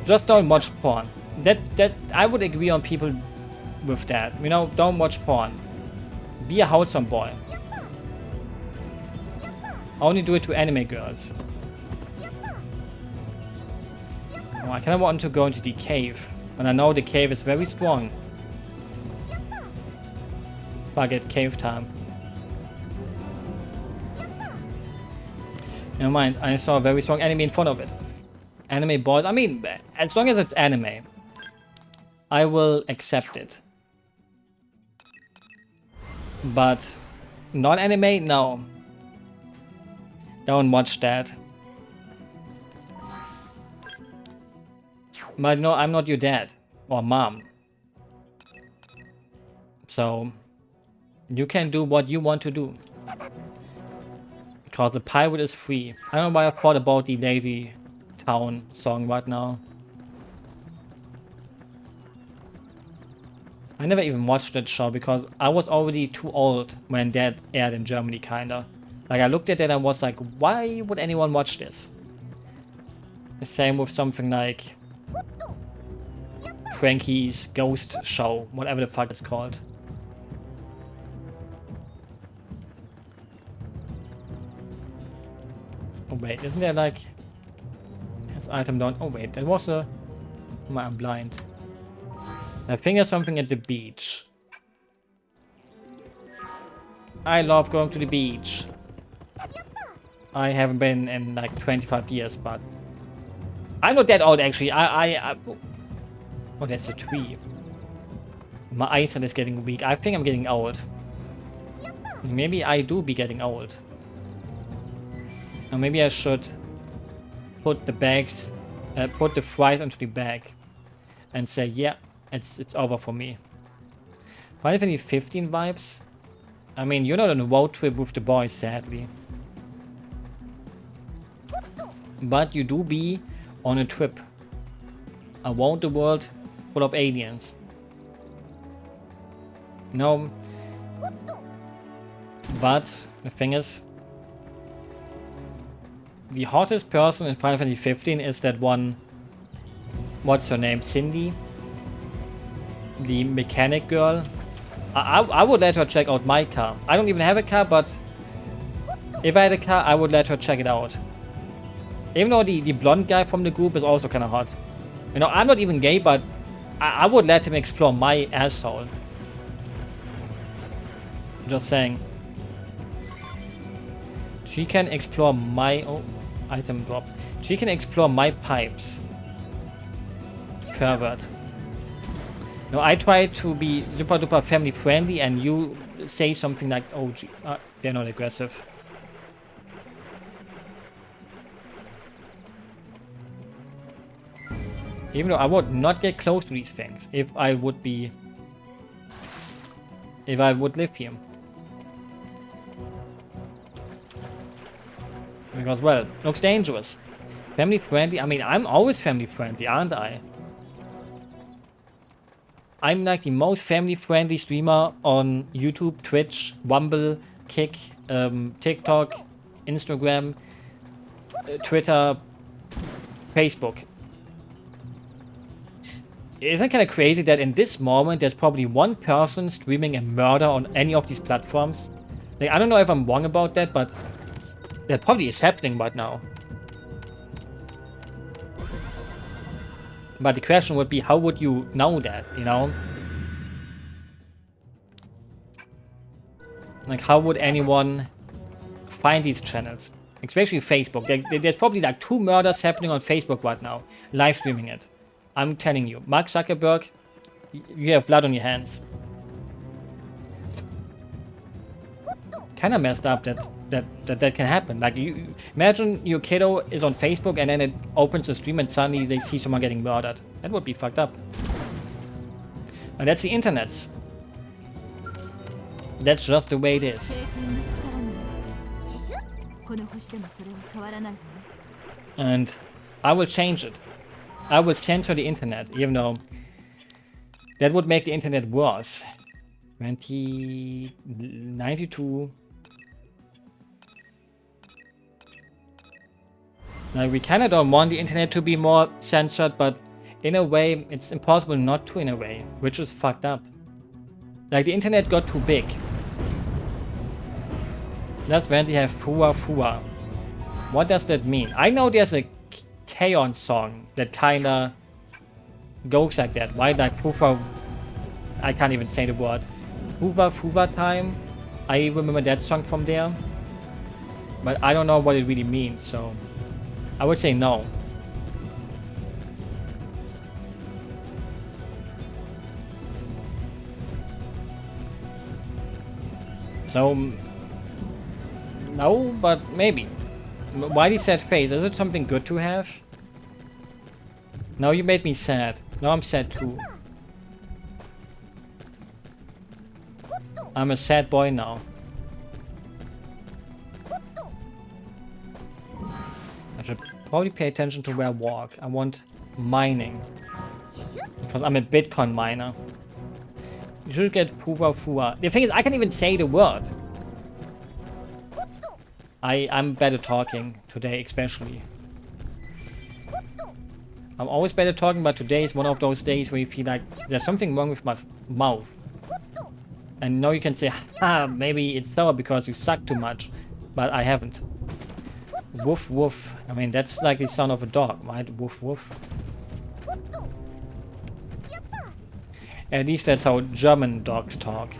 Speaker 1: Just don't watch porn. That I would agree on people with that. You know, don't watch porn. Be a wholesome boy. Only do it to anime girls. Oh, I kind of want to go into the cave. And I know the cave is very strong. Fuck it, cave time. Never mind, I saw a very strong enemy in front of it. Anime boys, I mean, as long as it's anime, I will accept it. But non-anime, no. Don't watch that. But no, I'm not your dad or mom. So you can do what you want to do. Because the pirate is free. I don't know why I thought about the Lazy Town song right now. I never even watched that show because I was already too old when that aired in Germany, kinda. Like, I looked at it and was like, why would anyone watch this? The same with something like Frankie's Ghost Show, whatever the fuck it's called. Oh wait, isn't there like... This item down... Oh wait, that was a... Oh, I'm blind. I think there's something at the beach. I love going to the beach. I haven't been in like 25 years, but... I'm not that old actually, Oh, that's a tree. My eyesight is getting weak. I think I'm getting old. Maybe I do be getting old. Or maybe I should put the bags, put the fries into the bag, and say, yeah, it's over for me. Final Fantasy 15 vibes. I mean, you're not on a road trip with the boys, sadly. But you do be on a trip around the world full of aliens. No. But the thing is, the hottest person in Final Fantasy 15 is that one, what's her name, Cindy? The mechanic girl. I would let her check out my car. I don't even have a car, but if I had a car, I would let her check it out. Even though the blonde guy from the group is also kind of hot. You know, I'm not even gay, but I would let him explore my asshole. Just saying. She can explore my... Oh, item drop. She can explore my pipes. Pervert. No, I try to be super duper family friendly and you say something like, oh, they're not aggressive. Even though I would not get close to these things if I would live here. Because, well, looks dangerous. Family friendly? I mean, I'm always family friendly, aren't I? I'm like the most family friendly streamer on YouTube, Twitch, Rumble, Kick, TikTok, Instagram, Twitter, Facebook. Isn't it kind of crazy that in this moment there's probably one person streaming a murder on any of these platforms? Like, I don't know if I'm wrong about that, but that probably is happening right now. But the question would be, how would you know that, you know? Like, how would anyone find these channels? Especially Facebook. There's probably like 2 murders happening on Facebook right now. Live streaming it. I'm telling you. Mark Zuckerberg, you have blood on your hands. Kinda messed up that can happen. Like, you imagine your kiddo is on Facebook and then it opens the stream and suddenly they see someone getting murdered. That would be fucked up. And that's the internet. That's just the way it is. And I will change it. I will censor the internet, even though that would make the internet worse. 92. Like, we kinda don't want the internet to be more censored, but in a way, it's impossible not to in a way, which is fucked up. Like, the internet got too big. That's when they have Fua Fua. What does that mean? I know there's a K-On song that kinda goes like that, right? Like Fufa, I can't even say the word. Fufa Fufa time. I remember that song from there. But I don't know what it really means, so I would say no. So, no, but maybe. Why the sad face? Is it something good to have? No, you made me sad. Now I'm sad too. I'm a sad boy now. I should probably pay attention to where I walk. I want mining. Because I'm a Bitcoin miner. You should get Fuwa Fuwa. The thing is, I can't even say the word. I'm better talking today, especially. I'm always better talking, but today is one of those days where you feel like there's something wrong with my mouth. And now you can say, ha, maybe it's sour because you suck too much. But I haven't. Woof woof. I mean, that's like the sound of a dog, right? Woof woof. At least that's how German dogs talk.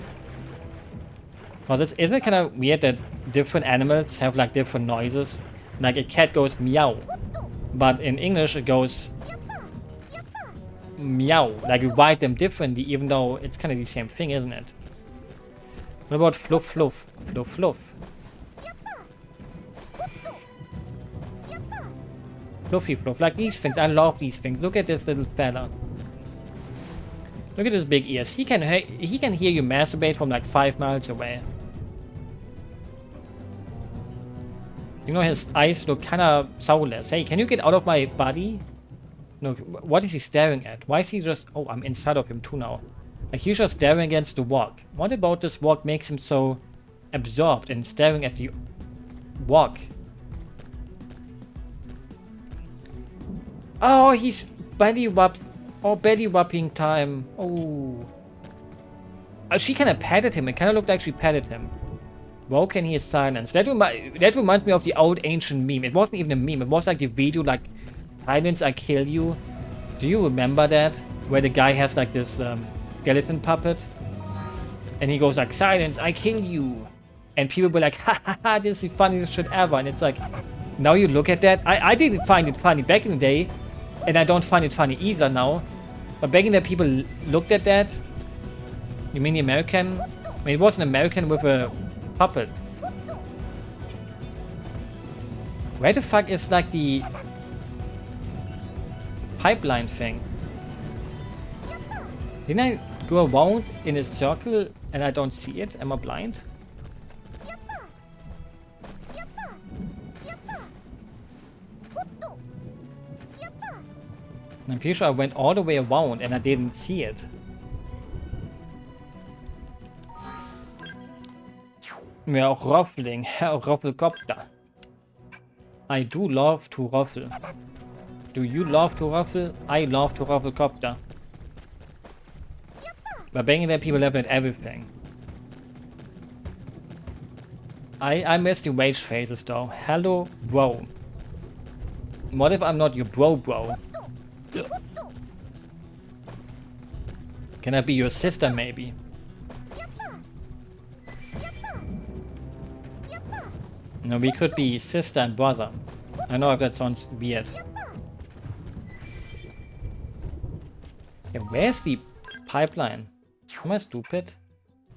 Speaker 1: Because isn't it kind of weird that different animals have like different noises? Like a cat goes meow. But in English it goes meow. Like you write them differently even though it's kind of the same thing, isn't it? What about fluff fluff? Fluff fluff. Fluffy fluff. Like these things. I love these things. Look at this little fella. Look at his big ears. He can hear you masturbate from like 5 miles away. You know, his eyes look kind of soulless. Hey, can you get out of my body? No, what is he staring at? Why is he just... Oh, I'm inside of him too now. Like, he's just staring against the wall. What about this wall makes him so absorbed and staring at the wall? Oh, he's belly whopped. Oh, belly whopping time. Oh. She kind of patted him. It kind of looked like she patted him. Woken, he is silenced. That reminds me of the old ancient meme. It wasn't even a meme. It was like the video like, silence, I kill you. Do you remember that? Where the guy has like this skeleton puppet. And he goes like, silence, I kill you. And people were like, ha ha ha, this is the funniest shit ever. And it's like, now you look at that. I didn't find it funny back in the day. And I don't find it funny either now. But back in the day, people looked at that. You mean the American? I mean, it was an American with a puppet. Where the fuck is like the... pipeline thing. Didn't I go around in a circle and I don't see it? Am I blind? I'm pretty sure I went all the way around and I didn't see it. We are ruffling, Herr Rufflecopter. I do love to ruffle. Do you love to ruffle? I love to rufflecopter. But banging that people level at everything. I miss the rage phases though. Hello, bro. What if I'm not your bro? Can I be your sister maybe? No, we could be sister and brother. I know if that sounds weird. Yeah, where's the pipeline? Am I stupid?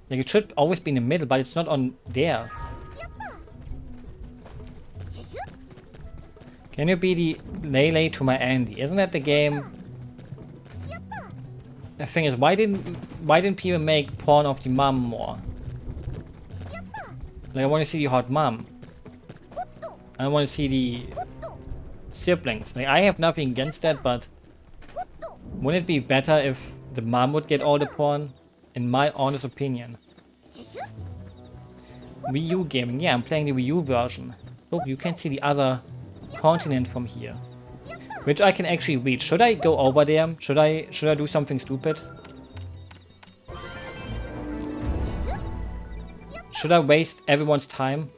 Speaker 1: Like, it should always be in the middle, but it's not on there. Can you be the Lele to my Andy? Isn't that the game? The thing is, why didn't people make porn of the mom more? Like, I want to see the hot mom. I want to see the siblings. Like, I have nothing against that, but wouldn't it be better if the mom would get all the porn? In my honest opinion. Wii U gaming. Yeah, I'm playing the Wii U version. Look, you can see the other continent from here. Which I can actually reach. Should I go over there? Should I do something stupid? Should I waste everyone's time?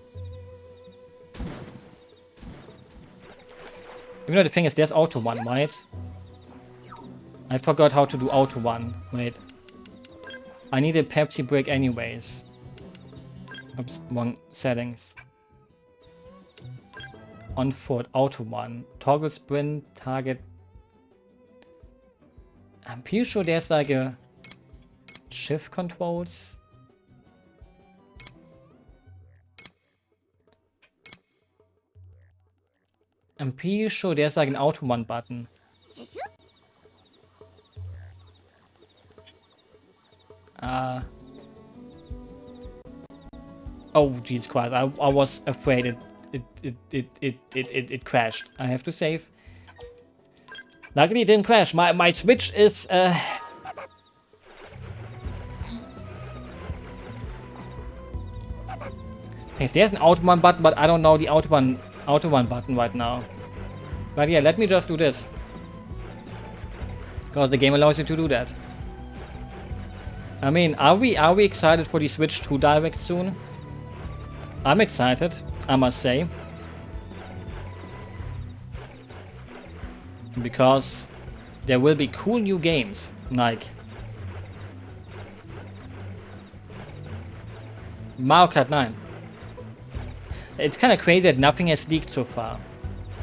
Speaker 1: Even though the thing is, there's auto 1, right? I forgot how to do auto 1. Wait. I need a Pepsi break anyways. Oops, wrong settings. On foot, auto 1. Toggle sprint, target. I'm pretty sure there's like a shift controls. I'm pretty sure there's like an auto 1 button. Oh Jesus Christ! I was afraid it crashed. I have to save. Luckily, it didn't crash. My Switch is Yes, there's an Autobahn button, but I don't know the Autobahn button right now. But yeah, let me just do this. Because the game allows you to do that. I mean, are we excited for the Switch 2 Direct soon? I'm excited, I must say. Because there will be cool new games, like Mario Kart 9. It's kind of crazy that nothing has leaked so far.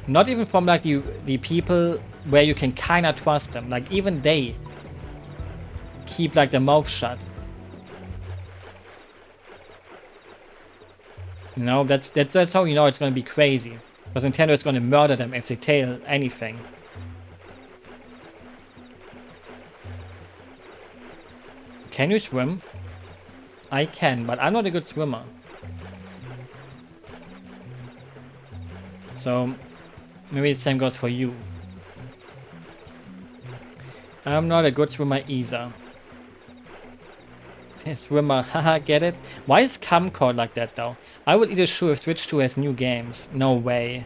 Speaker 1: Not even from like the people where you can kind of trust them. Like even they keep like their mouth shut. You know, that's how you know it's going to be crazy. Because Nintendo is going to murder them if they tell anything. Can you swim? I can, but I'm not a good swimmer. So, maybe the same goes for you. I'm not a good swimmer either. Swimmer, haha, get it? Why is Camcord like that though? I will eat a shoe if Switch 2 has new games. No way.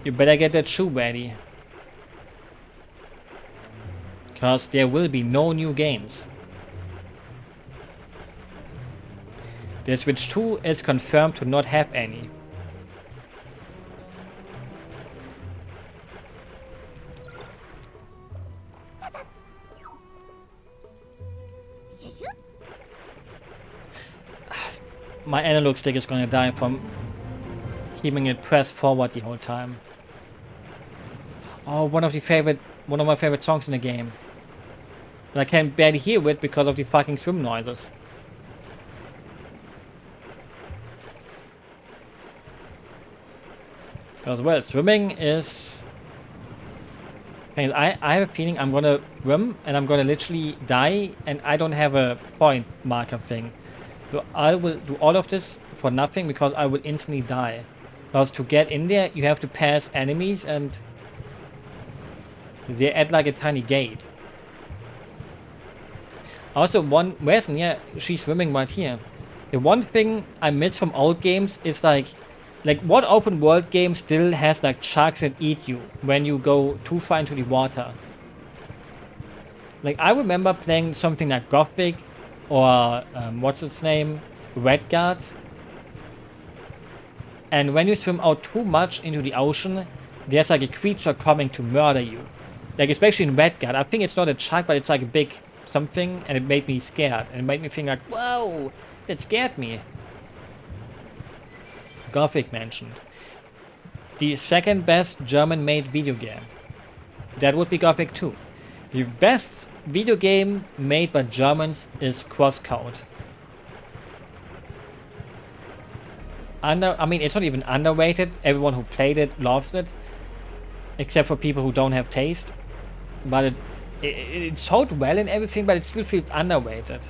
Speaker 1: You better get that shoe ready. Because there will be no new games. The Switch 2 is confirmed to not have any. My analog stick is gonna die from keeping it pressed forward the whole time. Oh, one of my favorite songs in the game. And I can barely hear it because of the fucking swim noises. Because, well, swimming is I have a feeling I'm gonna swim and I'm gonna literally die and I don't have a point marker thing. So I will do all of this for nothing because I will instantly die. Because to get in there you have to pass enemies and they're at like a tiny gate. Also where's Nia? She's swimming right here. The one thing I miss from old games is like what open world game still has like sharks that eat you when you go too far into the water? Like I remember playing something like Gothic or what's its name? Redguard. And when you swim out too much into the ocean, there's like a creature coming to murder you. Like especially in Redguard. I think it's not a shark, but it's like a big something, and it made me scared. And it made me think like, whoa, that scared me. Gothic mentioned. The second best German-made video game. That would be Gothic 2. The best video game made by Germans is Crosscode. I mean, it's not even underrated. Everyone who played it loves it. Except for people who don't have taste. But it sold well and everything, but it still feels underrated.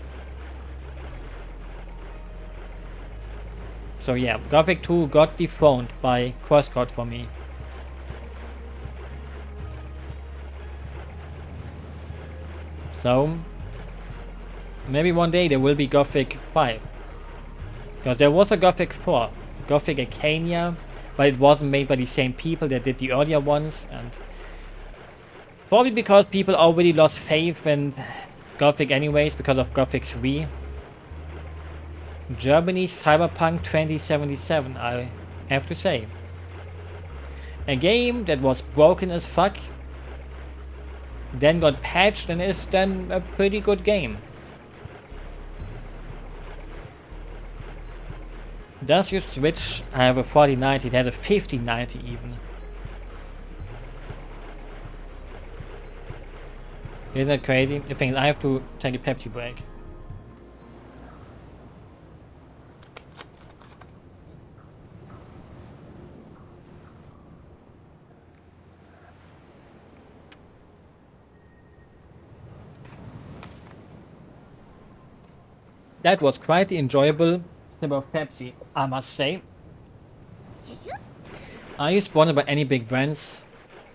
Speaker 1: So yeah, Gothic 2 got dethroned by Crosscode for me. So maybe one day there will be Gothic 5. Because there was a Gothic 4, Gothic Arcania, but it wasn't made by the same people that did the earlier ones, and probably because people already lost faith in Gothic anyways because of Gothic 3. Germany Cyberpunk 2077, I have to say. A game that was broken as fuck, then got patched and is then a pretty good game. Does your Switch have a 4090? It has a 5090 even. Isn't that crazy? The thing is, I have to take a Pepsi break. That was quite the enjoyable sip of Pepsi, I must say. Are you sponsored by any big brands?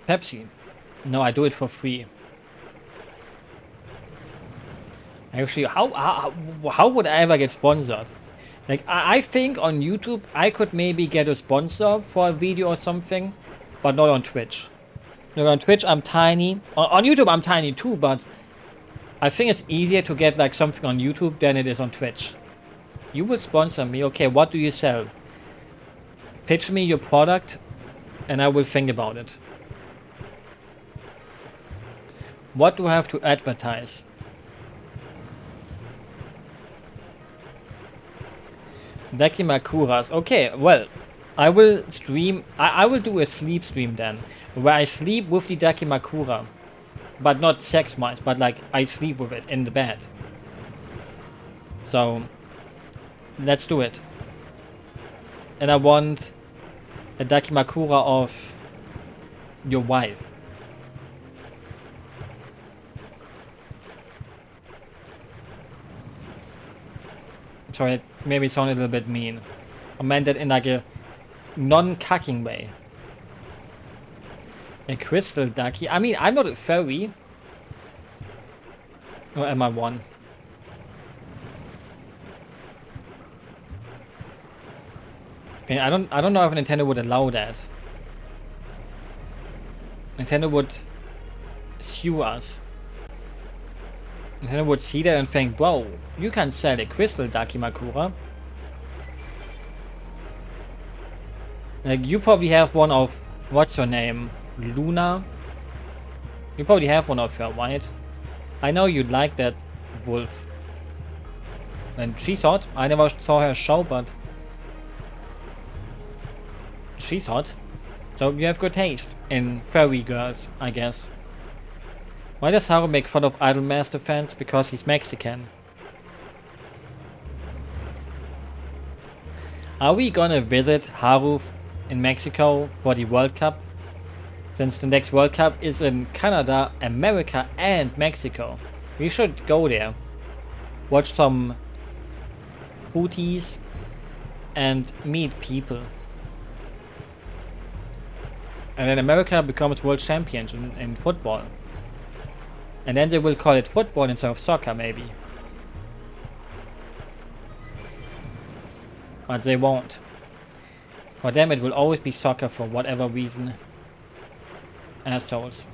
Speaker 1: Pepsi? No, I do it for free. Actually, how would I ever get sponsored? Like, I think on YouTube I could maybe get a sponsor for a video or something, but not on Twitch. No, on Twitch I'm tiny. On YouTube I'm tiny too, but I think it's easier to get like something on YouTube than it is on Twitch. You would sponsor me, okay, what do you sell? Pitch me your product and I will think about it. What do I have to advertise? Dakimakuras. Okay, well, I will stream. I will do a sleep stream then, where I sleep with the Dakimakura, but not sex-wise, but like I sleep with it in the bed. So let's do it. And I want a Dakimakura of your wife. Sorry, it maybe sounded a little bit mean. I meant that in like a non-cucking way. A crystal ducky? I mean, I'm not a furry. Or am I one? Okay, I don't know if Nintendo would allow that. Nintendo would sue us. Nintendo would see that and think, bro, you can sell a crystal Dakimakura. Like, you probably have one of, what's her name? Luna? You probably have one of her, right? I know you'd like that wolf. And she's hot. I never saw her show, but she's hot. So you have good taste in furry girls, I guess. Why does Haru make fun of Idolmaster fans? Because he's Mexican. Are we gonna visit Haru in Mexico for the World Cup? Since the next World Cup is in Canada, America and Mexico. We should go there. Watch some booties and meet people. And then America becomes world champions in football. And then they will call it football instead of soccer, maybe. But they won't. For them it will always be soccer for whatever reason. Assholes.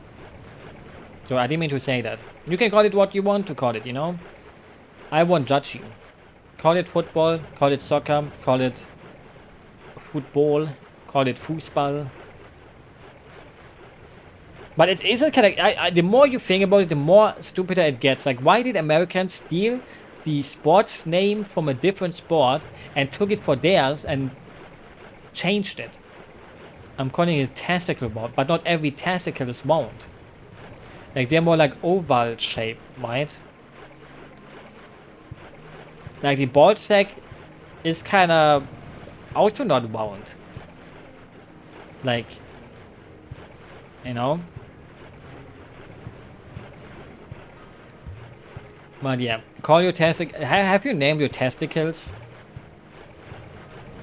Speaker 1: So I didn't mean to say that. You can call it what you want to call it, you know? I won't judge you. Call it football, call it soccer, call it football, call it foosball. But it isn't kind of... the more you think about it, the more stupider it gets. Like, why did Americans steal the sports name from a different sport and took it for theirs and changed it? I'm calling it testicle ball, but not every testicle is round. Like, they're more like oval shape, right? Like, the ball sack is kind of also not round. Like, you know? But yeah, call your testicles. Have you named your testicles?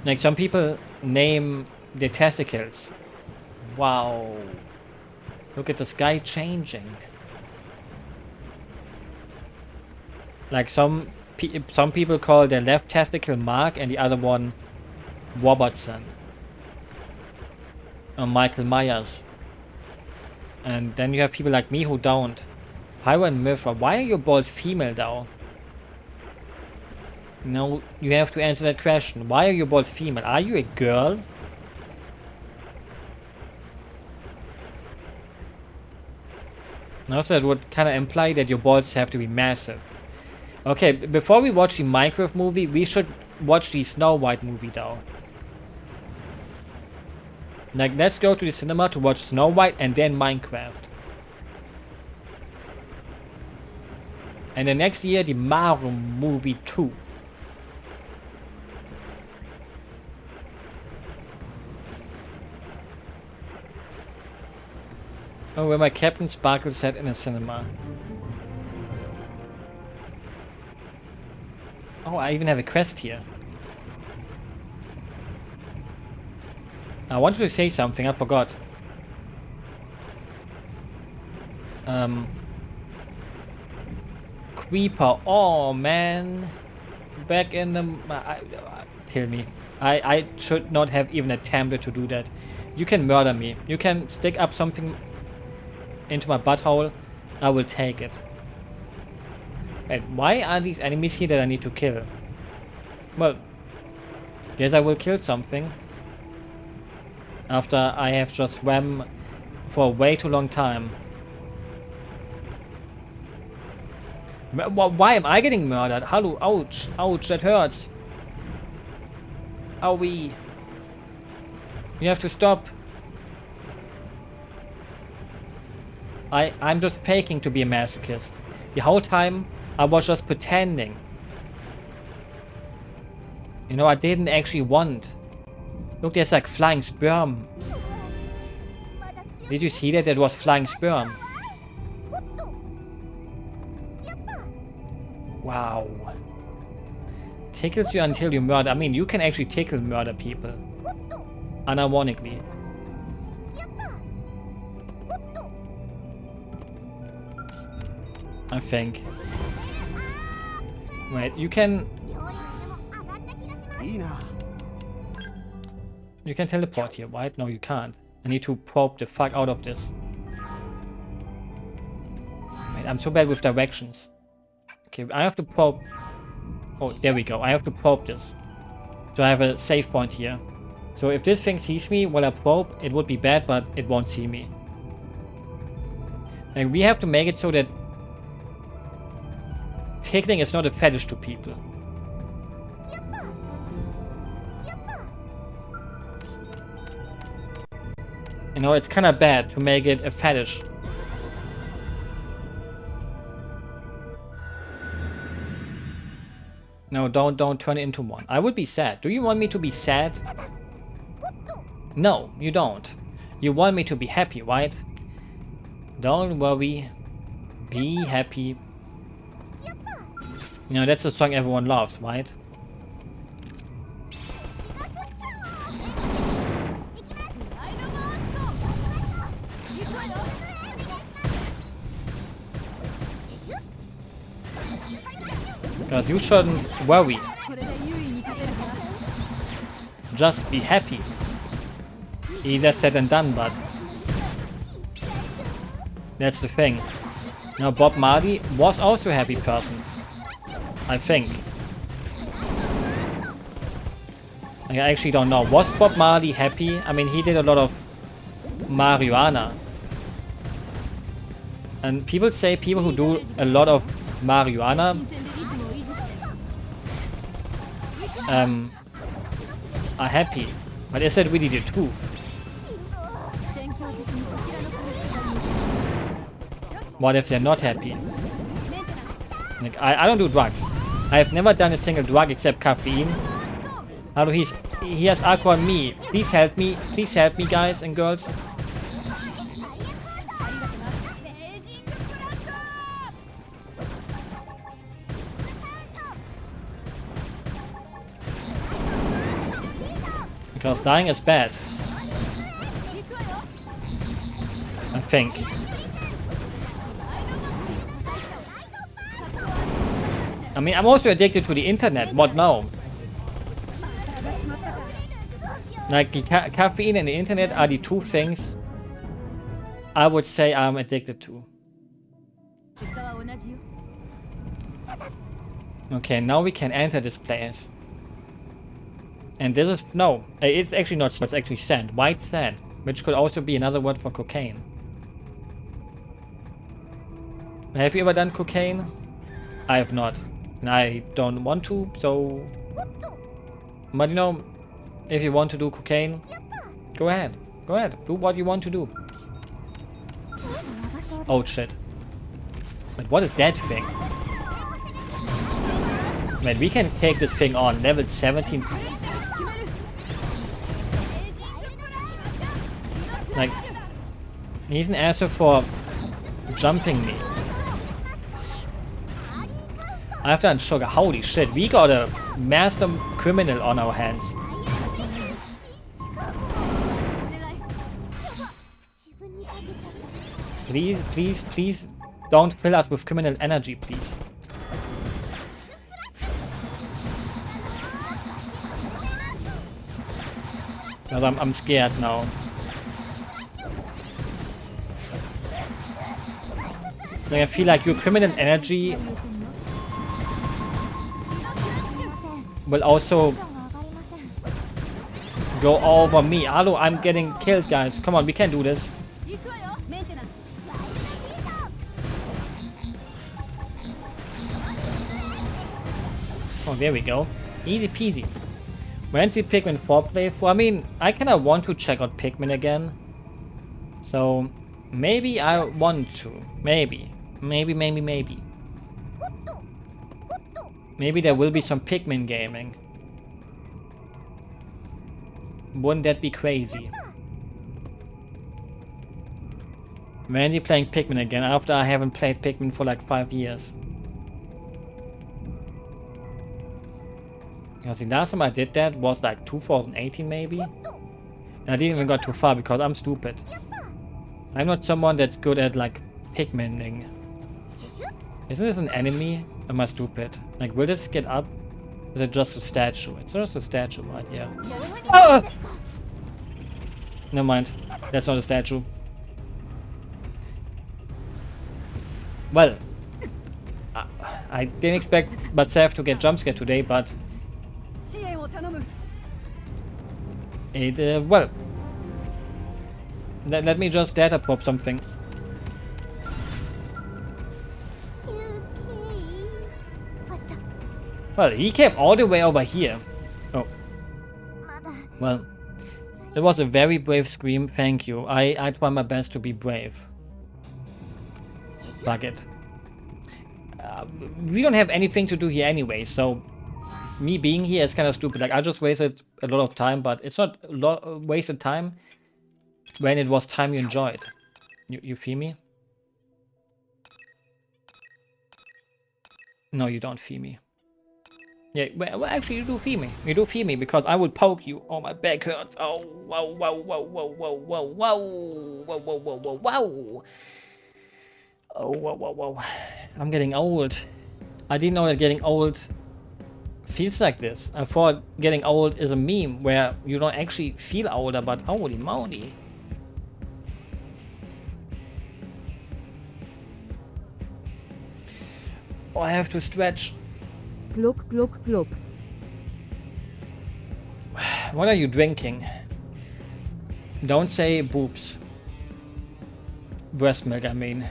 Speaker 1: Like, some people name their testicles. Wow. Look at the sky changing. Like, some people call their left testicle Mark and the other one Robertson. Or Michael Myers. And then you have people like me who don't. Pyro and Mifra, why are your balls female though? No, you have to answer that question. Why are your balls female? Are you a girl? Also, that would kind of imply that your balls have to be massive. Okay, before we watch the Minecraft movie, we should watch the Snow White movie though. Like, let's go to the cinema to watch Snow White and then Minecraft. And the next year, the Mario movie 2. Oh, where my Captain Sparkle sat in a cinema. Oh, I even have a quest here. I wanted to say something, I forgot. Creeper, oh man. Back in the... kill me. I should not have even attempted to do that. You can murder me. You can stick up something into my butthole. I will take it. Wait, why are these enemies here that I need to kill? Well, guess I will kill something. After I have just swam for a way too long time. Why am I getting murdered? Hello, ouch, ouch, that hurts. Owie. You have to stop. I'm just faking to be a masochist. The whole time I was just pretending. You know, I didn't actually want. Look, there's like flying sperm. Did you see that? That was flying sperm. Wow. Tickles you until you murder. I mean, you can actually tickle murder people. Unironically. I think. Wait, you can... You can teleport here, right? No, you can't. I need to probe the fuck out of this. Wait, I'm so bad with directions. Okay, I have to probe... Oh, there we go. I have to probe this. So I have a save point here. So if this thing sees me while I probe, it would be bad, but it won't see me. Like, we have to make it so that tickling is not a fetish to people. You know, it's kind of bad to make it a fetish. No, don't turn it into one. I would be sad. Do you want me to be sad? No, you don't. You want me to be happy, right? Don't worry. Be happy. You know, that's the song everyone loves, right? Because you shouldn't worry. Just be happy. Easier said than done, but that's the thing. Now, Bob Marley was also a happy person. I think. I actually don't know. Was Bob Marley happy? I mean, he did a lot of marijuana. And people say people who do a lot of marijuana are happy. But is that really the truth? What if they're not happy? Like, I don't do drugs. I've never done a single drug except caffeine. Hello, he has alcohol on me. Please help me. Please help me, guys and girls. Because dying is bad. I think. I mean, I'm also addicted to the internet. What now? Like, the caffeine and the internet are the two things I would say I'm addicted to. Okay, now we can enter this place. And this is... no, it's actually not... it's actually sand. White sand. Which could also be another word for cocaine. Have you ever done cocaine? I have not. And I don't want to, so... but you know, if you want to do cocaine, go ahead. Go ahead. Do what you want to do. Oh shit. But what is that thing? Man, we can take this thing on. Level 17. Like, he's an asshole for jumping me. I've done sugar. Holy shit, we got a master criminal on our hands. Please, please, please don't fill us with criminal energy, please. Because I'm scared now. Like, I feel like your criminal energy will also go over me. Hello, I'm getting killed, guys. Come on, we can do this. Oh, there we go. Easy peasy. When's the Pikmin 4 playthrough? I mean, I kinda want to check out Pikmin again. So, maybe I want to. Maybe. Maybe. Maybe there will be some Pikmin gaming. Wouldn't that be crazy? Randy playing Pikmin again after I haven't played Pikmin for like 5 years. Because the last time I did that was like 2018 maybe? And I didn't even got too far because I'm stupid. I'm not someone that's good at like Pikmining. Isn't this an enemy? Am I stupid? Like, will this get up? Is it just a statue? It's just a statue, right? Yeah. Oh! Never mind. That's not a statue. Well, I didn't expect myself to get jump scared today, but it, well, let me just data pop something. Well, he came all the way over here. Oh. Well, it was a very brave scream, thank you. I tried my best to be brave. Fuck it. We don't have anything to do here anyway, so me being here is kind of stupid. Like, I just wasted a lot of time, but it's not wasted time. when it was time you enjoyed. You feel me? No, you don't feel me. Yeah, well, actually, you do feel me. You do feel me because I will poke you. Oh, my back hurts. Oh, whoa, whoa, whoa, whoa, whoa, whoa, whoa, whoa, whoa, whoa, whoa, whoa. Oh, whoa, whoa, whoa. I'm getting old. I didn't know that getting old feels like this. I thought getting old is a meme where you don't actually feel older, but holy moly. Oh, I have to stretch.
Speaker 5: Gluck, gluck, gluck.
Speaker 1: What are you drinking? Don't say boobs. Breast milk, I mean.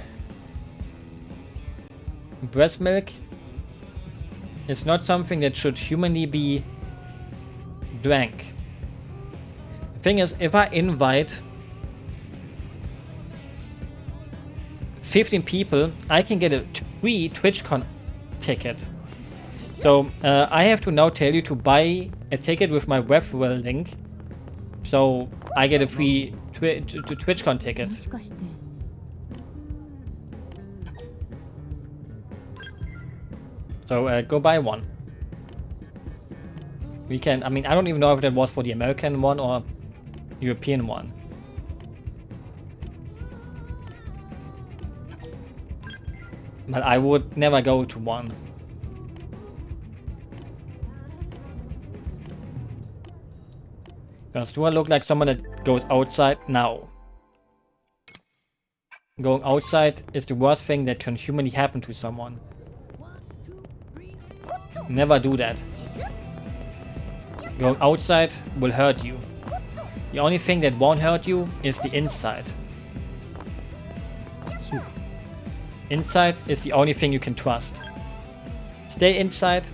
Speaker 1: Breast milk is not something that should humanly be drank. The thing is, if I invite 15 people, I can get a free TwitchCon ticket. So I have to now tell you to buy a ticket with my referral link, so I get a free TwitchCon ticket. So go buy one. We can, I mean, I don't even know if that was for the American one or European one. But I would never go to one. Because do I look like someone that goes outside? No. Going outside is the worst thing that can humanly happen to someone. Never do that. Going outside will hurt you. The only thing that won't hurt you is the inside. Inside is the only thing you can trust. Stay inside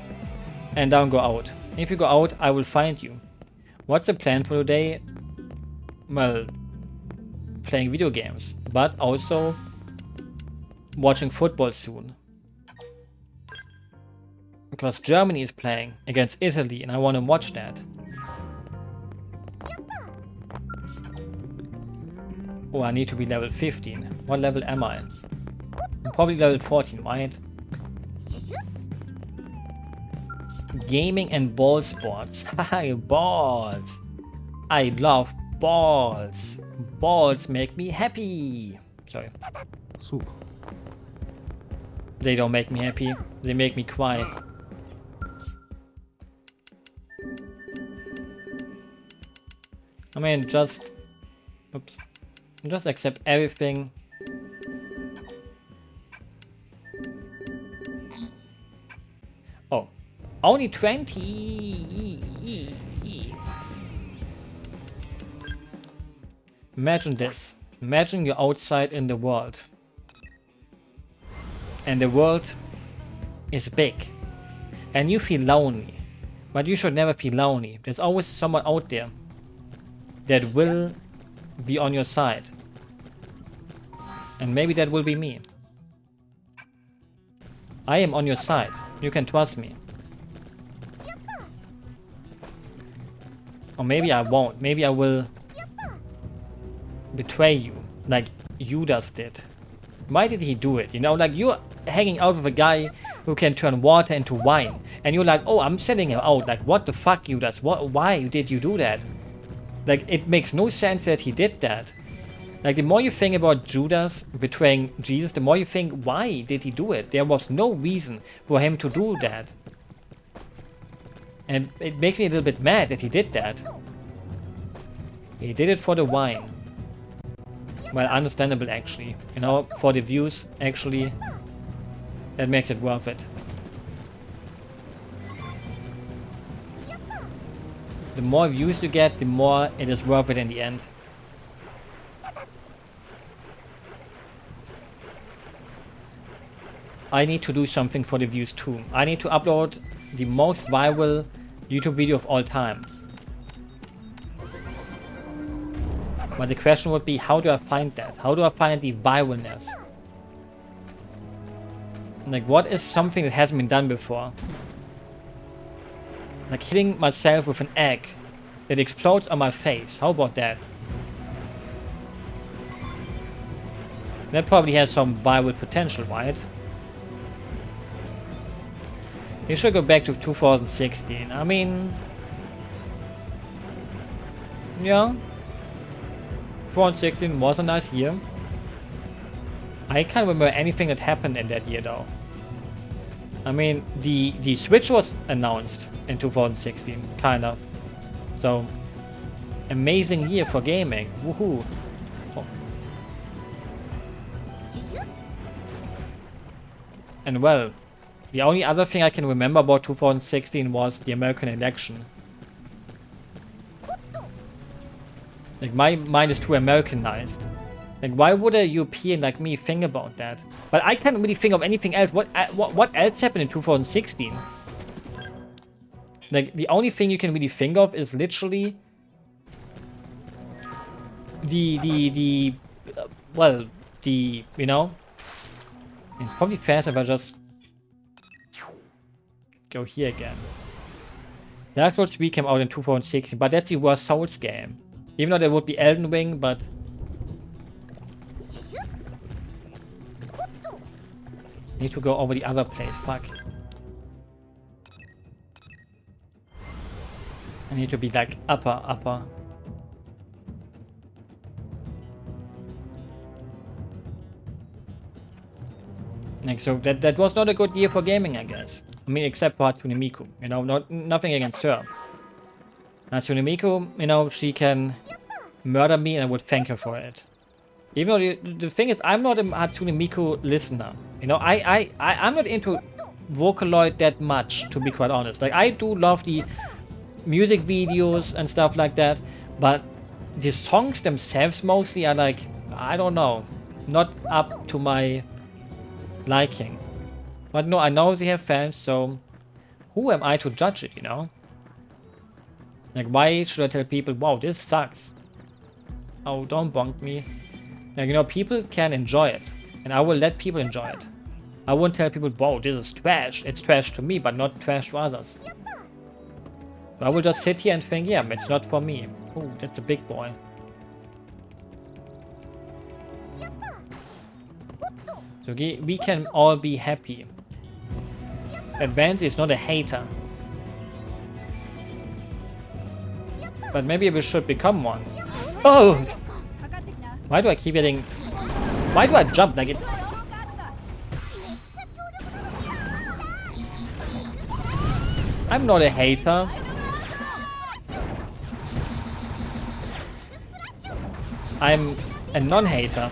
Speaker 1: and don't go out. If you go out, I will find you. What's the plan for today? Well, playing video games, but also watching football soon. Because Germany is playing against Italy and I want to watch that. Oh, I need to be level 15. What level am I? I'm probably level 14, right? Gaming and ball sports. Haha, balls. I love balls. Balls make me happy. Sorry. They don't make me happy. They make me cry. I mean, just... Oops. Just accept everything. Oh. Only 20! Imagine this. Imagine you're outside in the world. And the world is big. And you feel lonely. But you should never feel lonely. There's always someone out there that will be on your side. And maybe that will be me. I am on your side. You can trust me. Or maybe I won't. Maybe I will betray you, like Judas did. Why did he do it? You know, like you're hanging out with a guy who can turn water into wine. And you're like, oh, I'm selling him out. Like, what the fuck, Judas? Why did you do that? Like, it makes no sense that he did that. Like, the more you think about Judas betraying Jesus, the more you think, why did he do it? There was no reason for him to do that. And it makes me a little bit mad that he did that. He did it for the wine. Well, understandable actually. You know, for the views, actually, that makes it worth it. The more views you get, the more it is worth it in the end. I need to do something for the views too. I need to upload the most viral YouTube video of all time. But the question would be, how do I find that? How do I find the viralness? Like, what is something that hasn't been done before? Like hitting myself with an egg that explodes on my face. How about that? That probably has some viral potential, right? You should go back to 2016. I mean... Yeah. 2016 was a nice year. I can't remember anything that happened in that year though. I mean, the Switch was announced in 2016, kind of. So, amazing year for gaming. Woohoo. Oh. And well, the only other thing I can remember about 2016 was the American election. Like, my mind is too Americanized. Like, why would a European like me think about that? But I can't really think of anything else. What else happened in 2016? Like, the only thing you can really think of is literally well, you know, it's probably faster if I just go here again. Dark Souls 3 came out in 2016, but that's the worst Souls game. Even though there would be Elden Ring, but need to go over the other place, fuck. I need to be like upper. Like, so that was not a good year for gaming, I guess. I mean, except for Hatsune Miku, you know, nothing against her. Hatsune Miku, you know, she can murder me and I would thank her for it. Even though the thing is, I'm not a Hatsune Miku listener. You know, I'm not into Vocaloid that much, to be quite honest. Like, I do love the music videos and stuff like that, but the songs themselves mostly are like, I don't know, not up to my liking. But no, I know they have fans, so who am I to judge it, you know? Like, why should I tell people, wow, this sucks? Oh, don't bonk me. Like, you know, people can enjoy it, and I will let people enjoy it. I won't tell people, wow, this is trash. It's trash to me, but not trash to others. So I will just sit here and think, yeah, it's not for me. Oh, that's a big boy. So we can all be happy. Advance is not a hater. But maybe we should become one. Oh! Why do I keep getting... Why do I jump like it's... I'm not a hater. I'm a non-hater.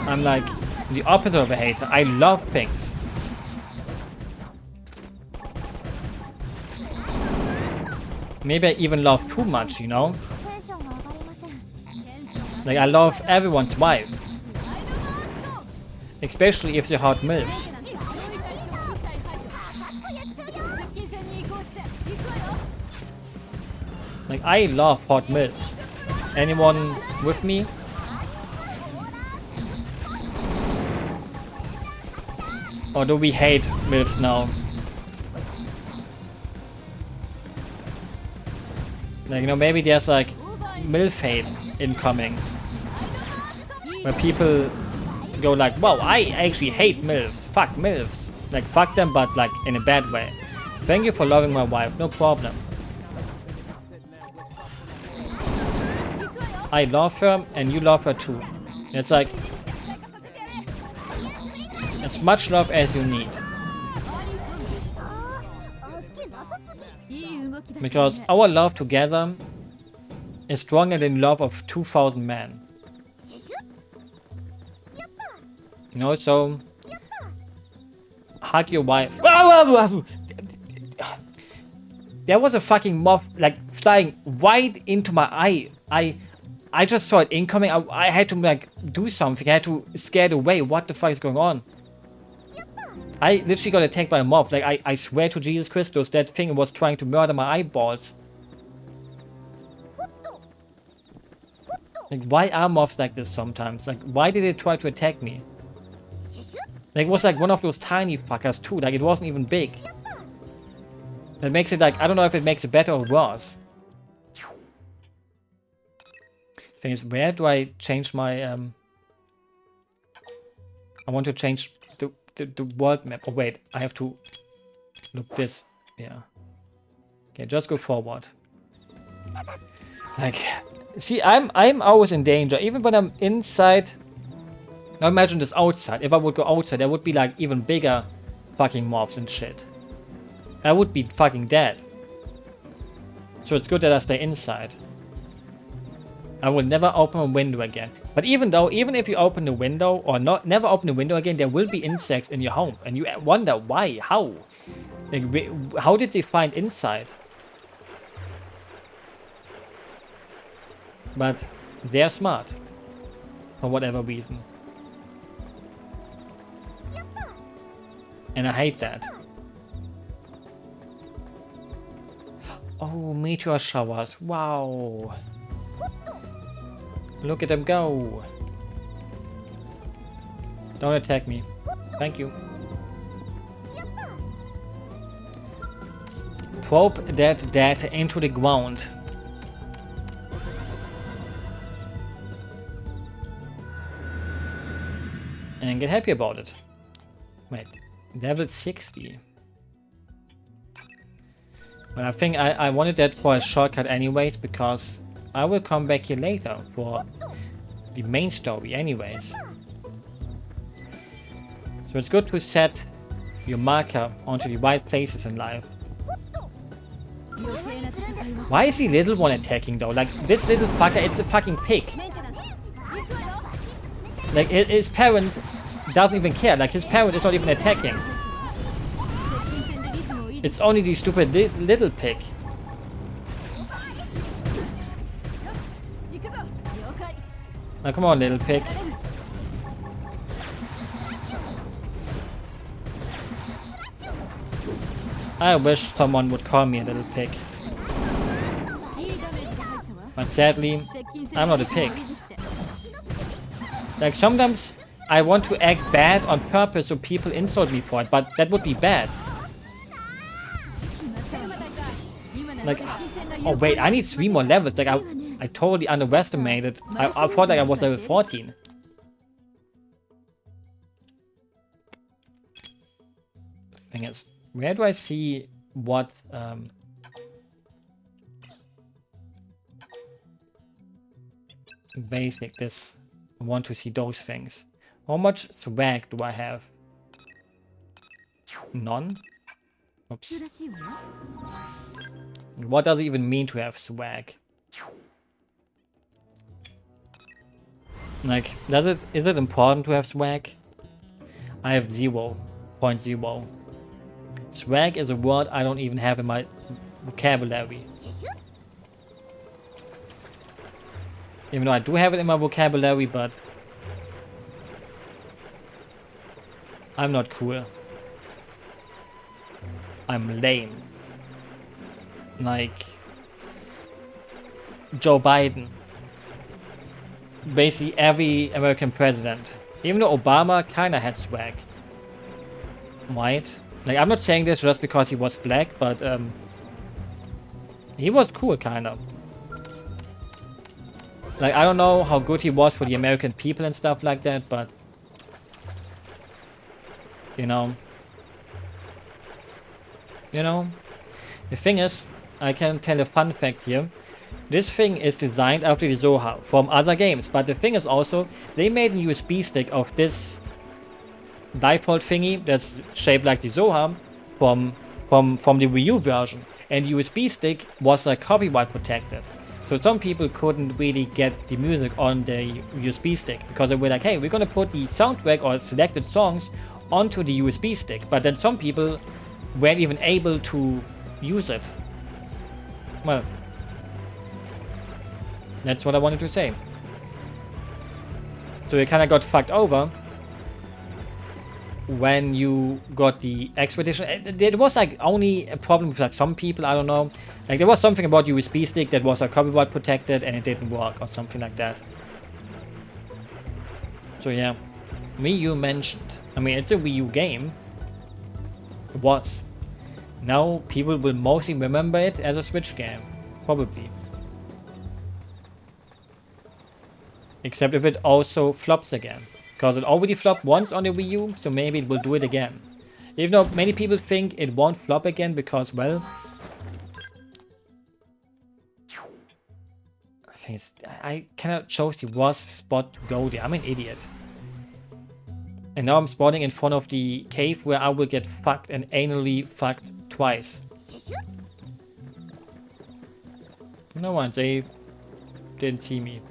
Speaker 1: I'm like the opposite of a hater. I love things. Maybe I even love too much, you know? Like, I love everyone's wife. Especially if they're hot MILFs. Like, I love hot MILFs. Anyone with me? Or do we hate MILFs now? Like, you know, maybe there's like MILF hate incoming. Where people go like, wow, I actually hate MILFs. Fuck MILFs. Like, fuck them, but like in a bad way. Thank you for loving my wife, no problem. I love her and you love her too. It's like, as much love as you need. Because our love together is stronger than love of 2,000 men. You know, so hug your wife. There was a fucking moth like flying right into my eye. I just saw it incoming. I had to like do something. I had to scare it away. What the fuck is going on? I literally got attacked by a moth. Like, I swear to Jesus Christus, that thing was trying to murder my eyeballs. Like, why are moths like this sometimes? Like, why did they try to attack me? Like, it was like one of those tiny fuckers too. Like, it wasn't even big. That makes it like, I don't know if it makes it better or worse. Thing is, where do I change my, I want to change the world map. Oh wait, I have to look this, yeah. Okay, just go forward. Like, see, I'm always in danger, even when I'm inside. Now imagine this outside. If I would go outside, there would be like even bigger fucking morphs and shit. I would be fucking dead. So it's good that I stay inside. I will never open a window again. But even if you open the window or never open the window again, there will be insects in your home. And you wonder why, how? Like, how did they find inside? But they're smart. For whatever reason. And I hate that. Oh, meteor showers. Wow. Look at them go. Don't attack me. Thank you. Probe that data into the ground. And get happy about it. Wait, level 60. Well, I think I wanted that for a shortcut anyways, because I will come back here later for the main story anyways. So it's good to set your marker onto the right places in life. Why is the little one attacking though? Like, this little fucker, it's a fucking pig. Like, his parent doesn't even care. Like, his parent is not even attacking. It's only the stupid little pig. Now come on, little pig. I wish someone would call me a little pig. But sadly, I'm not a pig. Like, sometimes I want to act bad on purpose so people insult me for it, but that would be bad. Like, oh wait, I need 3 more levels. Like, I totally underestimated. I thought like I was level 14. Thing is, where do I see what basic this? I want to see those things. How much swag do I have? None? Oops. What does it even mean to have swag? Like, is it important to have swag? I have 0.0. Swag is a word I don't even have in my vocabulary. Even though I do have it in my vocabulary, but I'm not cool. I'm lame. Like Joe Biden. Basically every American president. Even though Obama kinda had swag. Right? Like, I'm not saying this just because he was black, but he was cool kinda. Like, I don't know how good he was for the American people and stuff like that, but you know, the thing is, I can tell a fun fact here. This thing is designed after the Zoha from other games, but the thing is also, they made a USB stick of this default thingy that's shaped like the Zoha from the Wii U version, and the USB stick was copyright protected. So some people couldn't really get the music on the USB stick because they were like, hey, we're gonna put the soundtrack or selected songs onto the USB stick, but then some people weren't even able to use it. Well, that's what I wanted to say. So you kind of got fucked over when you got the X edition. There was like only a problem with like some people, I don't know. Like, there was something about USB stick that was copyright protected and it didn't work or something like that. So yeah, Wii U mentioned. I mean, it's a Wii U game. It was. Now people will mostly remember it as a Switch game. Probably. Except if it also flops again. Because it already flopped once on the Wii U, so maybe it will do it again. Even though many people think it won't flop again because, well... I cannot choose the worst spot to go there. I'm an idiot. And now I'm spawning in front of the cave where I will get fucked and anally fucked twice. No one, they didn't see me.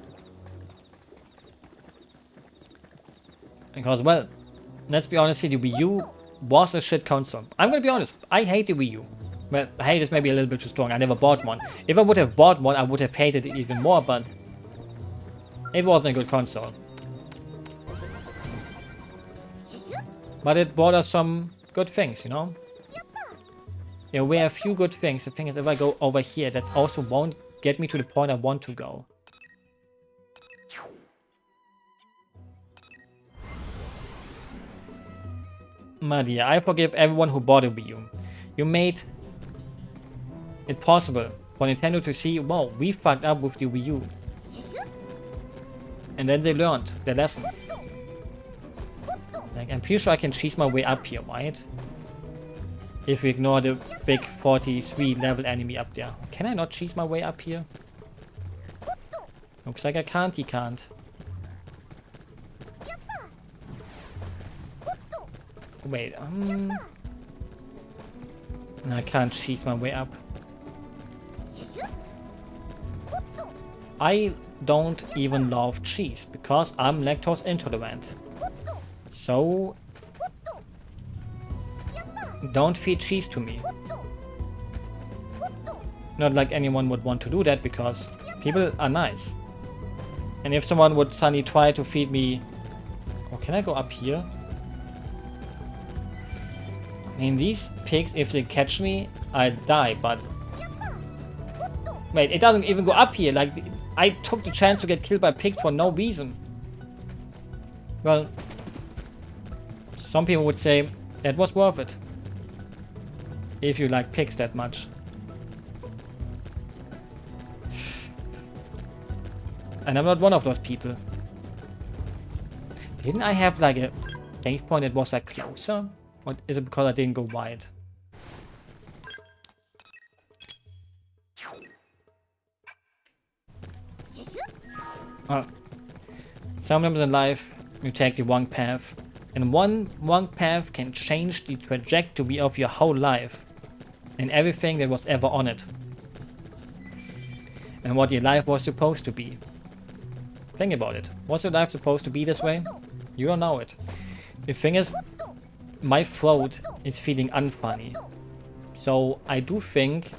Speaker 1: Because, well, let's be honest here, the Wii U was a shit console. I'm gonna be honest, I hate the Wii U. Well, hate is maybe a little bit too strong, I never bought one. If I would have bought one, I would have hated it even more, but it wasn't a good console. But it brought us some good things, you know? There were a few good things. The thing is, if I go over here, that also won't get me to the point I want to go. My dear, I forgive everyone who bought a Wii U. You made it possible for Nintendo to see, wow, we fucked up with the Wii U. And then they learned their lesson. Like, I'm pretty sure I can cheese my way up here, right? If we ignore the big 43 level enemy up there. Can I not cheese my way up here? Looks like I can't, he can't. Wait, I can't cheese my way up. I don't even love cheese because I'm lactose intolerant. So don't feed cheese to me. Not like anyone would want to do that because people are nice. And if someone would suddenly try to feed me... Oh, can I go up here? I mean, these pigs, if they catch me, I die, but... Wait, it doesn't even go up here. Like, I took the chance to get killed by pigs for no reason. Well, some people would say that was worth it. If you like pigs that much. And I'm not one of those people. Didn't I have like a save point that was like closer? Or is it because I didn't go wide? Well, sometimes in life you take the wrong path. And one wrong path can change the trajectory of your whole life. And everything that was ever on it. And what your life was supposed to be. Think about it. Was your life supposed to be this way? You don't know it. The thing is, my throat is feeling unfunny. So I do think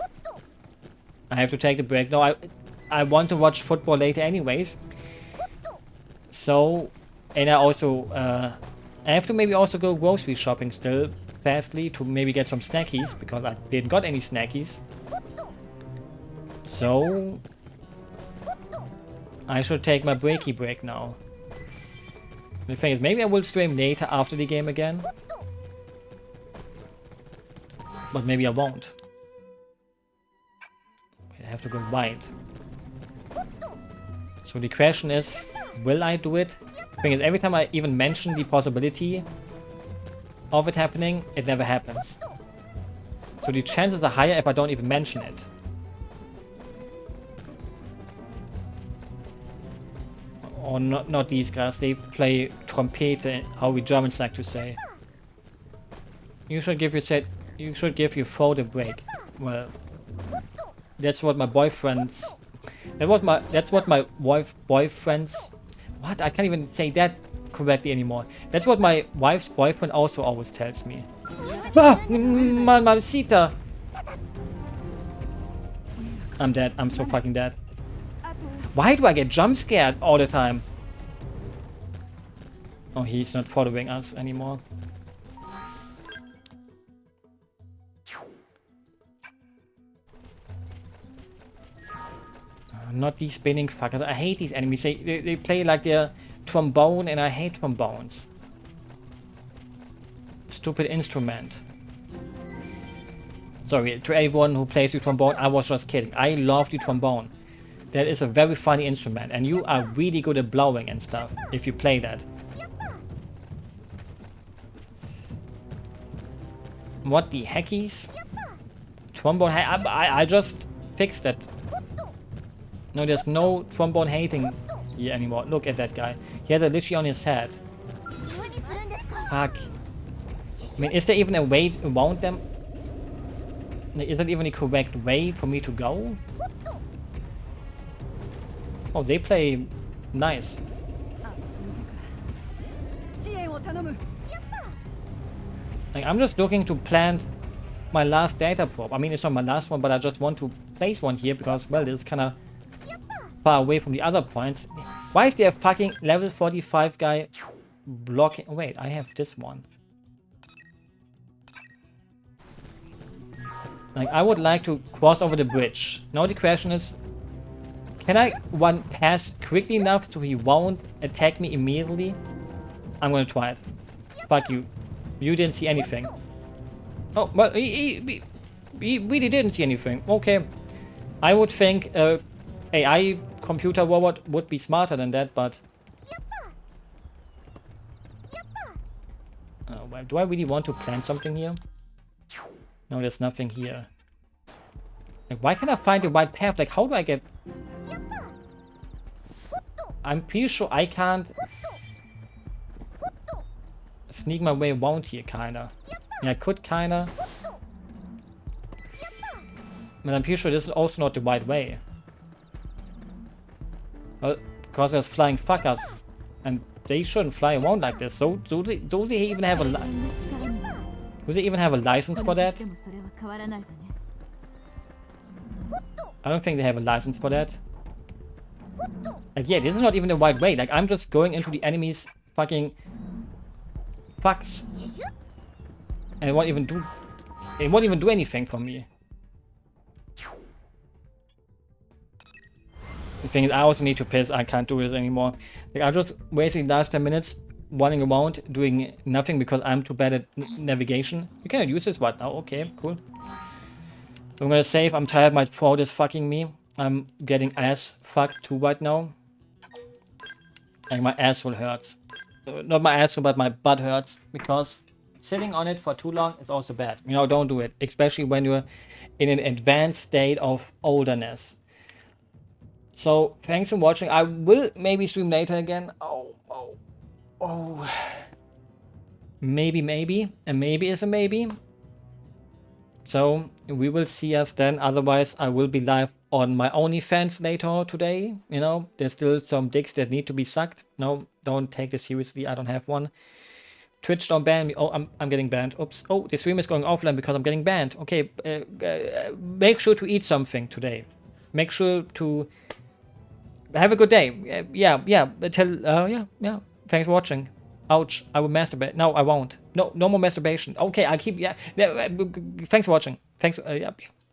Speaker 1: I have to take the break. No, I want to watch football later anyways. So, and I also, I have to maybe also go grocery shopping still fastly to maybe get some snackies because I didn't got any snackies. So I should take my breaky break now. The thing is, maybe I will stream later after the game again. But maybe I won't. I have to go wide. So the question is, will I do it? The thing is, every time I even mention the possibility of it happening, it never happens. So the chances are higher if I don't even mention it. Or not these guys, they play trompete, how we Germans like to say. You should give your throat a break. Well, that's what my boyfriends... That's what my boyfriends... What? I can't even say that correctly anymore. That's what my wife's boyfriend also always tells me. Ah! Mamacita! I'm dead. I'm so fucking dead. Why do I get jump scared all the time? Oh, he's not following us anymore. Not these spinning fuckers. I hate these enemies. They play like they're trombone and I hate trombones. Stupid instrument. Sorry, to everyone who plays the trombone, I was just kidding. I love the trombone. That is a very funny instrument, and you are really good at blowing and stuff if you play that. What the heckies? Trombone I just fixed that. No, there's no trombone hating here anymore. Look at that guy. He has it literally on his head. Fuck. I mean, is there even a way around them? Is that even the correct way for me to go? Oh, they play nice. Like, I'm just looking to plant my last data probe. I mean, it's not my last one, but I just want to place one here because, well, it's kind of far away from the other points. Why is there a fucking level 45 guy blocking? Oh, wait, I have this one. Like, I would like to cross over the bridge. Now the question is, can I one pass quickly enough so he won't attack me immediately? I'm gonna try it. Fuck you. You didn't see anything. Oh, well, he really didn't see anything. Okay. I would think AI computer robot would be smarter than that, but... well, do I really want to plant something here? No, there's nothing here. Like, why can't I find the right path? Like, how do I get... I'm pretty sure I can't sneak my way around here, kinda. Yeah, I could kinda. But I'm pretty sure this is also not the right way. Well, because there's flying fuckers. And they shouldn't fly around like this. So, do they even have a... Do they even have a license for that? I don't think they have a license for that. Like, yeah, this is not even the right way. Like, I'm just going into the enemy's fucking... fucks. And it won't even do... It won't even do anything for me. The thing is, I also need to piss. I can't do this anymore. Like, I just wasted the last 10 minutes running around doing nothing because I'm too bad at navigation. You cannot use this right now. Okay, cool. So I'm gonna save. I'm tired. My throat is fucking me. I'm getting ass fucked too right now. Like, my asshole hurts. Not my asshole, but my butt hurts. Because sitting on it for too long is also bad. You know, don't do it. Especially when you're in an advanced state of olderness. So, thanks for watching. I will maybe stream later again. Oh. Maybe. A maybe is a maybe. So, we will see us then. Otherwise, I will be live on my OnlyFans later today. You know, there's still some dicks that need to be sucked. No, don't take this seriously. I don't have one. Twitch don't ban me. Oh, I'm getting banned. Oops. Oh, the stream is going offline because I'm getting banned. Okay, make sure to eat something today. Make sure to have a good day. Yeah. Yeah. Thanks for watching. Ouch. I will masturbate. No, I won't. No more masturbation. Okay, I'll keep. Yeah. Thanks for watching. Thanks. Yeah.